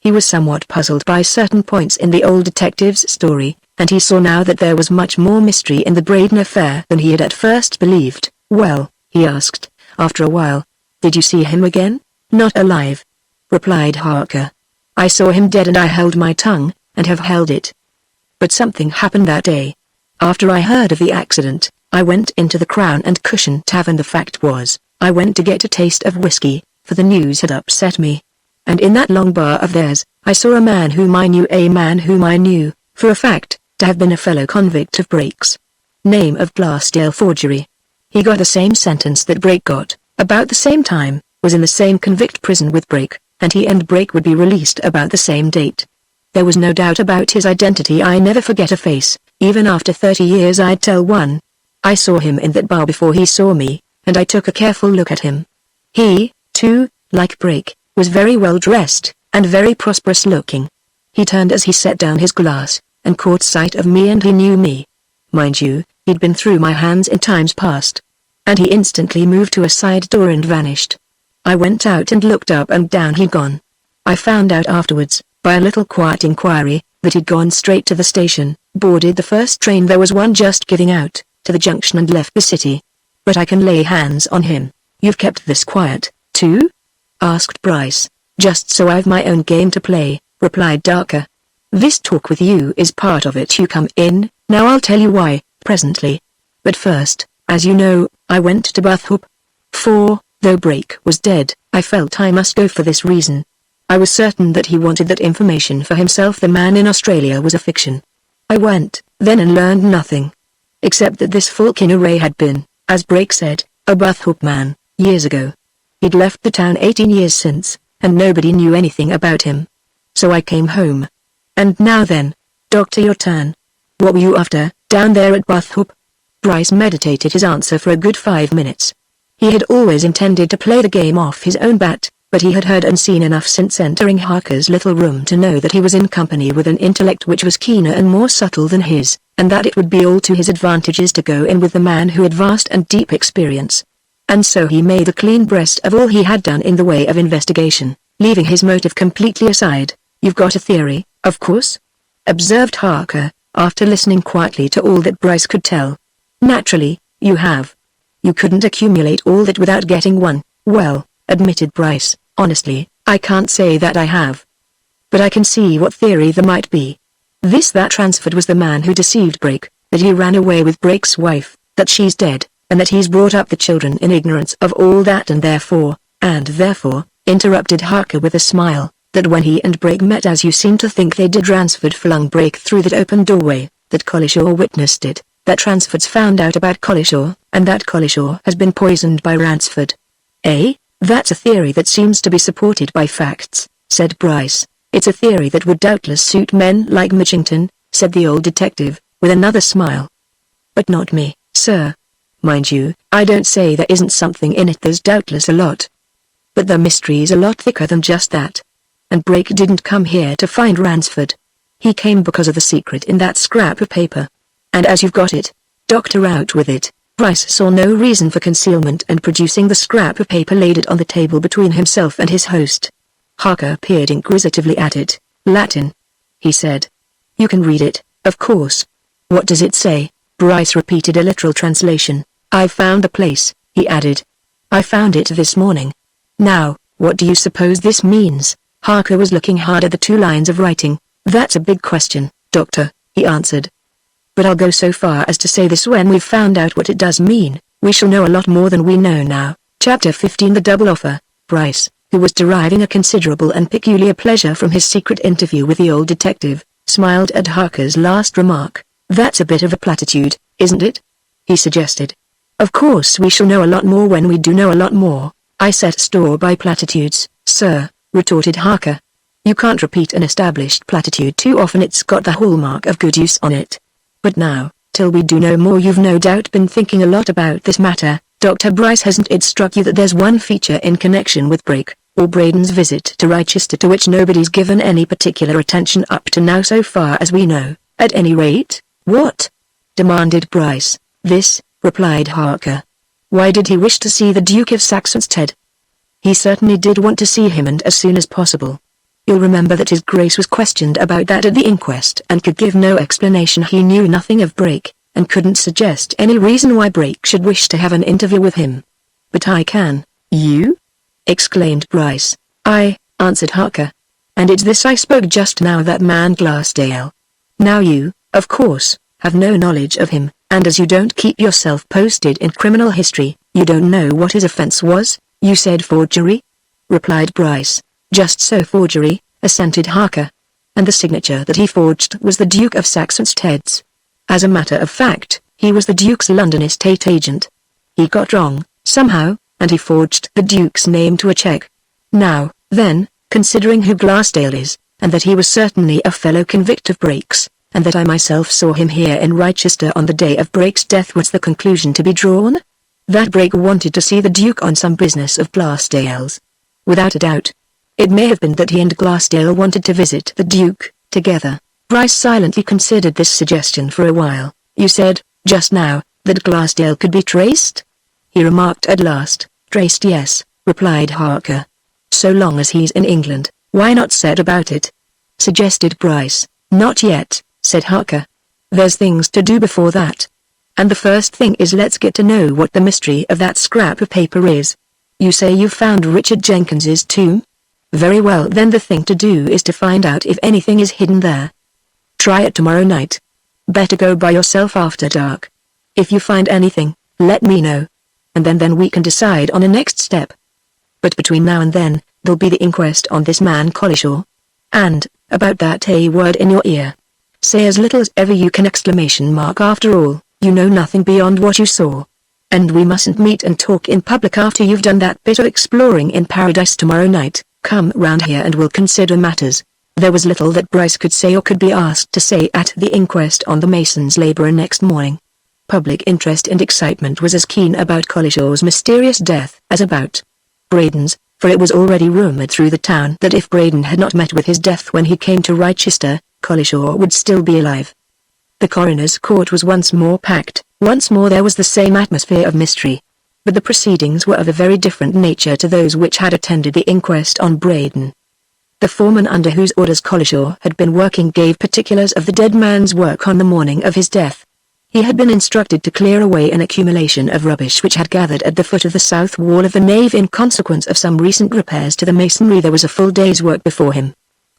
He was somewhat puzzled by certain points in the old detective's story, and he saw now that there was much more mystery in the Braden affair than he had at first believed. Well, he asked, after a while, did you see him again? Not alive, replied Harker. I saw him dead and I held my tongue, and have held it. But something happened that day. After I heard of the accident, I went into the Crown and Cushion Tavern. The fact was, I went to get a taste of whiskey, for the news had upset me. And in that long bar of theirs, I saw a man whom I knew, for a fact, to have been a fellow convict of Brake's. Name of Glassdale forgery. He got the same sentence that Brake got, about the same time, was in the same convict prison with Brake, and he and Brake would be released about the same date. There was no doubt about his identity. I never forget a face, even after 30 years I'd tell one. I saw him in that bar before he saw me, and I took a careful look at him. He, too, like Brake, was very well dressed, and very prosperous looking. He turned as he set down his glass, and caught sight of me, and he knew me. Mind you, he'd been through my hands in times past. And he instantly moved to a side door and vanished. I went out and looked up and down. He'd gone. I found out afterwards, by a little quiet inquiry, that he'd gone straight to the station, boarded the first train, there was one just giving out, to the junction, and left the city. But I can lay hands on him. You've kept this quiet, too? Asked Bryce. Just so I've my own game to play, replied Harker. This talk with you is part of it. You come in, now I'll tell you why, presently. But first, as you know, I went to Buthoop. For, though Brake was dead, I felt I must go for this reason. I was certain that he wanted that information for himself. The man in Australia was a fiction. I went, then, and learned nothing. Except that this Falconer Ray had been, as Brake said, a Buthoop man, years ago. He'd left the town 18 years since, and nobody knew anything about him. So I came home. And now then, Doctor, your turn. What were you after, down there at Buthoop? Bryce meditated his answer for a good 5 minutes. He had always intended to play the game off his own bat, but he had heard and seen enough since entering Harker's little room to know that he was in company with an intellect which was keener and more subtle than his, and that it would be all to his advantages to go in with the man who had vast and deep experience. And so he made a clean breast of all he had done in the way of investigation, leaving his motive completely aside. "You've got a theory, of course?" observed Harker, after listening quietly to all that Bryce could tell. "Naturally, you have. You couldn't accumulate all that without getting one." "Well," admitted Bryce, "honestly, I can't say that I have. But I can see what theory there might be. That Transford was the man who deceived Brake, that he ran away with Brake's wife, that she's dead, and that he's brought up the children in ignorance of all that and therefore, interrupted Harker with a smile, that when he and Brake met as you seem to think they did, Ransford flung Brake through that open doorway, that Collishaw witnessed it, that Ransford's found out about Collishaw, and that Collishaw has been poisoned by Ransford." "Eh? That's a theory that seems to be supported by facts," said Bryce. "It's a theory that would doubtless suit men like Mitchington," said the old detective, with another smile. "But not me, sir. Mind you, I don't say there isn't something in it, there's doubtless a lot. But the mystery's a lot thicker than just that. And Brake didn't come here to find Ransford. He came because of the secret in that scrap of paper. And as you've got it, doctor out with it." Bryce saw no reason for concealment and producing the scrap of paper laid it on the table between himself and his host. Harker peered inquisitively at it. "Latin," he said. "You can read it, of course." "What does it say?" Bryce repeated a literal translation. "I've found the place," he added. "I found it this morning. Now, what do you suppose this means?" Harker was looking hard at the 2 lines of writing. "That's a big question, Doctor," he answered. "But I'll go so far as to say this: when we've found out what it does mean, we shall know a lot more than we know now." Chapter 15. The Double Offer. Bryce, who was deriving a considerable and peculiar pleasure from his secret interview with the old detective, smiled at Harker's last remark. "That's a bit of a platitude, isn't it?" he suggested. "Of course we shall know a lot more when we do know a lot more. I set store by platitudes, sir," retorted Harker. "You can't repeat an established platitude too often, it's got the hallmark of good use on it. But now, till we do know more, you've no doubt been thinking a lot about this matter, Dr. Bryce, hasn't it struck you that there's one feature in connection with Brake, or Braden's visit to Rochester, to which nobody's given any particular attention up to now so far as we know, at any rate?" "What?" demanded Bryce. "This," replied Harker. "Why did he wish to see the Duke of Saxonsteade?" "He certainly did want to see him, and as soon as possible. You'll remember that his Grace was questioned about that at the inquest and could give no explanation. He knew nothing of Brake, and couldn't suggest any reason why Brake should wish to have an interview with him." "But I can." "You?" exclaimed Bryce. "I," answered Harker. "And it's this I spoke just now, that man Glassdale. Now you, of course, have no knowledge of him, and as you don't keep yourself posted in criminal history, you don't know what his offense was." "You said forgery?" replied Bryce. "Just so, forgery," assented Harker. "And the signature that he forged was the Duke of Saxonsteade's. As a matter of fact, he was the Duke's London estate agent. He got wrong, somehow, and he forged the Duke's name to a cheque. Now, then, considering who Glassdale is, and that he was certainly a fellow convict of Brake's, and that I myself saw him here in Rochester on the day of Brake's death, what's the conclusion to be drawn? That Brake wanted to see the Duke on some business of Glassdale's. Without a doubt. It may have been that he and Glassdale wanted to visit the Duke, together." Bryce silently considered this suggestion for a while. "You said, just now, that Glassdale could be traced?" he remarked at last. "Traced, yes," replied Harker. "So long as he's in England, why not set about it?" suggested Bryce. "Not yet," said Harker. "There's things to do before that. And the first thing is, let's get to know what the mystery of that scrap of paper is. You say you found Richard Jenkins's tomb? Very well, then the thing to do is to find out if anything is hidden there. Try it tomorrow night. Better go by yourself after dark. If you find anything, let me know. And then we can decide on a next step. But between now and then, there'll be the inquest on this man Collishaw. And, about that a word in your ear. Say as little as ever you can! After all, you know nothing beyond what you saw. And we mustn't meet and talk in public after you've done that bit of exploring in Paradise tomorrow night. Come round here and we'll consider matters." There was little that Bryce could say or could be asked to say at the inquest on the Mason's labourer next morning. public interest and excitement was as keen about Collishaw's mysterious death as about Braden's, for it was already rumoured through the town that if Braden had not met with his death when he came to Chichester, Collishaw would still be alive. The coroner's court was once more packed. Once more there was the same atmosphere of mystery. But the proceedings were of a very different nature to those which had attended the inquest on Braden. The foreman under whose orders Collishaw had been working gave particulars of the dead man's work on the morning of his death. He had been instructed to clear away an accumulation of rubbish which had gathered at the foot of the south wall of the nave in consequence of some recent repairs to the masonry. There was a full day's work before him.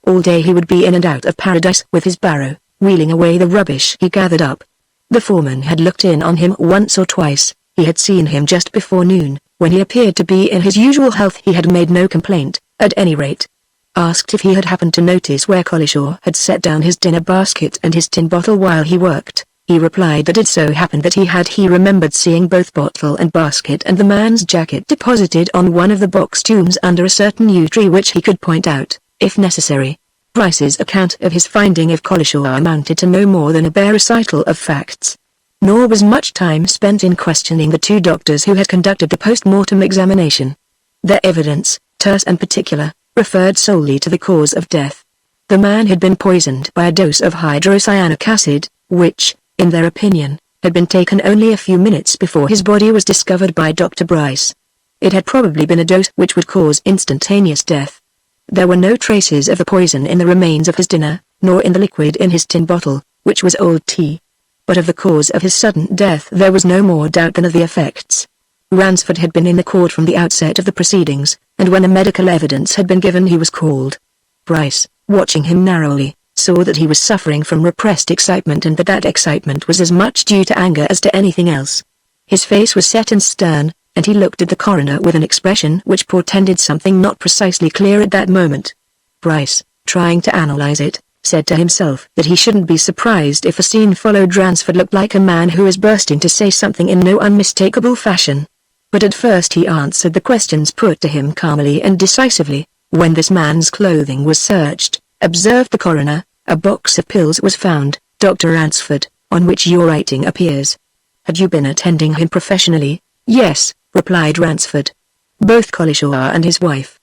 All day he would be in and out of Paradise with his barrow, wheeling away the rubbish he gathered up. The foreman had looked in on him once or twice. He had seen him just before noon, when he appeared to be in his usual health. He had made no complaint, at any rate. Asked if he had happened to notice where Collishaw had set down his dinner basket and his tin bottle while he worked, he replied that it so happened that he remembered seeing both bottle and basket and the man's jacket deposited on one of the box tombs under a certain yew tree which he could point out, if necessary. Bryce's account of his finding of Collishaw amounted to no more than a bare recital of facts. Nor was much time spent in questioning the two doctors who had conducted the post-mortem examination. Their evidence, terse and particular, referred solely to the cause of death. The man had been poisoned by a dose of hydrocyanic acid, which, in their opinion, had been taken only a few minutes before his body was discovered by Dr. Bryce. It had probably been a dose which would cause instantaneous death. There were no traces of the poison in the remains of his dinner, nor in the liquid in his tin bottle, which was old tea. But of the cause of his sudden death there was no more doubt than of the effects. Ransford had been in the court from the outset of the proceedings, and when the medical evidence had been given he was called. Bryce, watching him narrowly, saw that he was suffering from repressed excitement and that excitement was as much due to anger as to anything else. His face was set and stern, and he looked at the coroner with an expression which portended something not precisely clear at that moment. Bryce, trying to analyze it, said to himself that he shouldn't be surprised if a scene followed. Ransford looked like a man who is bursting to say something in no unmistakable fashion. But at first he answered the questions put to him calmly and decisively. When this man's clothing was searched, observed the coroner, a box of pills was found, Dr. Ransford, on which your writing appears. Had you been attending him professionally? Yes, replied Ransford. Both Collishaw and his wife.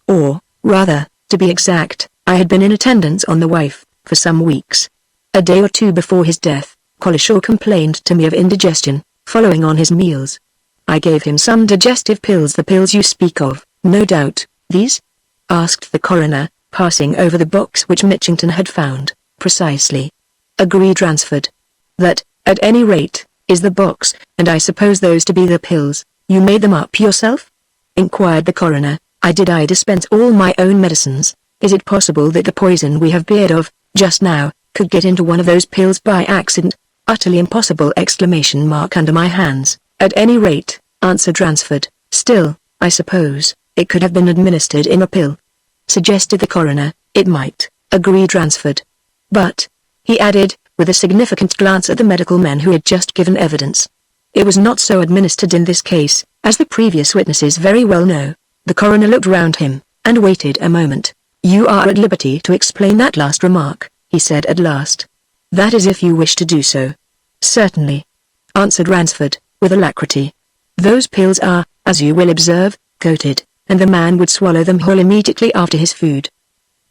Or, rather, to be exact, I had been in attendance on the wife, for some weeks. A day or two before his death, Collishaw complained to me of indigestion, following on his meals. I gave him some digestive pills. The pills you speak of, no doubt, these? Asked the coroner, passing over the box which Mitchington had found. Precisely. Agreed Ransford. That, at any rate, is the box, and I suppose those to be the pills. You made them up yourself? Inquired the coroner. I did. I dispense all my own medicines. Is it possible that the poison we have beard of, just now, could get into one of those pills by accident? Utterly impossible! Under my hands. At any rate, answered Ransford, still, I suppose, it could have been administered in a pill. Suggested the coroner. It might, agreed Ransford. But, he added, with a significant glance at the medical men who had just given evidence, it was not so administered in this case, as the previous witnesses very well know. The coroner looked round him, and waited a moment. You are at liberty to explain that last remark, he said at last. That is if you wish to do so. Certainly, answered Ransford, with alacrity. Those pills are, as you will observe, coated, and the man would swallow them whole immediately after his food.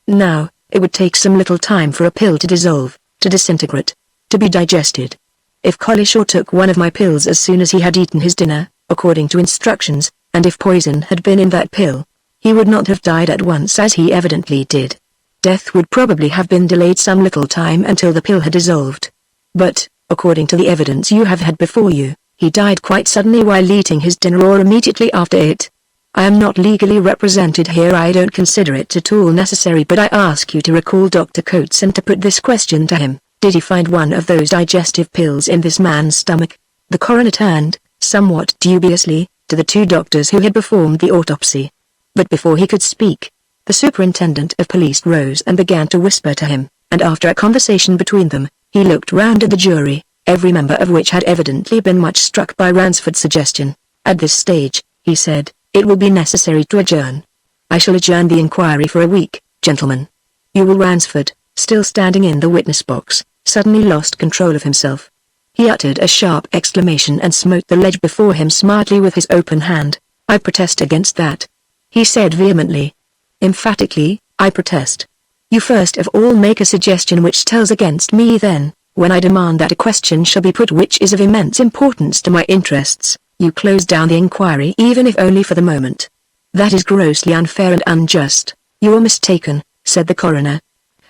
Now, it would take some little time for a pill to dissolve, to disintegrate, to be digested. If Collishaw took one of my pills as soon as he had eaten his dinner, according to instructions, and if poison had been in that pill, he would not have died at once as he evidently did. Death would probably have been delayed some little time until the pill had dissolved. But, according to the evidence you have had before you, he died quite suddenly while eating his dinner or immediately after it. I am not legally represented here. I don't consider it at all necessary, but I ask you to recall Dr. Coates and to put this question to him. Did he find one of those digestive pills in this man's stomach? The coroner turned, somewhat dubiously, to the two doctors who had performed the autopsy. But before he could speak, the superintendent of police rose and began to whisper to him, and after a conversation between them, he looked round at the jury, every member of which had evidently been much struck by Ransford's suggestion. At this stage, he said, it will be necessary to adjourn. I shall adjourn the inquiry for a week, gentlemen. You will. Ransford, still standing in the witness box, suddenly lost control of himself. He uttered a sharp exclamation and smote the ledge before him smartly with his open hand. "I protest against that," he said vehemently. "Emphatically, I protest. You first of all make a suggestion which tells against me, then, when I demand that a question shall be put which is of immense importance to my interests, you close down the inquiry even if only for the moment. That is grossly unfair and unjust." "You are mistaken," said the coroner.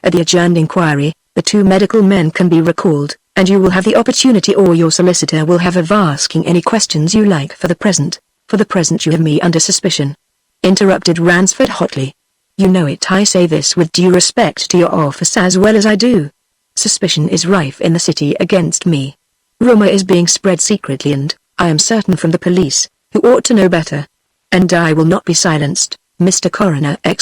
"At the adjourned inquiry, the two medical men can be recalled, and you will have the opportunity, or your solicitor will have, of asking any questions you like. For the present you have me under suspicion," interrupted Ransford hotly. "You know it. I say this with due respect to your office as well as I do. Suspicion is rife in the city against me. Rumor is being spread secretly, and, I am certain, from the police, who ought to know better. And I will not be silenced, Mr. Coroner! I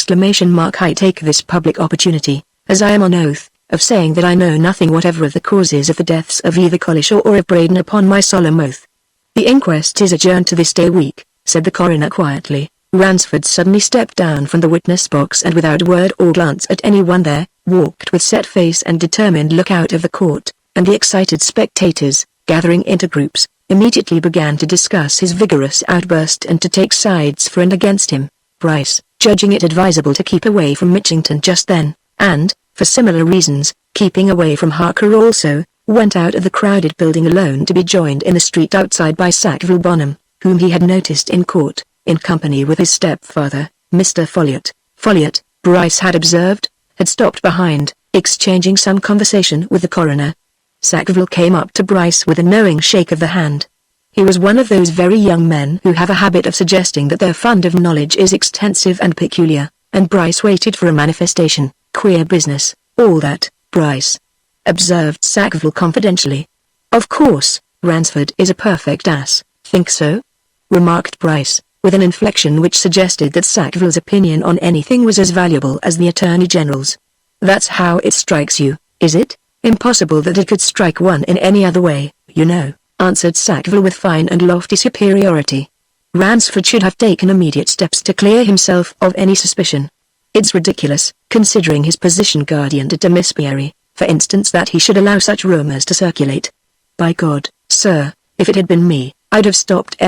take this public opportunity, as I am on oath, of saying that I know nothing whatever of the causes of the deaths of either Collishaw or of Braden upon my solemn oath." "The inquest is adjourned to this day week," said the coroner quietly. Ransford suddenly stepped down from the witness box and without a word or glance at anyone there, walked with set face and determined look out of the court, and the excited spectators, gathering into groups, immediately began to discuss his vigorous outburst and to take sides for and against him. Bryce, judging it advisable to keep away from Mitchington just then, and, for similar reasons, keeping away from Harker also, went out of the crowded building alone to be joined in the street outside by Sackville Bonham, whom he had noticed in court, in company with his stepfather, Mr. Folliot. Folliot, Bryce had observed, had stopped behind, exchanging some conversation with the coroner. Sackville came up to Bryce with a knowing shake of the hand. He was one of those very young men who have a habit of suggesting that their fund of knowledge is extensive and peculiar, and Bryce waited for a manifestation. "Queer business, all that, Bryce," observed Sackville confidentially. "Of course, Ransford is a perfect ass." "Think so?" remarked Bryce, with an inflection which suggested that Sackville's opinion on anything was as valuable as the Attorney General's. "That's how it strikes you, is it?" "Impossible that it could strike one in any other way, you know," answered Sackville with fine and lofty superiority. Ransford should have taken immediate steps to clear himself of any suspicion. "It's ridiculous, considering his position guardian to Miss Beery, for instance, that he should allow such rumors to circulate. By God, sir, if it had been me, I'd have stopped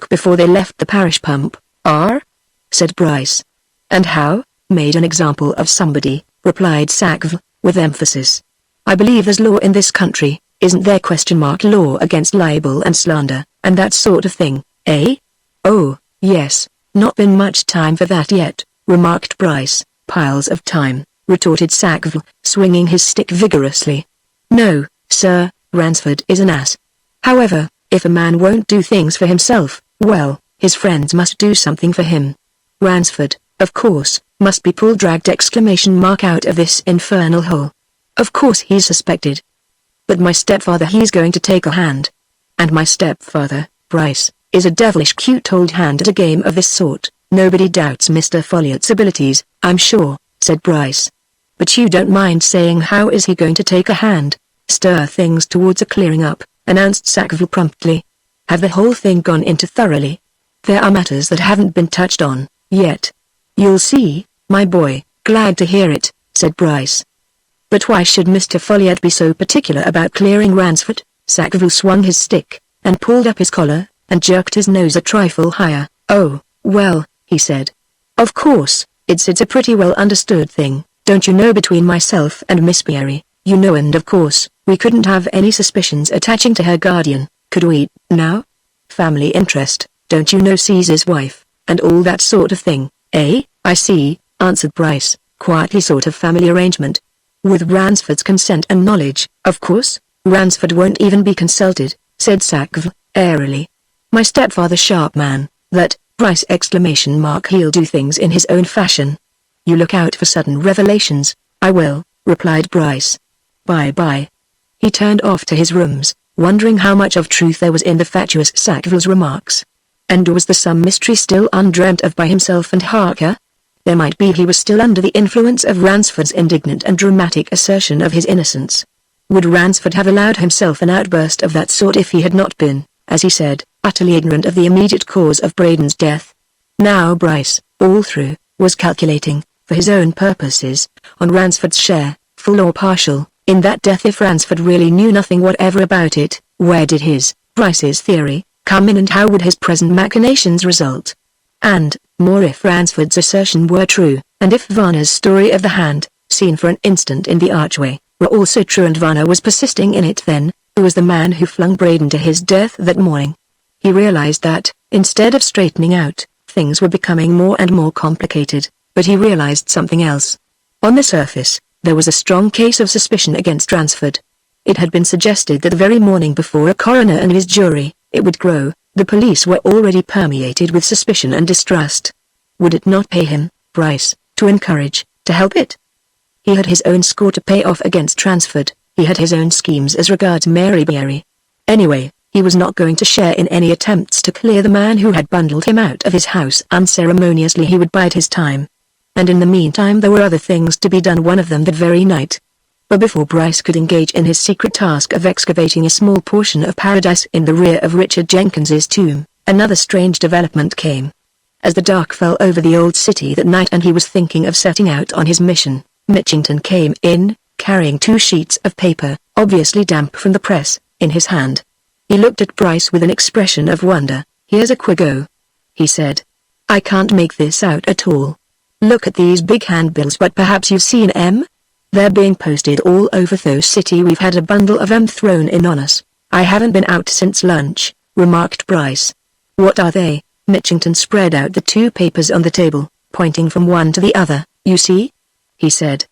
before they left the parish pump." "Ah?" said Bryce. "And how? Made an example of somebody," replied Sackville, with emphasis. "I believe there's law in this country, isn't there? Law against libel and slander, and that sort of thing, eh?" "Oh, yes, not been much time for that yet," remarked Bryce. "Piles of time," retorted Sackville, swinging his stick vigorously. "No, sir, Ransford is an ass. However, if a man won't do things for himself, well, his friends must do something for him. Ransford, of course, must be dragged out of this infernal hole. Of course he's suspected. But my stepfather, he's going to take a hand. And my stepfather, Bryce, is a devilish cute old hand at a game of this sort." "Nobody doubts Mr. Folliot's abilities, I'm sure," said Bryce. "But you don't mind saying how is he going to take a hand?" "Stir things towards a clearing up," announced Sackville promptly. "Have the whole thing gone into thoroughly? There are matters that haven't been touched on, yet." "You'll see, my boy." "Glad to hear it," said Bryce. "But why should Mr. Folliot be so particular about clearing Ransford?" Sackville swung his stick, and pulled up his collar, and jerked his nose a trifle higher. "Oh, well," he said. "Of course, it's a pretty well understood thing, don't you know, between myself and Miss Beery, you know, and of course, we couldn't have any suspicions attaching to her guardian, could we, now? Family interest, don't you know, Caesar's wife, and all that sort of thing, eh?" "I see," answered Bryce, quietly. "Sort of family arrangement. With Ransford's consent and knowledge." "Of course, Ransford won't even be consulted," said Sackville, airily. "My stepfather's sharp man, that, Bryce ! He'll do things in his own fashion. You look out for sudden revelations." "I will," replied Bryce. "Bye-bye." He turned off to his rooms, wondering how much of truth there was in the fatuous Sackville's remarks. And was there some mystery still undreamt of by himself and Harker? There might be. He was still under the influence of Ransford's indignant and dramatic assertion of his innocence. Would Ransford have allowed himself an outburst of that sort if he had not been, as he said, utterly ignorant of the immediate cause of Braden's death? Now Bryce, all through, was calculating, for his own purposes, on Ransford's share, full or partial, In that death, if Ransford really knew nothing whatever about it, where did Bryce's theory, come in, and how would his present machinations result? And, more, if Ransford's assertion were true, and if Varna's story of the hand, seen for an instant in the archway, were also true and Varna was persisting in it, then, who was the man who flung Braden to his death that morning? He realized that, instead of straightening out, things were becoming more and more complicated, but he realized something else. On the surface, there was a strong case of suspicion against Ransford. It had been suggested that the very morning before a coroner and his jury, it would grow, the police were already permeated with suspicion and distrust. Would it not pay him, Bryce, to encourage, to help it? He had his own score to pay off against Ransford, he had his own schemes as regards Mary Beery. Anyway, he was not going to share in any attempts to clear the man who had bundled him out of his house unceremoniously. He would bide his time. And in the meantime there were other things to be done, one of them that very night. But before Bryce could engage in his secret task of excavating a small portion of paradise in the rear of Richard Jenkins's tomb, another strange development came. As the dark fell over the old city that night and he was thinking of setting out on his mission, Mitchington came in, carrying 2 sheets of paper, obviously damp from the press, in his hand. He looked at Bryce with an expression of wonder. "Here's a Quigo," he said. "I can't make this out at all. Look at these big handbills, but perhaps you've seen 'em? They're being posted all over the city. We've had a bundle of 'em thrown in on us. I haven't been out since lunch," remarked Bryce. "What are they?" Mitchington spread out the 2 papers on the table, pointing from one to the other. "You see?" he said.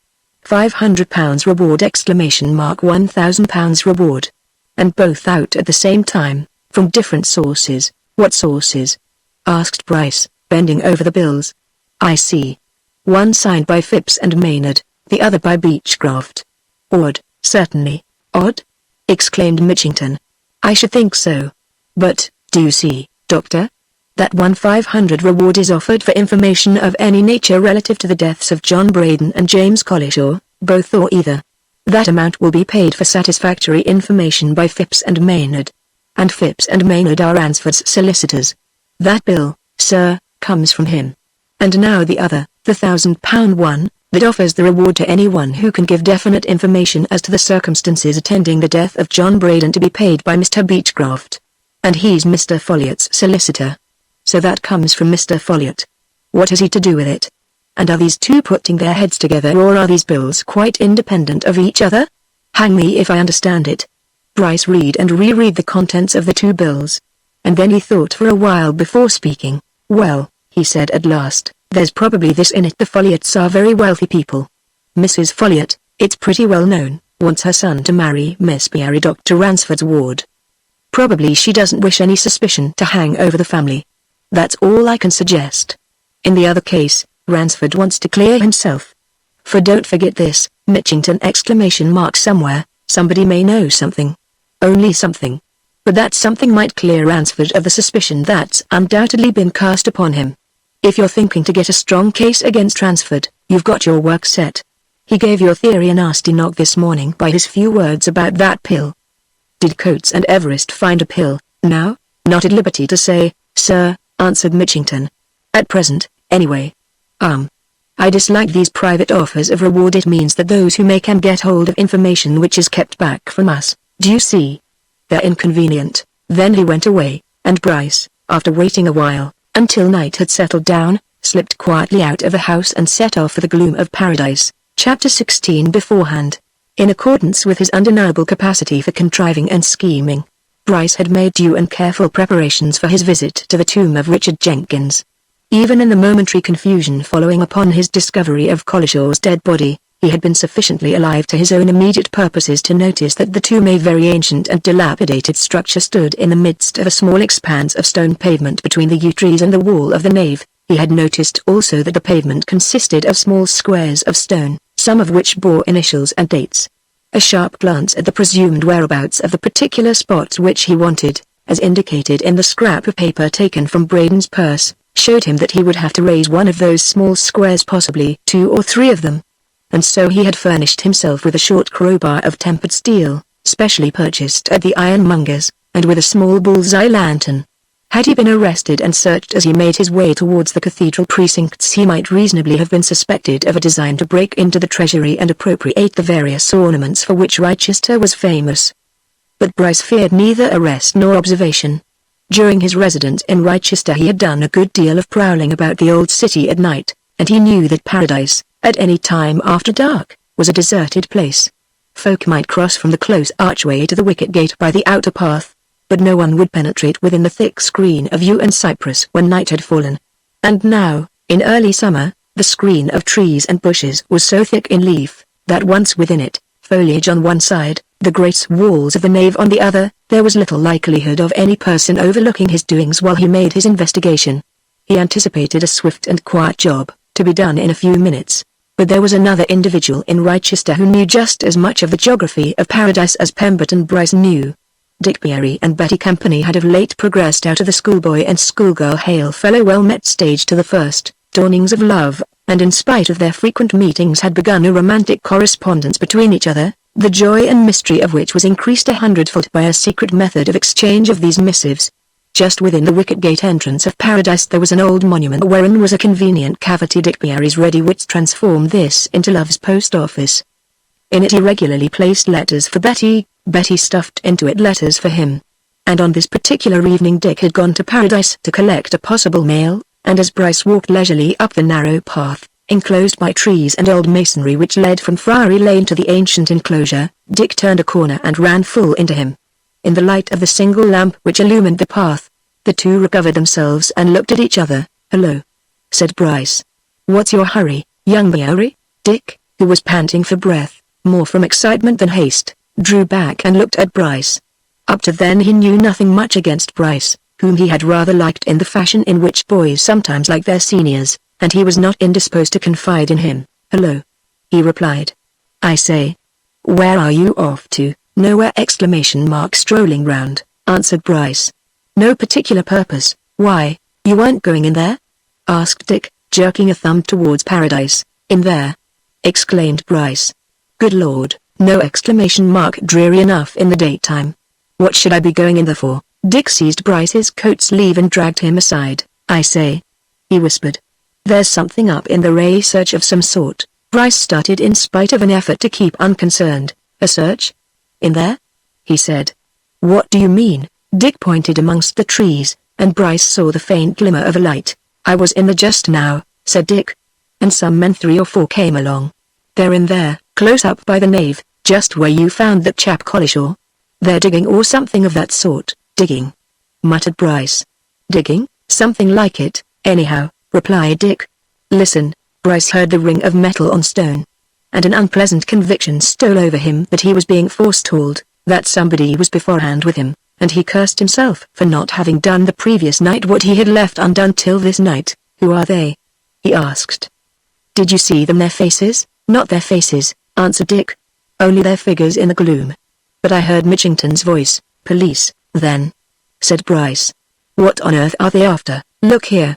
£500 reward! £1,000 reward. And both out at the same time, from different sources. "What sources?" asked Bryce, bending over the bills. "I see. One signed by Phipps and Maynard, the other by Beechcraft." "Odd, certainly, odd," exclaimed Mitchington. "I should think so. But, do you see, Doctor? That £1,500 reward is offered for information of any nature relative to the deaths of John Braden and James Collishaw, both or either. That amount will be paid for satisfactory information by Phipps and Maynard. And Phipps and Maynard are Ransford's solicitors. That bill, sir, comes from him. And now the other, the £1,000 one, that offers the reward to anyone who can give definite information as to the circumstances attending the death of John Braden, to be paid by Mr. Beechcraft. And he's Mr. Folliot's solicitor. So that comes from Mr. Folliot. What has he to do with it? And are these 2 putting their heads together, or are these bills quite independent of each other? Hang me if I understand it." Bryce read and reread the contents of the 2 bills. And then he thought for a while before speaking. "Well," he said at last, "there's probably this in it. The Folliots are very wealthy people. Mrs. Folliot, it's pretty well known, wants her son to marry Miss Beery, Dr. Ransford's ward. Probably she doesn't wish any suspicion to hang over the family. That's all I can suggest. In the other case, Ransford wants to clear himself. For don't forget this, Mitchington ! Somewhere, somebody may know something. Only something. But that something might clear Ransford of the suspicion that's undoubtedly been cast upon him. If you're thinking to get a strong case against Ransford, you've got your work set. He gave your theory a nasty knock this morning by his few words about that pill." "Did Coates and Everest find a pill, now?" "Not at liberty to say, sir," answered Mitchington. "At present, anyway. I dislike these private offers of reward. It means that those who may can get hold of information which is kept back from us. Do you see? They're inconvenient." Then he went away, and Bryce, after waiting a while, until night had settled down, slipped quietly out of the house and set off for the gloom of paradise. Chapter 16. Beforehand. In accordance with his undeniable capacity for contriving and scheming, Bryce had made due and careful preparations for his visit to the tomb of Richard Jenkins. Even in the momentary confusion following upon his discovery of Collishaw's dead body, he had been sufficiently alive to his own immediate purposes to notice that the tomb, a very ancient and dilapidated structure, stood in the midst of a small expanse of stone pavement between the yew trees and the wall of the nave. He had noticed also that the pavement consisted of small squares of stone, some of which bore initials and dates. A sharp glance at the presumed whereabouts of the particular spots which he wanted, as indicated in the scrap of paper taken from Braden's purse, showed him that he would have to raise one of those small squares, possibly 2 or 3 of them. And so he had furnished himself with a short crowbar of tempered steel, specially purchased at the ironmonger's, and with a small bull's-eye lantern. Had he been arrested and searched as he made his way towards the cathedral precincts, he might reasonably have been suspected of a design to break into the treasury and appropriate the various ornaments for which Rochester was famous. But Bryce feared neither arrest nor observation. During his residence in Rochester he had done a good deal of prowling about the old city at night, and he knew that Paradise, at any time after dark, was a deserted place. Folk might cross from the close archway to the wicket gate by the outer path, but no one would penetrate within the thick screen of yew and cypress when night had fallen. And now, in early summer, the screen of trees and bushes was so thick in leaf, that once within it, foliage on one side, the great walls of the nave on the other, there was little likelihood of any person overlooking his doings while he made his investigation. He anticipated a swift and quiet job, to be done in a few minutes. But there was another individual in Rochester who knew just as much of the geography of Paradise as Pemberton Bryce knew. Dick Beery and Betty Company had of late progressed out of the schoolboy and schoolgirl hail-fellow well-met stage to the first dawnings of love, and in spite of their frequent meetings had begun a romantic correspondence between each other, the joy and mystery of which was increased 100-fold by a secret method of exchange of these missives. Just within the wicket gate entrance of Paradise there was an old monument wherein was a convenient cavity. Dick Beery's ready wits transformed this into love's post office. In it he regularly placed letters for Betty, Betty stuffed into it letters for him. And on this particular evening Dick had gone to Paradise to collect a possible mail, and as Bryce walked leisurely up the narrow path, enclosed by trees and old masonry which led from Friary Lane to the ancient enclosure, Dick turned a corner and ran full into him. In the light of the single lamp which illumined the path, the two recovered themselves and looked at each other. "Hello," said Bryce. "What's your hurry, young Beery?" Dick, who was panting for breath, more from excitement than haste, drew back and looked at Bryce. Up to then he knew nothing much against Bryce, whom he had rather liked in the fashion in which boys sometimes like their seniors, and he was not indisposed to confide in him. "Hello," he replied. "I say, where are you off to?" "Nowhere!" Strolling round, answered Bryce. "No particular purpose." "Why, you weren't going in there?" asked Dick, jerking a thumb towards Paradise. "In there?" exclaimed Bryce. "Good Lord, no!" Dreary enough in the daytime. "What should I be going in there for?" Dick seized Bryce's coat sleeve and dragged him aside. "I say," he whispered. "There's something up in the research of some sort." Bryce started in spite of an effort to keep unconcerned. "A search? In there?" he said. "What do you mean?" Dick pointed amongst the trees, and Bryce saw the faint glimmer of a light. "I was in there just now," said Dick. "And some men 3 or 4 came along. They're in there, close up by the nave, just where you found that chap Collishaw. They're digging or something of that sort." "Digging?" muttered Bryce. "Digging, something like it, anyhow," replied Dick. "Listen." Bryce heard the ring of metal on stone, and an unpleasant conviction stole over him that he was being forestalled, that somebody was beforehand with him, and he cursed himself for not having done the previous night what he had left undone till this night. "Who are they?" he asked. "Did you see them?" "Their faces?" "Not their faces," answered Dick. "Only their figures in the gloom." "But I heard Mitchington's voice." "Police, then," said Bryce. "What on earth are they after?" "Look here,"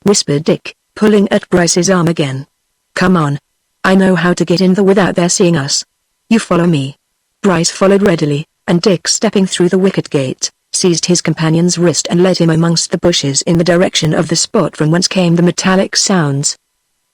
whispered Dick, pulling at Bryce's arm again. "Come on. I know how to get in there without their seeing us. You follow me." Bryce followed readily, and Dick, stepping through the wicket gate, seized his companion's wrist and led him amongst the bushes in the direction of the spot from whence came the metallic sounds.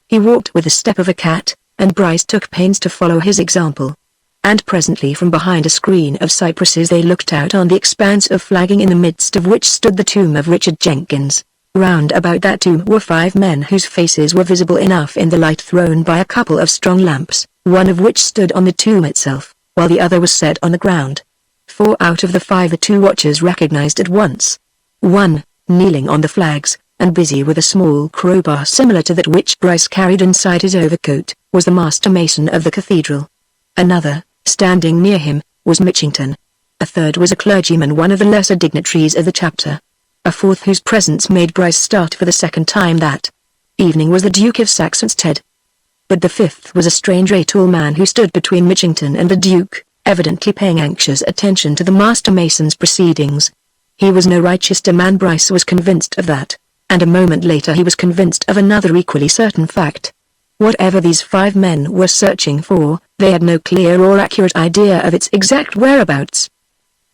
He walked with the step of a cat, and Bryce took pains to follow his example. And presently from behind a screen of cypresses they looked out on the expanse of flagging in the midst of which stood the tomb of Richard Jenkins. Round about that tomb were 5 men whose faces were visible enough in the light thrown by a couple of strong lamps, one of which stood on the tomb itself, while the other was set on the ground. 4 out of the 5 the 2 watchers recognized at once. One, kneeling on the flags, and busy with a small crowbar similar to that which Bryce carried inside his overcoat, was the master mason of the cathedral. Another, standing near him, was Mitchington. A third was a clergyman, one of the lesser dignitaries of the chapter. A fourth, whose presence made Bryce start for the second time that evening, was the Duke of Saxonsteade. But the 5th was a strange tall man who stood between Mitchington and the Duke, evidently paying anxious attention to the master mason's proceedings. He was no Rochester man, Bryce was convinced of that, and a moment later he was convinced of another equally certain fact. Whatever these 5 men were searching for, they had no clear or accurate idea of its exact whereabouts.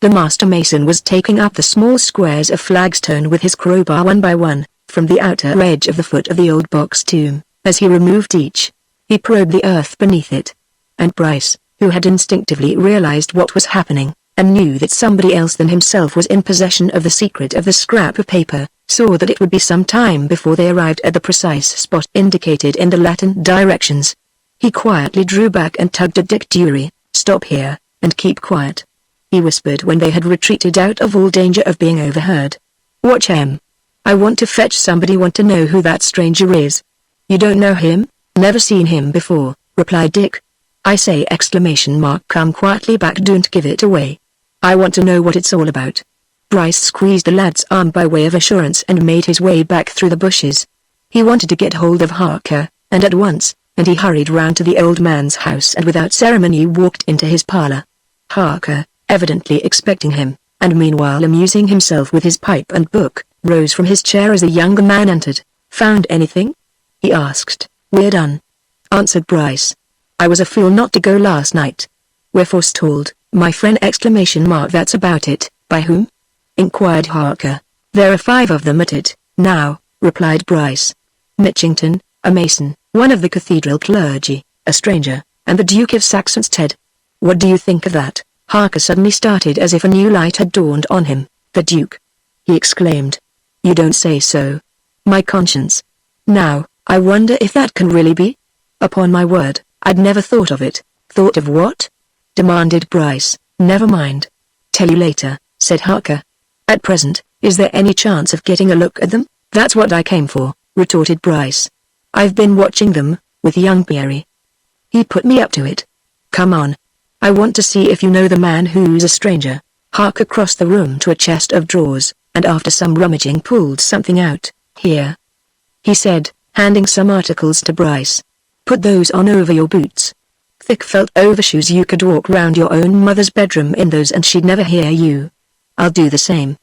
The master mason was taking up the small squares of flagstone with his crowbar one by one, from the outer edge of the foot of the old box tomb. As he removed each, he probed the earth beneath it. And Bryce, who had instinctively realized what was happening, and knew that somebody else than himself was in possession of the secret of the scrap of paper, saw that it would be some time before they arrived at the precise spot indicated in the Latin directions. He quietly drew back and tugged at Dick Dury. "Stop here, and keep quiet," he whispered when they had retreated out of all danger of being overheard. "Watch him. I want to fetch somebody. Want to know who that stranger is." "You don't know him?" "Never seen him before," replied Dick. "I say ! Come quietly back. Don't give it away. I want to know what it's all about." Bryce squeezed the lad's arm by way of assurance and made his way back through the bushes. He wanted to get hold of Harker, and at once, and he hurried round to the old man's house and without ceremony walked into his parlor. Harker, evidently expecting him, and meanwhile amusing himself with his pipe and book, rose from his chair as the younger man entered. "Found anything?" he asked. "We're done," answered Bryce. "I was a fool not to go last night. We're forestalled, my friend! That's about it." "By whom?" inquired Harker. "There are 5 of them at it, now," replied Bryce. "Mitchington, a mason, one of the cathedral clergy, a stranger, and the Duke of Saxonsteade." "What do you think of that?" Harker suddenly started as if a new light had dawned on him. "The Duke!" he exclaimed. "You don't say so." "My conscience. Now, I wonder if that can really be?" "Upon my word, I'd never thought of it." "Thought of what?" demanded Bryce. "Never mind. Tell you later," said Harker. "At present, is there any chance of getting a look at them?" "That's what I came for," retorted Bryce. "I've been watching them, with young Pierre. He put me up to it. Come on. I want to see if you know the man who's a stranger." Harker crossed the room to a chest of drawers, and after some rummaging pulled something out. "Here," he said, handing some articles to Bryce. "Put those on over your boots. Thick felt overshoes. You could walk round your own mother's bedroom in those and she'd never hear you." "I'll do the same."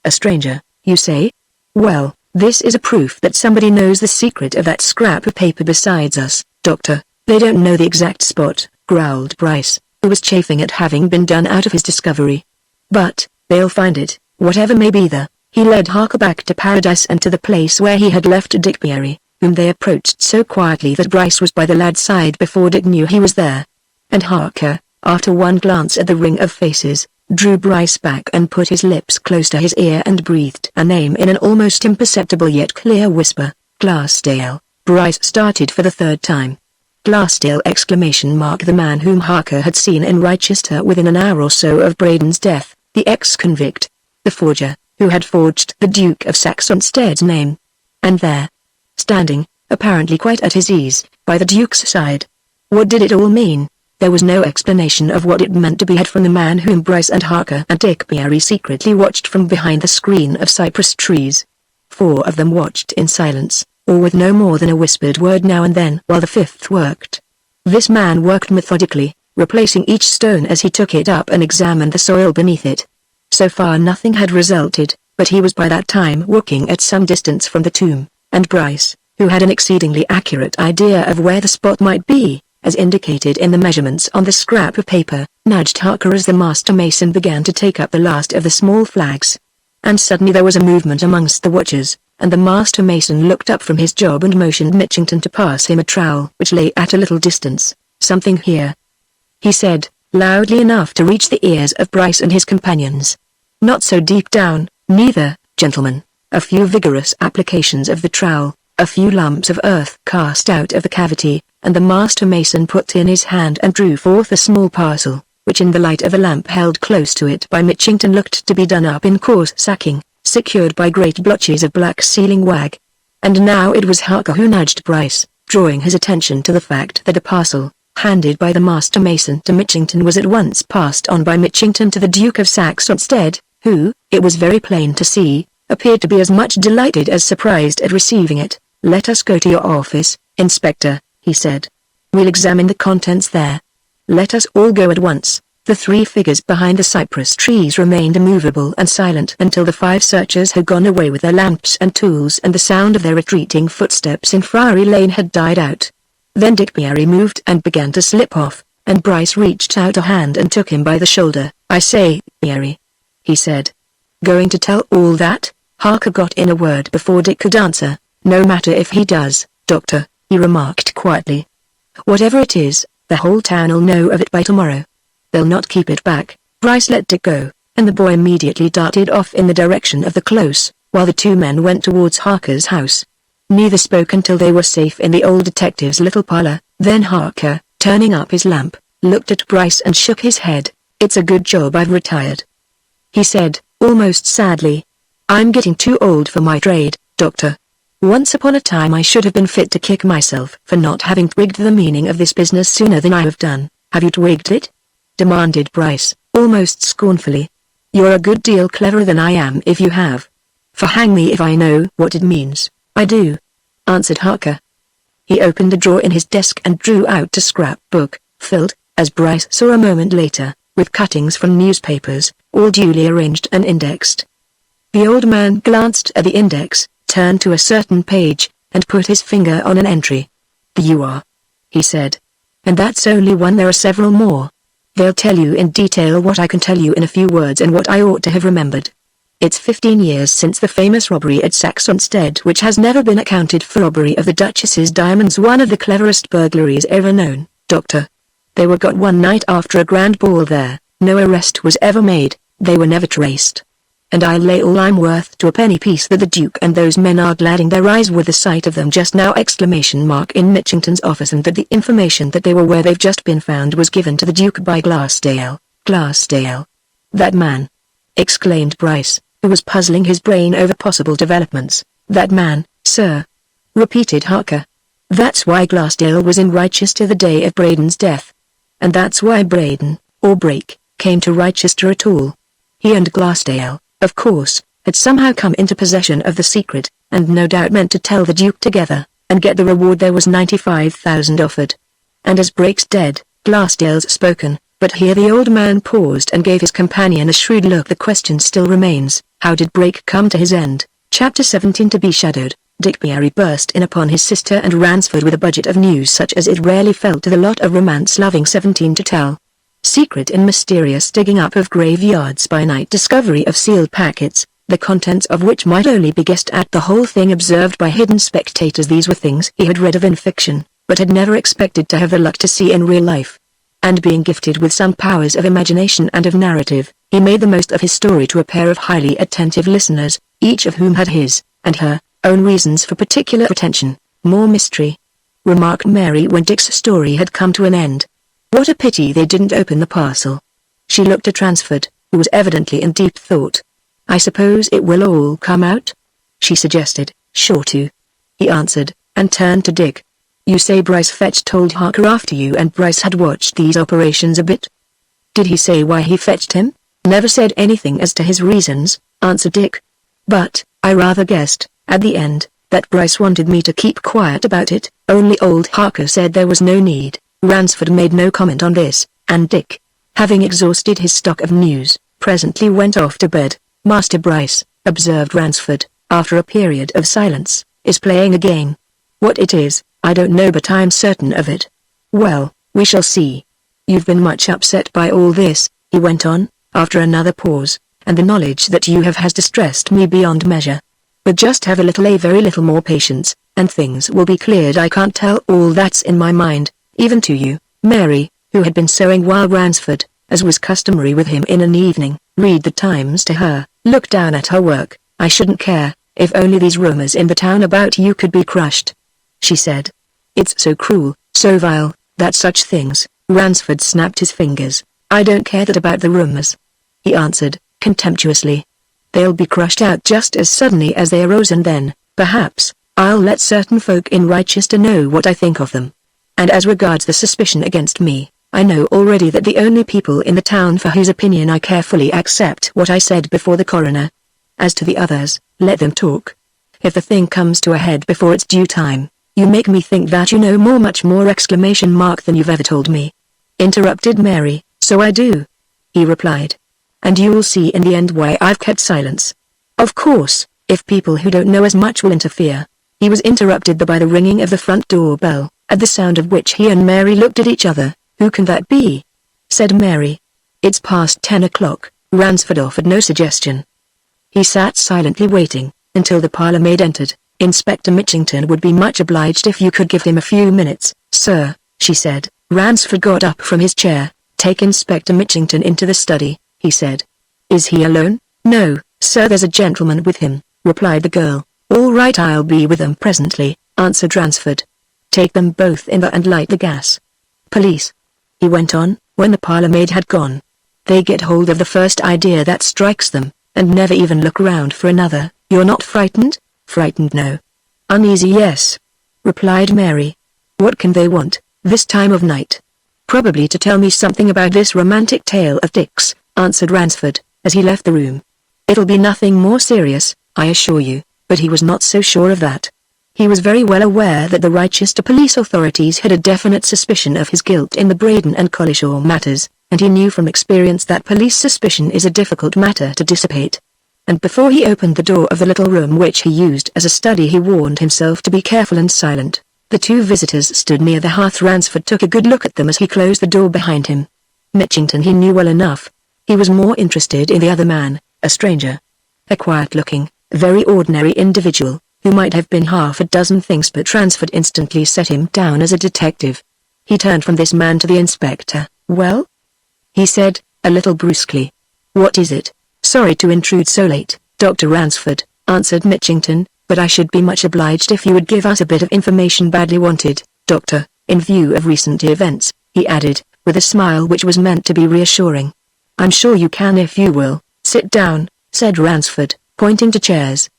"A stranger, you say? Well, this is a proof that somebody knows the secret of that scrap of paper besides us, Doctor." "They don't know the exact spot," growled Bryce, who was chafing at having been done out of his discovery. "But, they'll find it, whatever may be the." He led Harker back to Paradise and to the place where he had left Dick Pierre, whom they approached so quietly that Bryce was by the lad's side before Dick knew he was there. And Harker, after one glance at the ring of faces, drew Bryce back and put his lips close to his ear and breathed a name in an almost imperceptible yet clear whisper. "Glassdale." Bryce started for the 3rd time. Glassdale! The man whom Harker had seen in Rochester within an hour or so of Braden's death, the ex-convict, the forger, who had forged the Duke of Saxonsteade's name. And there, standing, apparently quite at his ease, by the Duke's side. What did it all mean? There was no explanation of what it meant to be had from the man whom Bryce and Harker and Dick Pierre secretly watched from behind the screen of cypress trees. 4 of them watched in silence, or with no more than a whispered word now and then, while the 5th worked. This man worked methodically, replacing each stone as he took it up and examined the soil beneath it. So far nothing had resulted, but he was by that time walking at some distance from the tomb, and Bryce, who had an exceedingly accurate idea of where the spot might be, as indicated in the measurements on the scrap of paper, nudged Harker as the master mason began to take up the last of the small flags. And suddenly there was a movement amongst the watchers, and the master mason looked up from his job and motioned Mitchington to pass him a trowel which lay at a little distance. "Something here," he said, loudly enough to reach the ears of Bryce and his companions. "Not so deep down, neither, gentlemen." A few vigorous applications of the trowel, a few lumps of earth cast out of the cavity, and the master mason put in his hand and drew forth a small parcel, which in the light of a lamp held close to it by Mitchington looked to be done up in coarse sacking, secured by great blotches of black sealing wag. And now it was Harker who nudged Bryce, drawing his attention to the fact that a parcel, handed by the master mason to Mitchington, was at once passed on by Mitchington to the Duke of Saxonsteade, who, it was very plain to see, appeared to be as much delighted as surprised at receiving it. "Let us go to your office, Inspector," he said. "We'll examine the contents there." "Let us all go at once." The 3 figures behind the cypress trees remained immovable and silent until the 5 searchers had gone away with their lamps and tools and the sound of their retreating footsteps in Friary Lane had died out. Then Dick Pierre moved and began to slip off, and Bryce reached out a hand and took him by the shoulder. "I say, Pierre, he said. Going to tell all that? Harker got in a word before Dick could answer. No matter if he does, Doctor, he remarked quietly. Whatever it is, the whole town'll know of it by tomorrow. They'll not keep it back. Bryce let Dick go, and the boy immediately darted off in the direction of the close, while the two men went towards Harker's house. Neither spoke until they were safe in the old detective's little parlor. Then Harker, turning up his lamp, looked at Bryce and shook his head. It's a good job I've retired, he said, almost sadly. I'm getting too old for my trade, Doctor. Once upon a time I should have been fit to kick myself for not having twigged the meaning of this business sooner than I have done. Have you twigged it? Demanded Bryce, almost scornfully. You're a good deal cleverer than I am if you have. For hang me if I know what it means. I do, answered Harker. He opened a drawer in his desk and drew out a scrapbook, filled, as Bryce saw a moment later, with cuttings from newspapers, all duly arranged and indexed. The old man glanced at the index, turned to a certain page, and put his finger on an entry. You are, he said. And that's only one, there are several more. They'll tell you in detail what I can tell you in a few words and what I ought to have remembered. It's 15 years since the famous robbery at Saxonsteade, which has never been accounted for. Robbery of the Duchess's diamonds, one of the cleverest burglaries ever known, Doctor. They were got one night after a grand ball there, no arrest was ever made, they were never traced. And I lay all I'm worth to a penny piece that the Duke and those men are gladding their eyes with the sight of them just now! In Mitchington's office, and that the information that they were where they've just been found was given to the Duke by Glassdale. Glassdale? That man! Exclaimed Bryce, who was puzzling his brain over possible developments. That man, sir? Repeated Harker. That's why Glassdale was in Rochester the day of Braden's death. And that's why Braden, or Brake, came to Rochester at all. He and Glassdale, of course, had somehow come into possession of the secret, and no doubt meant to tell the Duke together, and get the reward. There was 95,000 offered. And as Brake's dead, Glassdale's spoken, but here the old man paused and gave his companion a shrewd look. The question still remains, how did Brake come to his end? Chapter 17. To be shadowed. Dick Pieri burst in upon his sister and Ransford with a budget of news such as it rarely fell to the lot of romance-loving 17 to tell. Secret and mysterious digging up of graveyards by night, discovery of sealed packets, the contents of which might only be guessed at, the whole thing observed by hidden spectators. These were things he had read of in fiction, but had never expected to have the luck to see in real life. And being gifted with some powers of imagination and of narrative, he made the most of his story to a pair of highly attentive listeners, each of whom had his, and her, own reasons for particular attention. More mystery, remarked Mary when Dick's story had come to an end. What a pity they didn't open the parcel. She looked at Ransford, who was evidently in deep thought. I suppose it will all come out? She suggested. Sure to, he answered, and turned to Dick. You say Bryce Fetch told Harker after you and Bryce had watched these operations a bit? Did he say why he fetched him? Never said anything as to his reasons, answered Dick. But, I rather guessed, at the end, that Bryce wanted me to keep quiet about it. Only old Harker said there was no need. Ransford made no comment on this, and Dick, having exhausted his stock of news, presently went off to bed. Master Bryce, observed Ransford, after a period of silence, is playing a game. What it is, I don't know, but I'm certain of it. Well, we shall see. You've been much upset by all this, he went on, after another pause, and the knowledge that you have has distressed me beyond measure. But just have a very little more patience, and things will be cleared. I can't tell all that's in my mind, even to you, Mary, who had been sewing while Ransford, as was customary with him in an evening, read the Times to her, looked down at her work. I shouldn't care, if only these rumors in the town about you could be crushed, she said. It's so cruel, so vile, that such things, Ransford snapped his fingers. I don't care that about the rumors, he answered, contemptuously. They'll be crushed out just as suddenly as they arose, and then, perhaps, I'll let certain folk in Rochester know what I think of them. And as regards the suspicion against me, I know already that the only people in the town for whose opinion I carefully accept what I said before the coroner. As to the others, let them talk. If the thing comes to a head before its due time, you make me think that you know much more than you've ever told me. Interrupted Mary. So I do, he replied. And you'll see in the end why I've kept silence. Of course, if people who don't know as much will interfere. He was interrupted by the ringing of the front door bell, at the sound of which he and Mary looked at each other. Who can that be? Said Mary. It's past 10 o'clock, Ransford offered no suggestion. He sat silently waiting, until the parlour-maid entered. Inspector Mitchington would be much obliged if you could give him a few minutes, sir, she said. Ransford got up from his chair. Take Inspector Mitchington into the study, he said. Is he alone? No, sir, there's a gentleman with him, replied the girl. All right, I'll be with them presently, answered Ransford. Take them both in there and light the gas. Police, he went on, when the parlour-maid had gone. They get hold of the first idea that strikes them, and never even look round for another. You're not frightened? Frightened, no. Uneasy, yes, replied Mary. What can they want, this time of night? Probably to tell me something about this romantic tale of Dick's, answered Ransford, as he left the room. It'll be nothing more serious, I assure you, but he was not so sure of that. He was very well aware that the Rochester police authorities had a definite suspicion of his guilt in the Braden and Collishaw matters, and he knew from experience that police suspicion is a difficult matter to dissipate. And before he opened the door of the little room which he used as a study, he warned himself to be careful and silent. The two visitors stood near the hearth. Ransford took a good look at them as he closed the door behind him. Mitchington he knew well enough. He was more interested in the other man, a stranger. A quiet-looking, very ordinary individual, who might have been half a dozen things, but Ransford instantly set him down as a detective. He turned from this man to the inspector. Well? He said, a little brusquely. What is it? Sorry to intrude so late, Dr. Ransford, answered Mitchington, but I should be much obliged if you would give us a bit of information badly wanted, Doctor, in view of recent events, he added, with a smile which was meant to be reassuring. I'm sure you can if you will. Sit down, said Ransford, pointing to chairs.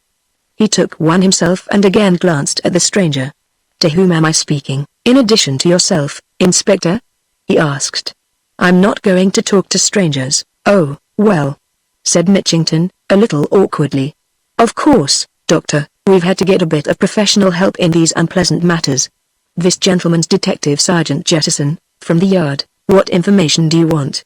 He took one himself and again glanced at the stranger. To whom am I speaking, in addition to yourself, Inspector? He asked. I'm not going to talk to strangers. Oh, well, said Mitchington, a little awkwardly. Of course, Doctor, we've had to get a bit of professional help in these unpleasant matters. This gentleman's Detective Sergeant Jettison, from the Yard. What information do you want?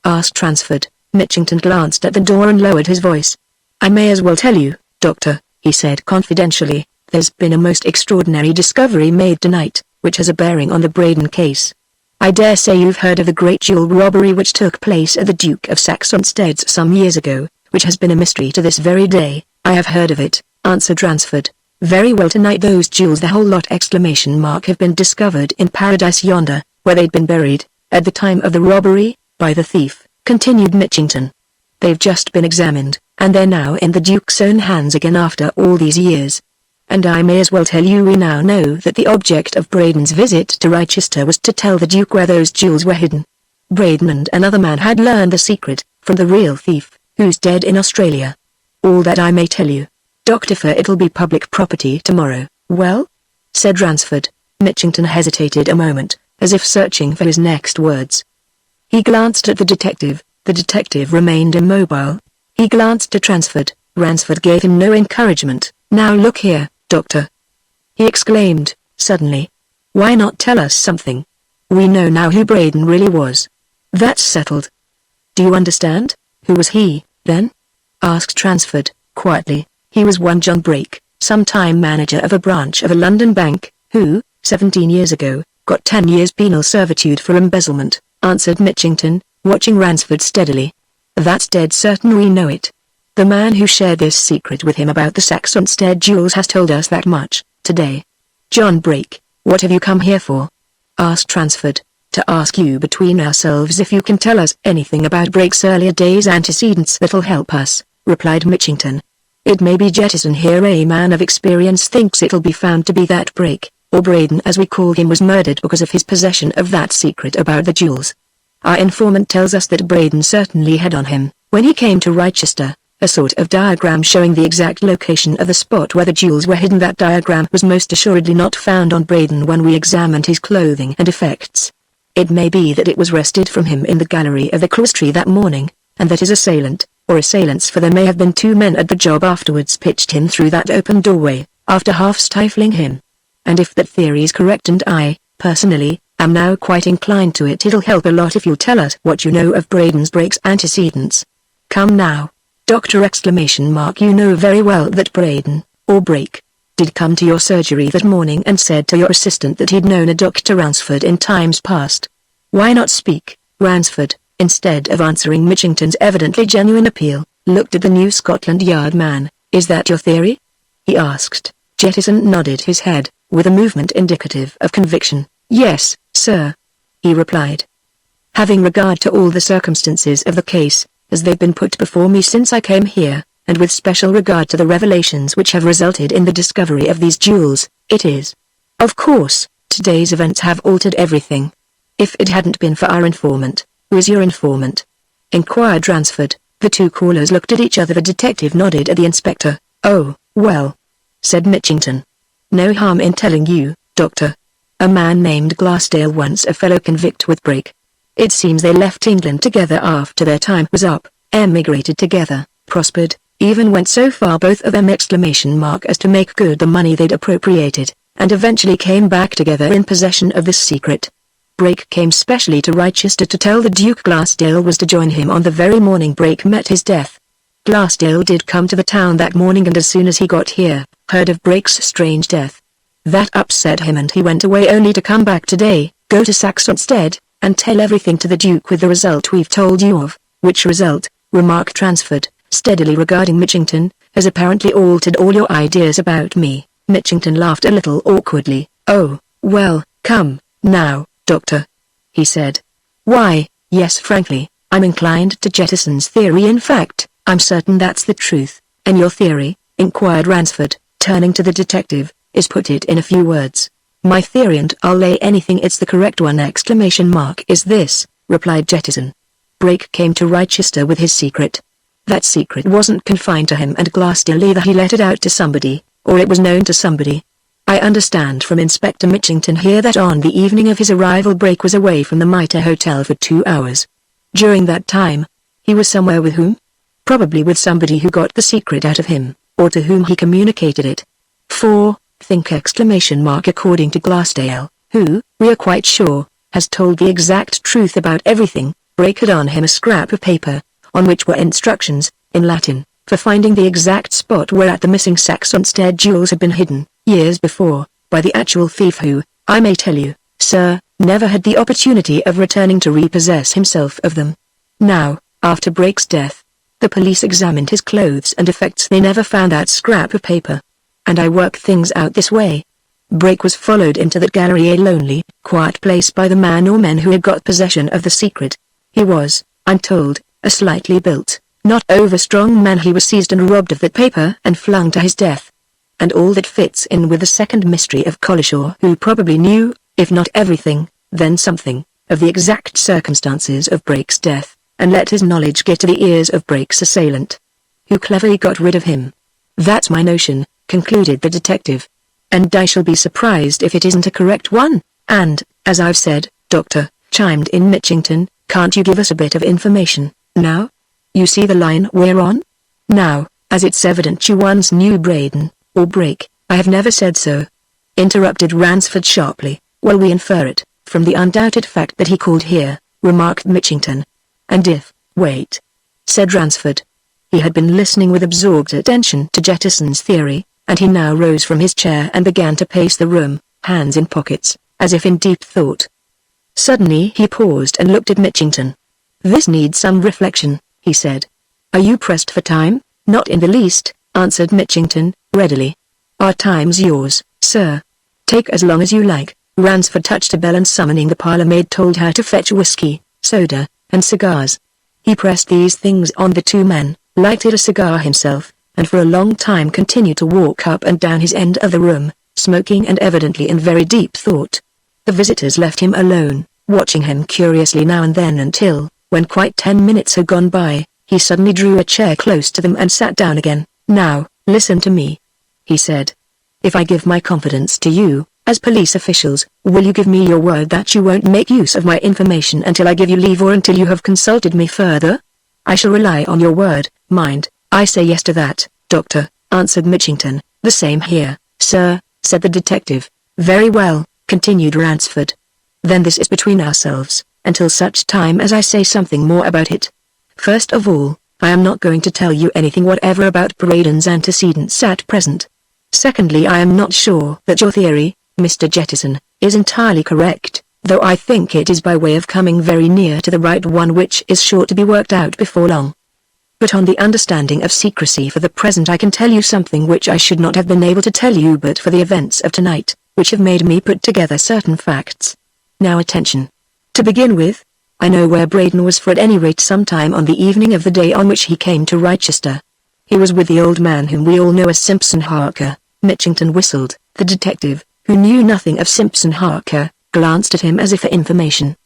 Asked Ransford. Mitchington glanced at the door and lowered his voice. I may as well tell you, Doctor, he said confidentially, there's been a most extraordinary discovery made tonight, which has a bearing on the Braden case. I dare say you've heard of the great jewel robbery which took place at the Duke of Saxonsteade's some years ago, which has been a mystery to this very day. I have heard of it, answered Ransford. Very well, tonight those jewels, the whole lot, ! Have been discovered in Paradise yonder, where they'd been buried, at the time of the robbery, by the thief, continued Mitchington. They've just been examined, and they're now in the Duke's own hands again after all these years. And I may as well tell you we now know that the object of Braden's visit to Rochester was to tell the Duke where those jewels were hidden. Braden and another man had learned the secret, from the real thief, who's dead in Australia. All that I may tell you, Doctor, for it'll be public property tomorrow. Well? Said Ransford. Mitchington hesitated a moment, as if searching for his next words. He glanced at the detective. The detective remained immobile. He glanced at Ransford. Ransford gave him no encouragement. Now look here, Doctor, he exclaimed, suddenly. Why not tell us something? We know now who Braden really was. That's settled. Do you understand? Who was he, then? Asked Ransford, quietly. He was one John Brake, sometime manager of a branch of a London bank, who, 17 years ago, got 10 years penal servitude for embezzlement, answered Mitchington, watching Ransford steadily. That's dead certain, we know it. The man who shared this secret with him about the Saxonsteade jewels has told us that much, today. John Brake, what have you come here for? Asked Ransford. To ask you between ourselves if you can tell us anything about Brake's earlier days' antecedents that'll help us, replied Mitchington. It may be Jettison here, a man of experience, thinks it'll be found to be that Brake, or Braden as we call him, was murdered because of his possession of that secret about the jewels. Our informant tells us that Braden certainly had on him, when he came to Rochester, a sort of diagram showing the exact location of the spot where the jewels were hidden. That diagram was most assuredly not found on Braden when we examined his clothing and effects. It may be that it was wrested from him in the gallery of the cloistry that morning, and that his assailant, or assailants, for there may have been two men at the job afterwards, pitched him through that open doorway, after half stifling him. And if that theory is correct, and I, personally, am now quite inclined to it, it'll help a lot if you'll tell us what you know of Brake's antecedents. Come now, Doctor ! You know very well that Braden, or Brake, did come to your surgery that morning and said to your assistant that he'd known a Dr. Ransford in times past. Why not speak, Ransford? instead of answering Mitchington's evidently genuine appeal, looked at the New Scotland Yard man. "Is that your theory?" he asked. Jettison nodded his head, with a movement indicative of conviction. "Yes, sir," he replied. "Having regard to all the circumstances of the case, as they've been put before me since I came here, and with special regard to the revelations which have resulted in the discovery of these jewels, it is. Of course, today's events have altered everything. If it hadn't been for our informant." "Who is your informant?" inquired Ransford. The two callers looked at each other. The detective nodded at the inspector. "Oh, well," said Mitchington. "No harm in telling you, Doctor. A man named Glassdale, once a fellow convict with Brake. It seems they left England together after their time was up, emigrated together, prospered, even went so far both of them as to make good the money they'd appropriated, and eventually came back together in possession of this secret. Brake came specially to Rochester to tell the Duke Glassdale was to join him on the very morning Brake met his death. Glassdale did come to the town that morning, and as soon as he got here, heard of Brake's strange death. That upset him and he went away, only to come back today, go to Saxonsteade, and tell everything to the Duke, with the result we've told you of." "Which result?" remarked Ransford, steadily regarding Mitchington, "has apparently altered all your ideas about me." Mitchington laughed a little awkwardly. "Oh, well, come, now, Doctor," he said. "Why, yes, frankly, I'm inclined to Jettison's theory. In fact, I'm certain that's the truth." "And your theory?" inquired Ransford, turning to the detective, "is put it in a few words." "My theory, and I'll lay anything it's the correct one, ! Is this," replied Jettison. "Brake came to Rochester with his secret. That secret wasn't confined to him and Glassdale either. He let it out to somebody, or it was known to somebody. I understand from Inspector Mitchington here that on the evening of his arrival Brake was away from the Mitre Hotel for 2 hours. During that time, he was somewhere with whom? Probably with somebody who got the secret out of him, or to whom he communicated it. According to Glassdale, who, we are quite sure, has told the exact truth about everything, Brake had on him a scrap of paper, on which were instructions, in Latin, for finding the exact spot where the missing Saxonsteade jewels had been hidden, years before, by the actual thief who, I may tell you, sir, never had the opportunity of returning to repossess himself of them. Now, after Brake's death, the police examined his clothes and effects. They never found that scrap of paper. And I work things out this way. Brake was followed into that gallery, a lonely, quiet place, by the man or men who had got possession of the secret. He was, I'm told, a slightly built, not over-strong man. He was seized and robbed of that paper and flung to his death. And all that fits in with the second mystery of Collishaw, who probably knew, if not everything, then something, of the exact circumstances of Brake's death, and let his knowledge get to the ears of Brake's assailant, who cleverly got rid of him. That's my notion, concluded the detective. And I shall be surprised if it isn't a correct one. And, as I've said, Doctor, chimed in Mitchington, can't you give us a bit of information, now? You see the line we're on? Now, as it's evident you once knew Braden, or Brake. I have never said so, interrupted Ransford sharply. Well, we infer it, from the undoubted fact that he called here, remarked Mitchington. And if, wait, said Ransford. He had been listening with absorbed attention to Jettison's theory, and he now rose from his chair and began to pace the room, hands in pockets, as if in deep thought. Suddenly he paused and looked at Mitchington. This needs some reflection, he said. Are you pressed for time? Not in the least, answered Mitchington, readily. Our time's yours, sir. Take as long as you like. Ransford touched a bell and summoning the parlour-maid told her to fetch whiskey, soda, and cigars. He pressed these things on the two men, lighted a cigar himself, and for a long time continued to walk up and down his end of the room, smoking and evidently in very deep thought. The visitors left him alone, watching him curiously now and then until, when quite 10 minutes had gone by, he suddenly drew a chair close to them and sat down again. Now, listen to me, he said. If I give my confidence to you, as police officials, will you give me your word that you won't make use of my information until I give you leave or until you have consulted me further? I shall rely on your word, mind. I say yes to that, Doctor, answered Mitchington. The same here, sir, said the detective. Very well, continued Ransford. Then this is between ourselves, until such time as I say something more about it. First of all, I am not going to tell you anything whatever about Braden's antecedents at present. Secondly, I am not sure that your theory, Mr. Jettison, is entirely correct. though I think it is by way of coming very near to the right one, which is sure to be worked out before long. But on the understanding of secrecy for the present, I can tell you something which I should not have been able to tell you but for the events of tonight, which have made me put together certain facts. Now attention. To begin with, I know where Braden was for at any rate some time on the evening of the day on which he came to Rochester. He was with the old man whom we all know as Simpson Harker. Mitchington whistled. The detective, who knew nothing of Simpson Harker, glanced at him as if for information.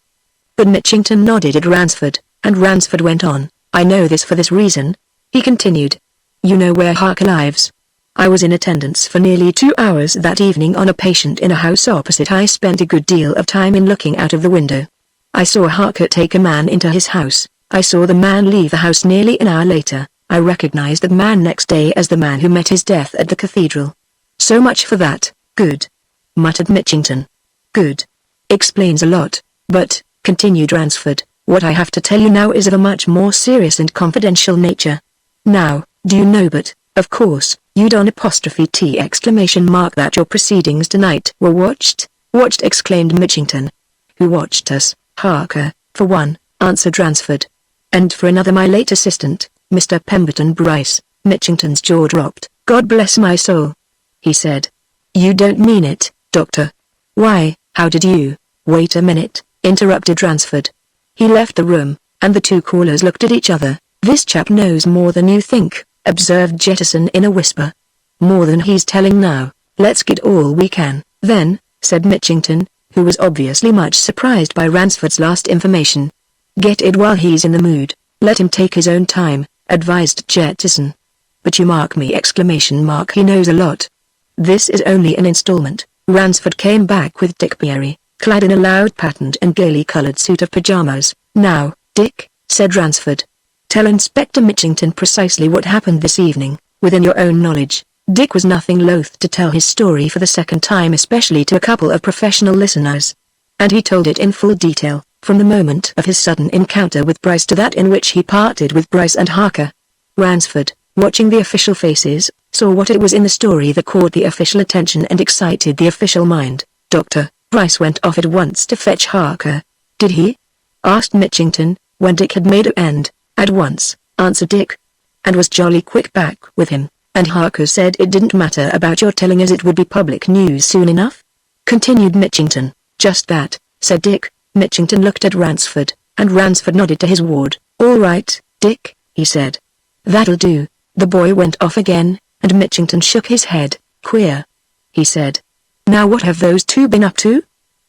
But Mitchington nodded at Ransford, and Ransford went on. I know this for this reason, he continued. You know where Harker lives. I was in attendance for nearly 2 hours that evening on a patient in a house opposite. I spent a good deal of time in looking out of the window. I saw Harker take a man into his house. I saw the man leave the house nearly an hour later. I recognized the man next day as the man who met his death at the cathedral. So much for that. Good, muttered Mitchington. Good. Explains a lot, but, continued Ransford, what I have to tell you now is of a much more serious and confidential nature. Now, do you know but, of course, you'd on 'T exclamation mark that your proceedings tonight were watched? Watched, exclaimed Mitchington. Who watched us? Harker, for one, answered Ransford. And for another my late assistant, Mr. Pemberton Bryce. Mitchington's jaw dropped. God bless my soul, he said. You don't mean it, Doctor. Why, how did you? Wait a minute, interrupted Ransford. He left the room, and the two callers looked at each other. This chap knows more than you think, observed Jettison in a whisper. More than he's telling now. Let's get all we can, then, said Mitchington, who was obviously much surprised by Ransford's last information. Get it while he's in the mood. Let him take his own time, advised Jettison. But you mark me, exclamation mark, he knows a lot. This is only an installment. Ransford came back with Dick Beery, clad in a loud patterned and gaily colored suit of pajamas. Now, Dick, said Ransford, tell Inspector Mitchington precisely what happened this evening, within your own knowledge. Dick was nothing loath to tell his story for the second time, especially to a couple of professional listeners. And he told it in full detail, from the moment of his sudden encounter with Bryce to that in which he parted with Bryce and Harker. Ransford, watching the official faces, saw what it was in the story that caught the official attention and excited the official mind. Dr. Bryce went off at once to fetch Harker. Did he? Asked Mitchington, when Dick had made an end. At once, answered Dick. And was jolly quick back with him. And Harker said it didn't matter about your telling as it would be public news soon enough? Continued Mitchington. Just that, said Dick. Mitchington looked at Ransford, and Ransford nodded to his ward. All right, Dick, he said. That'll do. The boy went off again, and Mitchington shook his head. Queer, he said. Now what have those two been up to?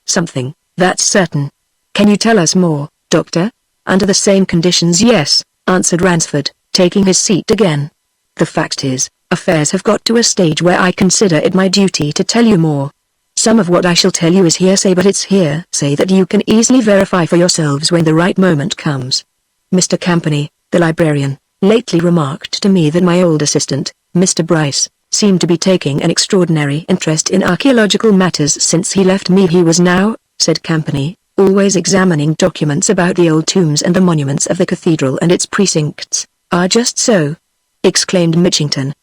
Something, that's certain. Can you tell us more, Doctor? Under the same conditions, yes, answered Ransford, taking his seat again. The fact is, affairs have got to a stage where I consider it my duty to tell you more. Some of what I shall tell you is hearsay, but it's hearsay that you can easily verify for yourselves when the right moment comes. Mr. Campany, the librarian, lately remarked to me that my old assistant, Mr. Bryce, seemed to be taking an extraordinary interest in archaeological matters since he left me. He was now, said Campany, always examining documents about the old tombs and the monuments of the cathedral and its precincts. Ah, just so, exclaimed Mitchington.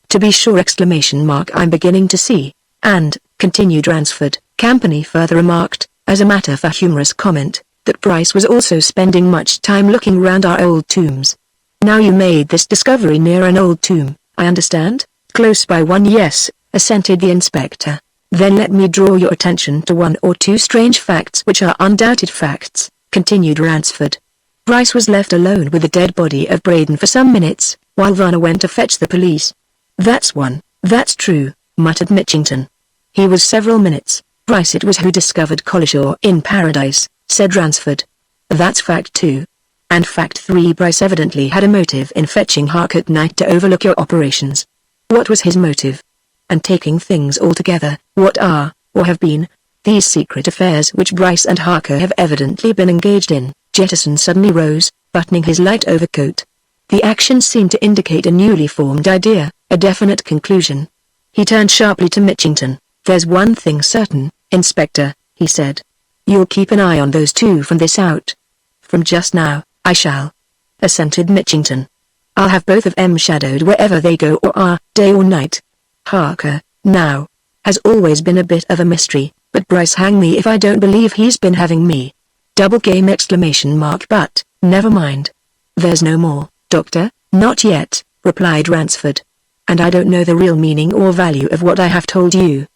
To be sure, exclamation mark, I'm beginning to see. And, continued Ransford, Campany further remarked, as a matter for humorous comment, that Bryce was also spending much time looking round our old tombs. Now you made this discovery near an old tomb, I understand? Close by one, yes, assented the inspector. Then let me draw your attention to one or two strange facts which are undoubted facts, continued Ransford. Bryce was left alone with the dead body of Braden for some minutes, while Varner went to fetch the police. That's one, that's true, muttered Mitchington. He was several minutes. Bryce it was who discovered Collishaw in Paradise, said Ransford. That's fact two. And fact three, Bryce evidently had a motive in fetching Harker at night to overlook your operations. What was his motive? And taking things all together, what are, or have been, these secret affairs which Bryce and Harker have evidently been engaged in? Jettison suddenly rose, buttoning his light overcoat. The action seemed to indicate a newly formed idea, a definite conclusion. He turned sharply to Mitchington. There's one thing certain, Inspector, he said. You'll keep an eye on those two from this out. From just now, I shall, assented Mitchington. I'll have both of 'em shadowed wherever they go or are, day or night. Harker, now, has always been a bit of a mystery, But Bryce hang me if I don't believe he's been having me. Double game exclamation mark. But, never mind. There's no more, Doctor. Not yet, replied Ransford. And I don't know the real meaning or value of what I have told you.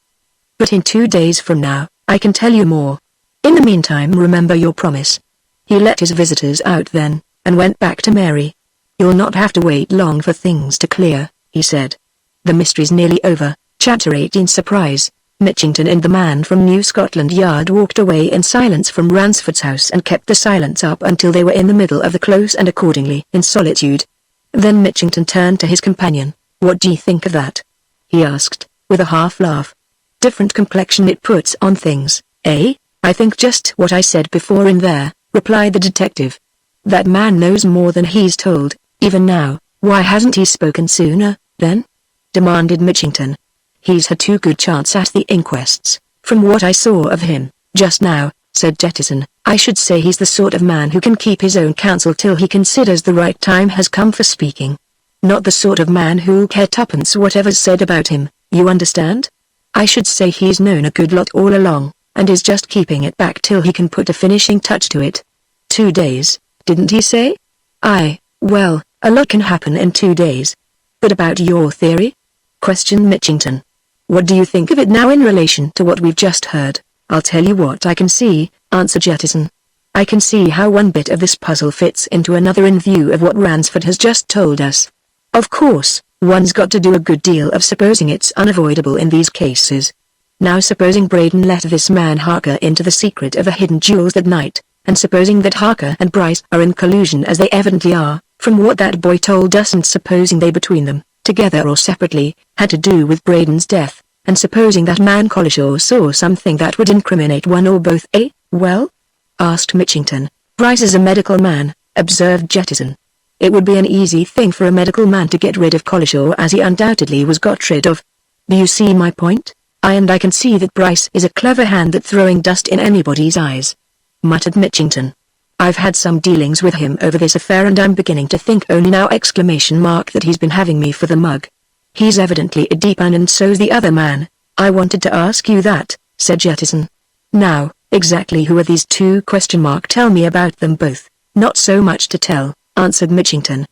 But in 2 days from now, I can tell you more. In the meantime, remember your promise. He let his visitors out then, and went back to Mary. You'll not have to wait long for things to clear, he said. The mystery's nearly over. Chapter 18. Surprise. Mitchington and the man from New Scotland Yard walked away in silence from Ransford's house and kept the silence up until they were in the middle of the close and accordingly in solitude. Then Mitchington turned to his companion. What do you think of that? He asked, with a half laugh. Different complexion it puts on things, eh? I think just what I said before in there, replied the detective. That man knows more than he's told, even now. Why hasn't he spoken sooner, then? Demanded Mitchington. He's had too good chance at the inquests, from what I saw of him, just now, said Jettison. I should say he's the sort of man who can keep his own counsel till he considers the right time has come for speaking. Not the sort of man who'll care tuppence whatever's said about him, you understand? I should say he's known a good lot all along, and is just keeping it back till he can put a finishing touch to it. 2 days, didn't he say? Aye, well, a lot can happen in 2 days. But about your theory? Questioned Mitchington. What do you think of it now in relation to what we've just heard? I'll tell you what I can see, answered Jettison. I can see how one bit of this puzzle fits into another in view of what Ransford has just told us. Of course, one's got to do a good deal of supposing it's unavoidable in these cases. Now supposing Braden let this man Harker into the secret of the hidden jewels that night, and supposing that Harker and Bryce are in collusion as they evidently are, from what that boy told us, and supposing they between them, together or separately, had to do with Braden's death, and supposing that man Collishaw saw something that would incriminate one or both, eh? Well? Asked Mitchington. Bryce is a medical man, observed Jettison. It would be an easy thing for a medical man to get rid of Collishaw as he undoubtedly was got rid of. Do you see my point? I can see that Bryce is a clever hand at throwing dust in anybody's eyes, muttered Mitchington. I've had some dealings with him over this affair and I'm beginning to think only now that he's been having me for the mug. He's evidently a deep un and so's the other man. I wanted to ask you that, said Jettison. Now, exactly who are these two? Tell me about them both. Not so much to tell, answered Mitchington.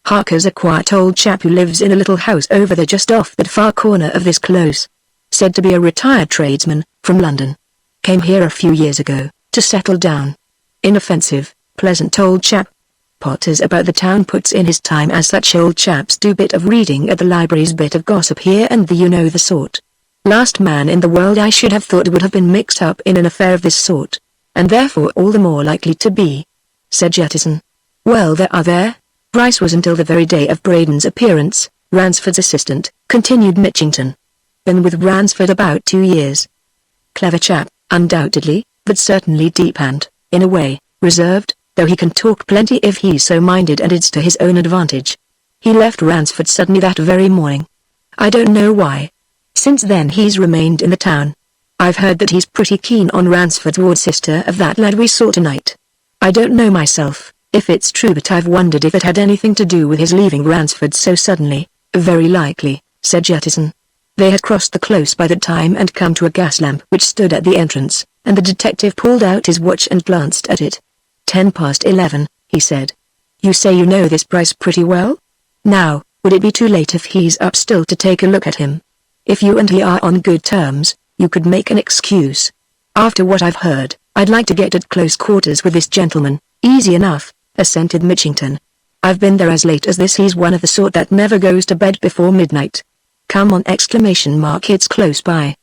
Harker's a quiet old chap who lives in a little house over there just off that far corner of this close. Said to be a retired tradesman, from London. Came here a few years ago, to settle down. Inoffensive, pleasant old chap. Potters about the town, puts in his time as such old chaps do, bit of reading at the libraries, bit of gossip here and there, you know the sort. Last man in the world I should have thought would have been mixed up in an affair of this sort, and therefore all the more likely to be, said Jettison. Well, there. Bryce was until the very day of Braden's appearance, Ransford's assistant, continued Mitchington. Been with Ransford about 2 years. Clever chap, undoubtedly, but certainly deep and, in a way, reserved, though he can talk plenty if he's so minded and it's to his own advantage. He left Ransford suddenly that very morning. I don't know why. Since then he's remained in the town. I've heard that he's pretty keen on Ransford's ward sister of that lad we saw tonight. I don't know myself, if it's true, but I've wondered if it had anything to do with his leaving Ransford so suddenly. Very likely, said Jettison. They had crossed the close by that time and come to a gas lamp which stood at the entrance, and the detective pulled out his watch and glanced at it. 11:10, he said. You say you know this Bryce pretty well? Now, would it be too late if he's up still to take a look at him? If you and he are on good terms, you could make an excuse. After what I've heard, I'd like to get at close quarters with this gentleman. Easy enough, assented Mitchington. I've been there as late as this. He's one of the sort that never goes to bed before midnight. Come on! It's close by.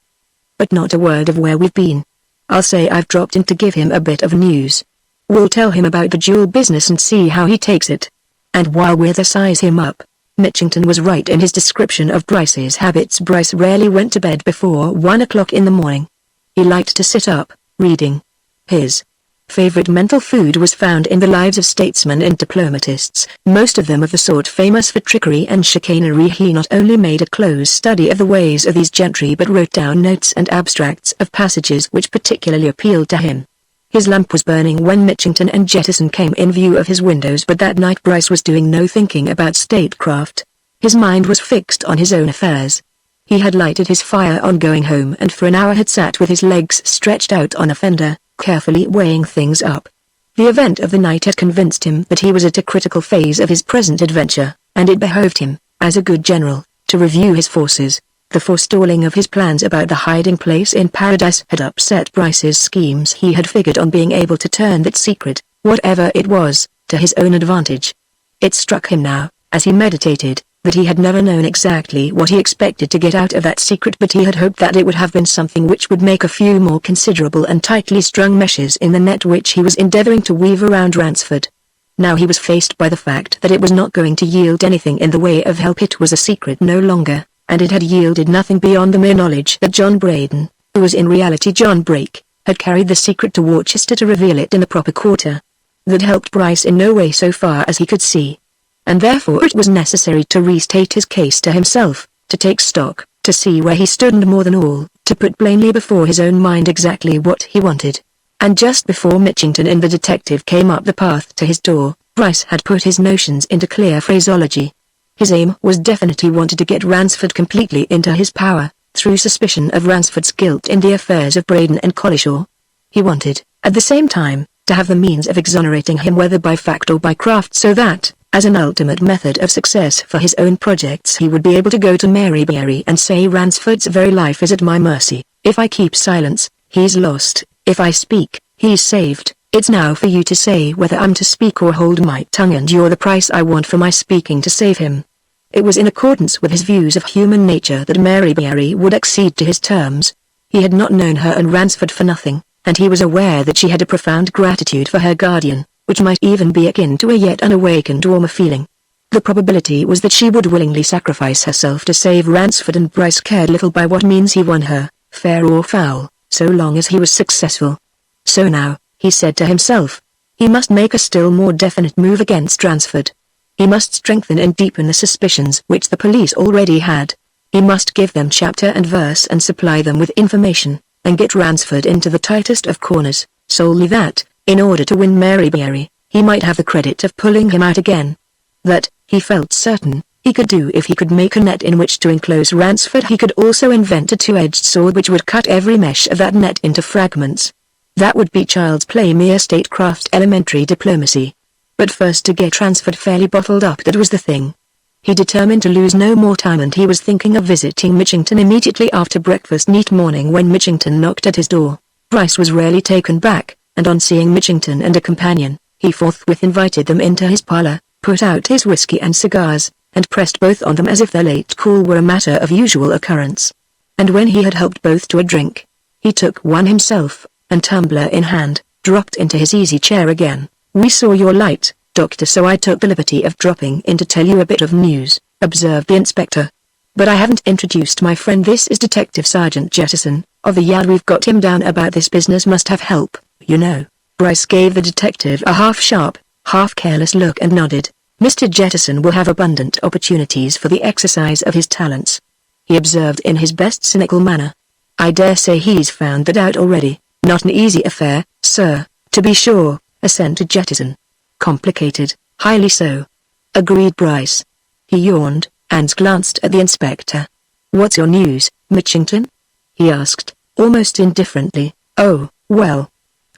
But not a word of where we've been. I'll say I've dropped in to give him a bit of news. We'll tell him about the jewel business and see how he takes it. And while we're there, size him up. Mitchington was right in his description of Bryce's habits. Bryce rarely went to bed before 1 o'clock in the morning. He liked to sit up, reading. His favorite mental food was found in the lives of statesmen and diplomatists, most of them of the sort famous for trickery and chicanery. He not only made a close study of the ways of these gentry but wrote down notes and abstracts of passages which particularly appealed to him. His lamp was burning when Mitchington and Jettison came in view of his windows, but that night Bryce was doing no thinking about statecraft. His mind was fixed on his own affairs. He had lighted his fire on going home and for an hour had sat with his legs stretched out on a fender, carefully weighing things up. The event of the night had convinced him that he was at a critical phase of his present adventure, and it behoved him, as a good general, to review his forces. The forestalling of his plans about the hiding place in Paradise had upset Bryce's schemes. He had figured on being able to turn that secret, whatever it was, to his own advantage. It struck him now, as he meditated, that he had never known exactly what he expected to get out of that secret, but he had hoped that it would have been something which would make a few more considerable and tightly strung meshes in the net which he was endeavoring to weave around Ransford. Now he was faced by the fact that it was not going to yield anything in the way of help. It was a secret no longer, and it had yielded nothing beyond the mere knowledge that John Braden, who was in reality John Brake, had carried the secret to Worcester to reveal it in the proper quarter. That helped Bryce in no way so far as he could see. And therefore it was necessary to restate his case to himself, to take stock, to see where he stood, and more than all, to put plainly before his own mind exactly what he wanted. And just before Mitchington and the detective came up the path to his door, Bryce had put his notions into clear phraseology. His aim was definitely wanted to get Ransford completely into his power, through suspicion of Ransford's guilt in the affairs of Braden and Collishaw. He wanted, at the same time, to have the means of exonerating him whether by fact or by craft, so that, as an ultimate method of success for his own projects, he would be able to go to Maryberry and say, Ransford's very life is at my mercy. If I keep silence, he's lost. If I speak, he's saved. It's now for you to say whether I'm to speak or hold my tongue, and you're the price I want for my speaking to save him. It was in accordance with his views of human nature that Maryberry would accede to his terms. He had not known her and Ransford for nothing, and he was aware that she had a profound gratitude for her guardian, which might even be akin to a yet unawakened warmer feeling. The probability was that she would willingly sacrifice herself to save Ransford, and Bryce cared little by what means he won her, fair or foul, so long as he was successful. So now, he said to himself, he must make a still more definite move against Ransford. He must strengthen and deepen the suspicions which the police already had. He must give them chapter and verse and supply them with information, and get Ransford into the tightest of corners, solely that, in order to win Maryberry, he might have the credit of pulling him out again. That, he felt certain, he could do if he could make a net in which to enclose Ransford. He could also invent a two-edged sword which would cut every mesh of that net into fragments. That would be child's play, mere statecraft, elementary diplomacy. But first to get Ransford fairly bottled up, that was the thing. He determined to lose no more time, and he was thinking of visiting Mitchington immediately after breakfast neat morning when Mitchington knocked at his door. Bryce was rarely taken back, and on seeing Mitchington and a companion, he forthwith invited them into his parlor, put out his whiskey and cigars, and pressed both on them as if their late call were a matter of usual occurrence. And when he had helped both to a drink, he took one himself, and tumbler in hand, dropped into his easy chair again. "We saw your light, Doctor, so I took the liberty of dropping in to tell you a bit of news," observed the inspector. "But I haven't introduced my friend. This is Detective Sergeant Jettison, of the Yard. We've got him down about this business. Must have help, you know." Bryce gave the detective a half-sharp, half-careless look and nodded. "Mr. Jettison will have abundant opportunities for the exercise of his talents," he observed in his best cynical manner. "I dare say he's found that out already." "Not an easy affair, sir, to be sure," assented Jettison. "Complicated, highly so," agreed Bryce. He yawned, and glanced at the inspector. "What's your news, Mitchington?" he asked, almost indifferently. "Oh, well,"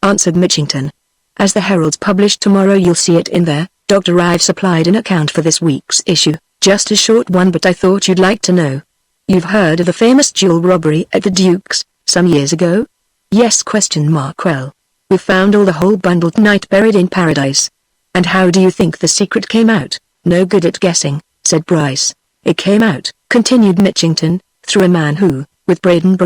answered Mitchington. "As the Herald's published tomorrow, you'll see it in there, Doctor. I've supplied an account for this week's issue, just a short one, but I thought you'd like to know. You've heard of the famous jewel robbery at the Duke's, some years ago?" "Yes?" Well, we found all the whole bundle tonight buried in Paradise." "And how do you think the secret came out?" "No good at guessing," said Bryce. "It came out," continued Mitchington, "through a man who, with Braden,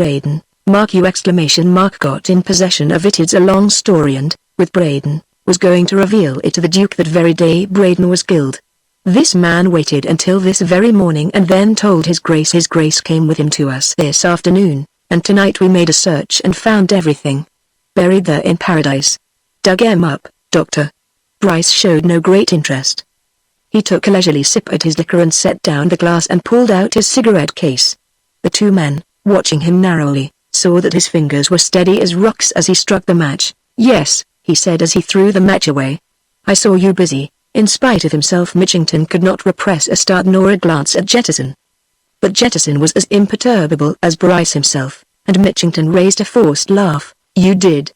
got in possession of it. It's a long story, and, with Braden, was going to reveal it to the Duke that very day Braden was killed. This man waited until this very morning and then told His Grace. His Grace came with him to us this afternoon, and tonight we made a search and found everything buried there in Paradise." "Dug him up, Doctor?" Bryce showed no great interest. He took a leisurely sip at his liquor and set down the glass and pulled out his cigarette case. The two men, watching him narrowly, saw that his fingers were steady as rocks as he struck the match. "Yes," he said as he threw the match away. "I saw you busy." In spite of himself, Mitchington could not repress a start nor a glance at Jettison. But Jettison was as imperturbable as Bryce himself, and Mitchington raised a forced laugh. "You did?"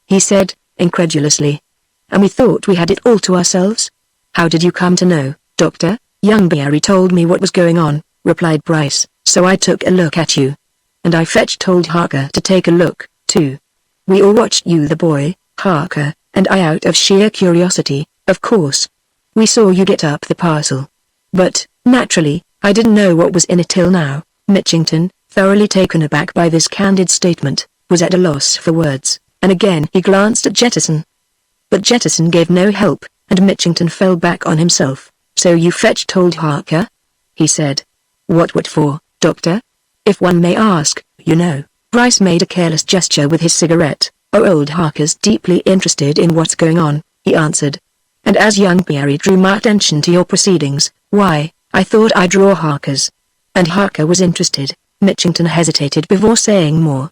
he said, incredulously. "And we thought we had it all to ourselves? How did you come to know, Doctor?" "Young Barry told me what was going on," replied Bryce, "so I took a look at you. And I fetched old Harker to take a look, too. We all watched you, the boy, Harker, and I, out of sheer curiosity, of course. We saw you get up the parcel. But, naturally, I didn't know what was in it till now." Mitchington, thoroughly taken aback by this candid statement, was at a loss for words, and again he glanced at Jettison. But Jettison gave no help, and Mitchington fell back on himself. "So you fetched old Harker?" he said. What for, Doctor? If one may ask, you know." Bryce made a careless gesture with his cigarette. "Oh, old Harker's deeply interested in what's going on," he answered. "And as young Barry drew my attention to your proceedings, why, I thought I'd draw Harker's." "And Harker was interested." Mitchington hesitated before saying more.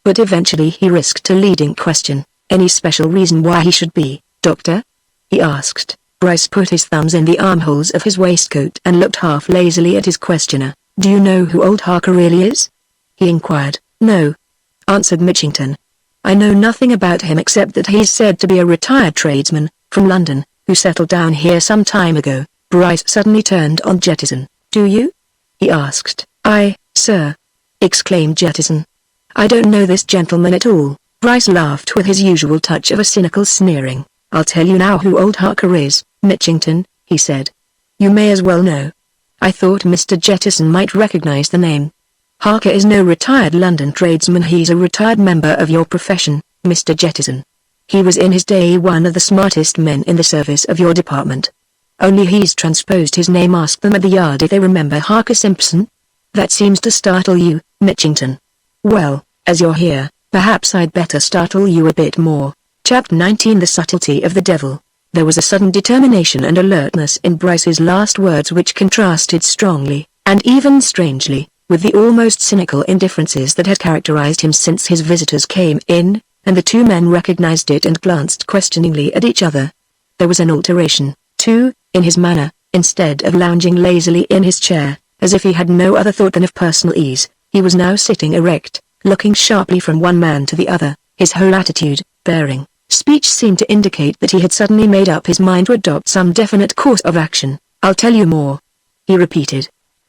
But eventually he risked a leading question. "Any special reason why he should be, Doctor?" he asked. Bryce put his thumbs in the armholes of his waistcoat and looked half lazily at his questioner. "Do you know who old Harker really is?" he inquired. "No," answered Mitchington. "I know nothing about him except that he's said to be a retired tradesman, from London, who settled down here some time ago." Bryce suddenly turned on Jettison. "Do you?" he asked. Sir," exclaimed Jettison. "I don't know this gentleman at all." Bryce laughed with his usual touch of a cynical sneering. "I'll tell you now who old Harker is, Mitchington," he said. "You may as well know. I thought Mr. Jettison might recognize the name. Harker is no retired London tradesman, he's a retired member of your profession, Mr. Jettison. He was in his day one of the smartest men in the service of your department. Only he's transposed his name. Ask them at the Yard if they remember Harker Simpson. That seems to startle you, Mitchington. Well, as you're here, perhaps I'd better startle you a bit more." Chapter 19 The Subtlety of the Devil. There was a sudden determination and alertness in Bryce's last words which contrasted strongly, and even strangely, with the almost cynical indifferences that had characterized him since his visitors came in, and the two men recognized it and glanced questioningly at each other. There was an alteration, too, in his manner. Instead of lounging lazily in his chair, as if he had no other thought than of personal ease, he was now sitting erect, looking sharply from one man to the other. His whole attitude, bearing, speech seemed to indicate that he had suddenly made up his mind to adopt some definite course of action. "I'll tell you more," he repeated.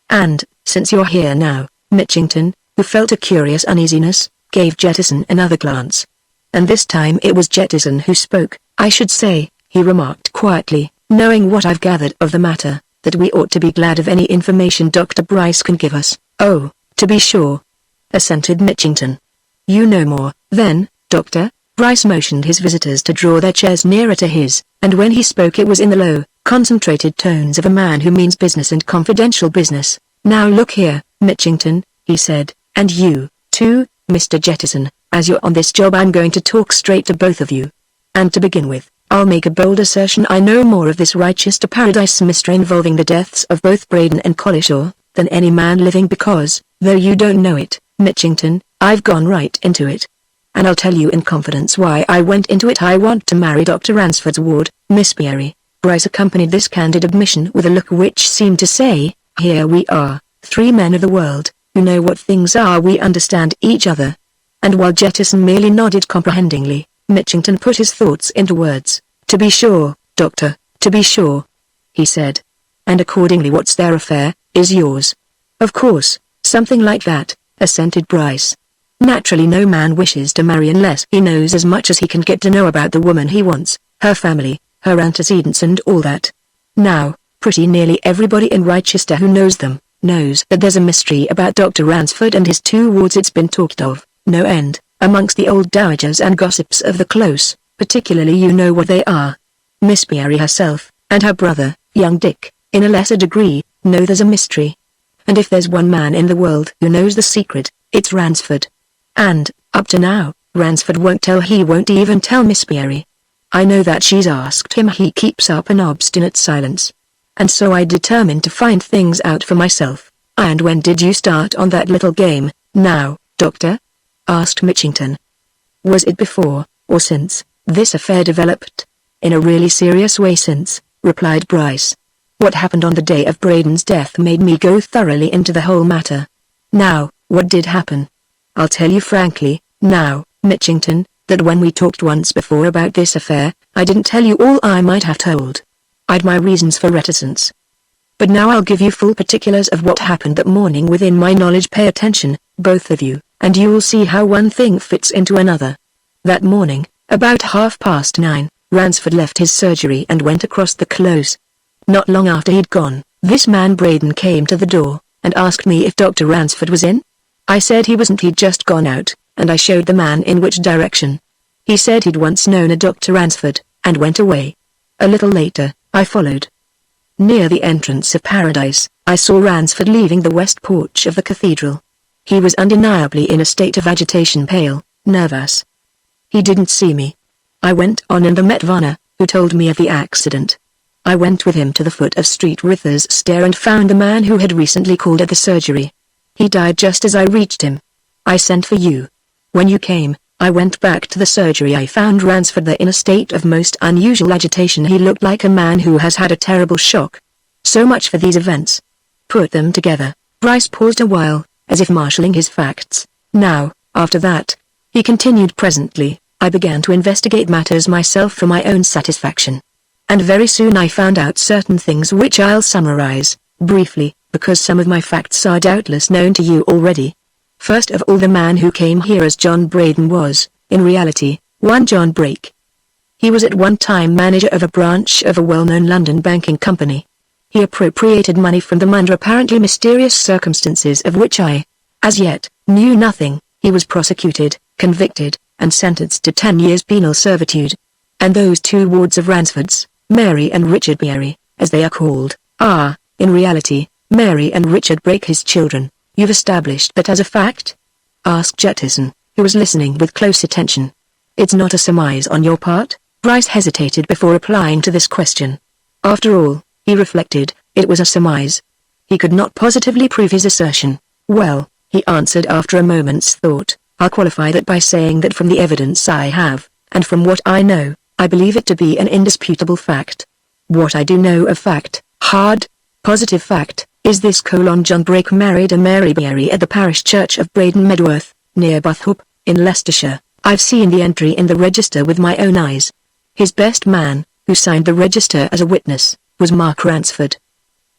"And, since you're here now," Mitchington, who felt a curious uneasiness, gave Jettison another glance. And this time it was Jettison who spoke. "I should say," he remarked quietly, "knowing what I've gathered of the matter, that we ought to be glad of any information Dr. Bryce can give us." "Oh, to be sure," assented Mitchington. "You know more, then, Doctor?" Bryce motioned his visitors to draw their chairs nearer to his, and when he spoke it was in the low, concentrated tones of a man who means business and confidential business. "Now look here, Mitchington," he said, "and you, too, Mr. Jettison, as you're on this job I'm going to talk straight to both of you. And to begin with, I'll make a bold assertion: I know more of this Rochester Paradise mystery involving the deaths of both Braden and Collishaw than any man living because, though you don't know it, Mitchington, I've gone right into it. And I'll tell you in confidence why I went into it. I want to marry Dr. Ransford's ward, Miss Beery." Bryce accompanied this candid admission with a look which seemed to say, "Here we are, three men of the world, who know what things are. We understand each other." And while Jettison merely nodded comprehendingly, Mitchington put his thoughts into words. "To be sure, Doctor, to be sure," he said. "And accordingly what's their affair, is yours." "Of course, something like that," assented Bryce. "Naturally no man wishes to marry unless he knows as much as he can get to know about the woman he wants, her family, her antecedents and all that. Now, pretty nearly everybody in Rochester who knows them, knows that there's a mystery about Dr. Ransford and his two wards. It's been talked of, no end, amongst the old dowagers and gossips of the close, particularly you know what they are. Miss Beery herself, and her brother, young Dick, in a lesser degree, know there's a mystery. And if there's one man in the world who knows the secret, it's Ransford. And, up to now, Ransford won't tell. He won't even tell Miss Beery. I know that. She's asked him. He keeps up an obstinate silence. And so I determined to find things out for myself." "And when did you start on that little game, now, Doctor?" asked Mitchington. "Was it before, or since, this affair developed?" "In a really serious way since," replied Bryce. What happened on the day of Braden's death made me go thoroughly into the whole matter. Now, what did happen? I'll tell you frankly, now, Mitchington, that when we talked once before about this affair, I didn't tell you all I might have told. I'd my reasons for reticence. But now I'll give you full particulars of what happened that morning within my knowledge. Pay attention, both of you, and you'll see how one thing fits into another. That morning, about 9:30, Ransford left his surgery and went across the close. Not long after he'd gone, this man Braden came to the door, and asked me if Dr. Ransford was in. I said he wasn't, he'd just gone out, and I showed the man in which direction. He said he'd once known a Dr. Ransford, and went away. A little later, I followed. Near the entrance of Paradise, I saw Ransford leaving the west porch of the cathedral. He was undeniably in a state of agitation, pale, nervous. He didn't see me. I went on and met Varner, who told me of the accident. I went with him to the foot of Street Rithers Stair and found the man who had recently called at the surgery. He died just as I reached him. I sent for you. When you came, I went back to the surgery. I found Ransford there in a state of most unusual agitation. He looked like a man who has had a terrible shock. So much for these events. Put them together. Bryce paused a while, as if marshalling his facts. Now, after that, he continued presently, I began to investigate matters myself for my own satisfaction. And very soon I found out certain things which I'll summarize, briefly, because some of my facts are doubtless known to you already. First of all, the man who came here as John Braden was, in reality, one John Brake. He was at one time manager of a branch of a well-known London banking company. He appropriated money from them under apparently mysterious circumstances of which I, as yet, knew nothing. He was prosecuted, convicted, and sentenced to 10 years penal servitude. And those two wards of Ransford's, Mary and Richard Brake, as they are called, are, in reality, Mary and Richard Brake, his children. You've established that as a fact? Asked Jettison, who was listening with close attention. It's not a surmise on your part? Bryce hesitated before replying to this question. After all, he reflected, it was a surmise. He could not positively prove his assertion. Well, he answered after a moment's thought, I'll qualify that by saying that from the evidence I have, and from what I know, I believe it to be an indisputable fact. What I do know of fact, hard, positive fact, is this: John Brake married a Mary Berry at the parish church of Braden Medworth, near Buthope, in Leicestershire. I've seen the entry in the register with my own eyes. His best man, who signed the register as a witness, was Mark Ransford.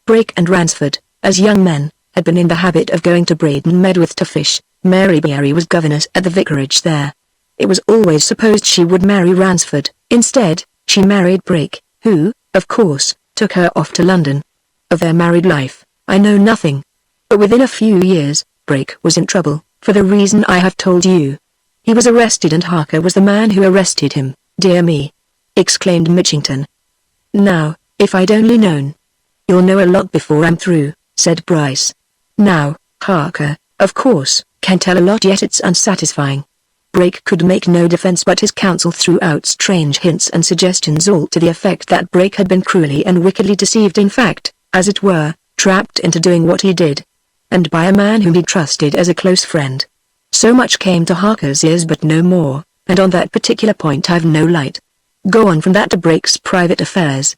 Brake and Ransford, as young men, had been in the habit of going to Braden Medworth to fish. Mary Berry was governess at the vicarage there. It was always supposed she would marry Ransford. Instead, she married Brake, who, of course, took her off to London. Of their married life, I know nothing. But within a few years, Brake was in trouble, for the reason I have told you. He was arrested, and Harker was the man who arrested him. Dear me! Exclaimed Mitchington. Now, if I'd only known. You'll know a lot before I'm through, said Bryce. Now, Harker, of course, can tell a lot, yet it's unsatisfying. Brake could make no defense, but his counsel threw out strange hints and suggestions, all to the effect that Brake had been cruelly and wickedly deceived, in fact, as it were, trapped into doing what he did. And by a man whom he trusted as a close friend. So much came to Harker's ears, but no more, and on that particular point I've no light. Go on from that to Brake's private affairs.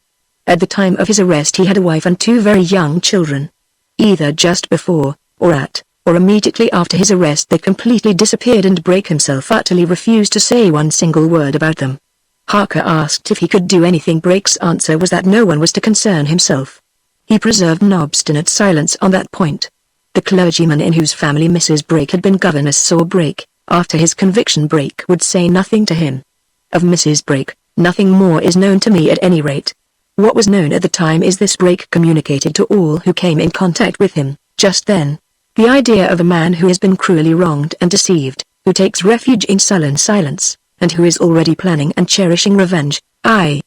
At the time of his arrest he had a wife and 2 very young children. Either just before, or at, or immediately after his arrest they completely disappeared, and Brake himself utterly refused to say one single word about them. Harker asked if he could do anything. Brake's answer was that no one was to concern himself. He preserved an obstinate silence on that point. The clergyman in whose family Mrs. Brake had been governess saw Brake. After his conviction Brake would say nothing to him. Of Mrs. Brake, nothing more is known to me, at any rate. What was known at the time is this: Brake communicated to all who came in contact with him, just then, the idea of a man who has been cruelly wronged and deceived, who takes refuge in sullen silence, and who is already planning and cherishing revenge. Aye,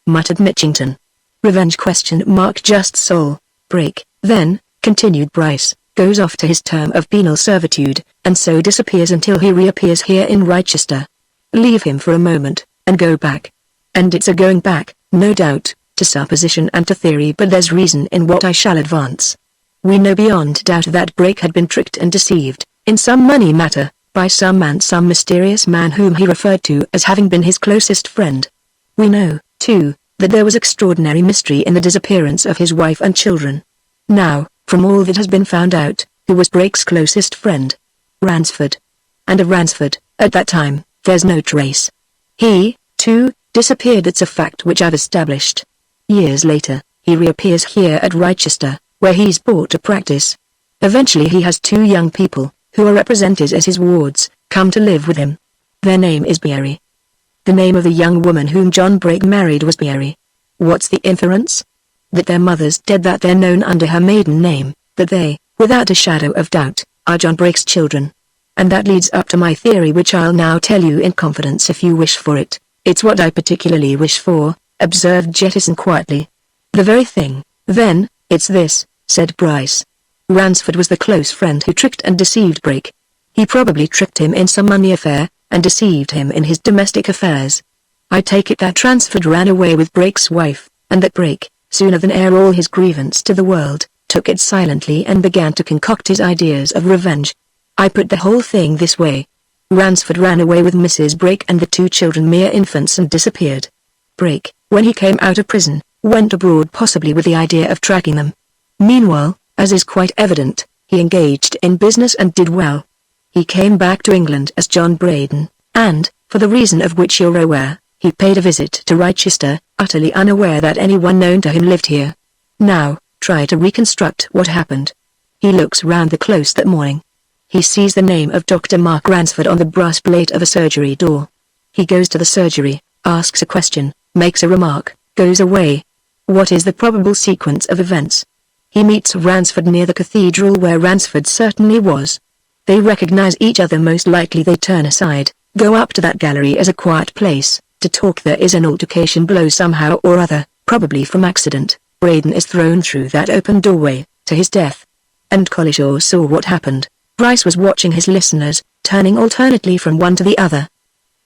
muttered Mitchington. Revenge ? Just so. Brake, then, continued Bryce, goes off to his term of penal servitude, and so disappears until he reappears here in Rochester. Leave him for a moment, and go back. And it's a going back, no doubt, to supposition and to theory, but there's reason in what I shall advance. We know beyond doubt that Brake had been tricked and deceived, in some money matter, by some mysterious man whom he referred to as having been his closest friend. We know, too, that there was extraordinary mystery in the disappearance of his wife and children. Now, from all that has been found out, who was Brake's closest friend? Ransford. And of Ransford, at that time, there's no trace. He, too, disappeared. It's a fact which I've established. Years later, he reappears here at Rochester, where he's brought to practice. Eventually he has 2 young people, who are represented as his wards, come to live with him. Their name is Beery. The name of the young woman whom John Brake married was Beery. What's the inference? That their mother's dead, that they're known under her maiden name, that they, without a shadow of doubt, are John Brake's children. And that leads up to my theory, which I'll now tell you in confidence if you wish for it. It's what I particularly wish for, observed Jettison quietly. The very thing, then, it's this, said Bryce. Ransford was the close friend who tricked and deceived Brake. He probably tricked him in some money affair, and deceived him in his domestic affairs. I take it that Ransford ran away with Brake's wife, and that Brake, sooner than air all his grievance to the world, took it silently and began to concoct his ideas of revenge. I put the whole thing this way. Ransford ran away with Mrs. Brake and the 2 children, mere infants, and disappeared. Brake, when he came out of prison, went abroad possibly with the idea of tracking them. Meanwhile, as is quite evident, he engaged in business and did well. He came back to England as John Braden, and, for the reason of which you're aware, he paid a visit to Rochester, utterly unaware that anyone known to him lived here. Now, try to reconstruct what happened. He looks round the close that morning. He sees the name of Dr. Mark Ransford on the brass plate of a surgery door. He goes to the surgery, asks a question, makes a remark, goes away. What is the probable sequence of events? He meets Ransford near the cathedral, where Ransford certainly was. They recognize each other. Most likely they turn aside, go up to that gallery as a quiet place, to talk. There is an altercation below somehow or other, probably from accident. Braden is thrown through that open doorway, to his death. And Collishaw saw what happened. Bryce was watching his listeners, turning alternately from one to the other.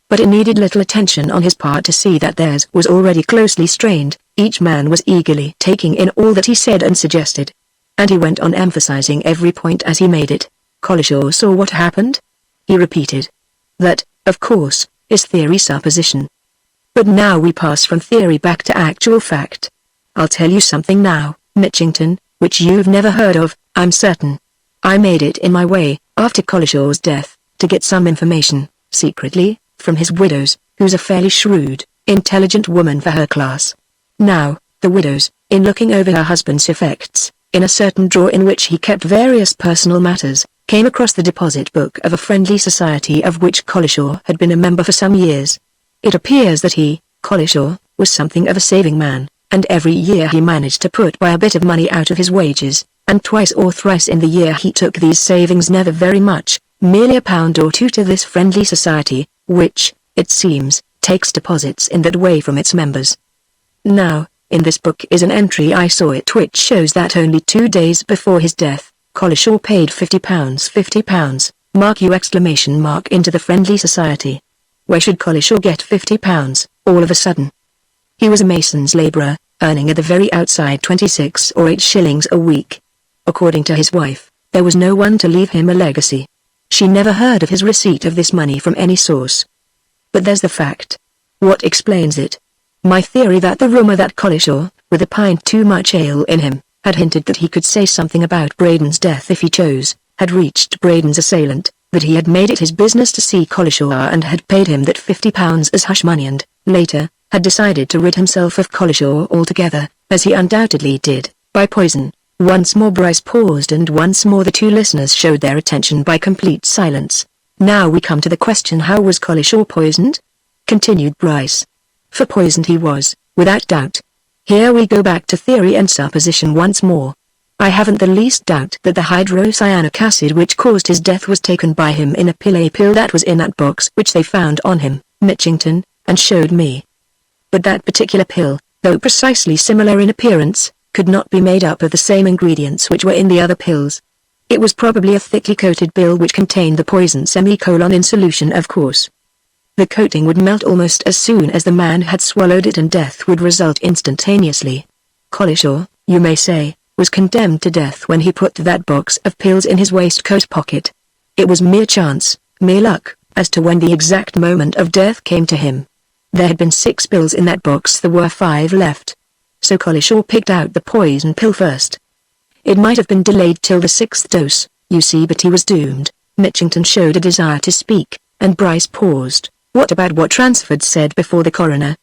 But it needed little attention on his part to see that theirs was already closely strained. Each man was eagerly taking in all that he said and suggested. And he went on emphasizing every point as he made it. Collishaw saw what happened? He repeated. That, of course, is theory supposition. But now we pass from theory back to actual fact. I'll tell you something now, Mitchington, which you've never heard of, I'm certain. I made it in my way, after Collishaw's death, to get some information, secretly, from his widows, who's a fairly shrewd, intelligent woman for her class. Now, the widows, in looking over her husband's effects, in a certain drawer in which he kept various personal matters, came across the deposit book of a friendly society of which Collishaw had been a member for some years. It appears that he, Collishaw, was something of a saving man, and every year he managed to put by a bit of money out of his wages, and twice or thrice in the year he took these savings, never very much, merely £1 or 2, to this friendly society, which, it seems, takes deposits in that way from its members. Now, in this book is an entry, I saw it, which shows that only 2 days before his death, Collishaw paid £50, into the friendly society. Where should Collishaw get £50, all of a sudden? He was a mason's labourer, earning at the very outside 26 or 8 shillings a week. According to his wife, there was no one to leave him a legacy. She never heard of his receipt of this money from any source. But there's the fact. What explains it? My theory that the rumour that Collishaw, with a pint too much ale in him, had hinted that he could say something about Braden's death if he chose, had reached Braden's assailant, that he had made it his business to see Collishaw and had paid him that £50 as hush money, and, later, had decided to rid himself of Collishaw altogether, as he undoubtedly did, by poison. Once more Bryce paused, and once more the 2 listeners showed their attention by complete silence. Now we come to the question, how was Collishaw poisoned? Continued Bryce. For poisoned he was, without doubt. Here we go back to theory and supposition once more. I haven't the least doubt that the hydrocyanic acid which caused his death was taken by him in a pill that was in that box which they found on him, Mitchington, and showed me. But that particular pill, though precisely similar in appearance, could not be made up of the same ingredients which were in the other pills. It was probably a thickly coated pill which contained the poison in solution, of course. The coating would melt almost as soon as the man had swallowed it, and death would result instantaneously. Collishaw, you may say, was condemned to death when he put that box of pills in his waistcoat pocket. It was mere chance, mere luck, as to when the exact moment of death came to him. There had been 6 pills in that box, there were 5 left. So Collishaw picked out the poison pill first. It might have been delayed till the 6th dose, you see, but he was doomed. Mitchington showed a desire to speak, and Bryce paused. What about what Transford said before the coroner?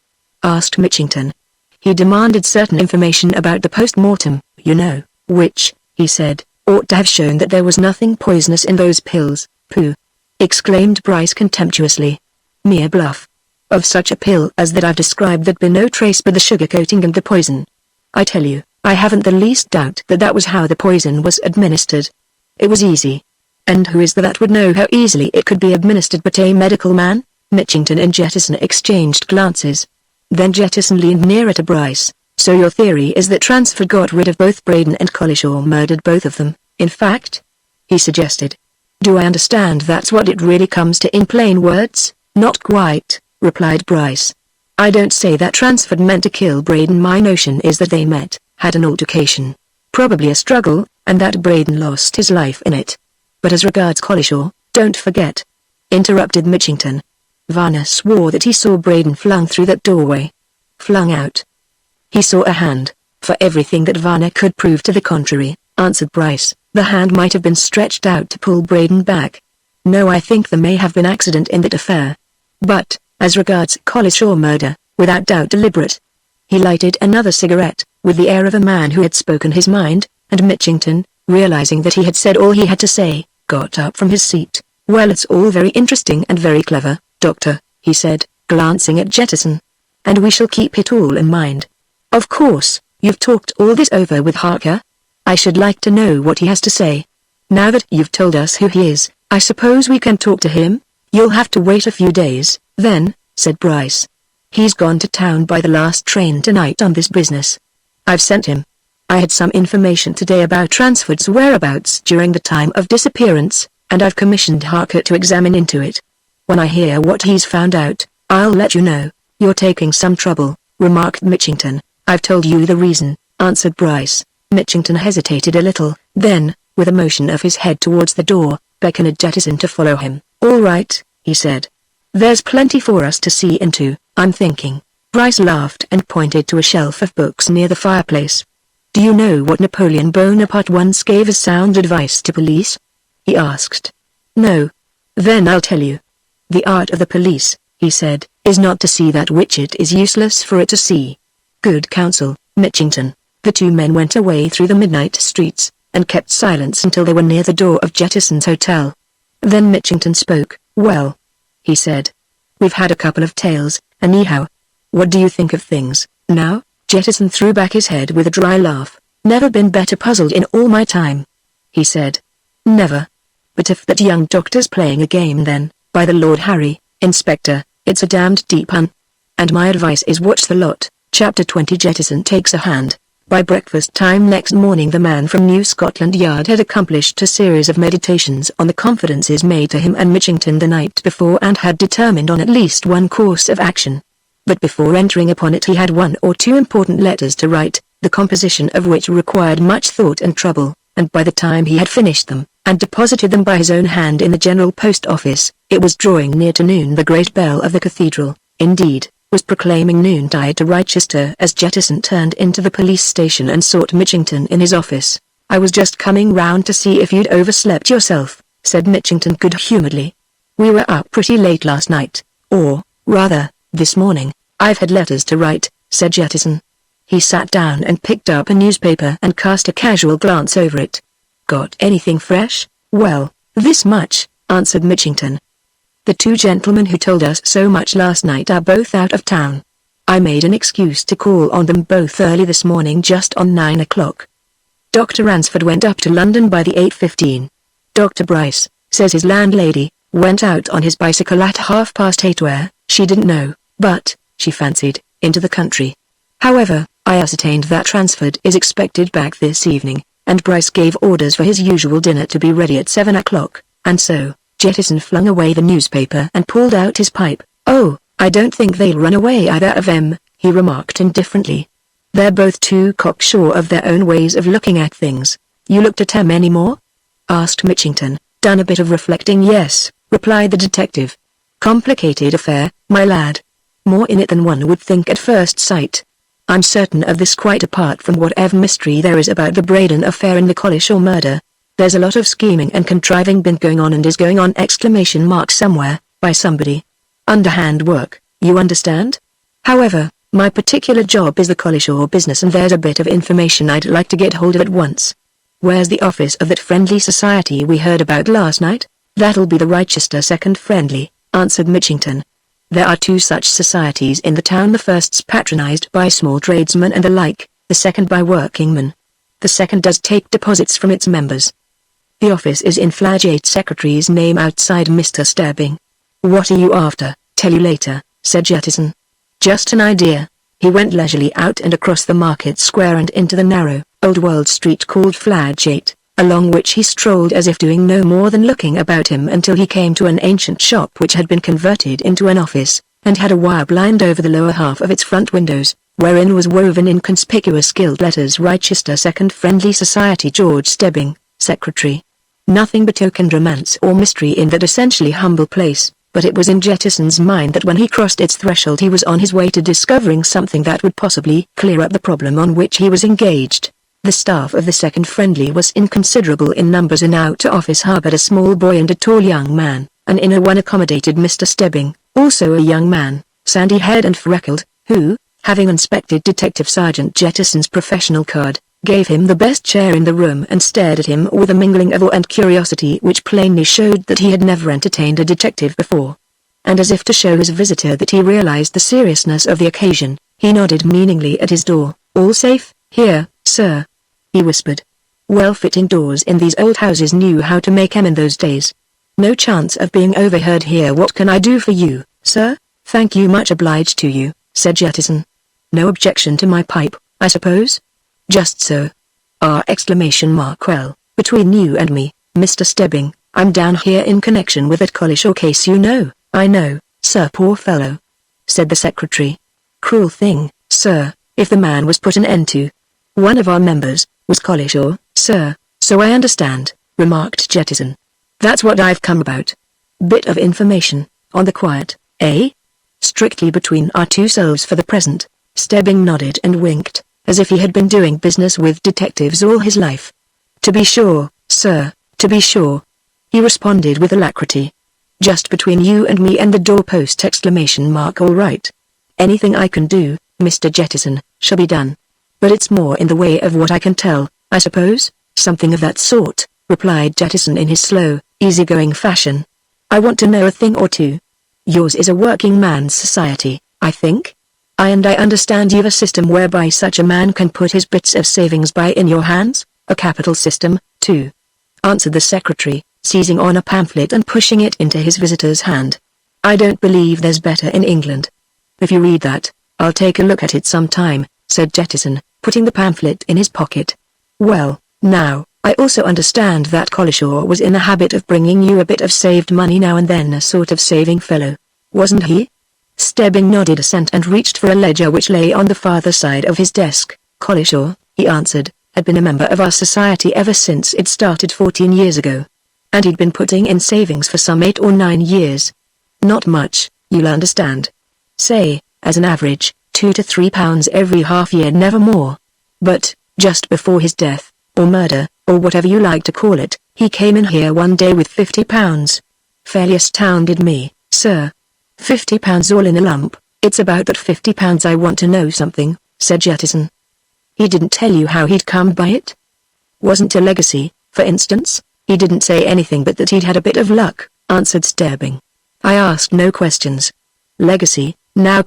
Asked Mitchington. He demanded certain information about the post-mortem, you know, which, he said, ought to have shown that there was nothing poisonous in those pills. Pooh! Exclaimed Bryce contemptuously. Mere bluff. Of such a pill as that I've described there'd be no trace but the sugar coating and the poison. I tell you, I haven't the least doubt that that was how the poison was administered. It was easy. And who is there that would know how easily it could be administered but a medical man? Mitchington and Jettison exchanged glances. Then Jettison leaned nearer to Bryce. So your theory is that Transford got rid of both Braden and Collishaw, murdered both of them, in fact? He suggested. Do I understand that's what it really comes to in plain words? Not quite, replied Bryce. I don't say that Transford meant to kill Braden. My notion is that they met, had an altercation, probably a struggle, and that Braden lost his life in it. But as regards Collishaw, don't forget, interrupted Mitchington. Varner swore that he saw Braden flung through that doorway. Flung out. He saw a hand. For everything that Varner could prove to the contrary, answered Bryce, the hand might have been stretched out to pull Braden back. No, I think there may have been accident in that affair. But, as regards Collishaw murder, without doubt deliberate. He lighted another cigarette, with the air of a man who had spoken his mind, and Mitchington, realizing that he had said all he had to say, got up from his seat. Well, it's all very interesting and very clever, Doctor, he said, glancing at Jettison. And we shall keep it all in mind. Of course, you've talked all this over with Harker? I should like to know what he has to say. Now that you've told us who he is, I suppose we can talk to him? You'll have to wait a few days, then, said Bryce. He's gone to town by the last train tonight on this business. I've sent him. I had some information today about Transford's whereabouts during the time of disappearance, and I've commissioned Harker to examine into it. When I hear what he's found out, I'll let you know. You're taking some trouble, remarked Mitchington. I've told you the reason, answered Bryce. Mitchington hesitated a little, then, with a motion of his head towards the door, beckoned Jettison to follow him. All right, he said. There's plenty for us to see into, I'm thinking. Bryce laughed and pointed to a shelf of books near the fireplace. Do you know what Napoleon Bonaparte once gave as sound advice to police? He asked. No. Then I'll tell you. The art of the police, he said, is not to see that which it is useless for it to see. Good counsel, Mitchington. The two men went away through the midnight streets, and kept silence until they were near the door of Jettison's hotel. Then Mitchington spoke. Well, he said. We've had a couple of tales, anyhow. What do you think of things, now? Jettison threw back his head with a dry laugh. Never been better puzzled in all my time, he said. Never. But if that young doctor's playing a game, then, by the Lord Harry, Inspector, it's a damned deep one. And my advice is watch the lot. Chapter 20. Jettison takes a hand. By breakfast time next morning the man from New Scotland Yard had accomplished a series of meditations on the confidences made to him and Mitchington the night before and had determined on at least one course of action. But before entering upon it he had 1 or 2 important letters to write, the composition of which required much thought and trouble, and by the time he had finished them, and deposited them by his own hand in the General Post Office, it was drawing near to noon. The great bell of the cathedral, indeed, was proclaiming noontide to Chichester as Jettison turned into the police station and sought Mitchington in his office. I was just coming round to see if you'd overslept yourself, said Mitchington good-humouredly. We were up pretty late last night, or, rather, this morning. I've had letters to write, said Jettison. He sat down and picked up a newspaper and cast a casual glance over it. Got anything fresh? Well, this much, answered Mitchington. The 2 gentlemen who told us so much last night are both out of town. I made an excuse to call on them both early this morning just on 9 o'clock. Dr. Ransford went up to London by the 8:15. Dr. Bryce, says his landlady, went out on his bicycle at 8:30 where, she didn't know, but, she fancied, into the country. However, I ascertained that Ransford is expected back this evening, and Bryce gave orders for his usual dinner to be ready at 7 o'clock, and so, Jettison flung away the newspaper and pulled out his pipe. Oh, I don't think they'll run away either of them, he remarked indifferently. They're both too cocksure of their own ways of looking at things. You looked at them any more? Asked Mitchington. Done a bit of reflecting, yes, replied the detective. Complicated affair, my lad. more in it than one would think at first sight. I'm certain of this quite apart from whatever mystery there is about the Braden affair and the Collishaw murder. There's a lot of scheming and contriving been going on and is going on somewhere, by somebody. Underhand work, you understand? However, my particular job is the Collishaw business and there's a bit of information I'd like to get hold of at once. Where's the office of that friendly society we heard about last night? That'll be the Rochester Second Friendly, answered Mitchington. There are two such societies in the town. The first's patronized by small tradesmen and the like, the second by workingmen. The second does take deposits from its members. The office is in Flagate, secretary's name outside Mr. Stebbing. What are you after? Tell you later, said Jettison. Just an idea. He went leisurely out and across the market square and into the narrow, old-world street called Flagate, along which he strolled as if doing no more than looking about him until he came to an ancient shop which had been converted into an office, and had a wire blind over the lower half of its front windows, wherein was woven in conspicuous gilt letters Rochester Second Friendly Society, George Stebbing, Secretary. Nothing betokened romance or mystery in that essentially humble place, but it was in Jettison's mind that when he crossed its threshold he was on his way to discovering something that would possibly clear up the problem on which he was engaged. The staff of the Second Friendly was inconsiderable in numbers. An outer office harbored a small boy and a tall young man. An inner one accommodated Mr. Stebbing, also a young man, sandy-haired and freckled, who, having inspected Detective Sergeant Jettison's professional card, gave him the best chair in the room and stared at him with a mingling of awe and curiosity which plainly showed that he had never entertained a detective before. And as if to show his visitor that he realized the seriousness of the occasion, he nodded meaningly at his door. All safe, here, sir? He whispered. Well-fitting doors in these old houses knew how to make 'em in those days. No chance of being overheard here. What can I do for you, sir? Thank you, much obliged to you, said Jettison. No objection to my pipe, I suppose? Just so. Well, between you and me, Mr. Stebbing, I'm down here in connection with that Collishaw case, you know. I know, sir, poor fellow, said the secretary. Cruel thing, sir, if the man was put an end to. One of our members was Collishaw, sir, so I understand, remarked Jettison. That's what I've come about. Bit of information, on the quiet, eh? Strictly between our two selves for the present. Stebbing nodded and winked, as if he had been doing business with detectives all his life. To be sure, sir, to be sure, he responded with alacrity. Just between you and me and the doorpost! All right. Anything I can do, Mr. Jettison, shall be done. But it's more in the way of what I can tell, I suppose? Something of that sort, replied Jettison in his slow, easygoing fashion. I want to know a thing or two. Yours is a working man's society, I think? I understand you've a system whereby such a man can put his bits of savings by in your hands? A capital system, too, answered the secretary, seizing on a pamphlet and pushing it into his visitor's hand. I don't believe there's better in England. If you read that, I'll take a look at it sometime, said Jettison, putting the pamphlet in his pocket. Well, now, I also understand that Collishaw was in the habit of bringing you a bit of saved money now and then, a sort of saving fellow, wasn't he? Stebbing nodded assent and reached for a ledger which lay on the farther side of his desk. Collishaw, he answered, had been a member of our society ever since it started 14 years ago. And he'd been putting in savings for some 8 or 9 years. Not much, you'll understand. Say, as an average, £2 to £3 every half year, never more. But, just before his death, or murder, or whatever you like to call it, he came in here one day with £50. Fairly astounded me, sir. £50 all in a lump. It's about that £50 I want to know something, said Jettison. He didn't tell you how he'd come by it? Wasn't a legacy, for instance? He didn't say anything but that he'd had a bit of luck, answered Stebbing. I asked no questions. Legacy, now ?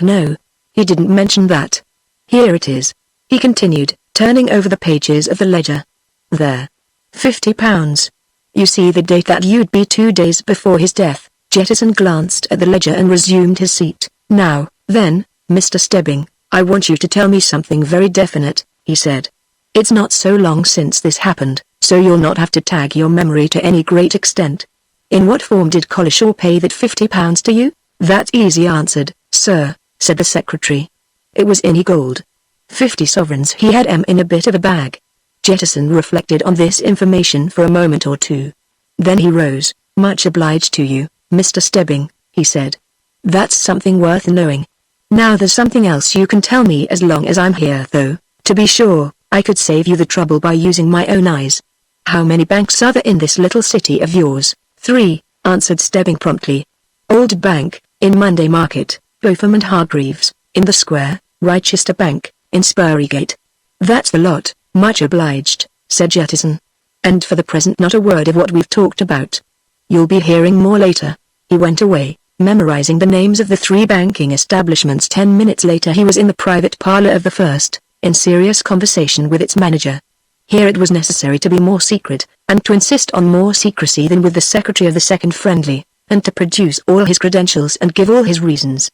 No. He didn't mention that. Here it is, he continued, turning over the pages of the ledger. There. £50. You see the date that you'd be 2 days before his death. Jettison glanced at the ledger and resumed his seat. Now, then, Mr. Stebbing, I want you to tell me something very definite, he said. It's not so long since this happened, so you'll not have to tag your memory to any great extent. In what form did Collishaw pay that £50 to you? That easy answered, sir, said the secretary. It was in gold. 50 sovereigns he had in a bit of a bag. Jettison reflected on this information for a moment or two. Then he rose. Much obliged to you, Mr. Stebbing, he said. That's something worth knowing. Now there's something else you can tell me as long as I'm here though. To be sure, I could save you the trouble by using my own eyes. How many banks are there in this little city of yours? 3, answered Stebbing promptly. Old Bank, in Monday Market, Botham and Hargreaves, in the Square, Rochester Bank, in Spurrygate. That's the lot, much obliged, said Jettison. And for the present not a word of what we've talked about. You'll be hearing more later. He went away, memorizing the names of the 3 banking establishments. 10 minutes later he was in the private parlor of the first, in serious conversation with its manager. Here it was necessary to be more secret, and to insist on more secrecy than with the secretary of the second friendly, and to produce all his credentials and give all his reasons.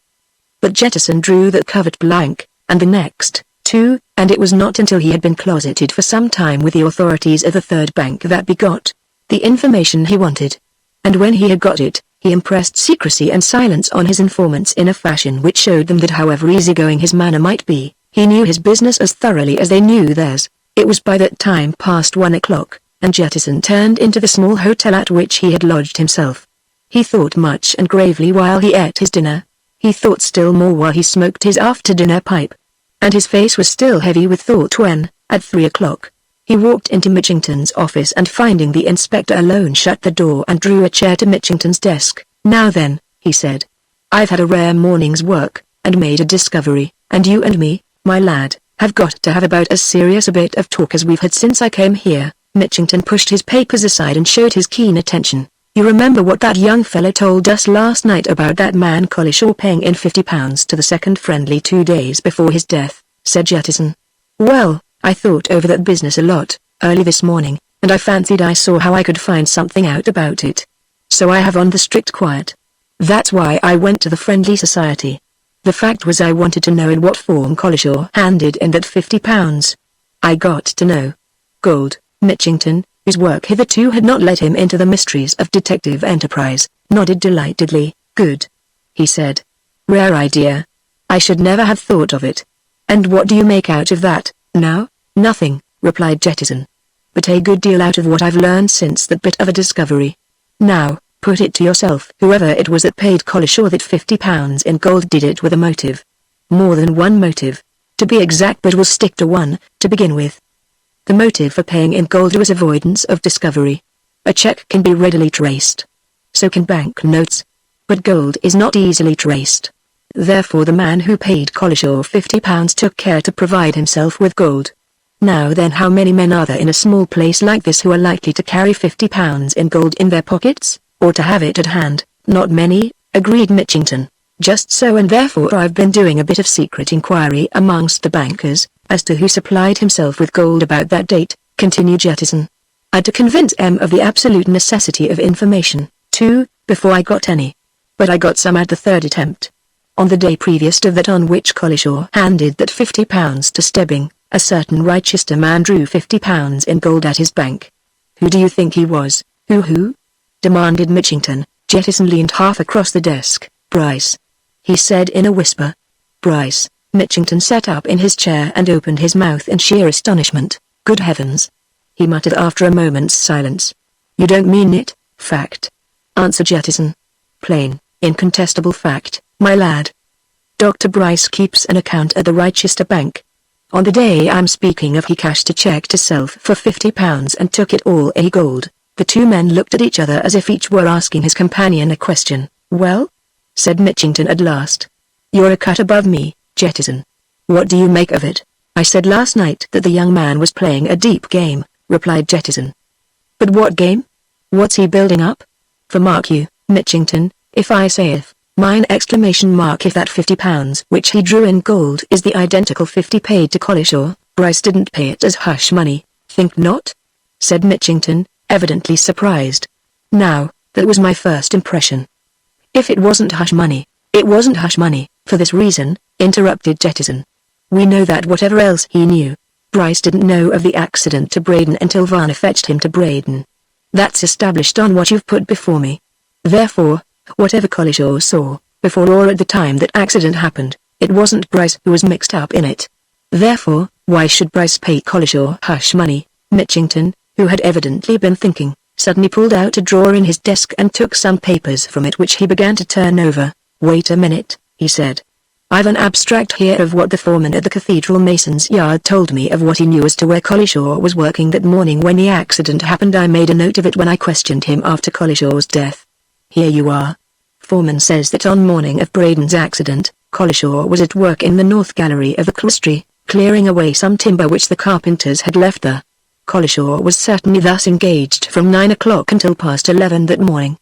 But Jettison drew that covered blank, and the next, too, and it was not until he had been closeted for some time with the authorities of the third bank that he got the information he wanted. And when he had got it, he impressed secrecy and silence on his informants in a fashion which showed them that however easygoing his manner might be, he knew his business as thoroughly as they knew theirs. It was by that time past 1 o'clock, and Jettison turned into the small hotel at which he had lodged himself. He thought much and gravely while he ate his dinner. He thought still more while he smoked his after-dinner pipe. And his face was still heavy with thought when, at 3 o'clock, he walked into Mitchington's office and finding the inspector alone shut the door and drew a chair to Mitchington's desk. Now then, he said. I've had a rare morning's work, and made a discovery, and you and me, my lad, have got to have about as serious a bit of talk as we've had since I came here. Mitchington pushed his papers aside and showed his keen attention. You remember what that young fellow told us last night about that man Collishaw paying in £50 to the second friendly 2 days before his death, said Jettison. Well, I thought over that business a lot, early this morning, and I fancied I saw how I could find something out about it. So I have on the strict quiet. That's why I went to the Friendly Society. The fact was I wanted to know in what form Collishaw handed in that £50. I got to know. Gold, Mitchington, whose work hitherto had not led him into the mysteries of detective enterprise, nodded delightedly. Good, he said. Rare idea. I should never have thought of it. And what do you make out of that, now? Nothing, replied Jettison. But a good deal out of what I've learned since that bit of a discovery. Now, put it to yourself. Whoever it was that paid Collishaw that £50 in gold did it with a motive. More than one motive. To be exact, but we'll stick to one, to begin with. The motive for paying in gold was avoidance of discovery. A check can be readily traced. So can bank notes. But gold is not easily traced. Therefore the man who paid Collishaw £50 took care to provide himself with gold. Now then, how many men are there in a small place like this who are likely to carry £50 in gold in their pockets, or to have it at hand? Not many, agreed Mitchington. Just so, and therefore I've been doing a bit of secret inquiry amongst the bankers, as to who supplied himself with gold about that date, continued Jettison. I'd to convince M of the absolute necessity of information, too, before I got any. But I got some at the third attempt. On the day previous to that on which Collishaw handed that £50 to Stebbing, a certain Rochester man drew £50 in gold at his bank. Who do you think he was? Who? Demanded Mitchington. Jettison leaned half across the desk. Bryce, he said in a whisper. Bryce. Mitchington sat up in his chair and opened his mouth in sheer astonishment. Good heavens, he muttered after a moment's silence. You don't mean it? Fact, answered Jettison. Plain, incontestable fact, my lad. Dr. Bryce keeps an account at the Rochester Bank. On the day I'm speaking of he cashed a check to self for £50 and took it all in gold. The two men looked at each other as if each were asking his companion a question. Well? Said Mitchington at last. You're a cut above me, Jettison. What do you make of it? I said last night that the young man was playing a deep game, replied Jettison. But what game? What's he building up? For mark you, Mitchington, if I say if, mine exclamation mark if that £50 which he drew in gold is the identical 50 paid to Collishaw, Bryce didn't pay it as hush money, think not? Said Mitchington, evidently surprised. Now, that was my first impression. If it wasn't hush money, it wasn't hush money, for this reason, interrupted Jettison. We know that whatever else he knew, Bryce didn't know of the accident to Braden until Varner fetched him to Braden. That's established on what you've put before me. Therefore, whatever Collishaw saw, before or at the time that accident happened, it wasn't Bryce who was mixed up in it. Therefore, why should Bryce pay Collishaw hush money? Mitchington, who had evidently been thinking, suddenly pulled out a drawer in his desk and took some papers from it which he began to turn over. "Wait a minute," he said. "I've an abstract here of what the foreman at the Cathedral Mason's Yard told me of what he knew as to where Collishaw was working that morning when the accident happened. I made a note of it when I questioned him after Collishaw's death. Here you are. Foreman says that on morning of Braden's accident, Collishaw was at work in the north gallery of the cloistry, clearing away some timber which the carpenters had left there. Collishaw was certainly thus engaged from 9 o'clock until past 11 that morning.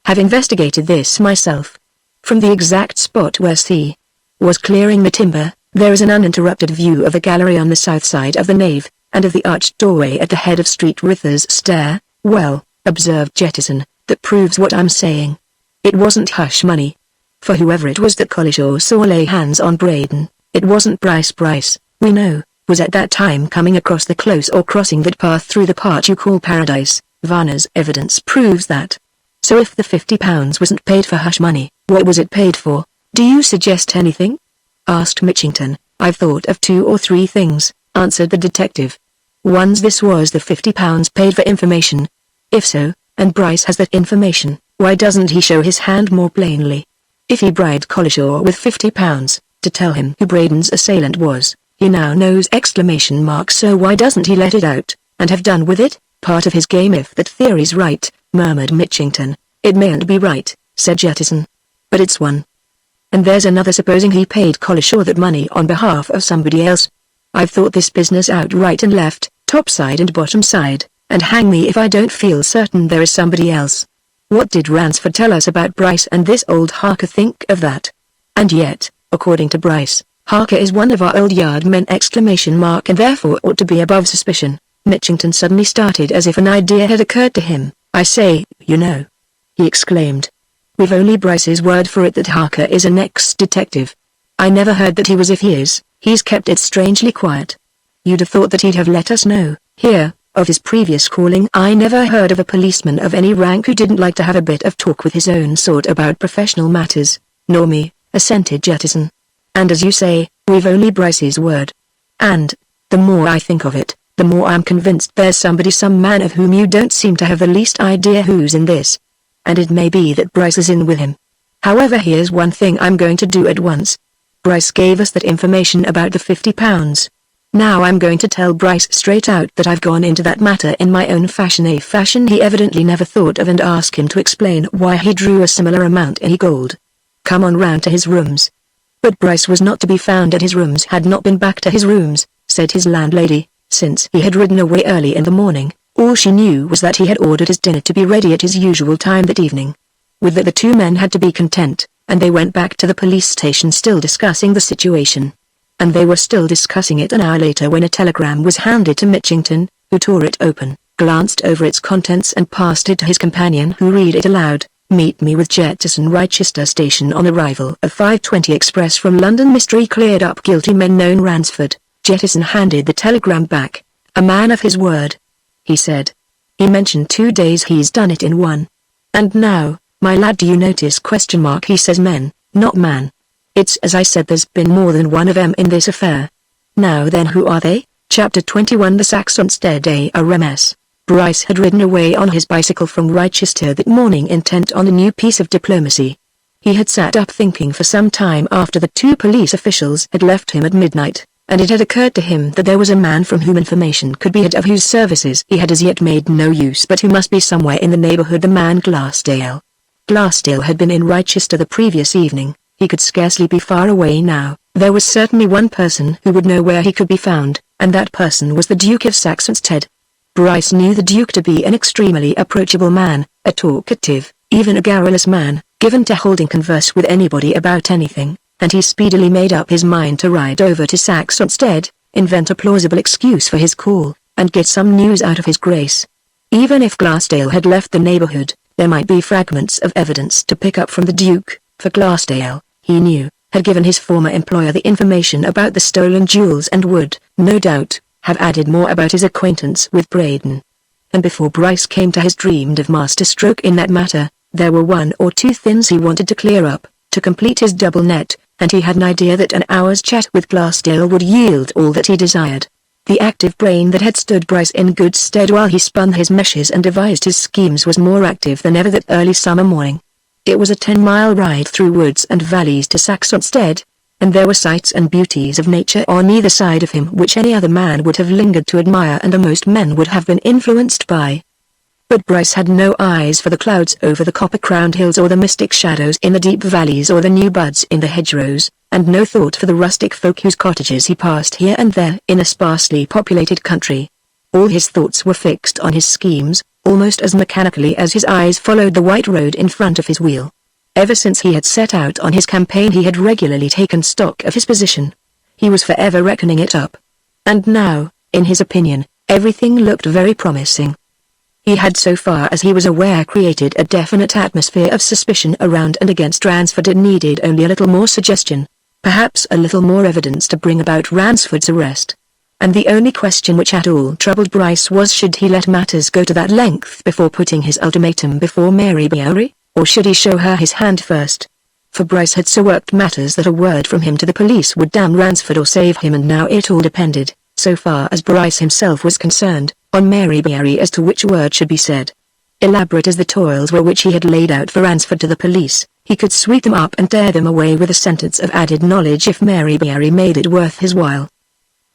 Have investigated this myself. From the exact spot where C. was clearing the timber, there is an uninterrupted view of the gallery on the south side of the nave, and of the arched doorway at the head of Street Rithers Stair. Well, observed Jettison, that proves what I'm saying. It wasn't hush money. For whoever it was that Collishaw saw lay hands on Braden, it wasn't Bryce. Bryce, we know, was at that time coming across the close or crossing that path through the part you call paradise. Varner's evidence proves that. So if the £50 wasn't paid for hush money, what was it paid for? Do you suggest anything? Asked Mitchington. I've thought of 2 or 3 things, answered the detective. One's this was the £50 paid for information. If so, and Bryce has that information, why doesn't he show his hand more plainly? If he bribed Collishaw with £50, to tell him who Braden's assailant was, he now knows ! So why doesn't he let it out, and have done with it? Part of his game if that theory's right, murmured Mitchington. It mayn't be right, said Jettison. But it's one. And there's another. Supposing he paid Collishaw that money on behalf of somebody else. I've thought this business out right and left, top side and bottom side, and hang me if I don't feel certain there is somebody else. What did Ransford tell us about Bryce and this old Harker? Think of that. And yet, according to Bryce, Harker is one of our old yard men! And therefore ought to be above suspicion. Mitchington suddenly started as if an idea had occurred to him. I say, you know, he exclaimed. We've only Bryce's word for it that Harker is an ex-detective. I never heard that he was. If he is, he's kept it strangely quiet. You'd have thought that he'd have let us know, here, of his previous calling. I never heard of a policeman of any rank who didn't like to have a bit of talk with his own sort about professional matters. Nor me, assented Jettison. And as you say, we've only Bryce's word. And, the more I think of it, the more I'm convinced there's some man of whom you don't seem to have the least idea who's in this. And it may be that Bryce is in with him. However, here's one thing I'm going to do at once. Bryce gave us that information about the £50. Now I'm going to tell Bryce straight out that I've gone into that matter in my own fashion, a fashion he evidently never thought of, and ask him to explain why he drew a similar amount in gold. Come on round to his rooms. But Bryce was not to be found at his rooms. Had not been back to his rooms, said his landlady, since he had ridden away early in the morning. All she knew was that he had ordered his dinner to be ready at his usual time that evening. With that the two men had to be content, and they went back to the police station still discussing the situation. And they were still discussing it an hour later when a telegram was handed to Mitchington, who tore it open, glanced over its contents and passed it to his companion, who read it aloud. Meet me with Jettison, Rochester Station on arrival of 5:20 express from London. Mystery cleared up. Guilty men known. Ransford. Jettison handed the telegram back. A man of his word, he said. He mentioned 2 days. He's done it in 1. And now, my lad, do you notice ? He says men, not man. It's as I said, there's been more than one of 'em in this affair. Now then, who are they? Chapter 21. The Saxonsteade RMS. Bryce had ridden away on his bicycle from Rochester that morning, intent on a new piece of diplomacy. He had sat up thinking for some time after the 2 police officials had left him at midnight, and it had occurred to him that there was a man from whom information could be had, of whose services he had as yet made no use, but who must be somewhere in the neighborhood. The man Glassdale. Glassdale had been in Rochester the previous evening. He could scarcely be far away now. There was certainly one person who would know where he could be found, and that person was the Duke of Saxonsteade. Bryce knew the Duke to be an extremely approachable man, a talkative, even a garrulous man, given to holding converse with anybody about anything, and he speedily made up his mind to ride over to Saxonsteade, invent a plausible excuse for his call, and get some news out of his grace. Even if Glassdale had left the neighborhood, there might be fragments of evidence to pick up from the Duke, for Glassdale, he knew, had given his former employer the information about the stolen jewels and would, no doubt, have added more about his acquaintance with Braden. And before Bryce came to his dreamed-of masterstroke in that matter, there were 1 or 2 things he wanted to clear up, to complete his double net, and he had an idea that an hour's chat with Glassdale would yield all that he desired. The active brain that had stood Bryce in good stead while he spun his meshes and devised his schemes was more active than ever that early summer morning. It was a 10-mile ride through woods and valleys to Saxonsteade, and there were sights and beauties of nature on either side of him which any other man would have lingered to admire and most men would have been influenced by. But Bryce had no eyes for the clouds over the copper-crowned hills or the mystic shadows in the deep valleys or the new buds in the hedgerows, and no thought for the rustic folk whose cottages he passed here and there in a sparsely populated country. All his thoughts were fixed on his schemes, almost as mechanically as his eyes followed the white road in front of his wheel. Ever since he had set out on his campaign he had regularly taken stock of his position. He was forever reckoning it up. And now, in his opinion, everything looked very promising. He had so far as he was aware created a definite atmosphere of suspicion around and against Ransford. It needed only a little more suggestion, perhaps a little more evidence to bring about Ransford's arrest. And the only question which at all troubled Bryce was should he let matters go to that length before putting his ultimatum before Mary Bewery, or should he show her his hand first? For Bryce had so worked matters that a word from him to the police would damn Ransford or save him, and now it all depended, so far as Bryce himself was concerned, on Mary Bewery as to which word should be said. Elaborate as the toils were which he had laid out for Ransford to the police, he could sweep them up and tear them away with a sentence of added knowledge if Mary Bewery made it worth his while.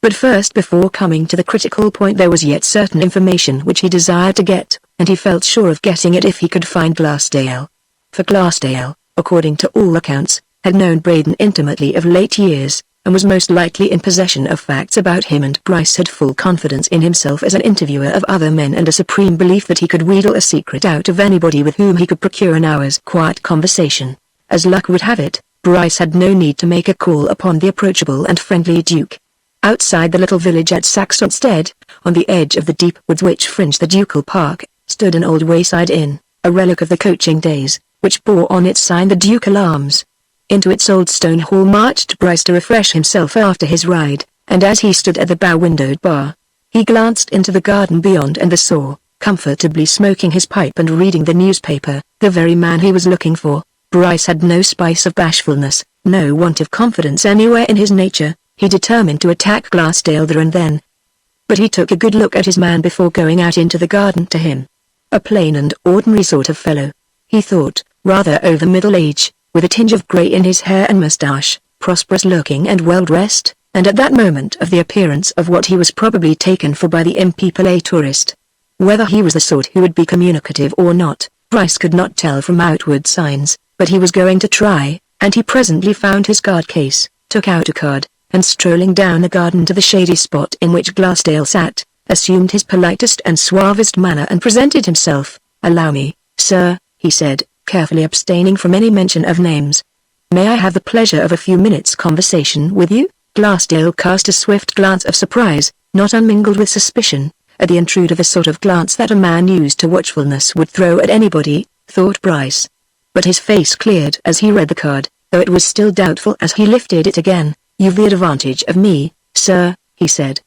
But first, before coming to the critical point, there was yet certain information which he desired to get, and he felt sure of getting it if he could find Glassdale. For Glassdale, according to all accounts, had known Braden intimately of late years, and was most likely in possession of facts about him, and Bryce had full confidence in himself as an interviewer of other men and a supreme belief that he could wheedle a secret out of anybody with whom he could procure an hour's quiet conversation. As luck would have it, Bryce had no need to make a call upon the approachable and friendly Duke. Outside the little village at Saxonsteade, on the edge of the deep woods which fringed the ducal park, stood an old wayside inn, a relic of the coaching days, which bore on its sign the ducal arms. Into its old stone hall marched Bryce to refresh himself after his ride, and as he stood at the bow-windowed bar, he glanced into the garden beyond and saw, comfortably smoking his pipe and reading the newspaper, the very man he was looking for. Bryce had no spice of bashfulness, no want of confidence anywhere in his nature. He determined to attack Glassdale there and then. But he took a good look at his man before going out into the garden. To him, a plain and ordinary sort of fellow, he thought, rather over middle age, with a tinge of grey in his hair and moustache, prosperous-looking and well-dressed, and at that moment of the appearance of what he was probably taken for by the MPPLA tourist. Whether he was the sort who would be communicative or not, Bryce could not tell from outward signs, but he was going to try, and he presently found his card case, took out a card, and strolling down the garden to the shady spot in which Glassdale sat, assumed his politest and suavest manner and presented himself. "Allow me, sir," he said, carefully abstaining from any mention of names. "May I have the pleasure of a few minutes' conversation with you?" Glassdale cast a swift glance of surprise, not unmingled with suspicion, at the intruder, the sort of glance that a man used to watchfulness would throw at anybody, thought Bryce. But his face cleared as he read the card, though it was still doubtful as he lifted it again. "You've the advantage of me, sir," he said.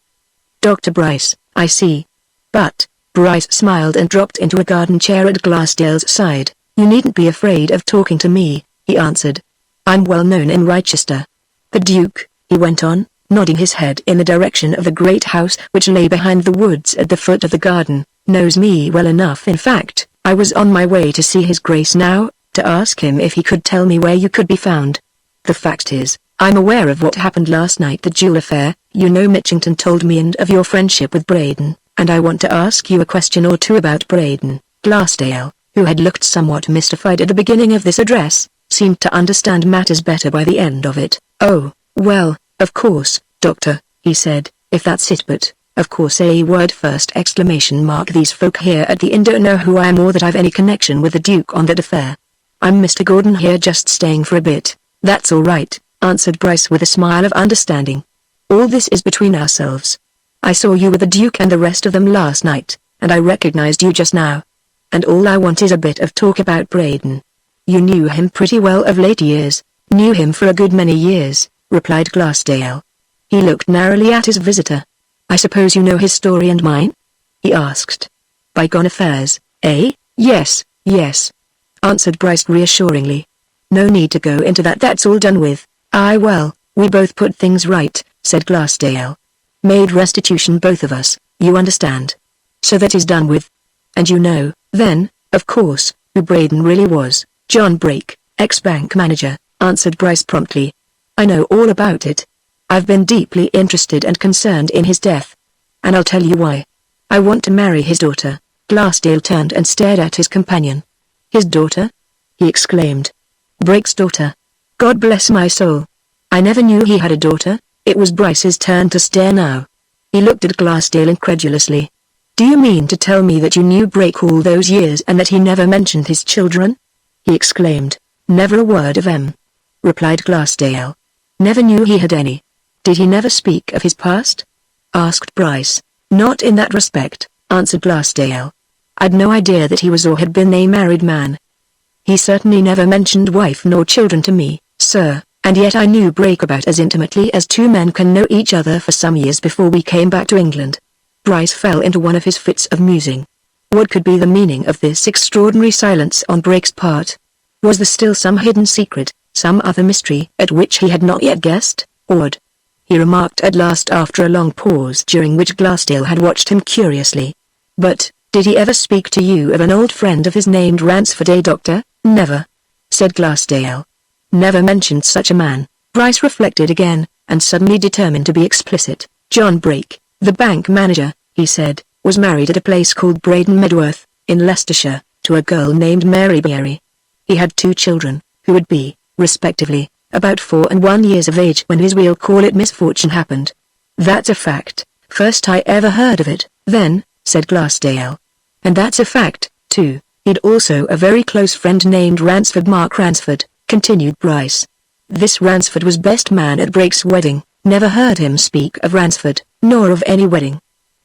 "Dr. Bryce, I see." But Bryce smiled and dropped into a garden chair at Glassdale's side. "You needn't be afraid of talking to me," he answered. "I'm well known in Rochester. The Duke," he went on, nodding his head in the direction of the great house which lay behind the woods at the foot of the garden, "knows me well enough. In fact, I was on my way to see His Grace now, to ask him if he could tell me where you could be found. The fact is, I'm aware of what happened last night, the duel affair. You know Mitchington told me, and of your friendship with Braden, and I want to ask you a question or two about Braden." Glassdale, who had looked somewhat mystified at the beginning of this address, seemed to understand matters better by the end of it. "Oh, well, of course, Doctor," he said, "if that's it, but, of course, a word first! These folk here at the inn don't know who I am or that I've any connection with the Duke on that affair. I'm Mr. Gordon here, just staying for a bit." "That's all right," answered Bryce with a smile of understanding. "All this is between ourselves. I saw you with the Duke and the rest of them last night, and I recognized you just now. And all I want is a bit of talk about Braden." "You knew him pretty well of late years." "Knew him for a good many years," replied Glassdale. He looked narrowly at his visitor. "I suppose you know his story and mine?" he asked. "Bygone affairs, eh?" Yes, answered Bryce reassuringly. "No need to go into that, that's all done with." "Aye, well, we both put things right," said Glassdale. "Made restitution, both of us, you understand. So that is done with. And you know, then, of course, who Braden really was." John Brake, ex-bank manager, answered Bryce promptly. I know all about it. I've been deeply interested and concerned in his death. And I'll tell you why. I want to marry his daughter. Glassdale turned and stared at his companion. His daughter? He exclaimed. Brake's daughter. God bless my soul. I never knew he had a daughter. It was Bryce's turn to stare now. He looked at Glassdale incredulously. Do you mean to tell me that you knew Brake all those years and that he never mentioned his children? He exclaimed. Never a word of them, replied Glassdale. Never knew he had any. Did he never speak of his past? Asked Bryce. Not in that respect, answered Glassdale. I'd no idea that he was or had been a married man. He certainly never mentioned wife nor children to me, sir, and yet I knew Brake about as intimately as two men can know each other for some years before we came back to England. Bryce fell into one of his fits of musing. What could be the meaning of this extraordinary silence on Brake's part? Was there still some hidden secret, some other mystery at which he had not yet guessed? Odd, he remarked at last after a long pause during which Glassdale had watched him curiously. But, did he ever speak to you of an old friend of his named Ransford, doctor? Never, said Glassdale. Never mentioned such a man. Bryce reflected again, and suddenly determined to be explicit. John Brake, the bank manager, he said, was married at a place called Braden Medworth, in Leicestershire, to a girl named Mary Beery. He had two children, who would be, respectively, about 4 and 1 years of age when his we'll call it misfortune happened. That's a fact. First I ever heard of it, then, said Glassdale. And that's a fact, too. He'd also a very close friend named Ransford, Mark Ransford, continued Bryce. This Ransford was best man at Brake's wedding. Never heard him speak of Ransford, nor of any wedding,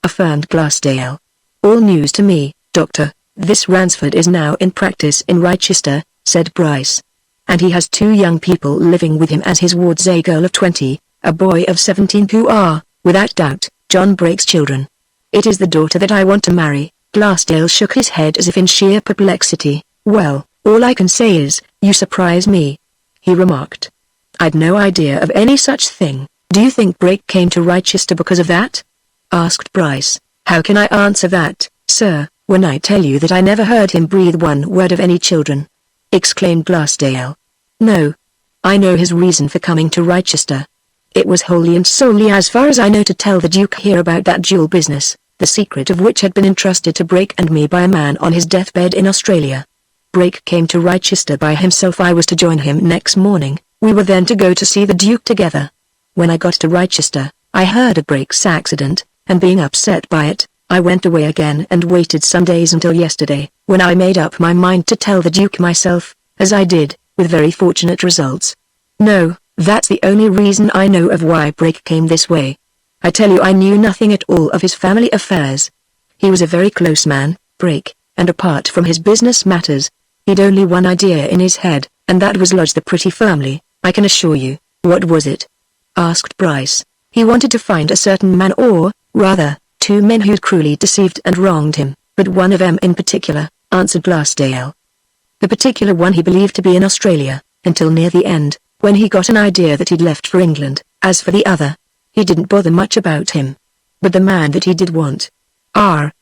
affirmed Glassdale. All news to me, doctor. This Ransford is now in practice in Rochester, said Bryce. And he has 2 young people living with him as his wards, a girl of 20, a boy of 17 who are, without doubt, John Brake's children. It is the daughter that I want to marry. Glassdale shook his head as if in sheer perplexity. Well, all I can say is, you surprise me, he remarked. I'd no idea of any such thing. Do you think Brake came to Rochester because of that? Asked Bryce. How can I answer that, sir, when I tell you that I never heard him breathe one word of any children? Exclaimed Glassdale. No. I know his reason for coming to Rochester. It was wholly and solely, as far as I know, to tell the Duke here about that jewel business, the secret of which had been entrusted to Brake and me by a man on his deathbed in Australia. Brake came to Rochester by himself. I was to join him next morning. We were then to go to see the Duke together. When I got to Rochester, I heard of Brake's accident, and being upset by it, I went away again and waited some days until yesterday, when I made up my mind to tell the Duke myself, as I did, with very fortunate results. No, that's the only reason I know of why Brake came this way. I tell you, I knew nothing at all of his family affairs. He was a very close man, Brake, and apart from his business matters, he'd only one idea in his head, and that was lodge the pretty firmly, I can assure you. What was it? Asked Bryce. He wanted to find a certain man, or, rather, 2 men who'd cruelly deceived and wronged him, but one of them in particular, answered Glassdale. The particular one he believed to be in Australia, until near the end, when he got an idea that he'd left for England. As for the other, he didn't bother much about him. But the man that he did want.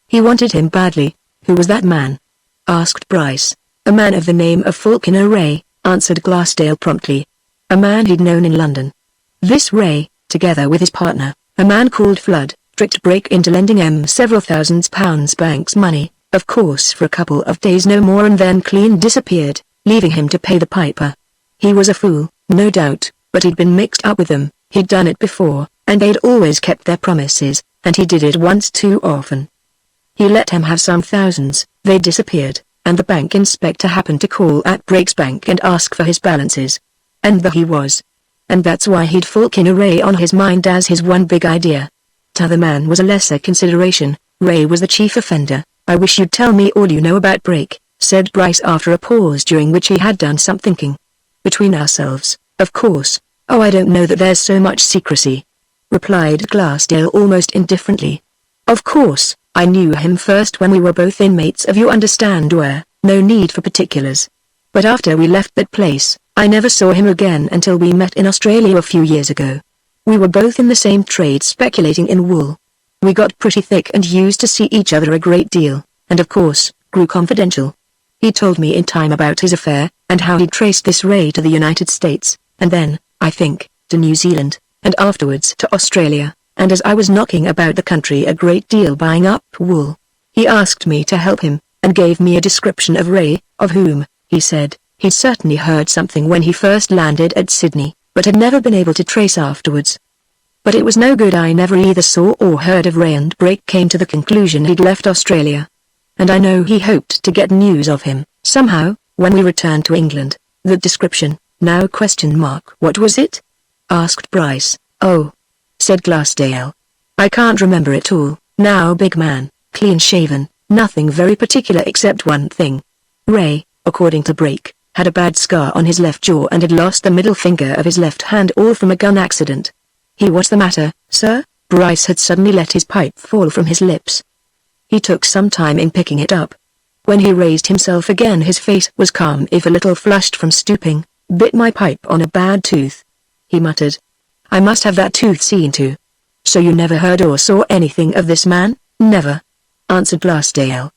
He wanted him badly. Who was that man? Asked Bryce. A man of the name of Falconer Ray, answered Glassdale promptly. A man he'd known in London. This Ray, together with his partner, a man called Flood, tricked Brake into lending him several £1000s bank's money, of course for a couple of days no more, and then clean disappeared, leaving him to pay the piper. He was a fool, no doubt, but he'd been mixed up with them. He'd done it before, and they'd always kept their promises, and he did it once too often. He let him have some thousands, they disappeared, and the bank inspector happened to call at Brake's bank and ask for his balances. And there he was. And that's why he'd Falconer Ray on his mind as his one big idea. T'other man was a lesser consideration. Ray was the chief offender. I wish you'd tell me all you know about Brake, said Bryce after a pause during which he had done some thinking. Between ourselves, of course. Oh, I don't know that there's so much secrecy, replied Glassdale almost indifferently. Of course, I knew him first when we were both inmates of, you understand where, no need for particulars. But after we left that place, I never saw him again until we met in Australia a few years ago. We were both in the same trade, speculating in wool. We got pretty thick and used to see each other a great deal, and of course, grew confidential. He told me in time about his affair, and how he'd traced this Ray to the United States, and then, I think, to New Zealand, and afterwards to Australia, and as I was knocking about the country a great deal buying up wool, he asked me to help him, and gave me a description of Ray, of whom, he said, he'd certainly heard something when he first landed at Sydney, but had never been able to trace afterwards. But it was no good. I never either saw or heard of Ray, and Brake came to the conclusion he'd left Australia. And I know he hoped to get news of him, somehow, when we returned to England. The description, now ? What was it? Asked Bryce. Oh, said Glassdale. I can't remember it all, now. Big man, clean shaven, nothing very particular except one thing. Ray, according to Brake, had a bad scar on his left jaw and had lost the middle finger of his left hand, all from a gun accident. What's the matter, sir? Bryce had suddenly let his pipe fall from his lips. He took some time in picking it up. When he raised himself again, his face was calm, if a little flushed from stooping. Bit my pipe on a bad tooth, he muttered. I must have that tooth seen to. So you never heard or saw anything of this man? Never, answered Glassdale.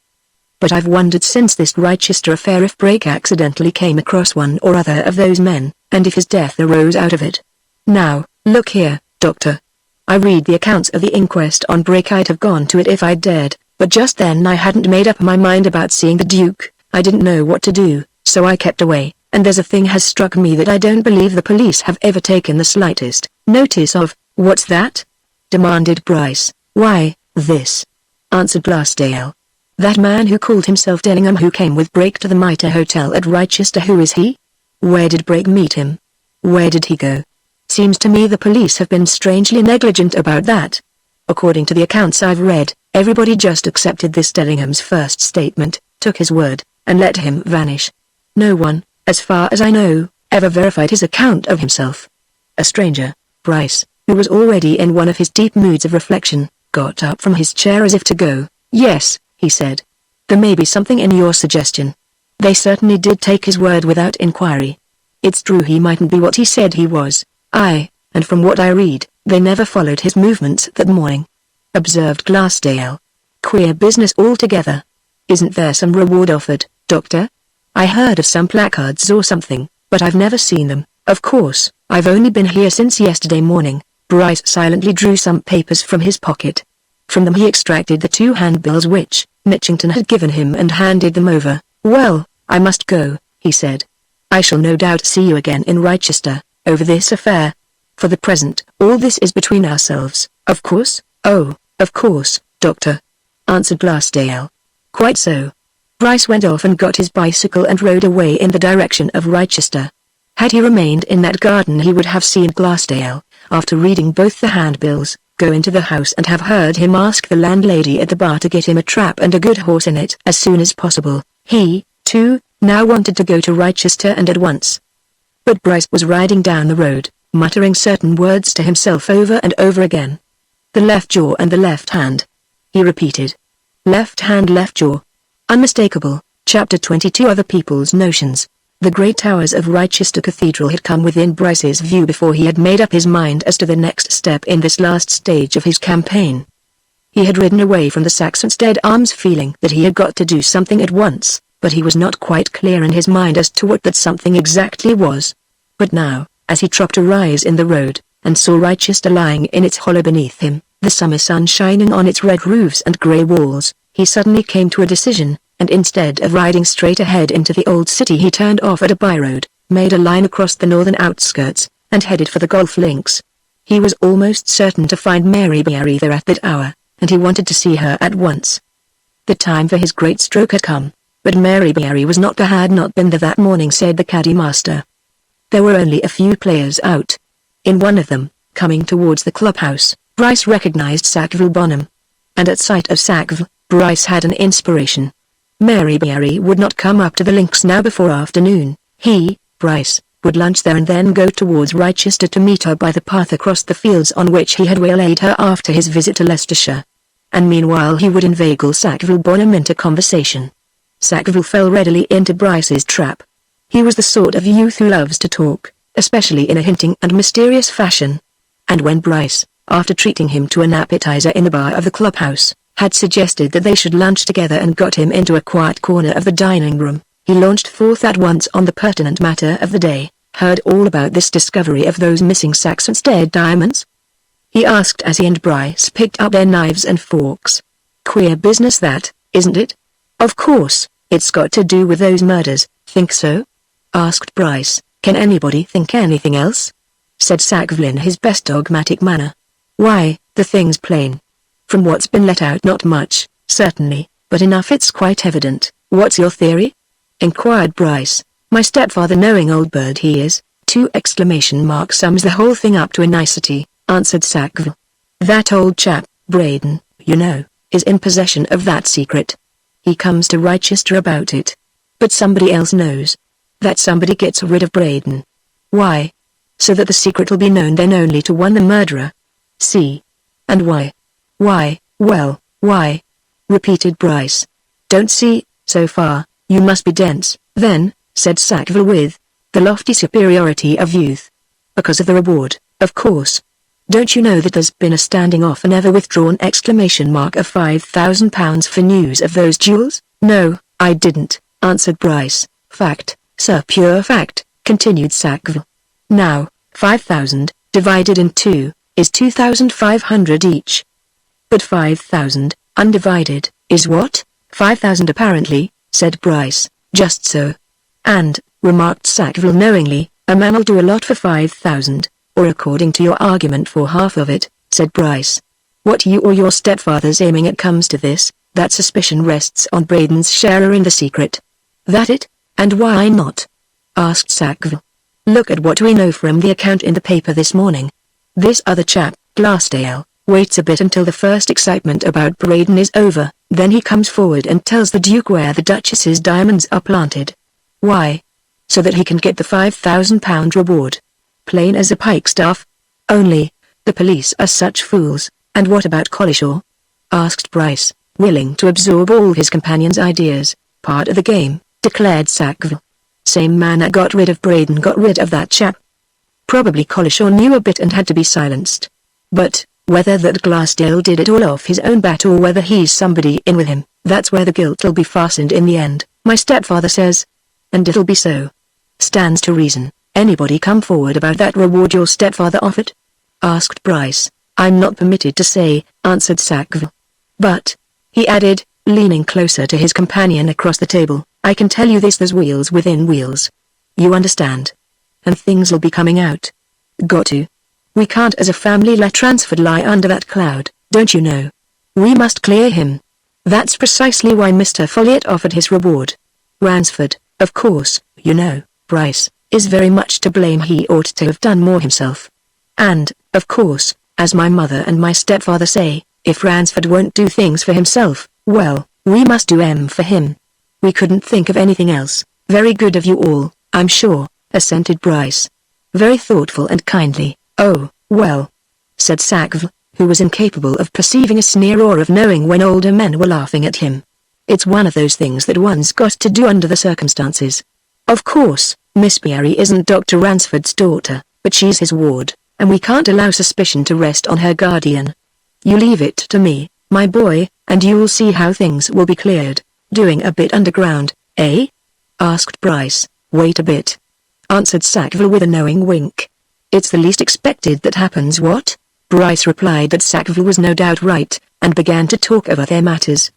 But I've wondered since this Rochester affair if Brake accidentally came across one or other of those men, and if his death arose out of it. Now, look here, Doctor. I read the accounts of the inquest on Brake. I'd have gone to it if I'd dared, but just then I hadn't made up my mind about seeing the Duke. I didn't know what to do, so I kept away, and there's a thing has struck me that I don't believe the police have ever taken the slightest notice of. What's that? Demanded Bryce. Why, this, answered Glassdale. That man who called himself Denningham, who came with Brake to the Mitre Hotel at Rochester. Who is he? Where did Brake meet him? Where did he go? Seems to me the police have been strangely negligent about that. According to the accounts I've read, everybody just accepted this Denningham's first statement, took his word, and let him vanish. No one, as far as I know, ever verified his account of himself. A stranger, Bryce, who was already in one of his deep moods of reflection, got up from his chair as if to go. Yes, he said. There may be something in your suggestion. They certainly did take his word without inquiry. It's true he mightn't be what he said he was. Aye, and from what I read, they never followed his movements that morning, observed Glassdale. Queer business altogether. Isn't there some reward offered, Doctor? I heard of some placards or something, but I've never seen them. Of course, I've only been here since yesterday morning. Bryce silently drew some papers from his pocket. From them he extracted the 2 handbills which Mitchington had given him and handed them over. Well, I must go, he said. I shall no doubt see you again in Rochester, over this affair. For the present, all this is between ourselves, of course? Oh, of course, Doctor, answered Glassdale. Quite so. Bryce went off and got his bicycle and rode away in the direction of Rochester. Had he remained in that garden he would have seen Glassdale, after reading both the handbills, go into the house and have heard him ask the landlady at the bar to get him a trap and a good horse in it as soon as possible. He, too, now wanted to go to Rochester and at once. But Bryce was riding down the road, muttering certain words to himself over and over again. The left jaw and the left hand, he repeated. Left hand, left jaw. Unmistakable. Chapter 22. Other people's notions. The great towers of Rochester Cathedral had come within Bryce's view before he had made up his mind as to the next step in this last stage of his campaign. He had ridden away from the Saxon's dead arms feeling that he had got to do something at once, but he was not quite clear in his mind as to what that something exactly was. But now, as he tropped a rise in the road, and saw Rochester lying in its hollow beneath him, the summer sun shining on its red roofs and grey walls, he suddenly came to a decision, and instead of riding straight ahead into the old city he turned off at a byroad, made a line across the northern outskirts, and headed for the golf links. He was almost certain to find Mary Beary there at that hour, and he wanted to see her at once. The time for his great stroke had come, but Mary Beary was not there, had not been there that morning, said the caddy master. There were only a few players out. In one of them, coming towards the clubhouse, Bryce recognized Sackville Bonham. And at sight of Sackville, Bryce had an inspiration. Mary Beary would not come up to the links now before afternoon. He, Bryce, would lunch there and then go towards Rochester to meet her by the path across the fields on which he had waylaid her after his visit to Leicestershire. And meanwhile he would inveigle Sackville Bonham into conversation. Sackville fell readily into Bryce's trap. He was the sort of youth who loves to talk, especially in a hinting and mysterious fashion. And when Bryce, after treating him to an appetizer in the bar of the clubhouse, had suggested that they should lunch together and got him into a quiet corner of the dining room, He launched forth at once on the pertinent matter of the day. Heard all about this discovery of those missing Saxonsteade diamonds? He asked as he and Bryce picked up their knives and forks. Queer business that, isn't it? Of course, it's got to do with those murders. Think so? Asked Bryce. Can anybody think anything else? Said Sackville in his best dogmatic manner. Why, the thing's plain. From what's been let out, not much, certainly, but enough it's quite evident. What's your theory? Inquired Bryce. My stepfather, knowing old bird he is, 2 exclamation marks sums the whole thing up to a nicety, answered Sackville. That old chap, Braden, you know, is in possession of that secret. He comes to Rochester about it. But somebody else knows. That somebody gets rid of Braden. Why? So that the secret will be known then only to one, the murderer. See? And why? Why, well, why? Repeated Bryce. Don't see, so far, you must be dense, then, said Sackville with the lofty superiority of youth. Because of the reward, of course. Don't you know that there's been a standing off and ever withdrawn exclamation mark of £5,000 for news of those jewels? No, I didn't, answered Bryce. Fact, sir, pure fact, continued Sackville. Now, 5,000, divided in 2, is 2,500 each. But 5,000, undivided, is what? 5,000 apparently, said Bryce. Just so. And, remarked Sackville knowingly, a man'll do a lot for 5,000, or according to your argument for half of it, said Bryce. What you or your stepfather's aiming at comes to this, that suspicion rests on Braden's sharer in the secret. That it? And why not? Asked Sackville. Look at what we know from the account in the paper this morning. This other chap, Glassdale, waits a bit until the first excitement about Braden is over, then he comes forward and tells the Duke where the Duchess's diamonds are planted. Why? So that he can get the £5,000 reward. Plain as a pikestaff. Only, the police are such fools. And what about Collishaw? Asked Bryce, willing to absorb all his companion's ideas. Part of the game, declared Sackville. Same man that got rid of Braden got rid of that chap. Probably Collishaw knew a bit and had to be silenced. But, whether that Glassdale did it all off his own bat or whether he's somebody in with him, that's where the guilt'll be fastened in the end, my stepfather says. And it'll be so. Stands to reason. Anybody come forward about that reward your stepfather offered? Asked Bryce. I'm not permitted to say, answered Sackville. But, he added, leaning closer to his companion across the table, I can tell you this, there's wheels within wheels. You understand? And things'll be coming out. Got to. We can't as a family let Ransford lie under that cloud, don't you know? We must clear him. That's precisely why Mr. Folliot offered his reward. Ransford, of course, you know, Bryce, is very much to blame. He ought to have done more himself. And, of course, as my mother and my stepfather say, if Ransford won't do things for himself, well, we must do 'em for him. We couldn't think of anything else. Very good of you all, I'm sure, assented Bryce. Very thoughtful and kindly. Oh, well, said Sackville, who was incapable of perceiving a sneer or of knowing when older men were laughing at him. It's one of those things that one's got to do under the circumstances. Of course, Miss Beery isn't Dr. Ransford's daughter, but she's his ward, and we can't allow suspicion to rest on her guardian. You leave it to me, my boy, and you'll see how things will be cleared. Doing a bit underground, eh? Asked Bryce. Wait a bit. Answered Sackville with a knowing wink. It's the least expected that happens, what? Bryce replied that Sackville was no doubt right, and began to talk of other matters.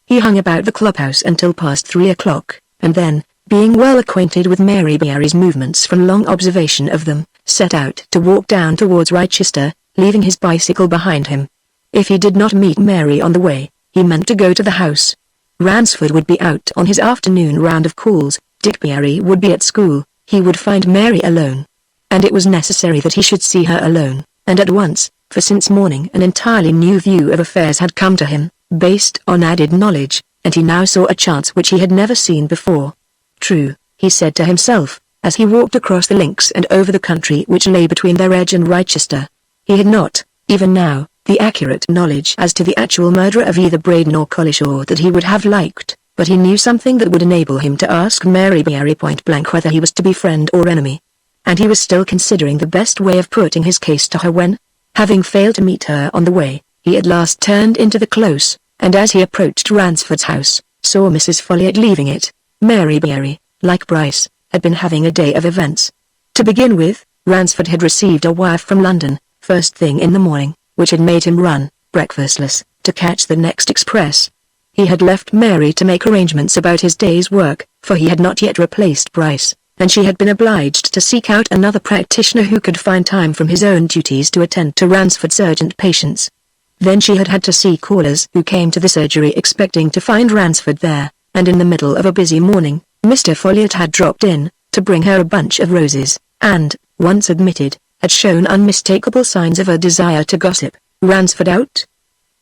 He hung about the clubhouse until past 3 o'clock, and then, being well acquainted with Mary Beery's movements from long observation of them, set out to walk down towards Rochester, leaving his bicycle behind him. If he did not meet Mary on the way, he meant to go to the house. Ransford would be out on his afternoon round of calls, Dick Beery would be at school, he would find Mary alone. And it was necessary that he should see her alone, and at once, for since morning an entirely new view of affairs had come to him, based on added knowledge, and he now saw a chance which he had never seen before. True, he said to himself, as he walked across the links and over the country which lay between their edge and Rochester. He had not, even now, the accurate knowledge as to the actual murderer of either Braden or Collishaw that he would have liked, but he knew something that would enable him to ask Mary Beery point blank whether he was to be friend or enemy. And he was still considering the best way of putting his case to her when, having failed to meet her on the way, he at last turned into the close, and as he approached Ransford's house, saw Mrs. Folliot leaving it. Mary Berry, like Bryce, had been having a day of events. To begin with, Ransford had received a wire from London, first thing in the morning, which had made him run, breakfastless, to catch the next express. He had left Mary to make arrangements about his day's work, for he had not yet replaced Bryce, and she had been obliged to seek out another practitioner who could find time from his own duties to attend to Ransford's urgent patients. Then she had had to see callers who came to the surgery expecting to find Ransford there, and in the middle of a busy morning, Mr. Folliot had dropped in, to bring her a bunch of roses, and, once admitted, had shown unmistakable signs of a desire to gossip. "Ransford out?"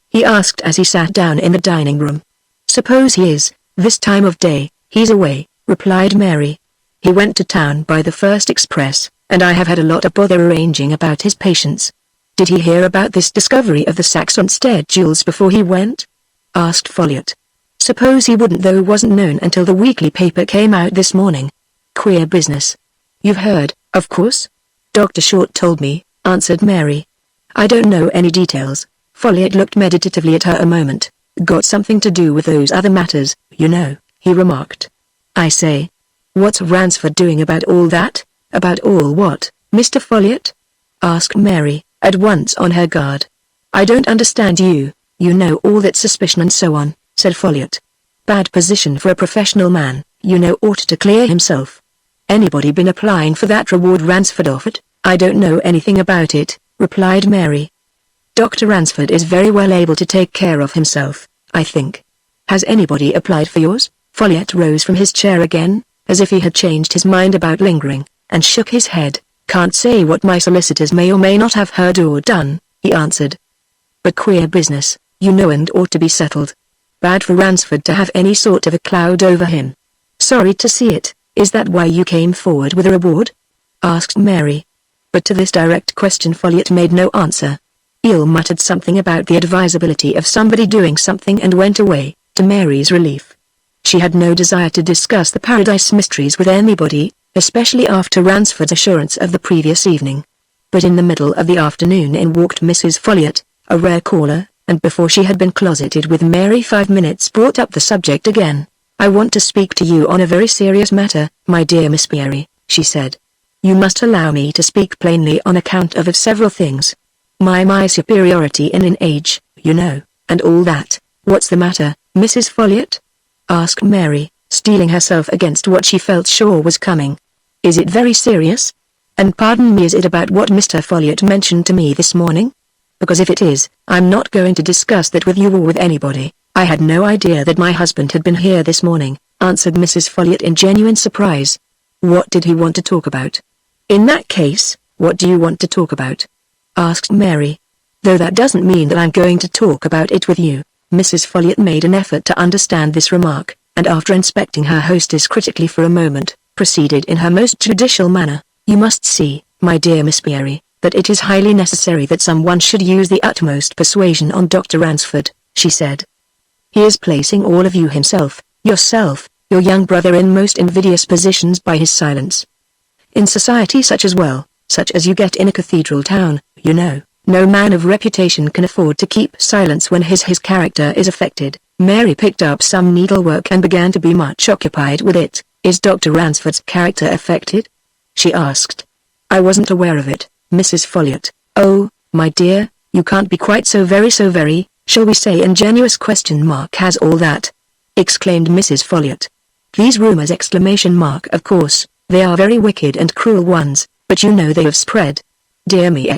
he asked as he sat down in the dining room. "Suppose he is, this time of day." "He's away," replied Mary. "He went to town by the first express, and I have had a lot of bother arranging about his patients." "Did he hear about this discovery of the Saxonsteade jewels before he went?" asked Folliot. "Suppose he wouldn't, though wasn't known until the weekly paper came out this morning. Queer business." "You've heard, of course?" "Dr. Short told me," answered Mary. "I don't know any details." Folliot looked meditatively at her a moment. "Got something to do with those other matters, you know," he remarked. "I say. What's Ransford doing about all that?" "About all what, Mr. Folliot?" asked Mary, at once on her guard. "I don't understand you. You know all that suspicion and so on," said Folliot. "Bad position for a professional man, you know, ought to clear himself. Anybody been applying for that reward Ransford offered?" "I don't know anything about it," replied Mary. "Dr. Ransford is very well able to take care of himself, I think. Has anybody applied for yours?" Folliot rose from his chair again, as if he had changed his mind about lingering, and shook his head. "Can't say what my solicitors may or may not have heard or done," he answered. "But queer business, you know, and ought to be settled. Bad for Ransford to have any sort of a cloud over him." "Sorry to see it. Is that why you came forward with a reward?" asked Mary. But to this direct question Folliot made no answer. Eel muttered something about the advisability of somebody doing something and went away, to Mary's relief. She had no desire to discuss the Paradise mysteries with anybody, especially after Ransford's assurance of the previous evening. But in the middle of the afternoon in walked Mrs. Folliot, a rare caller, and before she had been closeted with Mary 5 minutes brought up the subject again. "I want to speak to you on a very serious matter, my dear Miss Berry," she said. "You must allow me to speak plainly on account of several things. My superiority in age, you know, and all that." "What's the matter, Mrs. Folliot?" asked Mary, steeling herself against what she felt sure was coming. "Is it very serious? And pardon me, is it about what Mr. Folliot mentioned to me this morning? Because if it is, I'm not going to discuss that with you or with anybody." "I had no idea that my husband had been here this morning," answered Mrs. Folliot in genuine surprise. "What did he want to talk about?" "In that case, what do you want to talk about?" asked Mary. "Though that doesn't mean that I'm going to talk about it with you." Mrs. Folliot made an effort to understand this remark, and after inspecting her hostess critically for a moment, proceeded in her most judicial manner. "You must see, my dear Miss Berry, that it is highly necessary that someone should use the utmost persuasion on Dr. Ransford," she said. "He is placing all of you himself, yourself, your young brother in most invidious positions by his silence. In society such as you get in a cathedral town, you know, no man of reputation can afford to keep silence when his character is affected." Mary picked up some needlework and began to be much occupied with it. "Is Dr. Ransford's character affected?" she asked. "I wasn't aware of it, Mrs. Folliot." "Oh, my dear, you can't be quite so very, shall we say ingenuous ? Has all that?" exclaimed Mrs. Folliot. "These rumors ! Of course, they are very wicked and cruel ones, but you know they have spread. Dear me !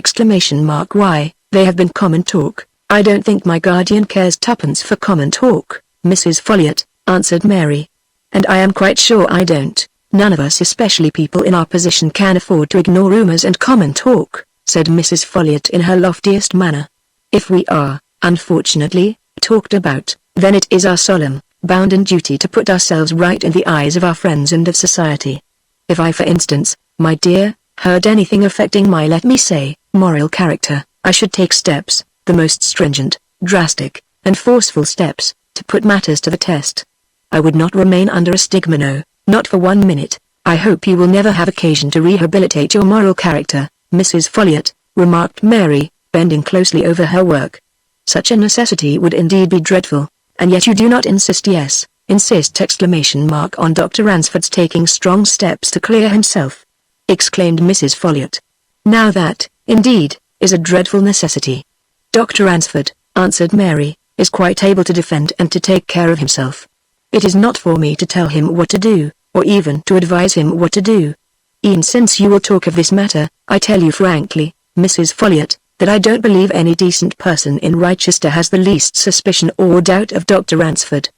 Why, they have been common talk." "I don't think my guardian cares tuppence for common talk, Mrs. Folliot," answered Mary. "And I am quite sure I don't. None of us, especially people in our position, can afford to ignore rumors and common talk," said Mrs. Folliot in her loftiest manner. "If we are, unfortunately, talked about, then it is our solemn, bounden duty to put ourselves right in the eyes of our friends and of society. If I, for instance, my dear, heard anything affecting my, let me say, moral character, I should take steps, the most stringent, drastic, and forceful steps, to put matters to the test. I would not remain under a stigma, no, not for 1 minute. I hope you will never have occasion to rehabilitate your moral character, Mrs. Folliot," remarked Mary, bending closely over her work. "Such a necessity would indeed be dreadful, and yet you do not insist." "Yes, insist exclamation mark on Dr. Ransford's taking strong steps to clear himself. Exclaimed Mrs. Folliot. Now that, indeed, is a dreadful necessity. Dr. Ransford, answered Mary, is quite able to defend and to take care of himself. It is not for me to tell him what to do, or even to advise him what to do. Even since you will talk of this matter, I tell you frankly, Mrs. Folliot, that I don't believe any decent person in Rochester has the least suspicion or doubt of Dr. Ransford.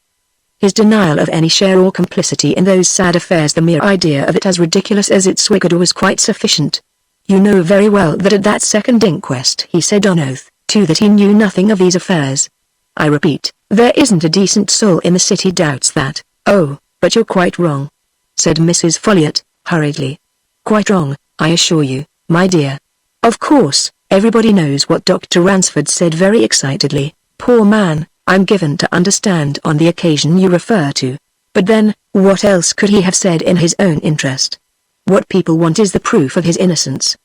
His denial of any share or complicity in those sad affairs, the mere idea of it as ridiculous as its wicked, was quite sufficient. You know very well that at that second inquest he said on oath, too, that he knew nothing of these affairs. I repeat, there isn't a decent soul in the city doubts that. Oh, but you're quite wrong, said Mrs. Folliot, hurriedly. Quite wrong, I assure you, my dear. Of course, everybody knows what Dr. Ransford said very excitedly. Poor man, I'm given to understand on the occasion you refer to. But then, what else could he have said in his own interest? What people want is the proof of his innocence.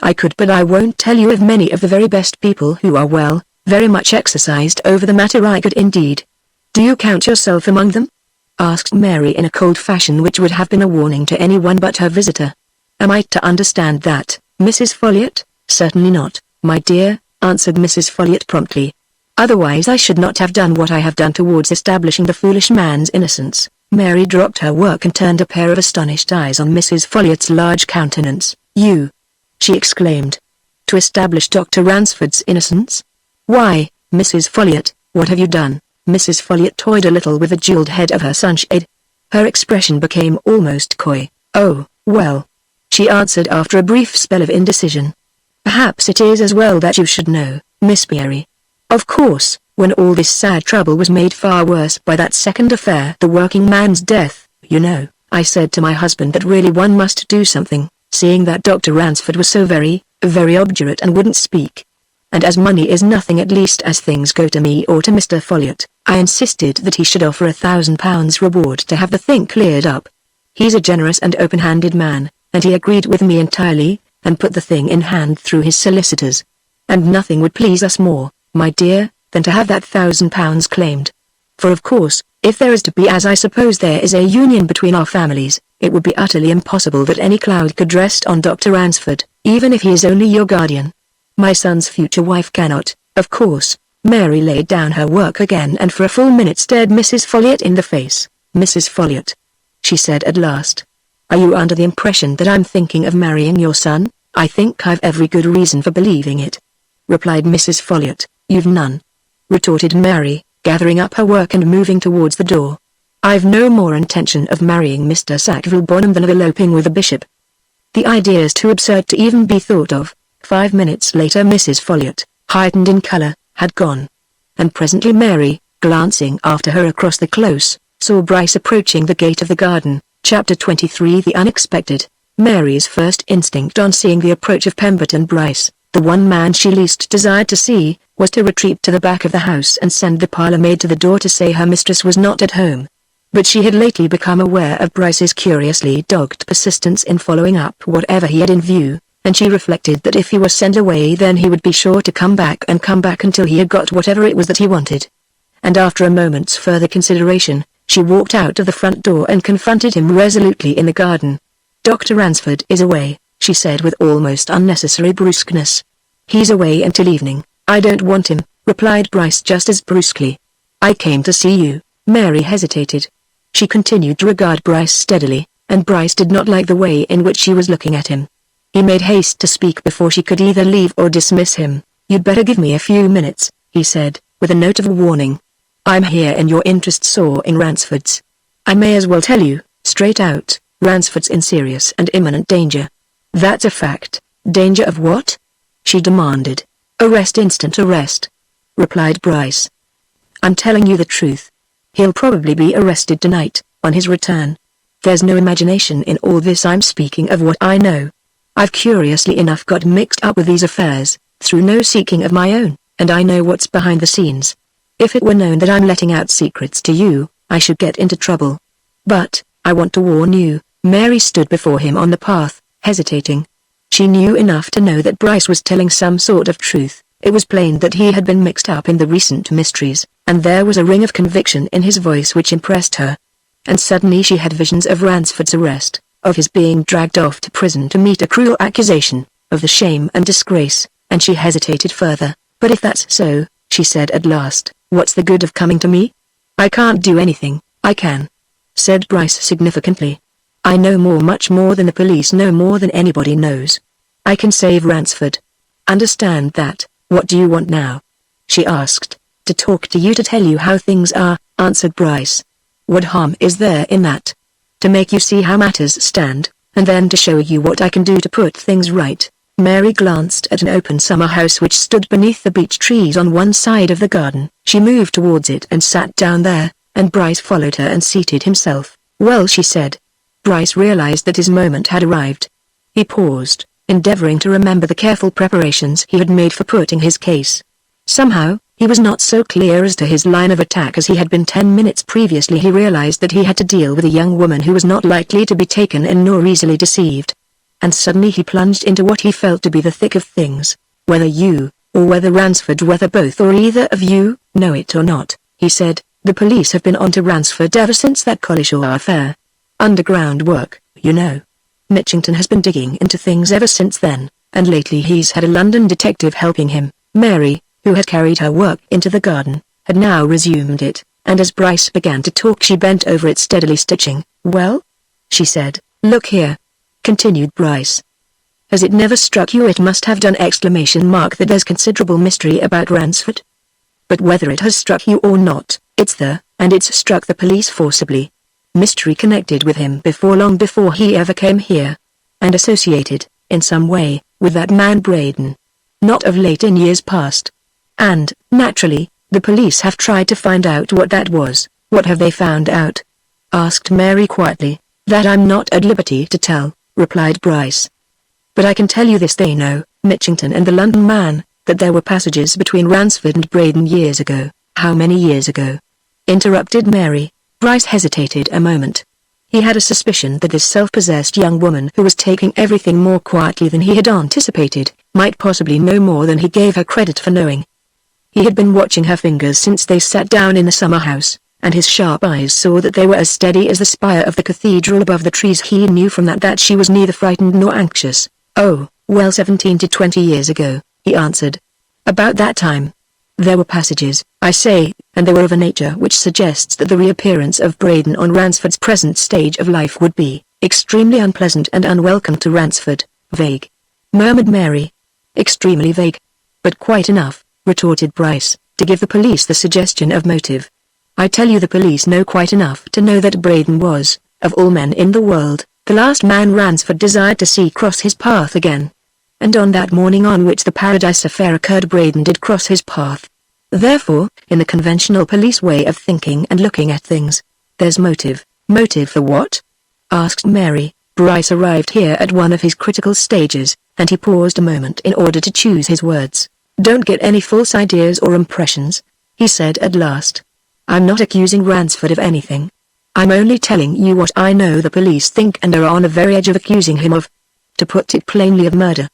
I could, but I won't tell you of many of the very best people who are well, very much exercised over the matter. I could indeed. Do you count yourself among them? Asked Mary in a cold fashion which would have been a warning to anyone but her visitor. Am I to understand that, Mrs. Folliot? Certainly not, my dear, answered Mrs. Folliot promptly. Otherwise I should not have done what I have done towards establishing the foolish man's innocence. Mary dropped her work and turned a pair of astonished eyes on Mrs. Folliot's large countenance. You! She exclaimed. To establish Dr. Ransford's innocence? Why, Mrs. Folliot, what have you done? Mrs. Folliot toyed a little with the jeweled head of her sunshade. Her expression became almost coy. Oh, well, she answered after a brief spell of indecision. Perhaps it is as well that you should know, Miss Mary. Of course, when all this sad trouble was made far worse by that second affair, the working man's death, you know, I said to my husband that really one must do something, seeing that Dr. Ransford was so very obdurate and wouldn't speak. And as money is nothing, at least as things go to me or to Mr. Folliot, I insisted that he should offer £1,000 reward to have the thing cleared up. He's a generous and open-handed man, and he agreed with me entirely, and put the thing in hand through his solicitors. And nothing would please us more, my dear, than to have that £1,000 claimed. For of course, if there is to be, as I suppose there is, a union between our families, it would be utterly impossible that any cloud could rest on Dr. Ransford, even if he is only your guardian. My son's future wife cannot, of course. Mary laid down her work again and for a full minute stared Mrs. Folliot in the face. Mrs. Folliot, she said at last, are you under the impression that I'm thinking of marrying your son? I think I've every good reason for believing it, replied Mrs. Folliot. You've none, retorted Mary, gathering up her work and moving towards the door. I've no more intention of marrying Mr. Sackville Bonham than of eloping with a bishop. The idea's too absurd to even be thought of. 5 minutes later Mrs. Folliot, heightened in color, had gone. And presently Mary, glancing after her across the close, saw Bryce approaching the gate of the garden. Chapter 23 The Unexpected. Mary's first instinct on seeing the approach of Pemberton Bryce, the one man she least desired to see, was to retreat to the back of the house and send the parlour maid to the door to say her mistress was not at home. But she had lately become aware of Bryce's curiously dogged persistence in following up whatever he had in view, and she reflected that if he were sent away then he would be sure to come back until he had got whatever it was that he wanted. And after a moment's further consideration, she walked out of the front door and confronted him resolutely in the garden. Dr. Ransford is away, she said with almost unnecessary brusqueness. He's away until evening. I don't want him, replied Bryce just as brusquely. I came to see you. Mary hesitated. She continued to regard Bryce steadily, and Bryce did not like the way in which she was looking at him. He made haste to speak before she could either leave or dismiss him. You'd better give me a few minutes, he said, with a note of warning. I'm here in your interests or in Ransford's. I may as well tell you, straight out, Ransford's in serious and imminent danger. That's a fact. Danger of what? She demanded. Arrest, instant arrest, replied Bryce. I'm telling you the truth. He'll probably be arrested tonight, on his return. There's no imagination in all this. I'm speaking of what I know. I've curiously enough got mixed up with these affairs, through no seeking of my own, and I know what's behind the scenes. If it were known that I'm letting out secrets to you, I should get into trouble. But, I want to warn you. Mary stood before him on the path, hesitating. She knew enough to know that Bryce was telling some sort of truth. It was plain that he had been mixed up in the recent mysteries, and there was a ring of conviction in his voice which impressed her. And suddenly she had visions of Ransford's arrest, of his being dragged off to prison to meet a cruel accusation, of the shame and disgrace, and she hesitated further. "But if that's so," she said at last, "what's the good of coming to me? I can't do anything." "I can," said Bryce significantly. "I know much more than the police know, more than anybody knows. I can save Ransford. Understand that." "What do you want now?" she asked. "To talk to you, to tell you how things are," answered Bryce. "What harm is there in that? To make you see how matters stand, and then to show you what I can do to put things right." Mary glanced at an open summer house which stood beneath the beech trees on one side of the garden. She moved towards it and sat down there, and Bryce followed her and seated himself. "Well," she said. Bryce realized that his moment had arrived. He paused, endeavoring to remember the careful preparations he had made for putting his case. Somehow, he was not so clear as to his line of attack as he had been 10 minutes previously. He realized that he had to deal with a young woman who was not likely to be taken in nor easily deceived. And suddenly he plunged into what he felt to be the thick of things. "Whether you, or whether Ransford, whether both or either of you, know it or not," he said, "the police have been on to Ransford ever since that Collishaw affair. Underground work, you know. Mitchington has been digging into things ever since then, and lately he's had a London detective helping him." Mary, who had carried her work into the garden, had now resumed it, and as Bryce began to talk she bent over it steadily stitching. "Well?" she said. "Look here," continued Bryce. "Has it never struck you, it must have done, that there's considerable mystery about Ransford? But whether it has struck you or not, it's there, and it's struck the police forcibly. Mystery connected with him long before he ever came here. And associated, in some way, with that man Braden. Not of late, in years past. And, naturally, the police have tried to find out what that was." "What have they found out?" asked Mary quietly. "That I'm not at liberty to tell," replied Bryce. "But I can tell you this: they know, Mitchington and the London man, that there were passages between Ransford and Braden years ago." "How many years ago?" interrupted Mary. Bryce hesitated a moment. He had a suspicion that this self-possessed young woman, who was taking everything more quietly than he had anticipated, might possibly know more than he gave her credit for knowing. He had been watching her fingers since they sat down in the summer house, and his sharp eyes saw that they were as steady as the spire of the cathedral above the trees. He knew from that she was neither frightened nor anxious. "Oh, well, 17 to 20 years ago," he answered. "About that time. There were passages, I say, and they were of a nature which suggests that the reappearance of Braden on Ransford's present stage of life would be extremely unpleasant and unwelcome to Ransford." "Vague," murmured Mary. "Extremely vague. But quite enough," retorted Bryce, "to give the police the suggestion of motive. I tell you, the police know quite enough to know that Braden was, of all men in the world, the last man Ransford desired to see cross his path again. And on that morning on which the Paradise affair occurred, Braden did cross his path. Therefore, in the conventional police way of thinking and looking at things, there's motive." "Motive for what?" asked Mary. Bryce arrived here at one of his critical stages, and he paused a moment in order to choose his words. "Don't get any false ideas or impressions," he said at last. "I'm not accusing Ransford of anything. I'm only telling you what I know the police think and are on the very edge of accusing him of. To put it plainly, of murder.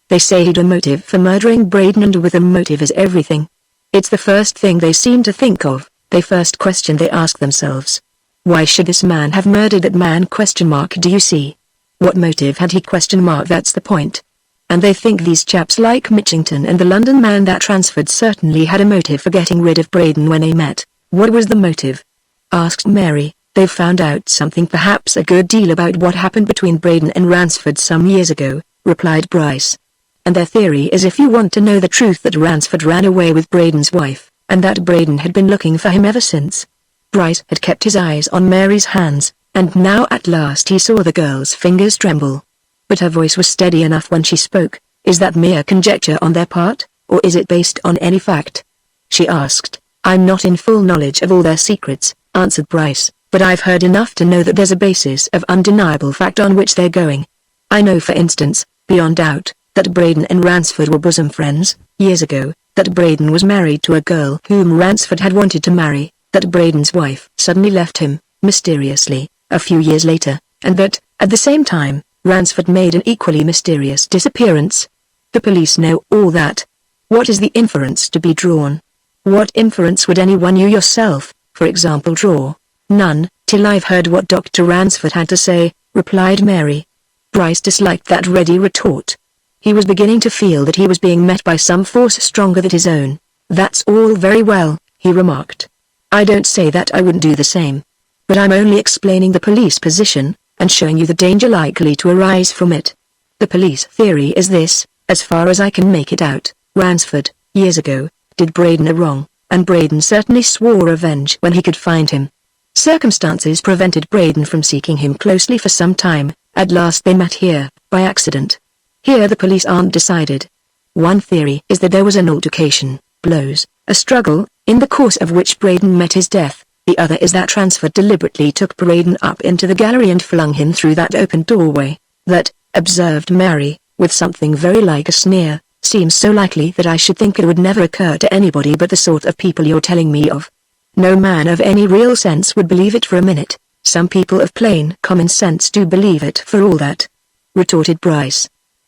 They say he'd a motive for murdering Braden, and with a motive is everything. It's the first thing they seem to think of, the first question they ask themselves. Why should this man have murdered that man? Do you see? What motive had he? That's the point. And they think, these chaps like Mitchington and the London man, that Ransford certainly had a motive for getting rid of Braden when they met." "What was the motive?" asked Mary. "They've found out something, perhaps a good deal, about what happened between Braden and Ransford some years ago," replied Bryce. "And their theory is, if you want to know the truth, that Ransford ran away with Braden's wife, and that Braden had been looking for him ever since." Bryce had kept his eyes on Mary's hands, and now at last he saw the girl's fingers tremble. But her voice was steady enough when she spoke. "Is that mere conjecture on their part, or is it based on any fact?" she asked. "I'm not in full knowledge of all their secrets," answered Bryce, "but I've heard enough to know that there's a basis of undeniable fact on which they're going. I know, for instance, beyond doubt, that Braden and Ransford were bosom friends, years ago, that Braden was married to a girl whom Ransford had wanted to marry, that Braden's wife suddenly left him, mysteriously, a few years later, and that, at the same time, Ransford made an equally mysterious disappearance. The police know all that. What is the inference to be drawn?" What inference would anyone, you yourself, for example, draw? None, till I've heard what Dr. Ransford had to say, replied Mary. Bryce disliked that ready retort. He was beginning to feel that he was being met by some force stronger than his own. That's all very well, he remarked. I don't say that I wouldn't do the same. But I'm only explaining the police position, and showing you the danger likely to arise from it. The police theory is this, as far as I can make it out: Ransford, years ago, did Braden a wrong, and Braden certainly swore revenge when he could find him. Circumstances prevented Braden from seeking him closely for some time. At last they met here, by accident. Here the police aren't decided. One theory is that there was an altercation, blows, a struggle, in the course of which Braden met his death. The other is that Ransford deliberately took Braden up into the gallery and flung him through that open doorway. That, observed Mary, with something very like a sneer, seems so likely that I should think it would never occur to anybody but the sort of people you're telling me of. No man of any real sense would believe it for a minute. Some people of plain common sense do believe it for all that, retorted Bryce.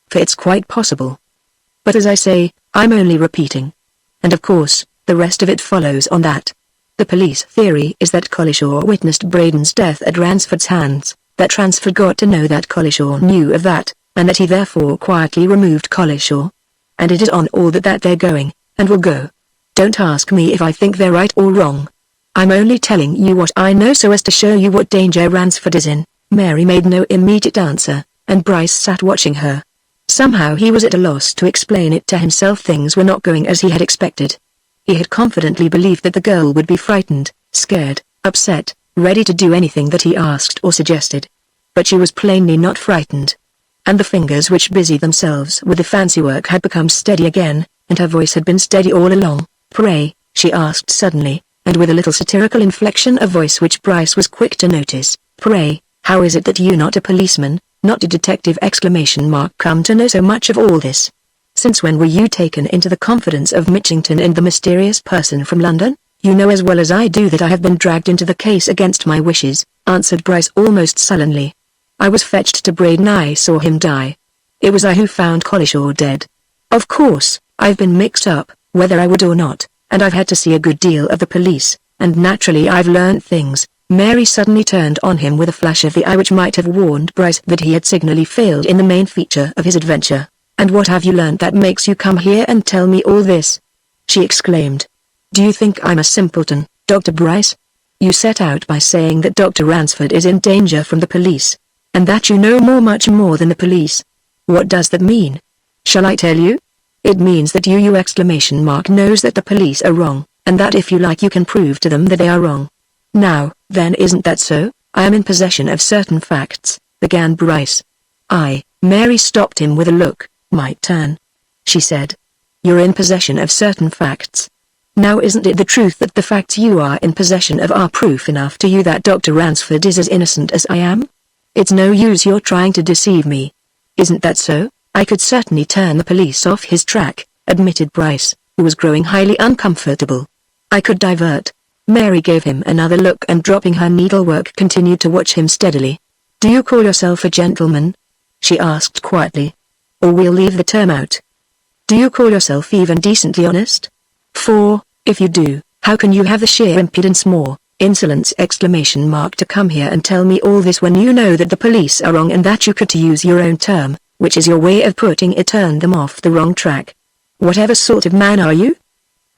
For it's quite possible. But as I say, I'm only repeating. And of course, the rest of it follows on that. The police theory is that Collishaw witnessed Braden's death at Ransford's hands, that Ransford got to know that Collishaw knew of that, and that he therefore quietly removed Collishaw. And it is on all that they're going, and will go. Don't ask me if I think they're right or wrong. I'm only telling you what I know so as to show you what danger Ransford is in. Mary made no immediate answer, and Bryce sat watching her. Somehow he was at a loss to explain it to himself. Things were not going as he had expected. He had confidently believed that the girl would be frightened, scared, upset, ready to do anything that he asked or suggested. But she was plainly not frightened. And the fingers which busied themselves with the fancy work had become steady again, and her voice had been steady all along. Pray, she asked suddenly, and with a little satirical inflection of voice which Bryce was quick to notice, pray, how is it that you, not a policeman, not a detective, come to know so much of all this? Since when were you taken into the confidence of Mitchington and the mysterious person from London? You know as well as I do that I have been dragged into the case against my wishes, answered Bryce almost sullenly. I was fetched to Braden. I saw him die. It was I who found Collishaw dead. Of course, I've been mixed up, whether I would or not, and I've had to see a good deal of the police, and naturally I've learned things. Mary suddenly turned on him with a flash of the eye which might have warned Bryce that he had signally failed in the main feature of his adventure. And what have you learned that makes you come here and tell me all this? She exclaimed. Do you think I'm a simpleton, Dr. Bryce? You set out by saying that Dr. Ransford is in danger from the police, and that you know much more than the police. What does that mean? Shall I tell you? It means that you knows that the police are wrong, and that if you like you can prove to them that they are wrong. Now, then, isn't that so? I am in possession of certain facts, began Bryce. Mary stopped him with a look. My turn, she said. You're in possession of certain facts. Now isn't it the truth that the facts you are in possession of are proof enough to you that Dr. Ransford is as innocent as I am? It's no use your trying to deceive me. Isn't that so? I could certainly turn the police off his track, admitted Bryce, who was growing highly uncomfortable. I could divert. Mary gave him another look and dropping her needlework continued to watch him steadily. Do you call yourself a gentleman? She asked quietly. Or we'll leave the term out. Do you call yourself even decently honest? For, if you do, how can you have the sheer impudence insolence to come here and tell me all this when you know that the police are wrong and that you could, to use your own term, which is your way of putting it, turn them off the wrong track? Whatever sort of man are you?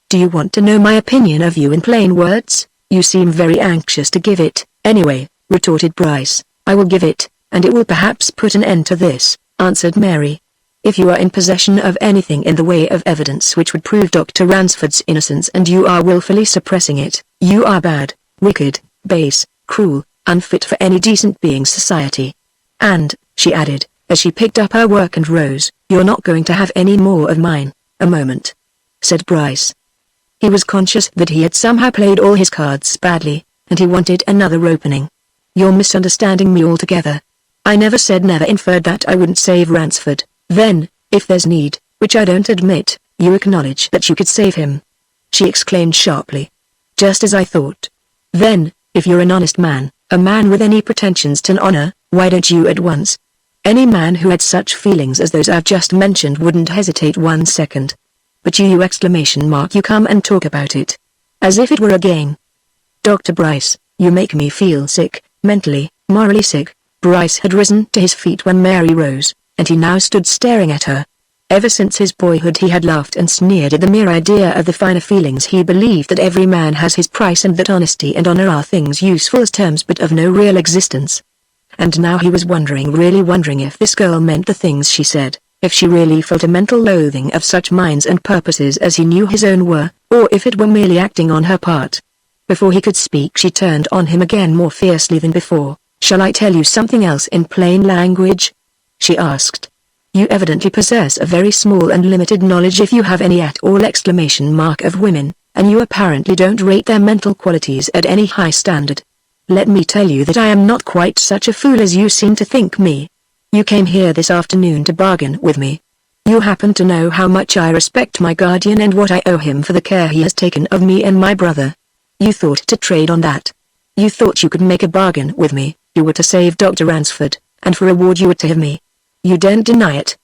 Do you want to know my opinion of you in plain words? You seem very anxious to give it. Anyway, retorted Bryce, I will give it, and it will perhaps put an end to this, answered Mary. If you are in possession of anything in the way of evidence which would prove Dr. Ransford's innocence and you are willfully suppressing it, you are bad, wicked, base, cruel, unfit for any decent being's society. And, she added, as she picked up her work and rose, you're not going to have any more of mine. A moment, said Bryce. He was conscious that he had somehow played all his cards badly, and he wanted another opening. You're misunderstanding me altogether. I never said, never inferred that I wouldn't save Ransford. Then, if there's need, which I don't admit, you acknowledge that you could save him. She exclaimed sharply. Just as I thought. Then, if you're an honest man, a man with any pretensions to honor, why don't you at once? Any man who had such feelings as those I've just mentioned wouldn't hesitate 1 second. but you you come and talk about it. As if it were a game. Dr. Bryce, you make me feel sick, mentally, morally sick. Bryce had risen to his feet when Mary rose, and he now stood staring at her. Ever since his boyhood he had laughed and sneered at the mere idea of the finer feelings. He believed that every man has his price and that honesty and honor are things useful as terms but of no real existence. And now he was really wondering if this girl meant the things she said, if she really felt a mental loathing of such minds and purposes as he knew his own were, or if it were merely acting on her part. Before he could speak she turned on him again more fiercely than before. "Shall I tell you something else in plain language?" she asked. "You evidently possess a very small and limited knowledge, if you have any at all, of women, and you apparently don't rate their mental qualities at any high standard. Let me tell you that I am not quite such a fool as you seem to think me. You came here this afternoon to bargain with me. You happen to know how much I respect my guardian and what I owe him for the care he has taken of me and my brother. You thought to trade on that. You thought you could make a bargain with me. You were to save Dr. Ransford, and for reward you were to have me. You daren't deny it."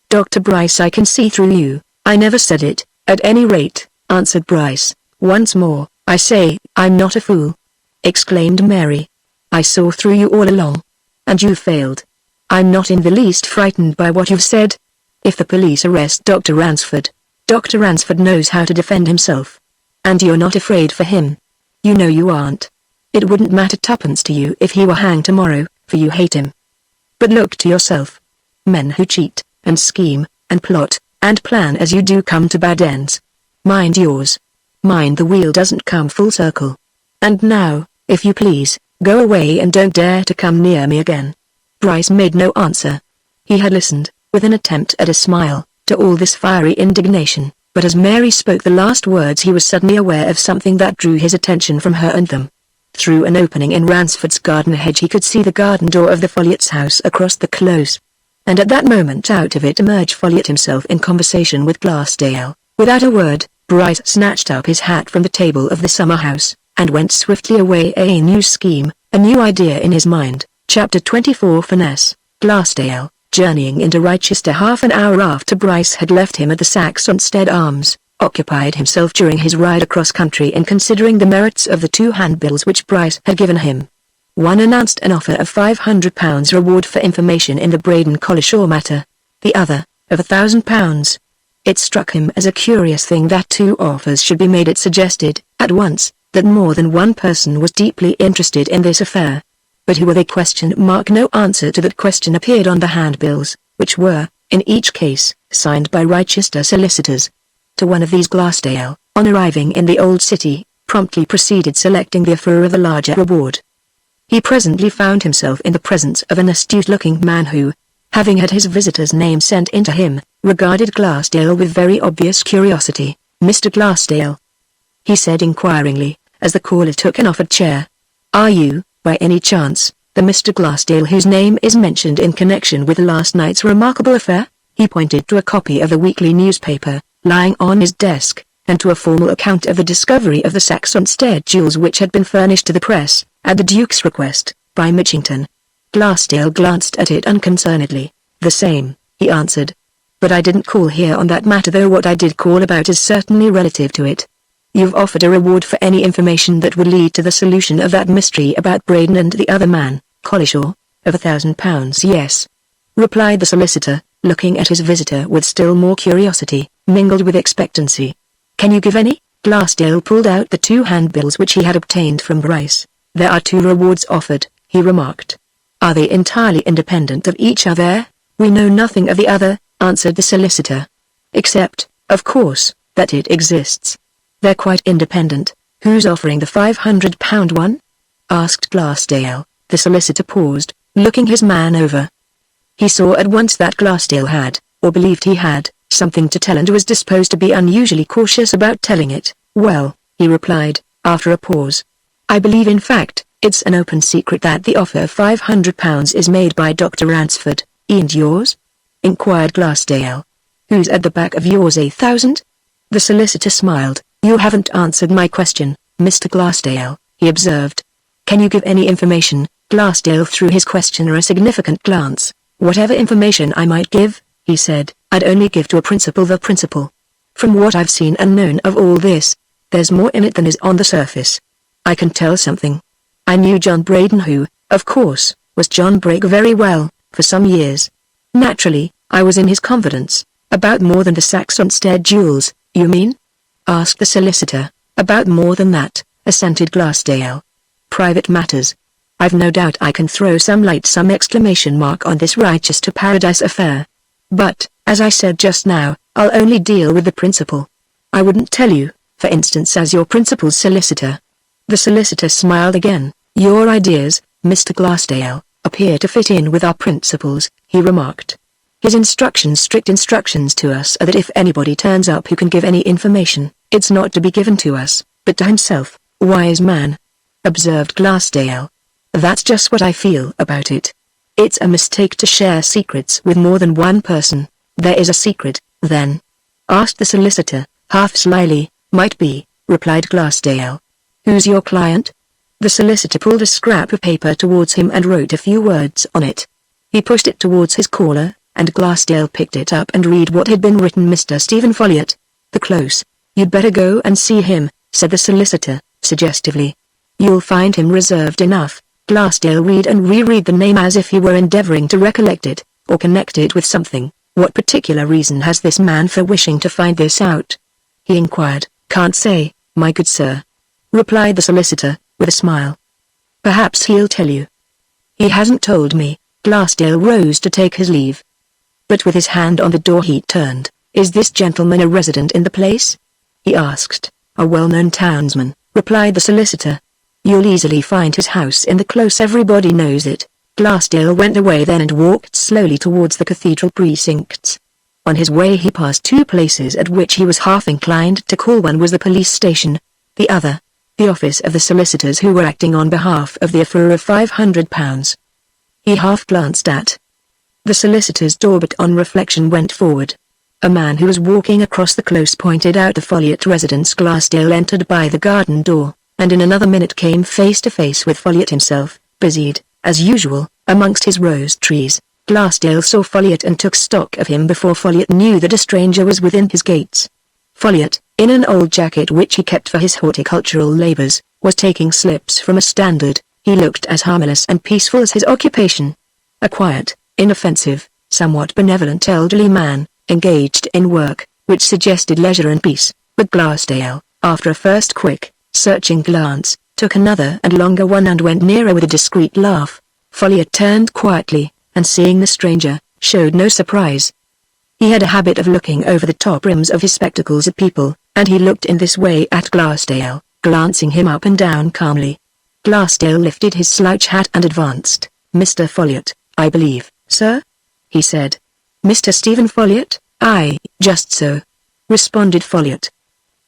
"Dr. Bryce, I can see through you." "I never said it, at any rate," answered Bryce. "Once more, I say, I'm not a fool," exclaimed Mary. "I saw through you all along. And you failed. I'm not in the least frightened by what you've said. If the police arrest Dr. Ransford knows how to defend himself. And you're not afraid for him. You know you aren't. It wouldn't matter tuppence to you if he were hanged tomorrow, for you hate him. But look to yourself. Men who cheat, and scheme, and plot, and plan as you do come to bad ends. Mind yours. Mind the wheel doesn't come full circle. And now, if you please, go away and don't dare to come near me again." Bryce made no answer. He had listened, with an attempt at a smile, to all this fiery indignation, but as Mary spoke the last words he was suddenly aware of something that drew his attention from her and them. Through an opening in Ransford's garden hedge he could see the garden door of the Folliot's house across the close. And at that moment out of it emerged Folliot himself in conversation with Glassdale. Without a word, Bryce snatched up his hat from the table of the summer house, and went swiftly away, a new scheme, a new idea in his mind. Chapter 24 Finesse. Glassdale, journeying into Rochester half an hour after Bryce had left him at the Saxonsteade Arms, occupied himself during his ride across country in considering the merits of the two handbills which Bryce had given him. One announced an offer of £500 reward for information in the Braden Collishaw matter. The other, of £1,000. It struck him as a curious thing that two offers should be made. It suggested, at once, that more than one person was deeply interested in this affair. But who were they? No answer to that question appeared on the handbills, which were, in each case, signed by Rochester solicitors. To one of these Glassdale, on arriving in the old city, promptly proceeded selecting the offer of the larger reward. He presently found himself in the presence of an astute-looking man who, having had his visitor's name sent in to him, regarded Glassdale with very obvious curiosity. "Mr. Glassdale?" he said inquiringly, as the caller took an offered chair. "Are you, by any chance, the Mr. Glassdale whose name is mentioned in connection with last night's remarkable affair?" He pointed to a copy of the weekly newspaper, lying on his desk, and to a formal account of the discovery of the Saxonsteade jewels which had been furnished to the press, at the Duke's request, by Mitchington. Glassdale glanced at it unconcernedly. "The same," he answered. "But I didn't call here on that matter, though what I did call about is certainly relative to it. You've offered a reward for any information that would lead to the solution of that mystery about Braden and the other man, Collishaw, of £1,000. "Yes," replied the solicitor, looking at his visitor with still more curiosity, mingled with expectancy. "Can you give any?" Glassdale pulled out the two handbills which he had obtained from Bryce. "There are two rewards offered," he remarked. "Are they entirely independent of each other?" "We know nothing of the other," answered the solicitor. "Except, of course, that it exists." "They're quite independent. Who's offering the £500 one?" asked Glassdale. The solicitor paused, looking his man over. He saw at once that Glassdale had, or believed he had, something to tell and was disposed to be unusually cautious about telling it. "Well," he replied, after a pause. "I believe in fact, it's an open secret that the offer of £500 is made by Dr. Ransford." "And yours?" inquired Glassdale. "Who's at the back of yours, 1,000? The solicitor smiled. "You haven't answered my question, Mr. Glassdale," he observed. "Can you give any information?" Glassdale threw his questioner a significant glance. "Whatever information I might give," he said, "I'd only give to a principal. The principal." From what I've seen and known of all this, there's more in it than is on the surface. I can tell something. I knew John Braden, who, of course, was John Brake, very well, for some years. Naturally, I was in his confidence. About more than the Saxonsteade jewels, you mean? Asked the solicitor. About more than that, assented Glassdale. Private matters. I've no doubt I can throw some light, some exclamation mark, on this righteous to paradise affair. But, as I said just now, I'll only deal with the principal. I wouldn't tell you, for instance, as your principal's solicitor. The solicitor smiled again. Your ideas, Mr. Glassdale, appear to fit in with our principles, he remarked. His instructions, strict instructions to us, are that if anybody turns up who can give any information, it's not to be given to us, but to himself. Wise man, observed Glassdale. That's just what I feel about it. It's a mistake to share secrets with more than one person. There is a secret, then? Asked the solicitor, half slyly. Might be, replied Glassdale. Who's your client? The solicitor pulled a scrap of paper towards him and wrote a few words on it. He pushed it towards his caller, and Glassdale picked it up and read what had been written. Mr. Stephen Folliot. The Close. You'd better go and see him, said the solicitor, suggestively. You'll find him reserved enough. Glassdale read and reread the name as if he were endeavoring to recollect it, or connect it with something. What particular reason has this man for wishing to find this out? He inquired. Can't say, my good sir, replied the solicitor, with a smile. Perhaps he'll tell you. He hasn't told me. Glassdale rose to take his leave. But with his hand on the door he turned. Is this gentleman a resident in the place? He asked. A well-known townsman, replied the solicitor. You'll easily find his house in the Close, everybody knows it. Glassdale went away then and walked slowly towards the cathedral precincts. On his way he passed two places at which he was half inclined to call. One was the police station, the other, the office of the solicitors who were acting on behalf of the offerer of £500. He half glanced at the solicitor's door, but on reflection went forward. A man who was walking across the Close pointed out the Folliot residence. Glassdale entered by the garden door, and in another minute came face to face with Folliot himself, busied, as usual, amongst his rose trees. Glassdale saw Folliot and took stock of him before Folliot knew that a stranger was within his gates. Folliot, in an old jacket which he kept for his horticultural labours, was taking slips from a standard. He looked as harmless and peaceful as his occupation. A quiet, inoffensive, somewhat benevolent elderly man, engaged in work, which suggested leisure and peace. But Glassdale, after a first quick, searching glance, took another and longer one and went nearer with a discreet laugh. Folliot turned quietly, and seeing the stranger, showed no surprise. He had a habit of looking over the top rims of his spectacles at people, and he looked in this way at Glassdale, glancing him up and down calmly. Glassdale lifted his slouch hat and advanced. Mr. Folliot, I believe, sir? He said. Mr. Stephen Folliot? Aye, just so, responded Folliot.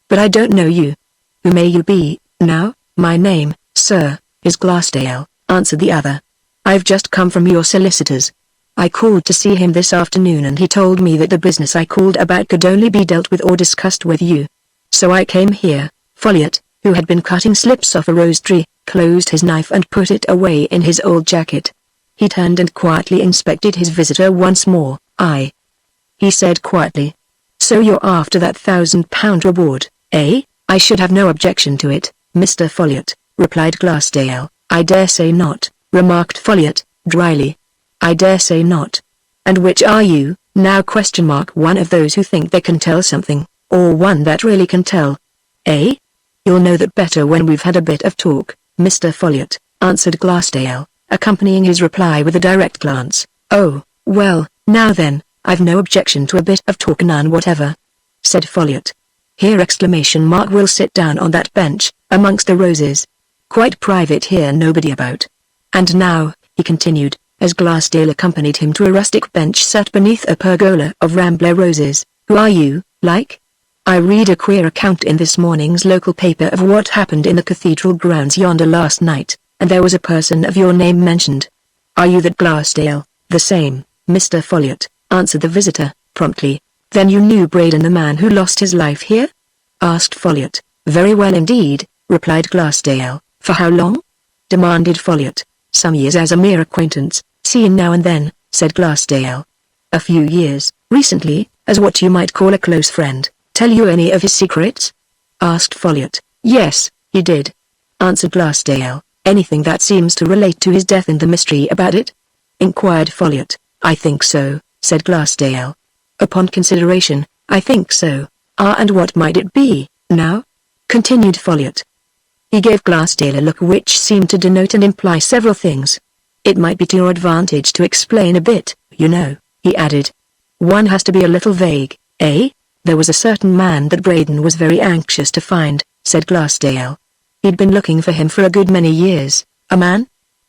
But I don't know you. Who may you be, now? My name, sir, is Glassdale, answered the other. I've just come from your solicitor's. I called to see him this afternoon and he told me that the business I called about could only be dealt with or discussed with you. So I came here. Folliot, who had been cutting slips off a rose tree, closed his knife and put it away in his old jacket. He turned and quietly inspected his visitor once more. Aye, he said quietly. So you're after that £1,000 reward, eh? I should have no objection to it, Mr. Folliot, replied Glassdale. I dare say not, remarked Folliot, dryly. I dare say not. And which are you, now? One of those who think they can tell something, or one that really can tell? Eh? You'll know that better when we've had a bit of talk, Mr. Folliot, answered Glassdale, accompanying his reply with a direct glance. Oh, well, now then, I've no objection to a bit of talk, none whatever, said Folliot. Here! We'll sit down on that bench, amongst the roses. Quite private here, nobody about. And now, he continued, as Glassdale accompanied him to a rustic bench set beneath a pergola of rambler roses, who are you, like? I read a queer account in this morning's local paper of what happened in the cathedral grounds yonder last night, and there was a person of your name mentioned. Are you that Glassdale? The same, Mr. Folliot, answered the visitor, promptly. Then you knew Braden, the man who lost his life here? Asked Folliot. Very well indeed, replied Glassdale. For how long? Demanded Folliot. Some years as a mere acquaintance, seen now and then, said Glassdale. A few years, recently, as what you might call a close friend. tell you any of his secrets? Asked Folliot. Yes, he did, answered Glassdale. Anything that seems to relate to his death and the mystery about it? Inquired Folliot. I think so, said Glassdale. Upon consideration, I think so. Ah, and what might it be, now? Continued Folliot. He gave Glassdale a look which seemed to denote and imply several things. It might be to your advantage to explain a bit, you know, he added. One has to be a little vague, eh? There was a certain man that Braden was very anxious to find, said Glassdale. He'd been looking for him for a good many years. A man?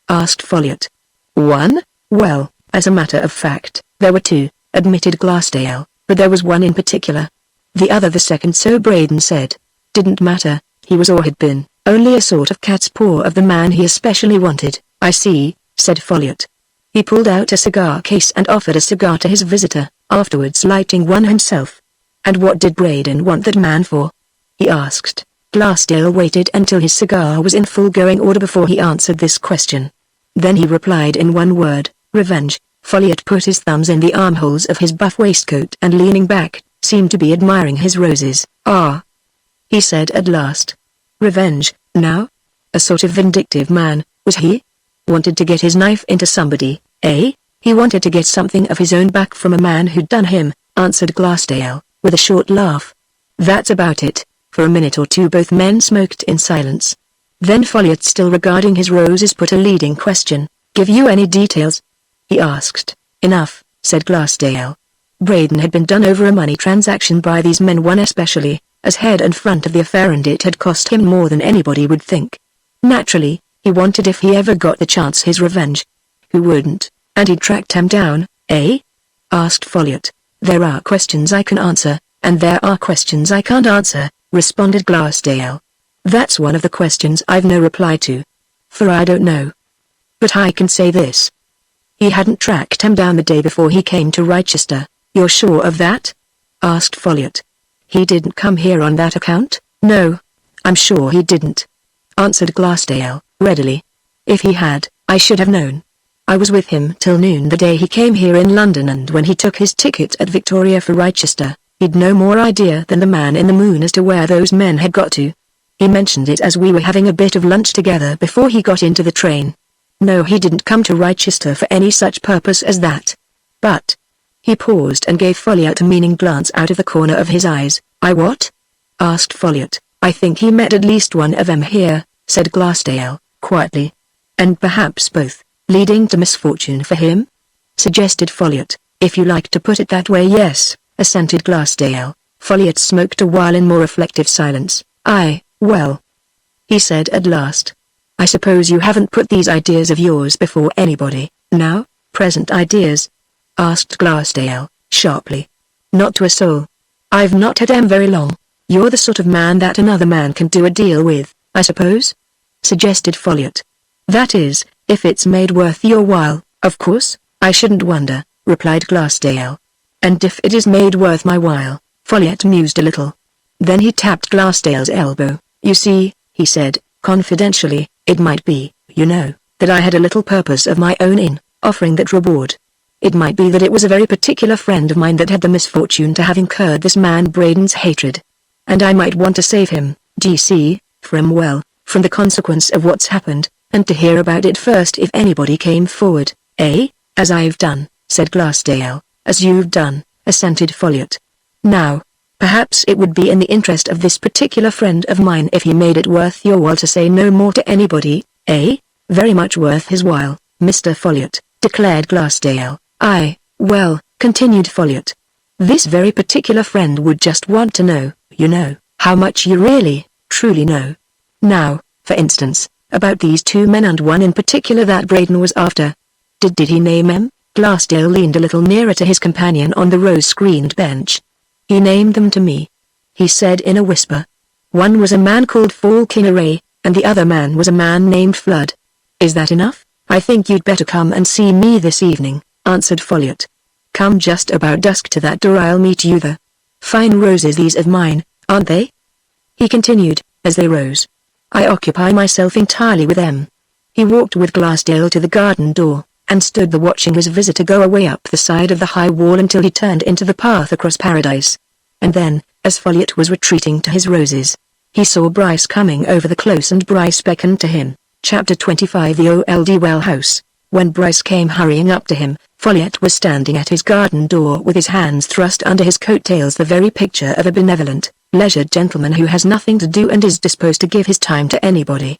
Asked Folliot. One? Well, as a matter of fact, there were two, admitted Glassdale, but there was one in particular. The other the second, so Braden said. Didn't matter, he was or had been, only a sort of cat's paw of the man he especially wanted. I see, said Folliot. He pulled out a cigar case and offered a cigar to his visitor, afterwards lighting one himself. And what did Braden want that man for? He asked. Glassdale waited until his cigar was in full going order before he answered this question. Then he replied in one word, revenge. Folliot put his thumbs in the armholes of his buff waistcoat and leaning back, seemed to be admiring his roses. Ah, he said at last. Revenge, now? A sort of vindictive man, was he? Wanted to get his knife into somebody, eh? He wanted to get something of his own back from a man who'd done him, answered Glassdale, with a short laugh. That's about it. For a minute or two both men smoked in silence. Then Folliot, still regarding his roses, put a leading question. Give you any details? He asked. Enough, said Glassdale. Braden had been done over a money transaction by these men, one especially, as head and front of the affair, and it had cost him more than anybody would think. Naturally, he wanted, if he ever got the chance, his revenge. Who wouldn't? And he'd tracked him down, eh? Asked Folliot. There are questions I can answer, and there are questions I can't answer, responded Glassdale. That's one of the questions I've no reply to. For I don't know. But I can say this. He hadn't tracked him down the day before he came to Rochester. You're sure of that? Asked Folliot. He didn't come here on that account? No, I'm sure he didn't, answered Glassdale, readily. If he had, I should have known. I was with him till noon the day he came here in London, and when he took his ticket at Victoria for Rochester, he'd no more idea than the man in the moon as to where those men had got to. He mentioned it as we were having a bit of lunch together before he got into the train. No, he didn't come to Rochester for any such purpose as that. But... He paused and gave Folliot a meaning glance out of the corner of his eyes. I what? Asked Folliot. I think he met at least one of them here, said Glassdale, quietly. And perhaps both, leading to misfortune for him? Suggested Folliot. If you like to put it that way, yes, assented Glassdale. Folliot smoked a while in more reflective silence. Well, he said at last. I suppose you haven't put these ideas of yours before anybody, now? Present ideas? Asked Glassdale, sharply. Not to a soul. I've not had them very long. You're the sort of man that another man can do a deal with, I suppose? Suggested Folliot. That is, if it's made worth your while, of course, I shouldn't wonder, replied Glassdale. And if it is made worth my while, Folliot mused a little. Then he tapped Glassdale's elbow. You see, he said, confidentially, it might be, you know, that I had a little purpose of my own in offering that reward. It might be that it was a very particular friend of mine that had the misfortune to have incurred this man Braden's hatred. And I might want to save him, from the consequence of what's happened, and to hear about it first if anybody came forward, eh? As I've done, said Glassdale. As you've done, assented Folliot. Now, perhaps it would be in the interest of this particular friend of mine if he made it worth your while to say no more to anybody, eh? Very much worth his while, Mr. Folliot, declared Glassdale. Well, continued Folliot. This very particular friend would just want to know, you know, how much you really, truly know. Now, for instance, about these two men and one in particular that Braden was after. Did he name them? Glassdale leaned a little nearer to his companion on the rose-screened bench. He named them to me, he said in a whisper. One was a man called Falconeret, and the other man was a man named Flood. Is that enough? I think you'd better come and see me this evening, answered Folliot. Come just about dusk to that door. I'll meet you there. Fine roses these of mine, aren't they? He continued, as they rose. I occupy myself entirely with them. He walked with Glassdale to the garden door, and stood there watching his visitor go away up the side of the high wall until he turned into the path across Paradise. And then, as Folliot was retreating to his roses. He saw Bryce coming over the close and Bryce beckoned to him. Chapter 25 The Old Well House. When Bryce came hurrying up to him, Folliot was standing at his garden door with his hands thrust under his coattails, the very picture of a benevolent, leisured gentleman who has nothing to do and is disposed to give his time to anybody.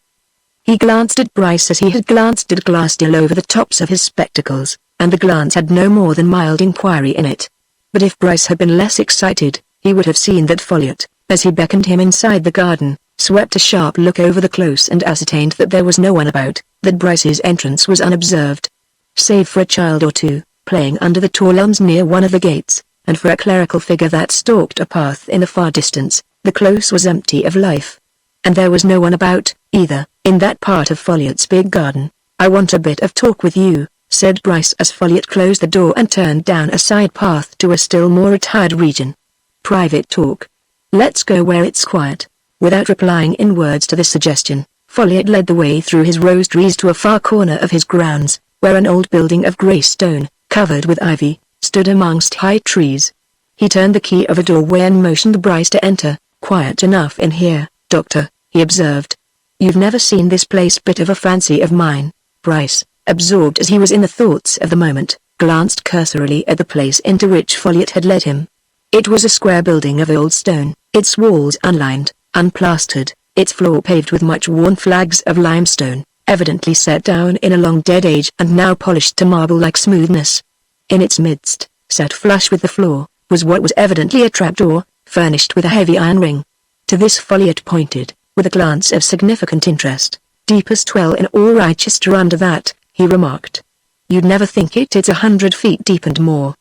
He glanced at Bryce as he had glanced at Glassdale over the tops of his spectacles, and the glance had no more than mild inquiry in it. But if Bryce had been less excited, he would have seen that Folliot, as he beckoned him inside the garden, swept a sharp look over the close and ascertained that there was no one about, that Bryce's entrance was unobserved. Save for a child or two, playing under the tall elms near one of the gates, and for a clerical figure that stalked a path in the far distance, the close was empty of life. And there was no one about, either, in that part of Folliot's big garden. "I want a bit of talk with you," said Bryce as Folliot closed the door and turned down a side path to a still more retired region. "Private talk. Let's go where it's quiet." Without replying in words to this suggestion, Folliot led the way through his rose trees to a far corner of his grounds, where an old building of grey stone, covered with ivy, stood amongst high trees. He turned the key of a doorway and motioned Bryce to enter. "Quiet enough in here, Doctor," he observed. "You've never seen this place. Bit of a fancy of mine." Bryce, absorbed as he was in the thoughts of the moment, glanced cursorily at the place into which Folliot had led him. It was a square building of old stone, its walls unlined, unplastered, its floor paved with much worn flags of limestone, evidently set down in a long dead age and now polished to marble-like smoothness. In its midst, set flush with the floor, was what was evidently a trapdoor, furnished with a heavy iron ring. To this Folliot pointed, with a glance of significant interest. "Deepest well in all Rochester under that," he remarked. "You'd never think it. It's 100 feet deep and more.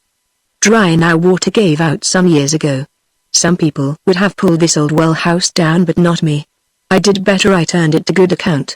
Dry now. Water gave out some years ago. Some people would have pulled this old well house down, but not me. I did better. I turned it to good account."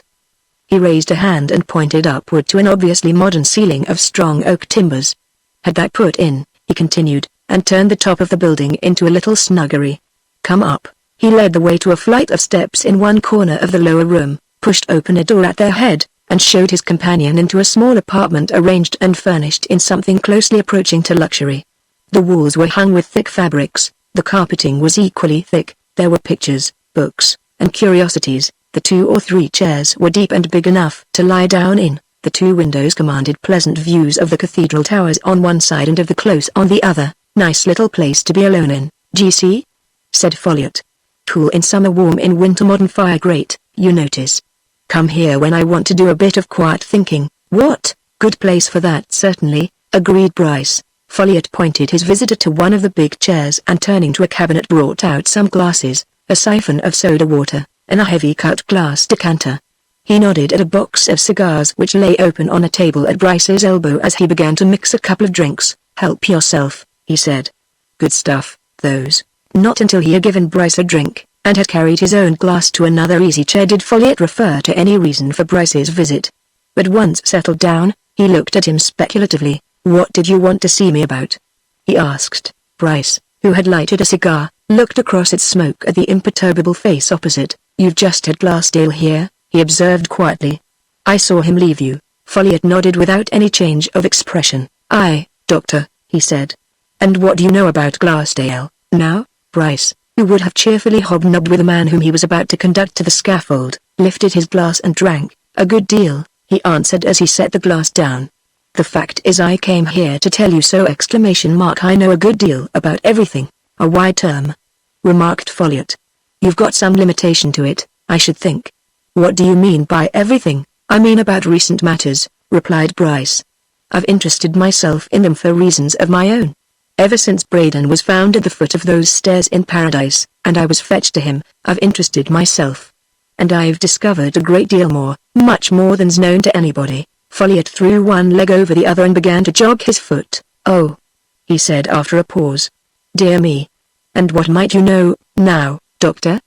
He raised a hand and pointed upward to an obviously modern ceiling of strong oak timbers. "Had that put in," he continued, and turned the top of the building into a little snuggery. "Come up." He led the way to a flight of steps in one corner of the lower room, pushed open a door at their head, and showed his companion into a small apartment arranged and furnished in something closely approaching to luxury. The walls were hung with thick fabrics, the carpeting was equally thick, there were pictures, books, and curiosities. The 2 or 3 chairs were deep and big enough to lie down in. The 2 windows commanded pleasant views of the cathedral towers on one side and of the close on the other. "Nice little place to be alone in, GC?" said Folliot. "Cool in summer, warm in winter, modern fire grate, you notice. Come here when I want to do a bit of quiet thinking." "What? Good place for that, certainly," agreed Bryce. Folliot pointed his visitor to one of the big chairs and turning to a cabinet brought out some glasses, a siphon of soda water, and a heavy cut glass decanter. He nodded at a box of cigars which lay open on a table at Bryce's elbow as he began to mix a couple of drinks. "Help yourself," he said. Good stuff, those. Not until he had given Bryce a drink, and had carried his own glass to another easy chair, did Folliot refer to any reason for Bryce's visit. But once settled down, he looked at him speculatively. "What did you want to see me about?" he asked. Bryce, who had lighted a cigar, looked across its smoke at the imperturbable face opposite. "You've just had Glassdale here," he observed quietly. "I saw him leave you." Folliot nodded without any change of expression. "Aye, Doctor," he said. "And what do you know about Glassdale, now?" Bryce, who would have cheerfully hobnobbed with a man whom he was about to conduct to the scaffold, lifted his glass and drank. "A good deal," he answered as he set the glass down. "The fact is I came here to tell you so!" "I know a good deal about everything." "A wide term," remarked Folliot. "You've got some limitation to it, I should think." "What do you mean by everything?" "I mean about recent matters," replied Bryce. "I've interested myself in them for reasons of my own. Ever since Braden was found at the foot of those stairs in Paradise, and I was fetched to him, I've interested myself. And I've discovered a great deal more, much more than's known to anybody." Folliot threw one leg over the other and began to jog his foot. "Oh," he said after a pause. "Dear me. And what might you know, now, Doctor?"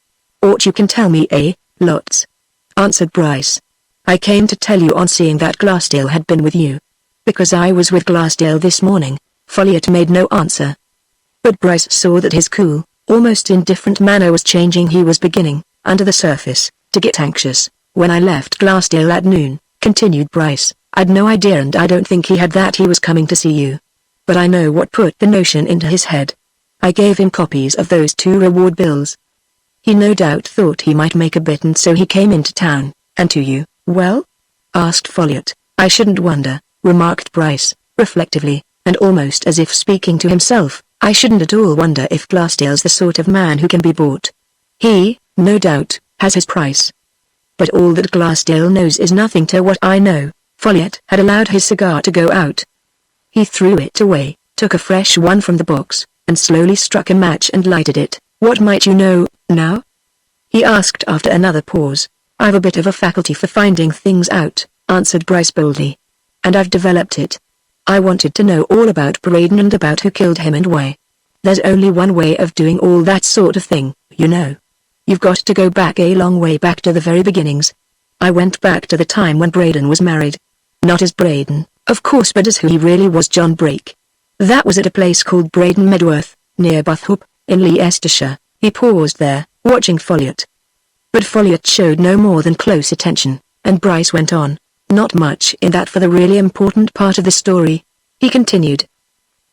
"Aught you can tell me, eh?" "Lots," answered Bryce. "I came to tell you on seeing that Glassdale had been with you." "Because I was with Glassdale this morning." Folliot made no answer. But Bryce saw that his cool, almost indifferent manner was changing. He was beginning, under the surface, to get anxious. "When I left Glassdale at noon," continued Bryce, "I'd no idea, and I don't think he had, that he was coming to see you. But I know what put the notion into his head. I gave him copies of those 2 reward bills. He no doubt thought he might make a bit, and so he came into town. And to you, well? Asked Folliot. I shouldn't wonder, remarked Bryce, reflectively, and almost as if speaking to himself. I shouldn't at all wonder if Glassdale's the sort of man who can be bought. He, no doubt, has his price. But all that Glassdale knows is nothing to what I know. Folliot had allowed his cigar to go out. He threw it away, took a fresh one from the box, and slowly struck a match and lighted it. What might you know, now? He asked after another pause. I've a bit of a faculty for finding things out, answered Bryce boldly. And I've developed it. I wanted to know all about Braden and about who killed him and why. There's only one way of doing all that sort of thing, you know. You've got to go back a long way, back to the very beginnings. I went back to the time when Braden was married. Not as Braden, of course, but as who he really was, John Brake. That was at a place called Braden Medworth, near Buthope, in Leicestershire. He paused there, watching Folliot. But Folliot showed no more than close attention, and Bryce went on. Not much in that for the really important part of the story, he continued.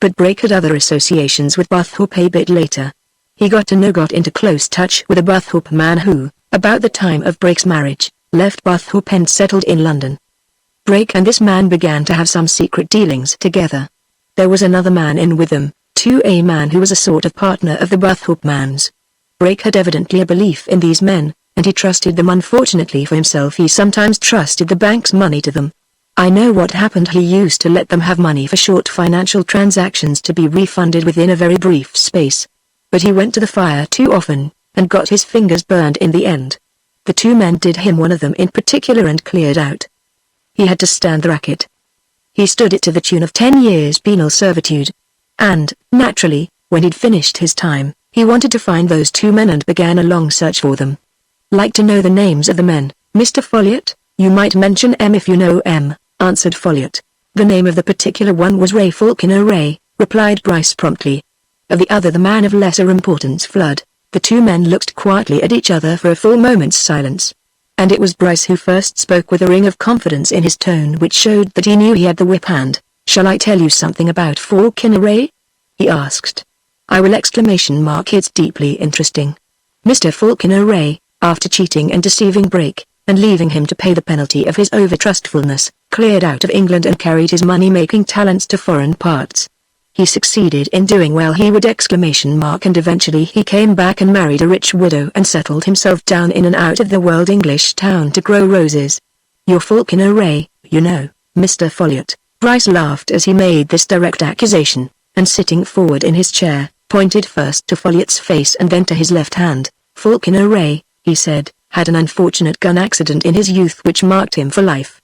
But Brake had other associations with Buthope a bit later. He got into close touch with a Buthope man who, about the time of Brake's marriage, left Buthope and settled in London. Brake and this man began to have some secret dealings together. There was another man in with them, too, a man who was a sort of partner of the Buthope man's. Brake had evidently a belief in these men, and he trusted them. Unfortunately for himself, he sometimes trusted the bank's money to them. I know what happened. He used to let them have money for short financial transactions to be refunded within a very brief space. But he went to the fire too often, and got his fingers burned in the end. The 2 men did him, one of them in particular, and cleared out. He had to stand the racket. He stood it to the tune of 10 years penal servitude. And, naturally, when he'd finished his time, he wanted to find those 2 men and began a long search for them. Like to know the names of the men, Mr. Folliot? You might mention M if you know M, answered Folliot. The name of the particular one was Ray Falconer Ray, replied Bryce promptly. Of the other, the man of lesser importance, Flood. The 2 men looked quietly at each other for a full moment's silence. And it was Bryce who first spoke, with a ring of confidence in his tone which showed that he knew he had the whip hand. Shall I tell you something about Falconer Ray? He asked. I will! It's deeply interesting. Mr. Falconer Ray, after cheating and deceiving Brake, and leaving him to pay the penalty of his over-trustfulness, cleared out of England and carried his money-making talents to foreign parts. He succeeded in doing well, he would! And eventually he came back and married a rich widow and settled himself down in an out-of-the-world English town to grow roses. You're Falconer Ray, you know, Mr. Folliot. Bryce laughed as he made this direct accusation, and sitting forward in his chair, pointed first to Folliot's face and then to his left hand. Falconer Ray, he said, had an unfortunate gun accident in his youth which marked him for life.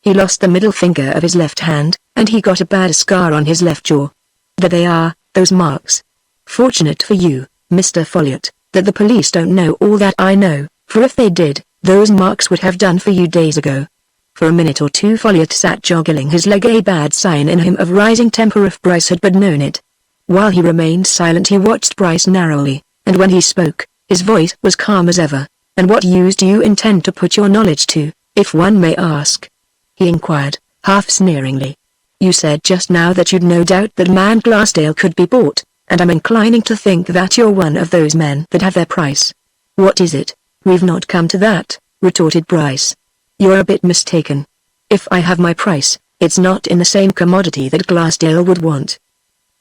He lost the middle finger of his left hand, and he got a bad scar on his left jaw. There they are, those marks. Fortunate for you, Mr. Folliot, that the police don't know all that I know, for if they did, those marks would have done for you days ago. For a minute or two Folliot sat joggling his leg, a bad sign in him of rising temper if Bryce had but known it. While he remained silent he watched Bryce narrowly, and when he spoke, his voice was calm as ever. And what use do you intend to put your knowledge to, if one may ask? He inquired, half sneeringly. You said just now that you'd no doubt that man Glassdale could be bought, and I'm inclining to think that you're one of those men that have their price. What is it? We've not come to that, retorted Bryce. You're a bit mistaken. If I have my price, it's not in the same commodity that Glassdale would want.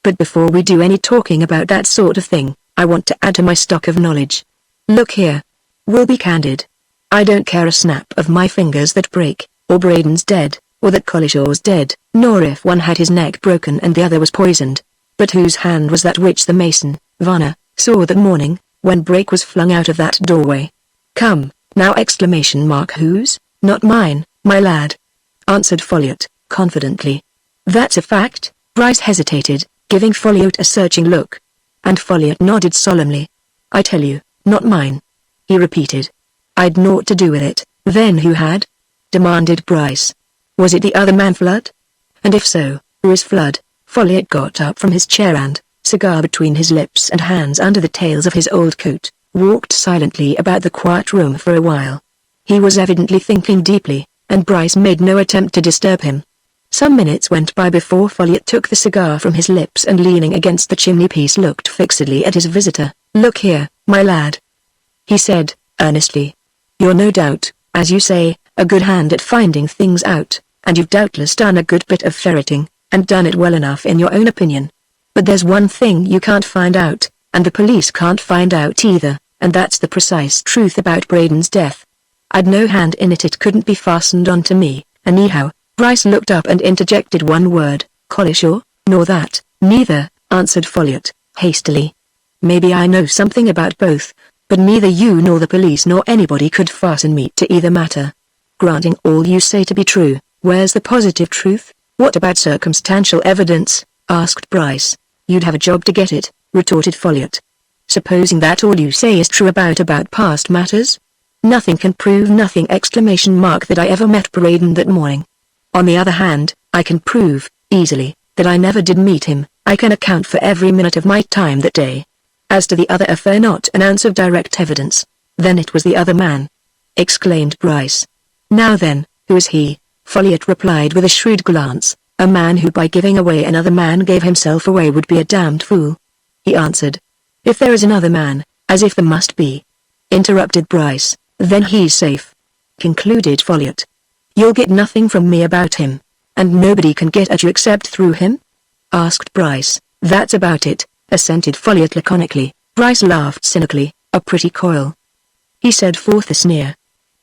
But before we do any talking about that sort of thing, I want to add to my stock of knowledge. Look here. We'll be candid. I don't care a snap of my fingers that Brake, or Braden's dead, or that Collishaw's dead, nor if one had his neck broken and the other was poisoned. But whose hand was that which the mason, Varner, saw that morning, when Brake was flung out of that doorway? Come, now! Whose? Not mine, my lad, answered Folliot, confidently. That's a fact. Bryce hesitated, giving Folliot a searching look. And Folliot nodded solemnly. I tell you, not mine, he repeated. I'd naught to do with it. Then who had? Demanded Bryce. Was it the other man, Flood? And if so, who is Flood? Folliot got up from his chair and, cigar between his lips and hands under the tails of his old coat, walked silently about the quiet room for a while. He was evidently thinking deeply, and Bryce made no attempt to disturb him. Some minutes went by before Folliot took the cigar from his lips and leaning against the chimney-piece looked fixedly at his visitor. "Look here, my lad," he said, earnestly. "You're no doubt, as you say, a good hand at finding things out, and you've doubtless done a good bit of ferreting, and done it well enough in your own opinion. But there's one thing you can't find out, and the police can't find out either, and that's the precise truth about Braden's death. I'd no hand in it, it couldn't be fastened onto me, anyhow." Bryce looked up and interjected one word, "Collishaw?" "Nor that, neither," answered Folliot, hastily. "Maybe I know something about both, but neither you nor the police nor anybody could fasten me to either matter. Granting all you say to be true, where's the positive truth?" "What about circumstantial evidence?" asked Bryce. "You'd have a job to get it," retorted Folliot. "Supposing that all you say is true about past matters? Nothing can prove nothing! That I ever met Braden that morning. On the other hand, I can prove, easily, that I never did meet him. I can account for every minute of my time that day. As to the other affair, not an ounce of direct evidence." "Then it was the other man," exclaimed Bryce. "Now then, who is he?" Folliot replied with a shrewd glance. "A man who by giving away another man gave himself away would be a damned fool," he answered. "If there is another man, as if there must be," interrupted Bryce, "then he's safe," concluded Folliot. "You'll get nothing from me about him, and nobody can get at you except through him?" asked Bryce. "That's about it," assented Folliot laconically. Bryce laughed cynically. "A pretty coil," he said forth a sneer.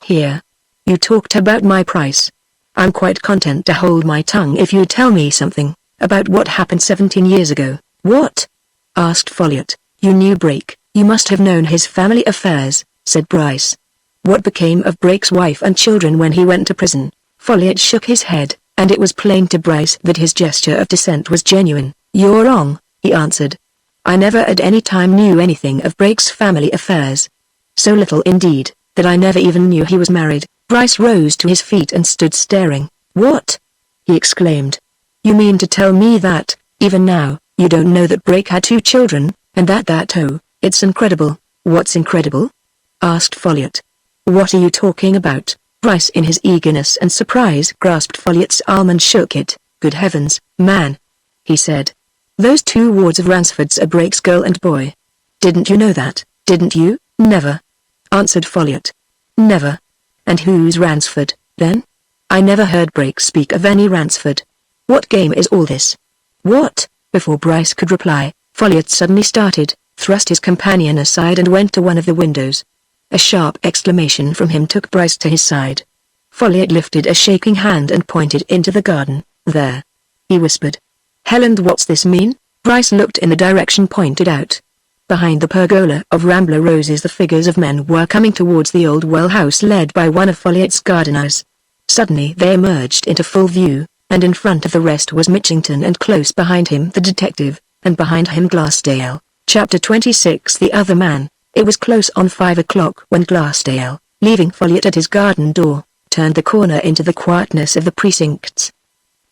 "Here. You talked about my price. I'm quite content to hold my tongue if you tell me something about what happened 17 years ago." "What?" asked Folliot. "You knew Brake. You must have known his family affairs," said Bryce. "What became of Brake's wife and children when he went to prison?" Folliot shook his head, and it was plain to Bryce that his gesture of dissent was genuine. "You're wrong," he answered. "I never at any time knew anything of Brake's family affairs. So little indeed, that I never even knew he was married." Bryce rose to his feet and stood staring. "What?" he exclaimed. "You mean to tell me that, even now, you don't know that Brake had 2 children, and oh, it's incredible." "What's incredible?" asked Folliot. "What are you talking about?" Bryce in his eagerness and surprise grasped Folliot's arm and shook it. "Good heavens, man," he said. "Those 2 wards of Ransford's are Brake's girl and boy. Didn't you know that, didn't you?" "Never," answered Folliot. "Never. And who's Ransford, then?" "I never heard Brake speak of any Ransford. What game is all this?" "What?" Before Bryce could reply, Folliot suddenly started, thrust his companion aside and went to one of the windows. A sharp exclamation from him took Bryce to his side. Folliot lifted a shaking hand and pointed into the garden. "There," he whispered. "Helen, what's this mean?" Bryce looked in the direction pointed out. Behind the pergola of rambler roses the figures of men were coming towards the old well house led by one of Folliot's gardeners. Suddenly they emerged into full view, and in front of the rest was Mitchington and close behind him the detective, and behind him Glassdale. Chapter 26 The Other Man. It was close on 5 o'clock when Glassdale, leaving Folliot at his garden door, turned the corner into the quietness of the precincts.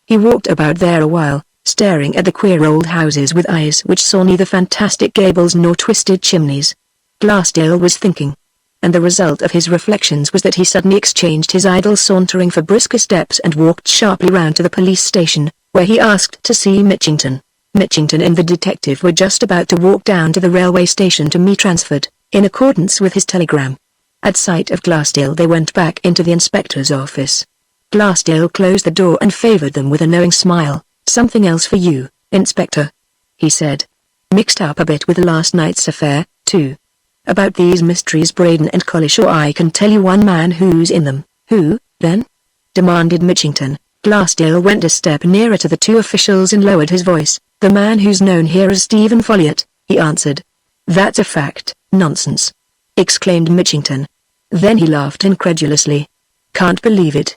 He walked about there a while, staring at the queer old houses with eyes which saw neither fantastic gables nor twisted chimneys. Glassdale was thinking. And the result of his reflections was that he suddenly exchanged his idle sauntering for brisker steps and walked sharply round to the police station, where he asked to see Mitchington. Mitchington and the detective were just about to walk down to the railway station to meet Ransford, in accordance with his telegram. At sight of Glassdale they went back into the inspector's office. Glassdale closed the door and favored them with a knowing smile. "Something else for you, Inspector," he said. "Mixed up a bit with last night's affair, too. About these mysteries Braden and Collishaw, I can tell you one man who's in them." "Who, then?" demanded Mitchington. Glassdale went a step nearer to the 2 officials and lowered his voice. "The man who's known here as Stephen Folliot," he answered. "That's a fact." "Nonsense!" exclaimed Mitchington. Then he laughed incredulously. "Can't believe it,"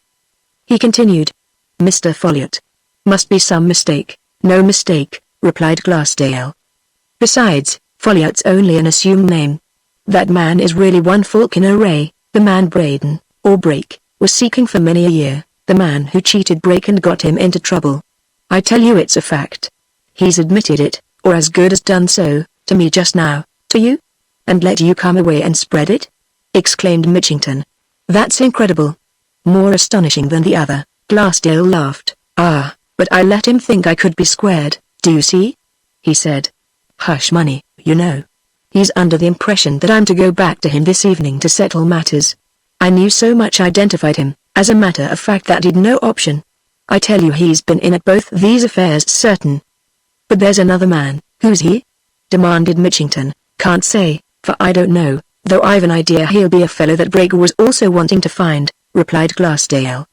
he continued. "Mr. Folliot. Must be some mistake." "No mistake," replied Glassdale. "Besides, Folliot's only an assumed name. That man is really one falcon array, the man Braden, or Brake, was seeking for many a year, the man who cheated Brake and got him into trouble. I tell you it's a fact. He's admitted it, or as good as done so, to me just now." "To you? And let you come away and spread it?" exclaimed Mitchington. "That's incredible. More astonishing than the other." Glassdale laughed. Ah, but I let him think I could be squared, do you see? He said. Hush money, you know. He's under the impression that I'm to go back to him this evening to settle matters. I knew so much identified him, as a matter of fact, that he'd no option. I tell you, he's been in at both these affairs, certain. But there's another man. Who's he? Demanded Mitchington. Can't say, for I don't know, though I've an idea he'll be a fellow that Breaker was also wanting to find, replied Glassdale.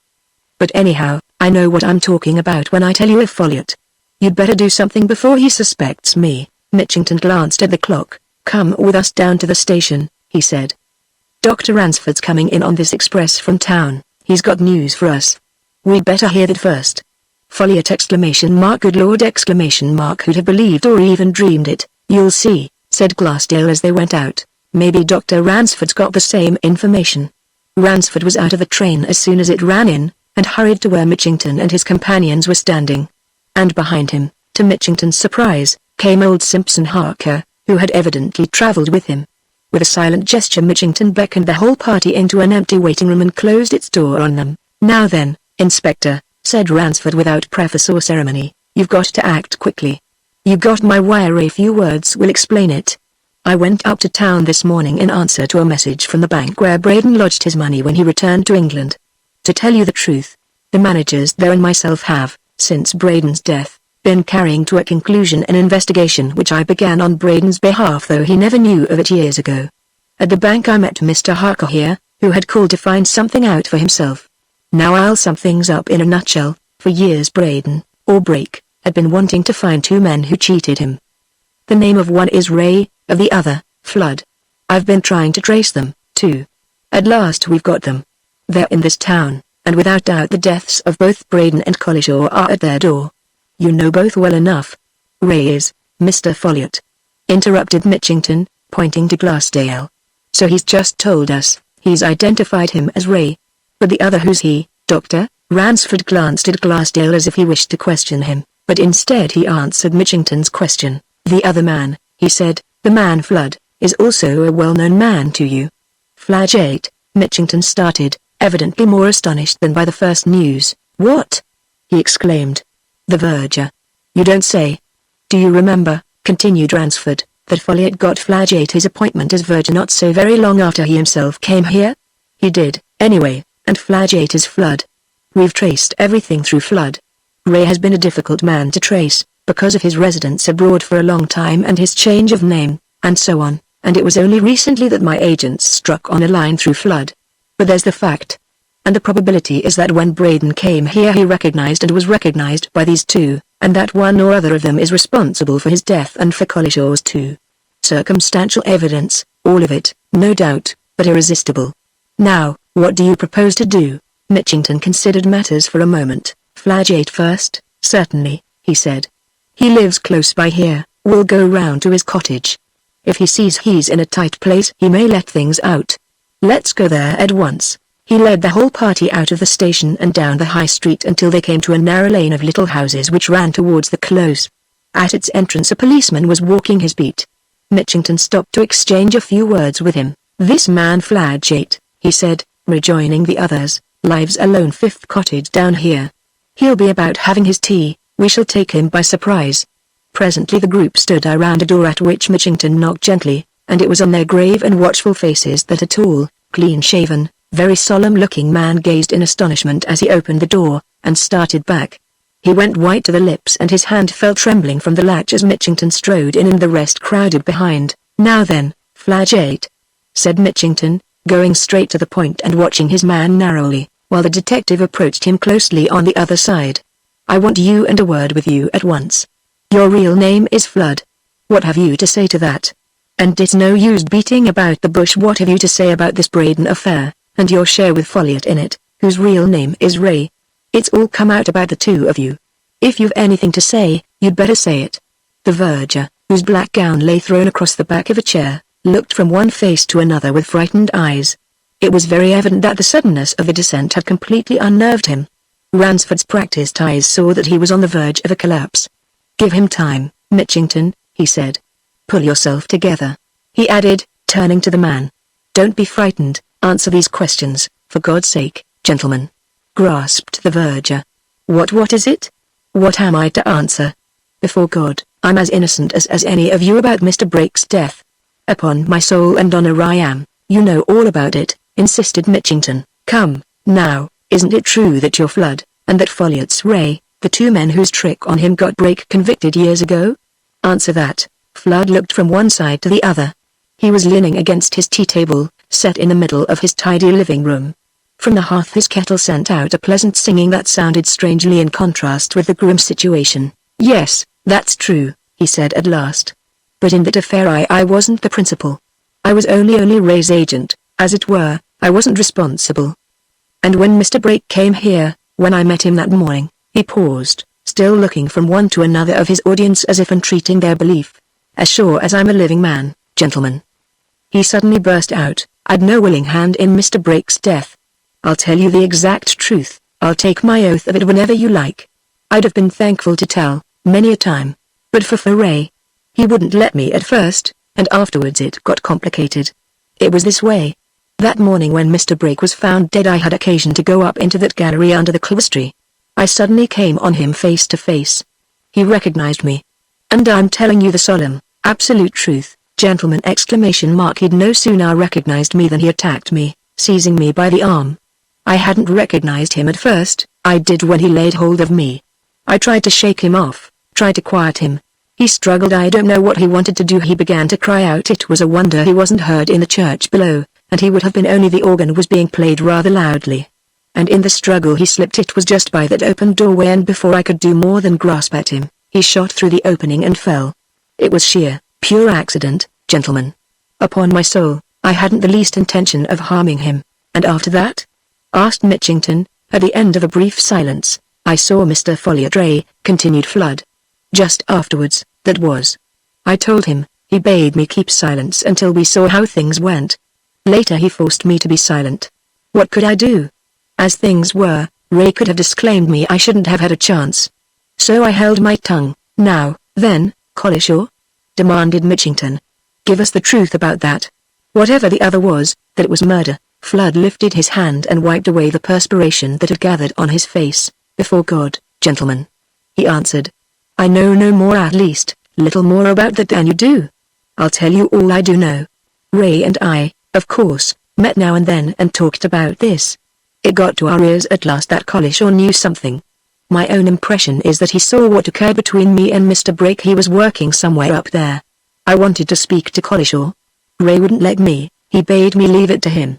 But anyhow, I know what I'm talking about when I tell you, Folliot. You'd better do something before he suspects me. Mitchington glanced at the clock. Come with us down to the station, he said. Dr. Ransford's coming in on this express from town. He's got news for us. We'd better hear that first. Folliot! Good Lord! Who'd have believed or even dreamed it? You'll see, said Glassdale as they went out. Maybe Dr. Ransford's got the same information. Ransford was out of the train as soon as it ran in, and hurried to where Mitchington and his companions were standing. And behind him, to Mitchington's surprise, came old Simpson Harker, who had evidently travelled with him. With a silent gesture, Mitchington beckoned the whole party into an empty waiting room and closed its door on them. Now then, Inspector, said Ransford without preface or ceremony, you've got to act quickly. You got my wire? A few words will explain it. I went up to town this morning in answer to a message from the bank where Braden lodged his money when he returned to England. To tell you the truth, the managers there and myself have, since Braden's death, been carrying to a conclusion an investigation which I began on Braden's behalf, though he never knew of it years ago. At the bank I met Mr. Harker here, who had called to find something out for himself. Now I'll sum things up in a nutshell. For years Braden, or Brake, had been wanting to find two men who cheated him. The name of one is Ray, of the other, Flood. I've been trying to trace them, too. At last we've got them. They're in this town, and without doubt the deaths of both Braden and Collishaw are at their door. You know both well enough. Ray is, Mr. Folliot, interrupted Mitchington, pointing to Glassdale. So he's just told us, he's identified him as Ray. But the other, who's he, Doctor? Ransford glanced at Glassdale as if he wished to question him, but instead he answered Mitchington's question. The other man, he said, the man Flood, is also a well-known man to you. Flagellate, Mitchington started, evidently more astonished than by the first news. What? He exclaimed. The verger. You don't say. Do you remember, continued Ransford, that Folliot got Flagellate his appointment as verger not so very long after he himself came here? He did, anyway, and Flagellate is Flood. We've traced everything through Flood. Ray has been a difficult man to trace, because of his residence abroad for a long time and his change of name, and so on, and it was only recently that my agents struck on a line through Flood. But there's the fact. And the probability is that when Braden came here he recognized and was recognized by these two, and that one or other of them is responsible for his death and for Collishaw's too. Circumstantial evidence, all of it, no doubt, but irresistible. Now, what do you propose to do? Mitchington considered matters for a moment. Flagellate first, certainly, he said. He lives close by here, we'll go round to his cottage. If he sees he's in a tight place he may let things out. Let's go there at once. He led the whole party out of the station and down the high street until they came to a narrow lane of little houses which ran towards the close. At its entrance a policeman was walking his beat. Mitchington stopped to exchange a few words with him. This man Flagellate, he said, rejoining the others, lives alone 5th cottage down here. He'll be about having his tea, we shall take him by surprise. Presently the group stood around a door at which Mitchington knocked gently, and it was on their grave and watchful faces that a tall, clean-shaven, very solemn-looking man gazed in astonishment as he opened the door, and started back. He went white to the lips and his hand fell trembling from the latch as Mitchington strode in and the rest crowded behind. Now then, Flagellate, said Mitchington, going straight to the point and watching his man narrowly, while the detective approached him closely on the other side. I want you and a word with you at once. Your real name is Flood. What have you to say to that? And it's no use beating about the bush. What have you to say about this Braden affair, and your share with Folliot in it, whose real name is Ray? It's all come out about the two of you. If you've anything to say, you'd better say it. The verger, whose black gown lay thrown across the back of a chair, looked from one face to another with frightened eyes. It was very evident that the suddenness of the descent had completely unnerved him. Ransford's practiced eyes saw that he was on the verge of a collapse. Give him time, Mitchington, he said. Pull yourself together, he added, turning to the man. Don't be frightened, answer these questions, for God's sake, gentlemen, grasped the verger. What is it? What am I to answer? Before God, I'm as innocent as any of you about Mr. Brake's death. Upon my soul and honor I am. You know all about it, insisted Mitchington. Come, now, isn't it true that you're Flood, and that Folliot's Ray, the two men whose trick on him got Brake convicted years ago? Answer that. Flood looked from one side to the other. He was leaning against his tea table, set in the middle of his tidy living room. From the hearth his kettle sent out a pleasant singing that sounded strangely in contrast with the grim situation. Yes, that's true, he said at last. But in that affair I wasn't the principal. I was only Ray's agent, as it were. I wasn't responsible. And when Mr. Brake came here, when I met him that morning, he paused, still looking from one to another of his audience as if entreating their belief. As sure as I'm a living man, gentlemen. He suddenly burst out, I'd no willing hand in Mr. Brake's death. I'll tell you the exact truth, I'll take my oath of it whenever you like. I'd have been thankful to tell, many a time. But for Ray. He wouldn't let me at first, and afterwards it got complicated. It was this way. That morning when Mr. Brake was found dead I had occasion to go up into that gallery under the clerestory. I suddenly came on him face to face. He recognized me. And I'm telling you the solemn, absolute truth, gentlemen! ! He'd no sooner recognized me than he attacked me, seizing me by the arm. I hadn't recognized him at first, I did when he laid hold of me. I tried to shake him off, tried to quiet him. He struggled. I don't know what he wanted to do. He began to cry out. It was a wonder he wasn't heard in the church below, and he would have been only the organ was being played rather loudly. And in the struggle he slipped. It was just by that open doorway, and before I could do more than grasp at him, he shot through the opening and fell. It was sheer, pure accident, gentlemen. Upon my soul, I hadn't the least intention of harming him. And after that? Asked Mitchington, at the end of a brief silence. I saw Mr. Folliot Ray, continued Flood. Just afterwards, that was. I told him, he bade me keep silence until we saw how things went. Later he forced me to be silent. What could I do? As things were, Ray could have disclaimed me. I shouldn't have had a chance. So I held my tongue. Now, then, Collishaw? Demanded Mitchington. Give us the truth about that. Whatever the other was, that it was murder. Flood lifted his hand and wiped away the perspiration that had gathered on his face. Before God, gentlemen, he answered. I know no more, at least, little more about that than you do. I'll tell you all I do know. Ray and I, of course, met now and then and talked about this. It got to our ears at last that Collishaw knew something. My own impression is that he saw what occurred between me and Mr. Brake. He was working somewhere up there. I wanted to speak to Collishaw. Ray wouldn't let me, he bade me leave it to him.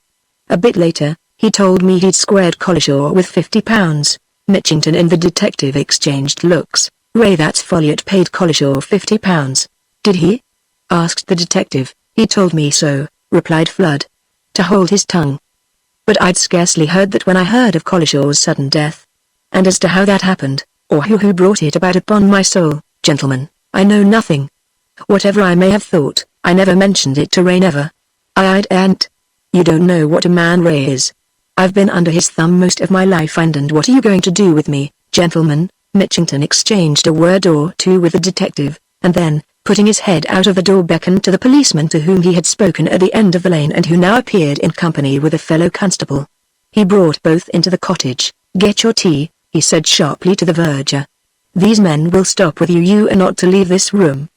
A bit later, he told me he'd squared Collishaw with £50. Mitchington and the detective exchanged looks. Ray, that's Folliot paid Collishaw £50. Did he? Asked the detective. He told me so, replied Flood. To hold his tongue. But I'd scarcely heard that when I heard of Collishaw's sudden death. And as to how that happened, or who brought it about, upon my soul, gentlemen, I know nothing. Whatever I may have thought, I never mentioned it to Ray, never. I daren't. You don't know what a man Ray is. I've been under his thumb most of my life, and what are you going to do with me, gentlemen? Mitchington exchanged a word or two with the detective, and then, putting his head out of the door, beckoned to the policeman to whom he had spoken at the end of the lane and who now appeared in company with a fellow constable. He brought both into the cottage. Get your tea, he said sharply to the verger. These men will stop with you. You are not to leave this room.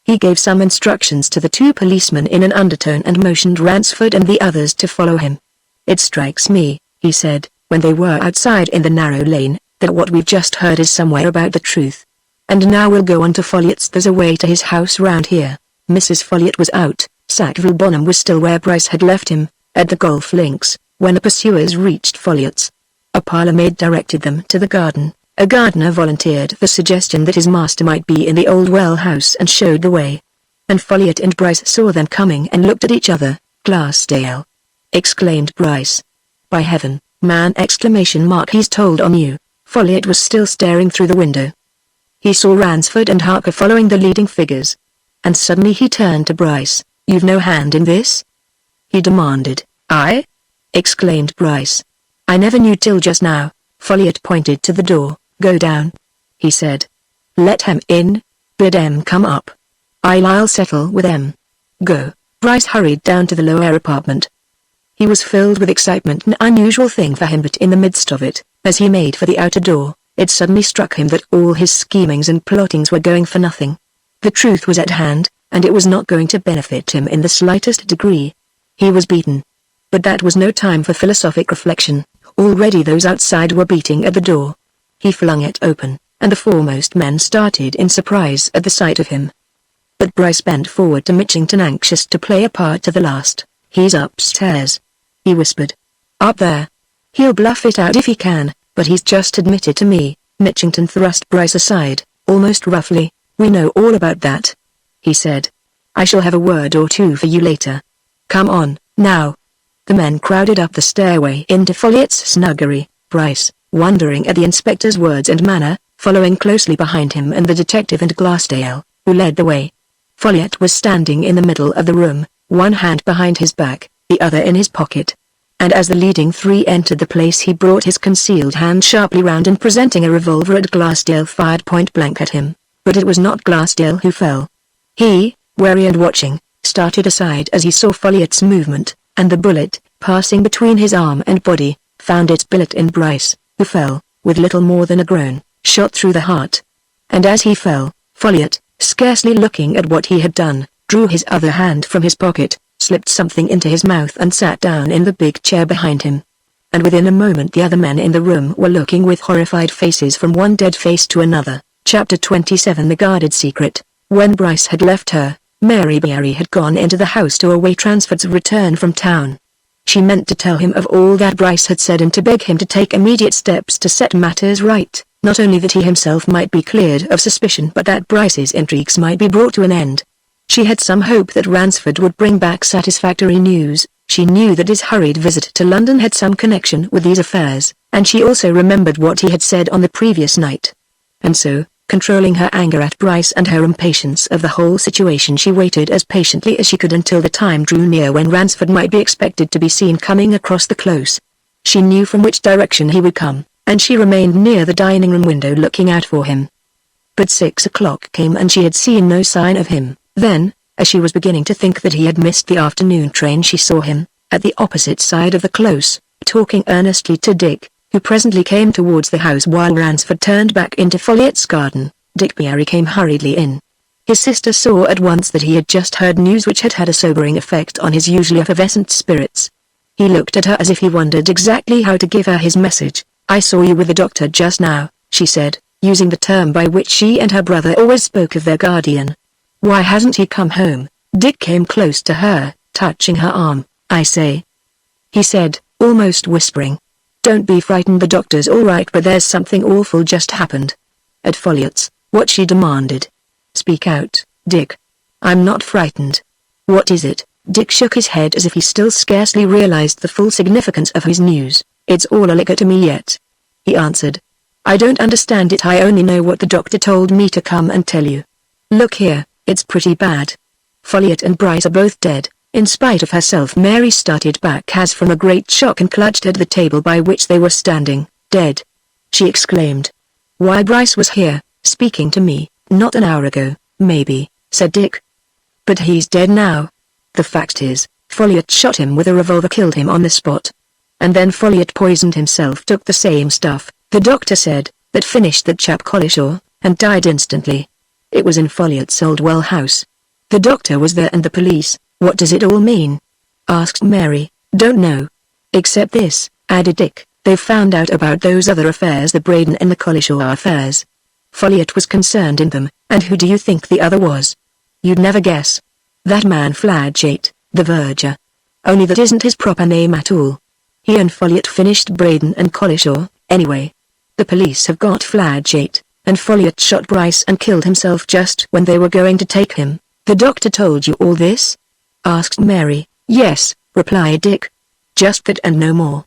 He gave some instructions to the two policemen in an undertone and motioned Ransford and the others to follow him. It strikes me, he said, when they were outside in the narrow lane, that what we've just heard is somewhere about the truth. And now we'll go on to Folliot's. There's a way to his house round here. Mrs. Folliot was out. Sackville Bonham was still where Bryce had left him, at the golf links, when the pursuers reached Folliot's. A parlour-maid directed them to the garden. A gardener volunteered the suggestion that his master might be in the old well house and showed the way. And Folliot and Bryce saw them coming and looked at each other. Glassdale! Exclaimed Bryce. By heaven, man! ! He's told on you. Folliot was still staring through the window. He saw Ransford and Harker following the leading figures. And suddenly he turned to Bryce. You've no hand in this? He demanded. I? Exclaimed Bryce. I never knew till just now. Folliot pointed to the door. Go down, he said. Let him in. Bid em come up. I'll settle with em. Go. Bryce hurried down to the lower apartment. He was filled with excitement, an unusual thing for him, but in the midst of it, as he made for the outer door, it suddenly struck him that all his schemings and plottings were going for nothing. The truth was at hand, and it was not going to benefit him in the slightest degree. He was beaten. But that was no time for philosophic reflection. Already those outside were beating at the door. He flung it open, and the foremost men started in surprise at the sight of him. But Bryce bent forward to Mitchington, anxious to play a part to the last. "He's upstairs," he whispered. "Up there. He'll bluff it out if he can, but he's just admitted to me." Mitchington thrust Bryce aside, almost roughly. "We know all about that," he said. "I shall have a word or two for you later. Come on, now." The men crowded up the stairway into Folliot's snuggery, Bryce, wondering at the inspector's words and manner, following closely behind him, and the detective and Glassdale, who led the way. Folliot was standing in the middle of the room, one hand behind his back, the other in his pocket. And as the leading three entered the place, he brought his concealed hand sharply round and, presenting a revolver at Glassdale, fired point blank at him. But it was not Glassdale who fell. He, wary and watching, started aside as he saw Folliot's movement, and the bullet, passing between his arm and body, found its billet in Bryce, who fell, with little more than a groan, shot through the heart. And as he fell, Folliot, scarcely looking at what he had done, drew his other hand from his pocket, slipped something into his mouth and sat down in the big chair behind him. And within a moment the other men in the room were looking with horrified faces from one dead face to another. Chapter 27. The Guarded Secret. When Bryce had left her, Mary Berry had gone into the house to await Ransford's return from town. She meant to tell him of all that Bryce had said and to beg him to take immediate steps to set matters right, not only that he himself might be cleared of suspicion but that Bryce's intrigues might be brought to an end. She had some hope that Ransford would bring back satisfactory news. She knew that his hurried visit to London had some connection with these affairs, and she also remembered what he had said on the previous night. And so, controlling her anger at Bryce and her impatience of the whole situation, she waited as patiently as she could until the time drew near when Ransford might be expected to be seen coming across the close. She knew from which direction he would come, and she remained near the dining room window looking out for him. But 6 o'clock came and she had seen no sign of him. Then, as she was beginning to think that he had missed the afternoon train, she saw him, at the opposite side of the close, talking earnestly to Dick, who presently came towards the house while Ransford turned back into Folliot's garden. Dick Berry came hurriedly in. His sister saw at once that he had just heard news which had had a sobering effect on his usually effervescent spirits. He looked at her as if he wondered exactly how to give her his message. "I saw you with the doctor just now," she said, using the term by which she and her brother always spoke of their guardian. "Why hasn't he come home?" Dick came close to her, touching her arm. "I say," he said, almost whispering. "Don't be frightened, the doctor's all right, but there's something awful just happened." "At Folliot's?" "What?" she demanded. "Speak out, Dick." "I'm not frightened." "What is it?" Dick shook his head as if he still scarcely realized the full significance of his news. "It's all a liquor to me yet," he answered. "I don't understand it. I only know what the doctor told me to come and tell you. Look here, it's pretty bad. Folliot and Bryce are both dead." In spite of herself, Mary started back as from a great shock and clutched at the table by which they were standing. "Dead?" she exclaimed. "Why, Bryce was here, speaking to me, not an hour ago." "Maybe," said Dick. "But he's dead now. The fact is, Folliot shot him with a revolver, killed him on the spot. And then Folliot poisoned himself, took the same stuff, the doctor said, that finished that chap Collishaw, and died instantly. It was in Folliot's old well house. The doctor was there and the police." "What does it all mean?" asked Mary. "Don't know. Except this," added Dick, "they've found out about those other affairs, the Braden and the Collishaw affairs. Folliot was concerned in them, and who do you think the other was? You'd never guess. That man Fladgate, the verger. Only that isn't his proper name at all. He and Folliot finished Braden and Collishaw, anyway. The police have got Fladgate, and Folliot shot Bryce and killed himself just when they were going to take him." "The doctor told you all this?" asked Mary. "Yes," replied Dick. "Just that and no more.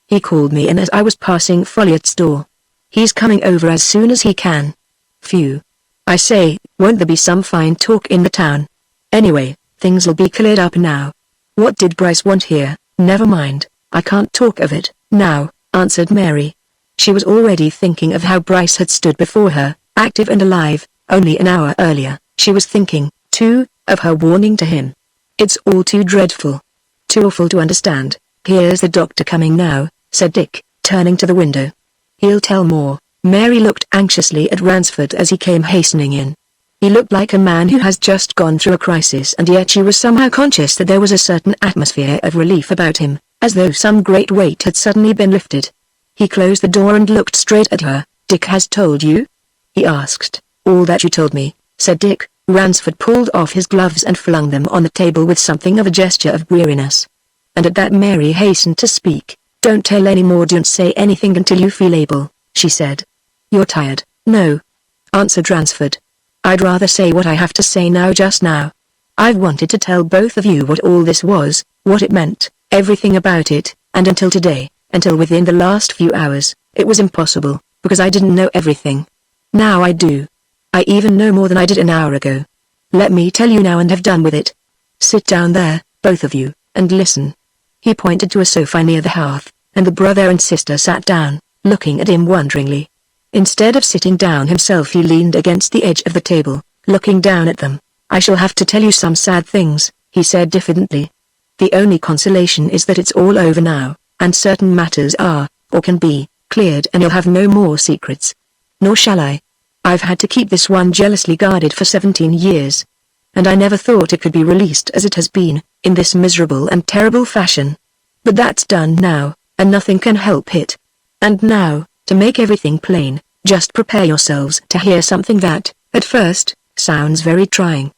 He called me in as I was passing Folliot's door. He's coming over as soon as he can." "Phew. I say, won't there be some fine talk in the town? Anyway, things'll be cleared up now. What did Bryce want here?" "Never mind, I can't talk of it now," answered Mary. She was already thinking of how Bryce had stood before her, active and alive, only an hour earlier. She was thinking, too, of her warning to him. "It's all too dreadful. Too awful to understand." "Here's the doctor coming now," said Dick, turning to the window. "He'll tell more," Mary looked anxiously at Ransford as he came hastening in. He looked like a man who has just gone through a crisis, and yet she was somehow conscious that there was a certain atmosphere of relief about him, as though some great weight had suddenly been lifted. He closed the door and looked straight at her. "Dick has told you?" he asked. "All that you told me," said Dick. Ransford pulled off his gloves and flung them on the table with something of a gesture of weariness. And at that Mary hastened to speak. "Don't tell any more, don't say anything until you feel able," she said. "You're tired." "No," answered Ransford. "I'd rather say what I have to say now, just now. I've wanted to tell both of you what all this was, what it meant, everything about it, and until today, until within the last few hours, it was impossible, because I didn't know everything. Now I do. I even know more than I did an hour ago. Let me tell you now and have done with it. Sit down there, both of you, and listen." He pointed to a sofa near the hearth, and the brother and sister sat down, looking at him wonderingly. Instead of sitting down himself, he leaned against the edge of the table, looking down at them. "I shall have to tell you some sad things," he said diffidently. "The only consolation is that it's all over now, and certain matters are, or can be, cleared, and you'll have no more secrets. Nor shall I. I've had to keep this one jealously guarded for 17 years. And I never thought it could be released as it has been, in this miserable and terrible fashion. But that's done now, and nothing can help it. And now, to make everything plain, just prepare yourselves to hear something that, at first, sounds very trying.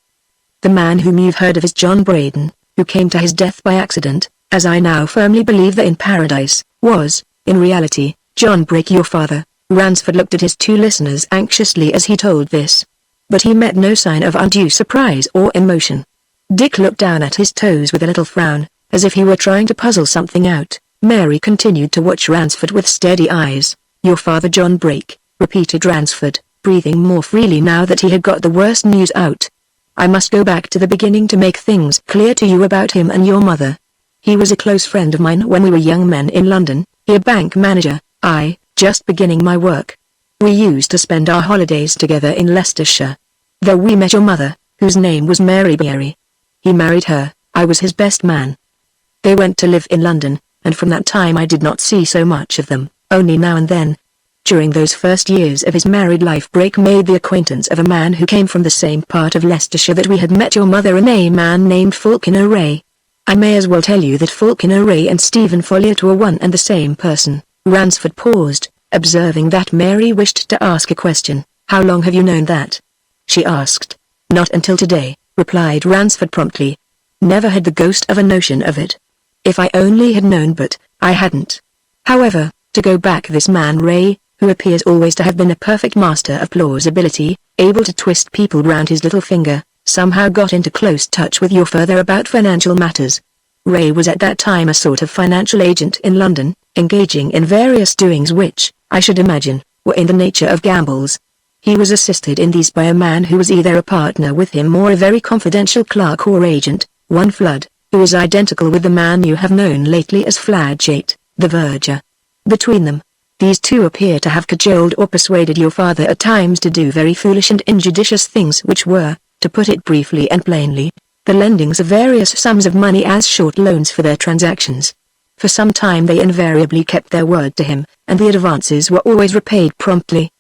The man whom you've heard of is John Braden, who came to his death by accident, as I now firmly believe that in paradise, was, in reality, John Brake, your father." Ransford looked at his two listeners anxiously as he told this. But he met no sign of undue surprise or emotion. Dick looked down at his toes with a little frown, as if he were trying to puzzle something out. Mary continued to watch Ransford with steady eyes. "Your father John Brake," repeated Ransford, breathing more freely now that he had got the worst news out. "I must go back to the beginning to make things clear to you about him and your mother. He was a close friend of mine when we were young men in London, he a bank manager, I, just beginning my work. We used to spend our holidays together in Leicestershire. Though we met your mother, whose name was Mary Berry. He married her, I was his best man. They went to live in London, and from that time I did not see so much of them, only now and then. During those first years of his married life, Brake made the acquaintance of a man who came from the same part of Leicestershire that we had met your mother in, a man named Falkiner Wraye. I may as well tell you that Falkiner Wraye and Stephen Folliot were one and the same person." Ransford paused, observing that Mary wished to ask a question. "How long have you known that?" she asked. "Not until today," replied Ransford promptly. "Never had the ghost of a notion of it. If I only had known, but I hadn't. However, to go back, this man Wraye, who appears always to have been a perfect master of plausibility, able to twist people round his little finger, somehow got into close touch with your father about financial matters. Wraye was at that time a sort of financial agent in London, engaging in various doings which, I should imagine, were in the nature of gambles. He was assisted in these by a man who was either a partner with him or a very confidential clerk or agent, one Flood, who is identical with the man you have known lately as Fladgate, the verger. Between them, these two appear to have cajoled or persuaded your father at times to do very foolish and injudicious things which were, to put it briefly and plainly, the lendings of various sums of money as short loans for their transactions. For some time they invariably kept their word to him, and the advances were always repaid promptly.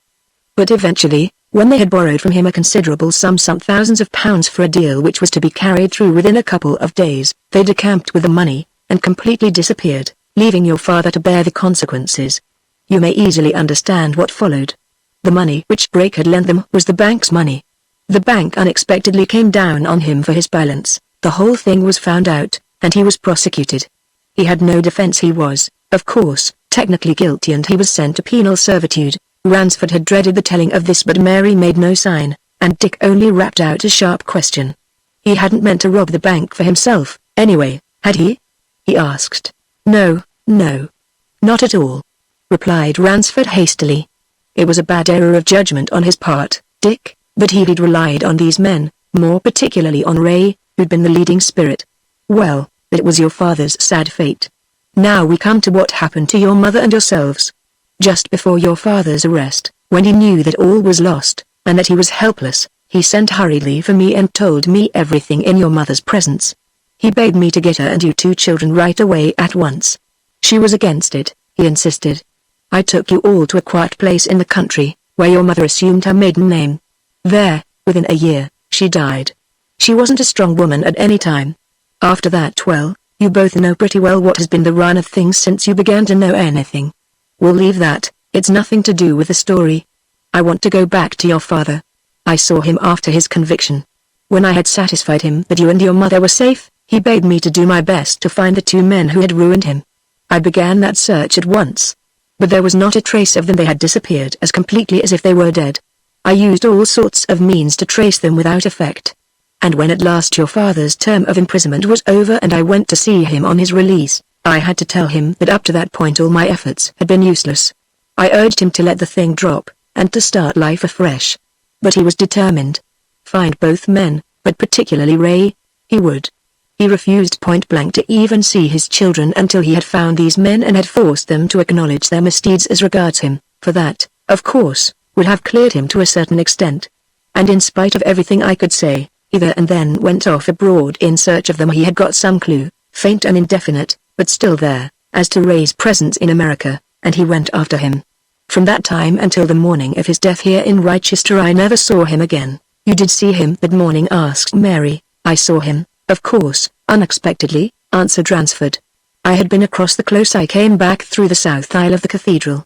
But eventually, when they had borrowed from him a considerable sum, some thousands of pounds, for a deal which was to be carried through within a couple of days, they decamped with the money, and completely disappeared, leaving your father to bear the consequences. You may easily understand what followed. The money which Brake had lent them was the bank's money. The bank unexpectedly came down on him for his balance, the whole thing was found out, and he was prosecuted. He had no defense. He was, of course, technically guilty, and he was sent to penal servitude. Ransford had dreaded the telling of this, but Mary made no sign, and Dick only rapped out a sharp question. He hadn't meant to rob the bank for himself, anyway, had he? He asked. No, no. Not at all, replied Ransford hastily. It was a bad error of judgment on his part, Dick, but he'd relied on these men, more particularly on Wraye, who'd been the leading spirit. Well, it was your father's sad fate. Now we come to what happened to your mother and yourselves. Just before your father's arrest, when he knew that all was lost, and that he was helpless, he sent hurriedly for me and told me everything in your mother's presence. He begged me to get her and you two children right away at once. She was against it, he insisted. I took you all to a quiet place in the country, where your mother assumed her maiden name. There, within a year, she died. She wasn't a strong woman at any time. After that, well, you both know pretty well what has been the run of things since you began to know anything. We'll leave that, it's nothing to do with the story. I want to go back to your father. I saw him after his conviction. When I had satisfied him that you and your mother were safe, he begged me to do my best to find the two men who had ruined him. I began that search at once. But there was not a trace of them. They had disappeared as completely as if they were dead. I used all sorts of means to trace them without effect. And when at last your father's term of imprisonment was over and I went to see him on his release, I had to tell him that up to that point all my efforts had been useless. I urged him to let the thing drop, and to start life afresh. But he was determined. Find both men, but particularly Ray, he would. He refused point blank to even see his children until he had found these men and had forced them to acknowledge their misdeeds as regards him, for that, of course, would have cleared him to a certain extent. And in spite of everything I could say, he there and then went off abroad in search of them. He had got some clue, faint and indefinite, but still there, as to Ray's presence in America, and he went after him. From that time until the morning of his death here in Rochester I never saw him again. You did see him that morning? Asked Mary. I saw him, of course, unexpectedly, answered Ransford. I had been across the close. I came back through the south aisle of the cathedral.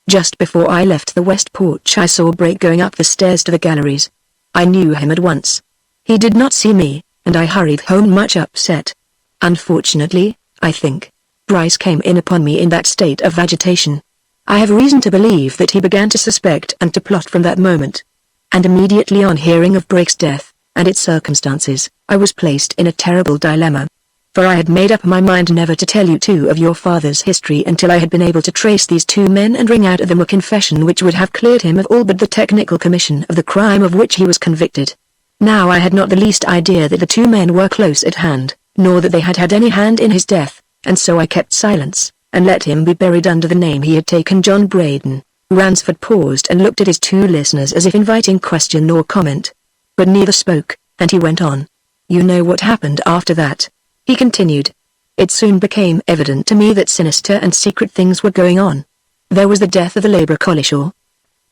Just before I left the west porch I saw Brake going up the stairs to the galleries. I knew him at once. He did not see me, and I hurried home much upset. Unfortunately, I think, Bryce came in upon me in that state of agitation. I have reason to believe that he began to suspect and to plot from that moment. And immediately on hearing of Brake's death, and its circumstances, I was placed in a terrible dilemma. For I had made up my mind never to tell you two of your father's history until I had been able to trace these two men and wring out of them a confession which would have cleared him of all but the technical commission of the crime of which he was convicted. Now I had not the least idea that the two men were close at hand, nor that they had had any hand in his death, and so I kept silence, and let him be buried under the name he had taken, John Braden. Ransford paused and looked at his two listeners as if inviting question or comment. But neither spoke, and he went on. You know what happened after that, he continued. It soon became evident to me that sinister and secret things were going on. There was the death of the labourer Collishaw.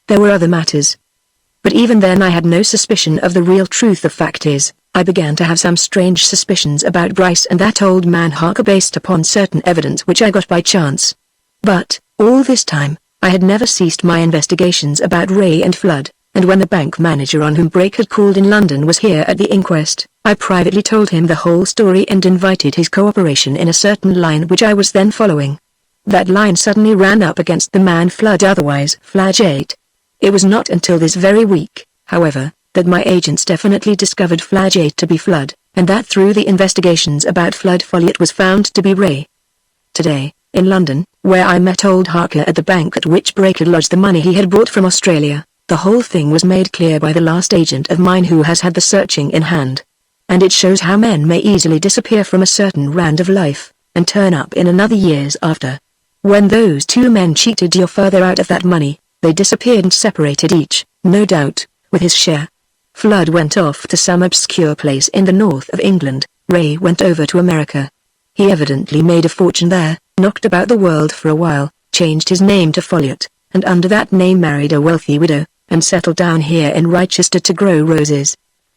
There were other matters. But even then I had no suspicion of the real truth. The fact is, I began to have some strange suspicions about Bryce and that old man Harker based upon certain evidence which I got by chance. But, all this time, I had never ceased my investigations about Ray and Flood, and when the bank manager on whom Brake had called in London was here at the inquest, I privately told him the whole story and invited his cooperation in a certain line which I was then following. That line suddenly ran up against the man Flood, otherwise Flagellate. It was not until this very week, however, that my agents definitely discovered Flagellate to be Flood, and that through the investigations about Flood Folliot was found to be Ray. Today, in London, where I met old Harker at the bank at which Brake had lodged the money he had brought from Australia, the whole thing was made clear by the last agent of mine who has had the searching in hand. And it shows how men may easily disappear from a certain round of life, and turn up in another years after. When those two men cheated your father out of that money, they disappeared and separated each, no doubt, with his share. Flood went off to some obscure place in the north of England. Ray went over to America. He evidently made a fortune there, knocked about the world for a while, changed his name to Folliot, and under that name married a wealthy widow, and settled down here in Rochester to grow roses.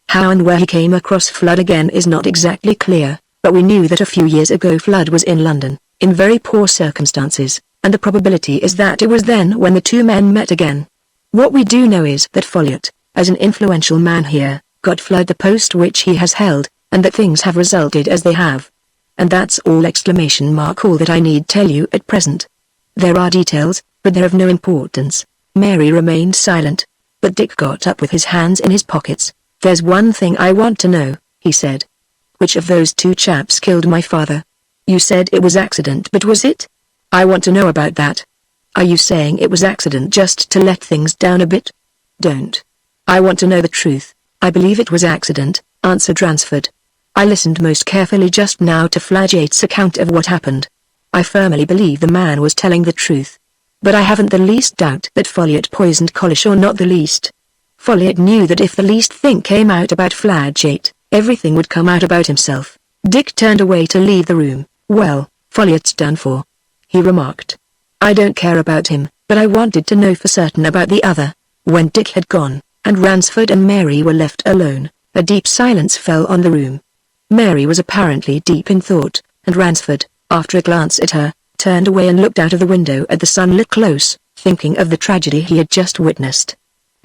How and where he came across Flood again is not exactly clear, but we knew that a few years ago Flood was in London, in very poor circumstances, and the probability is that it was then when the two men met again. What we do know is that Folliot, as an influential man here, got Flood the post which he has held, and that things have resulted as they have. And that's all! All that I need tell you at present. There are details, but they're of no importance. Mary remained silent, but Dick got up with his hands in his pockets. There's one thing I want to know, he said. Which of those two chaps killed my father? You said it was accident, but was it? I want to know about that. Are you saying it was accident just to let things down a bit? Don't. I want to know the truth. I believe it was accident, answered Ransford. I listened most carefully just now to Flagellate's account of what happened. I firmly believe the man was telling the truth. But I haven't the least doubt that Folliot poisoned Collishaw, not the least. Folliot knew that if the least thing came out about Flagellate, everything would come out about himself. Dick turned away to leave the room. Well, Folliot's done for, he remarked. I don't care about him, but I wanted to know for certain about the other. When Dick had gone, and Ransford and Mary were left alone, a deep silence fell on the room. Mary was apparently deep in thought, and Ransford, after a glance at her, turned away and looked out of the window at the sunlit close, thinking of the tragedy he had just witnessed.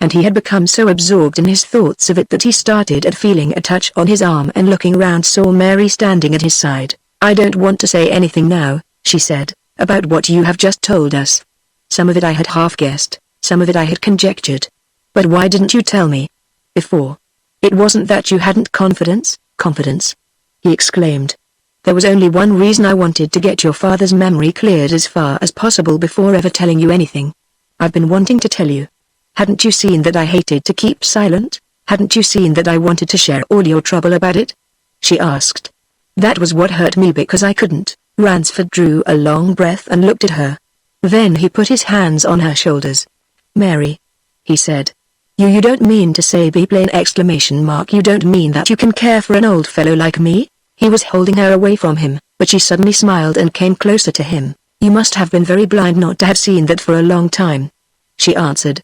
And he had become so absorbed in his thoughts of it that he started at feeling a touch on his arm, and looking round saw Mary standing at his side. "I don't want to say anything now," she said, "about what you have just told us. Some of it I had half guessed, some of it I had conjectured. But why didn't you tell me before? It wasn't that you hadn't confidence?" "Confidence?" he exclaimed. "There was only one reason. I wanted to get your father's memory cleared as far as possible before ever telling you anything. I've been wanting to tell you. Hadn't you seen that I hated to keep silent? Hadn't you seen that I wanted to share all your trouble about it?" she asked. "That was what hurt me, because I couldn't." Ransford drew a long breath and looked at her. Then he put his hands on her shoulders. "Mary," he said. You don't mean to say be plain exclamation mark you don't mean that you can care for an old fellow like me?" He was holding her away from him, but she suddenly smiled and came closer to him. "You must have been very blind not to have seen that for a long time," she answered.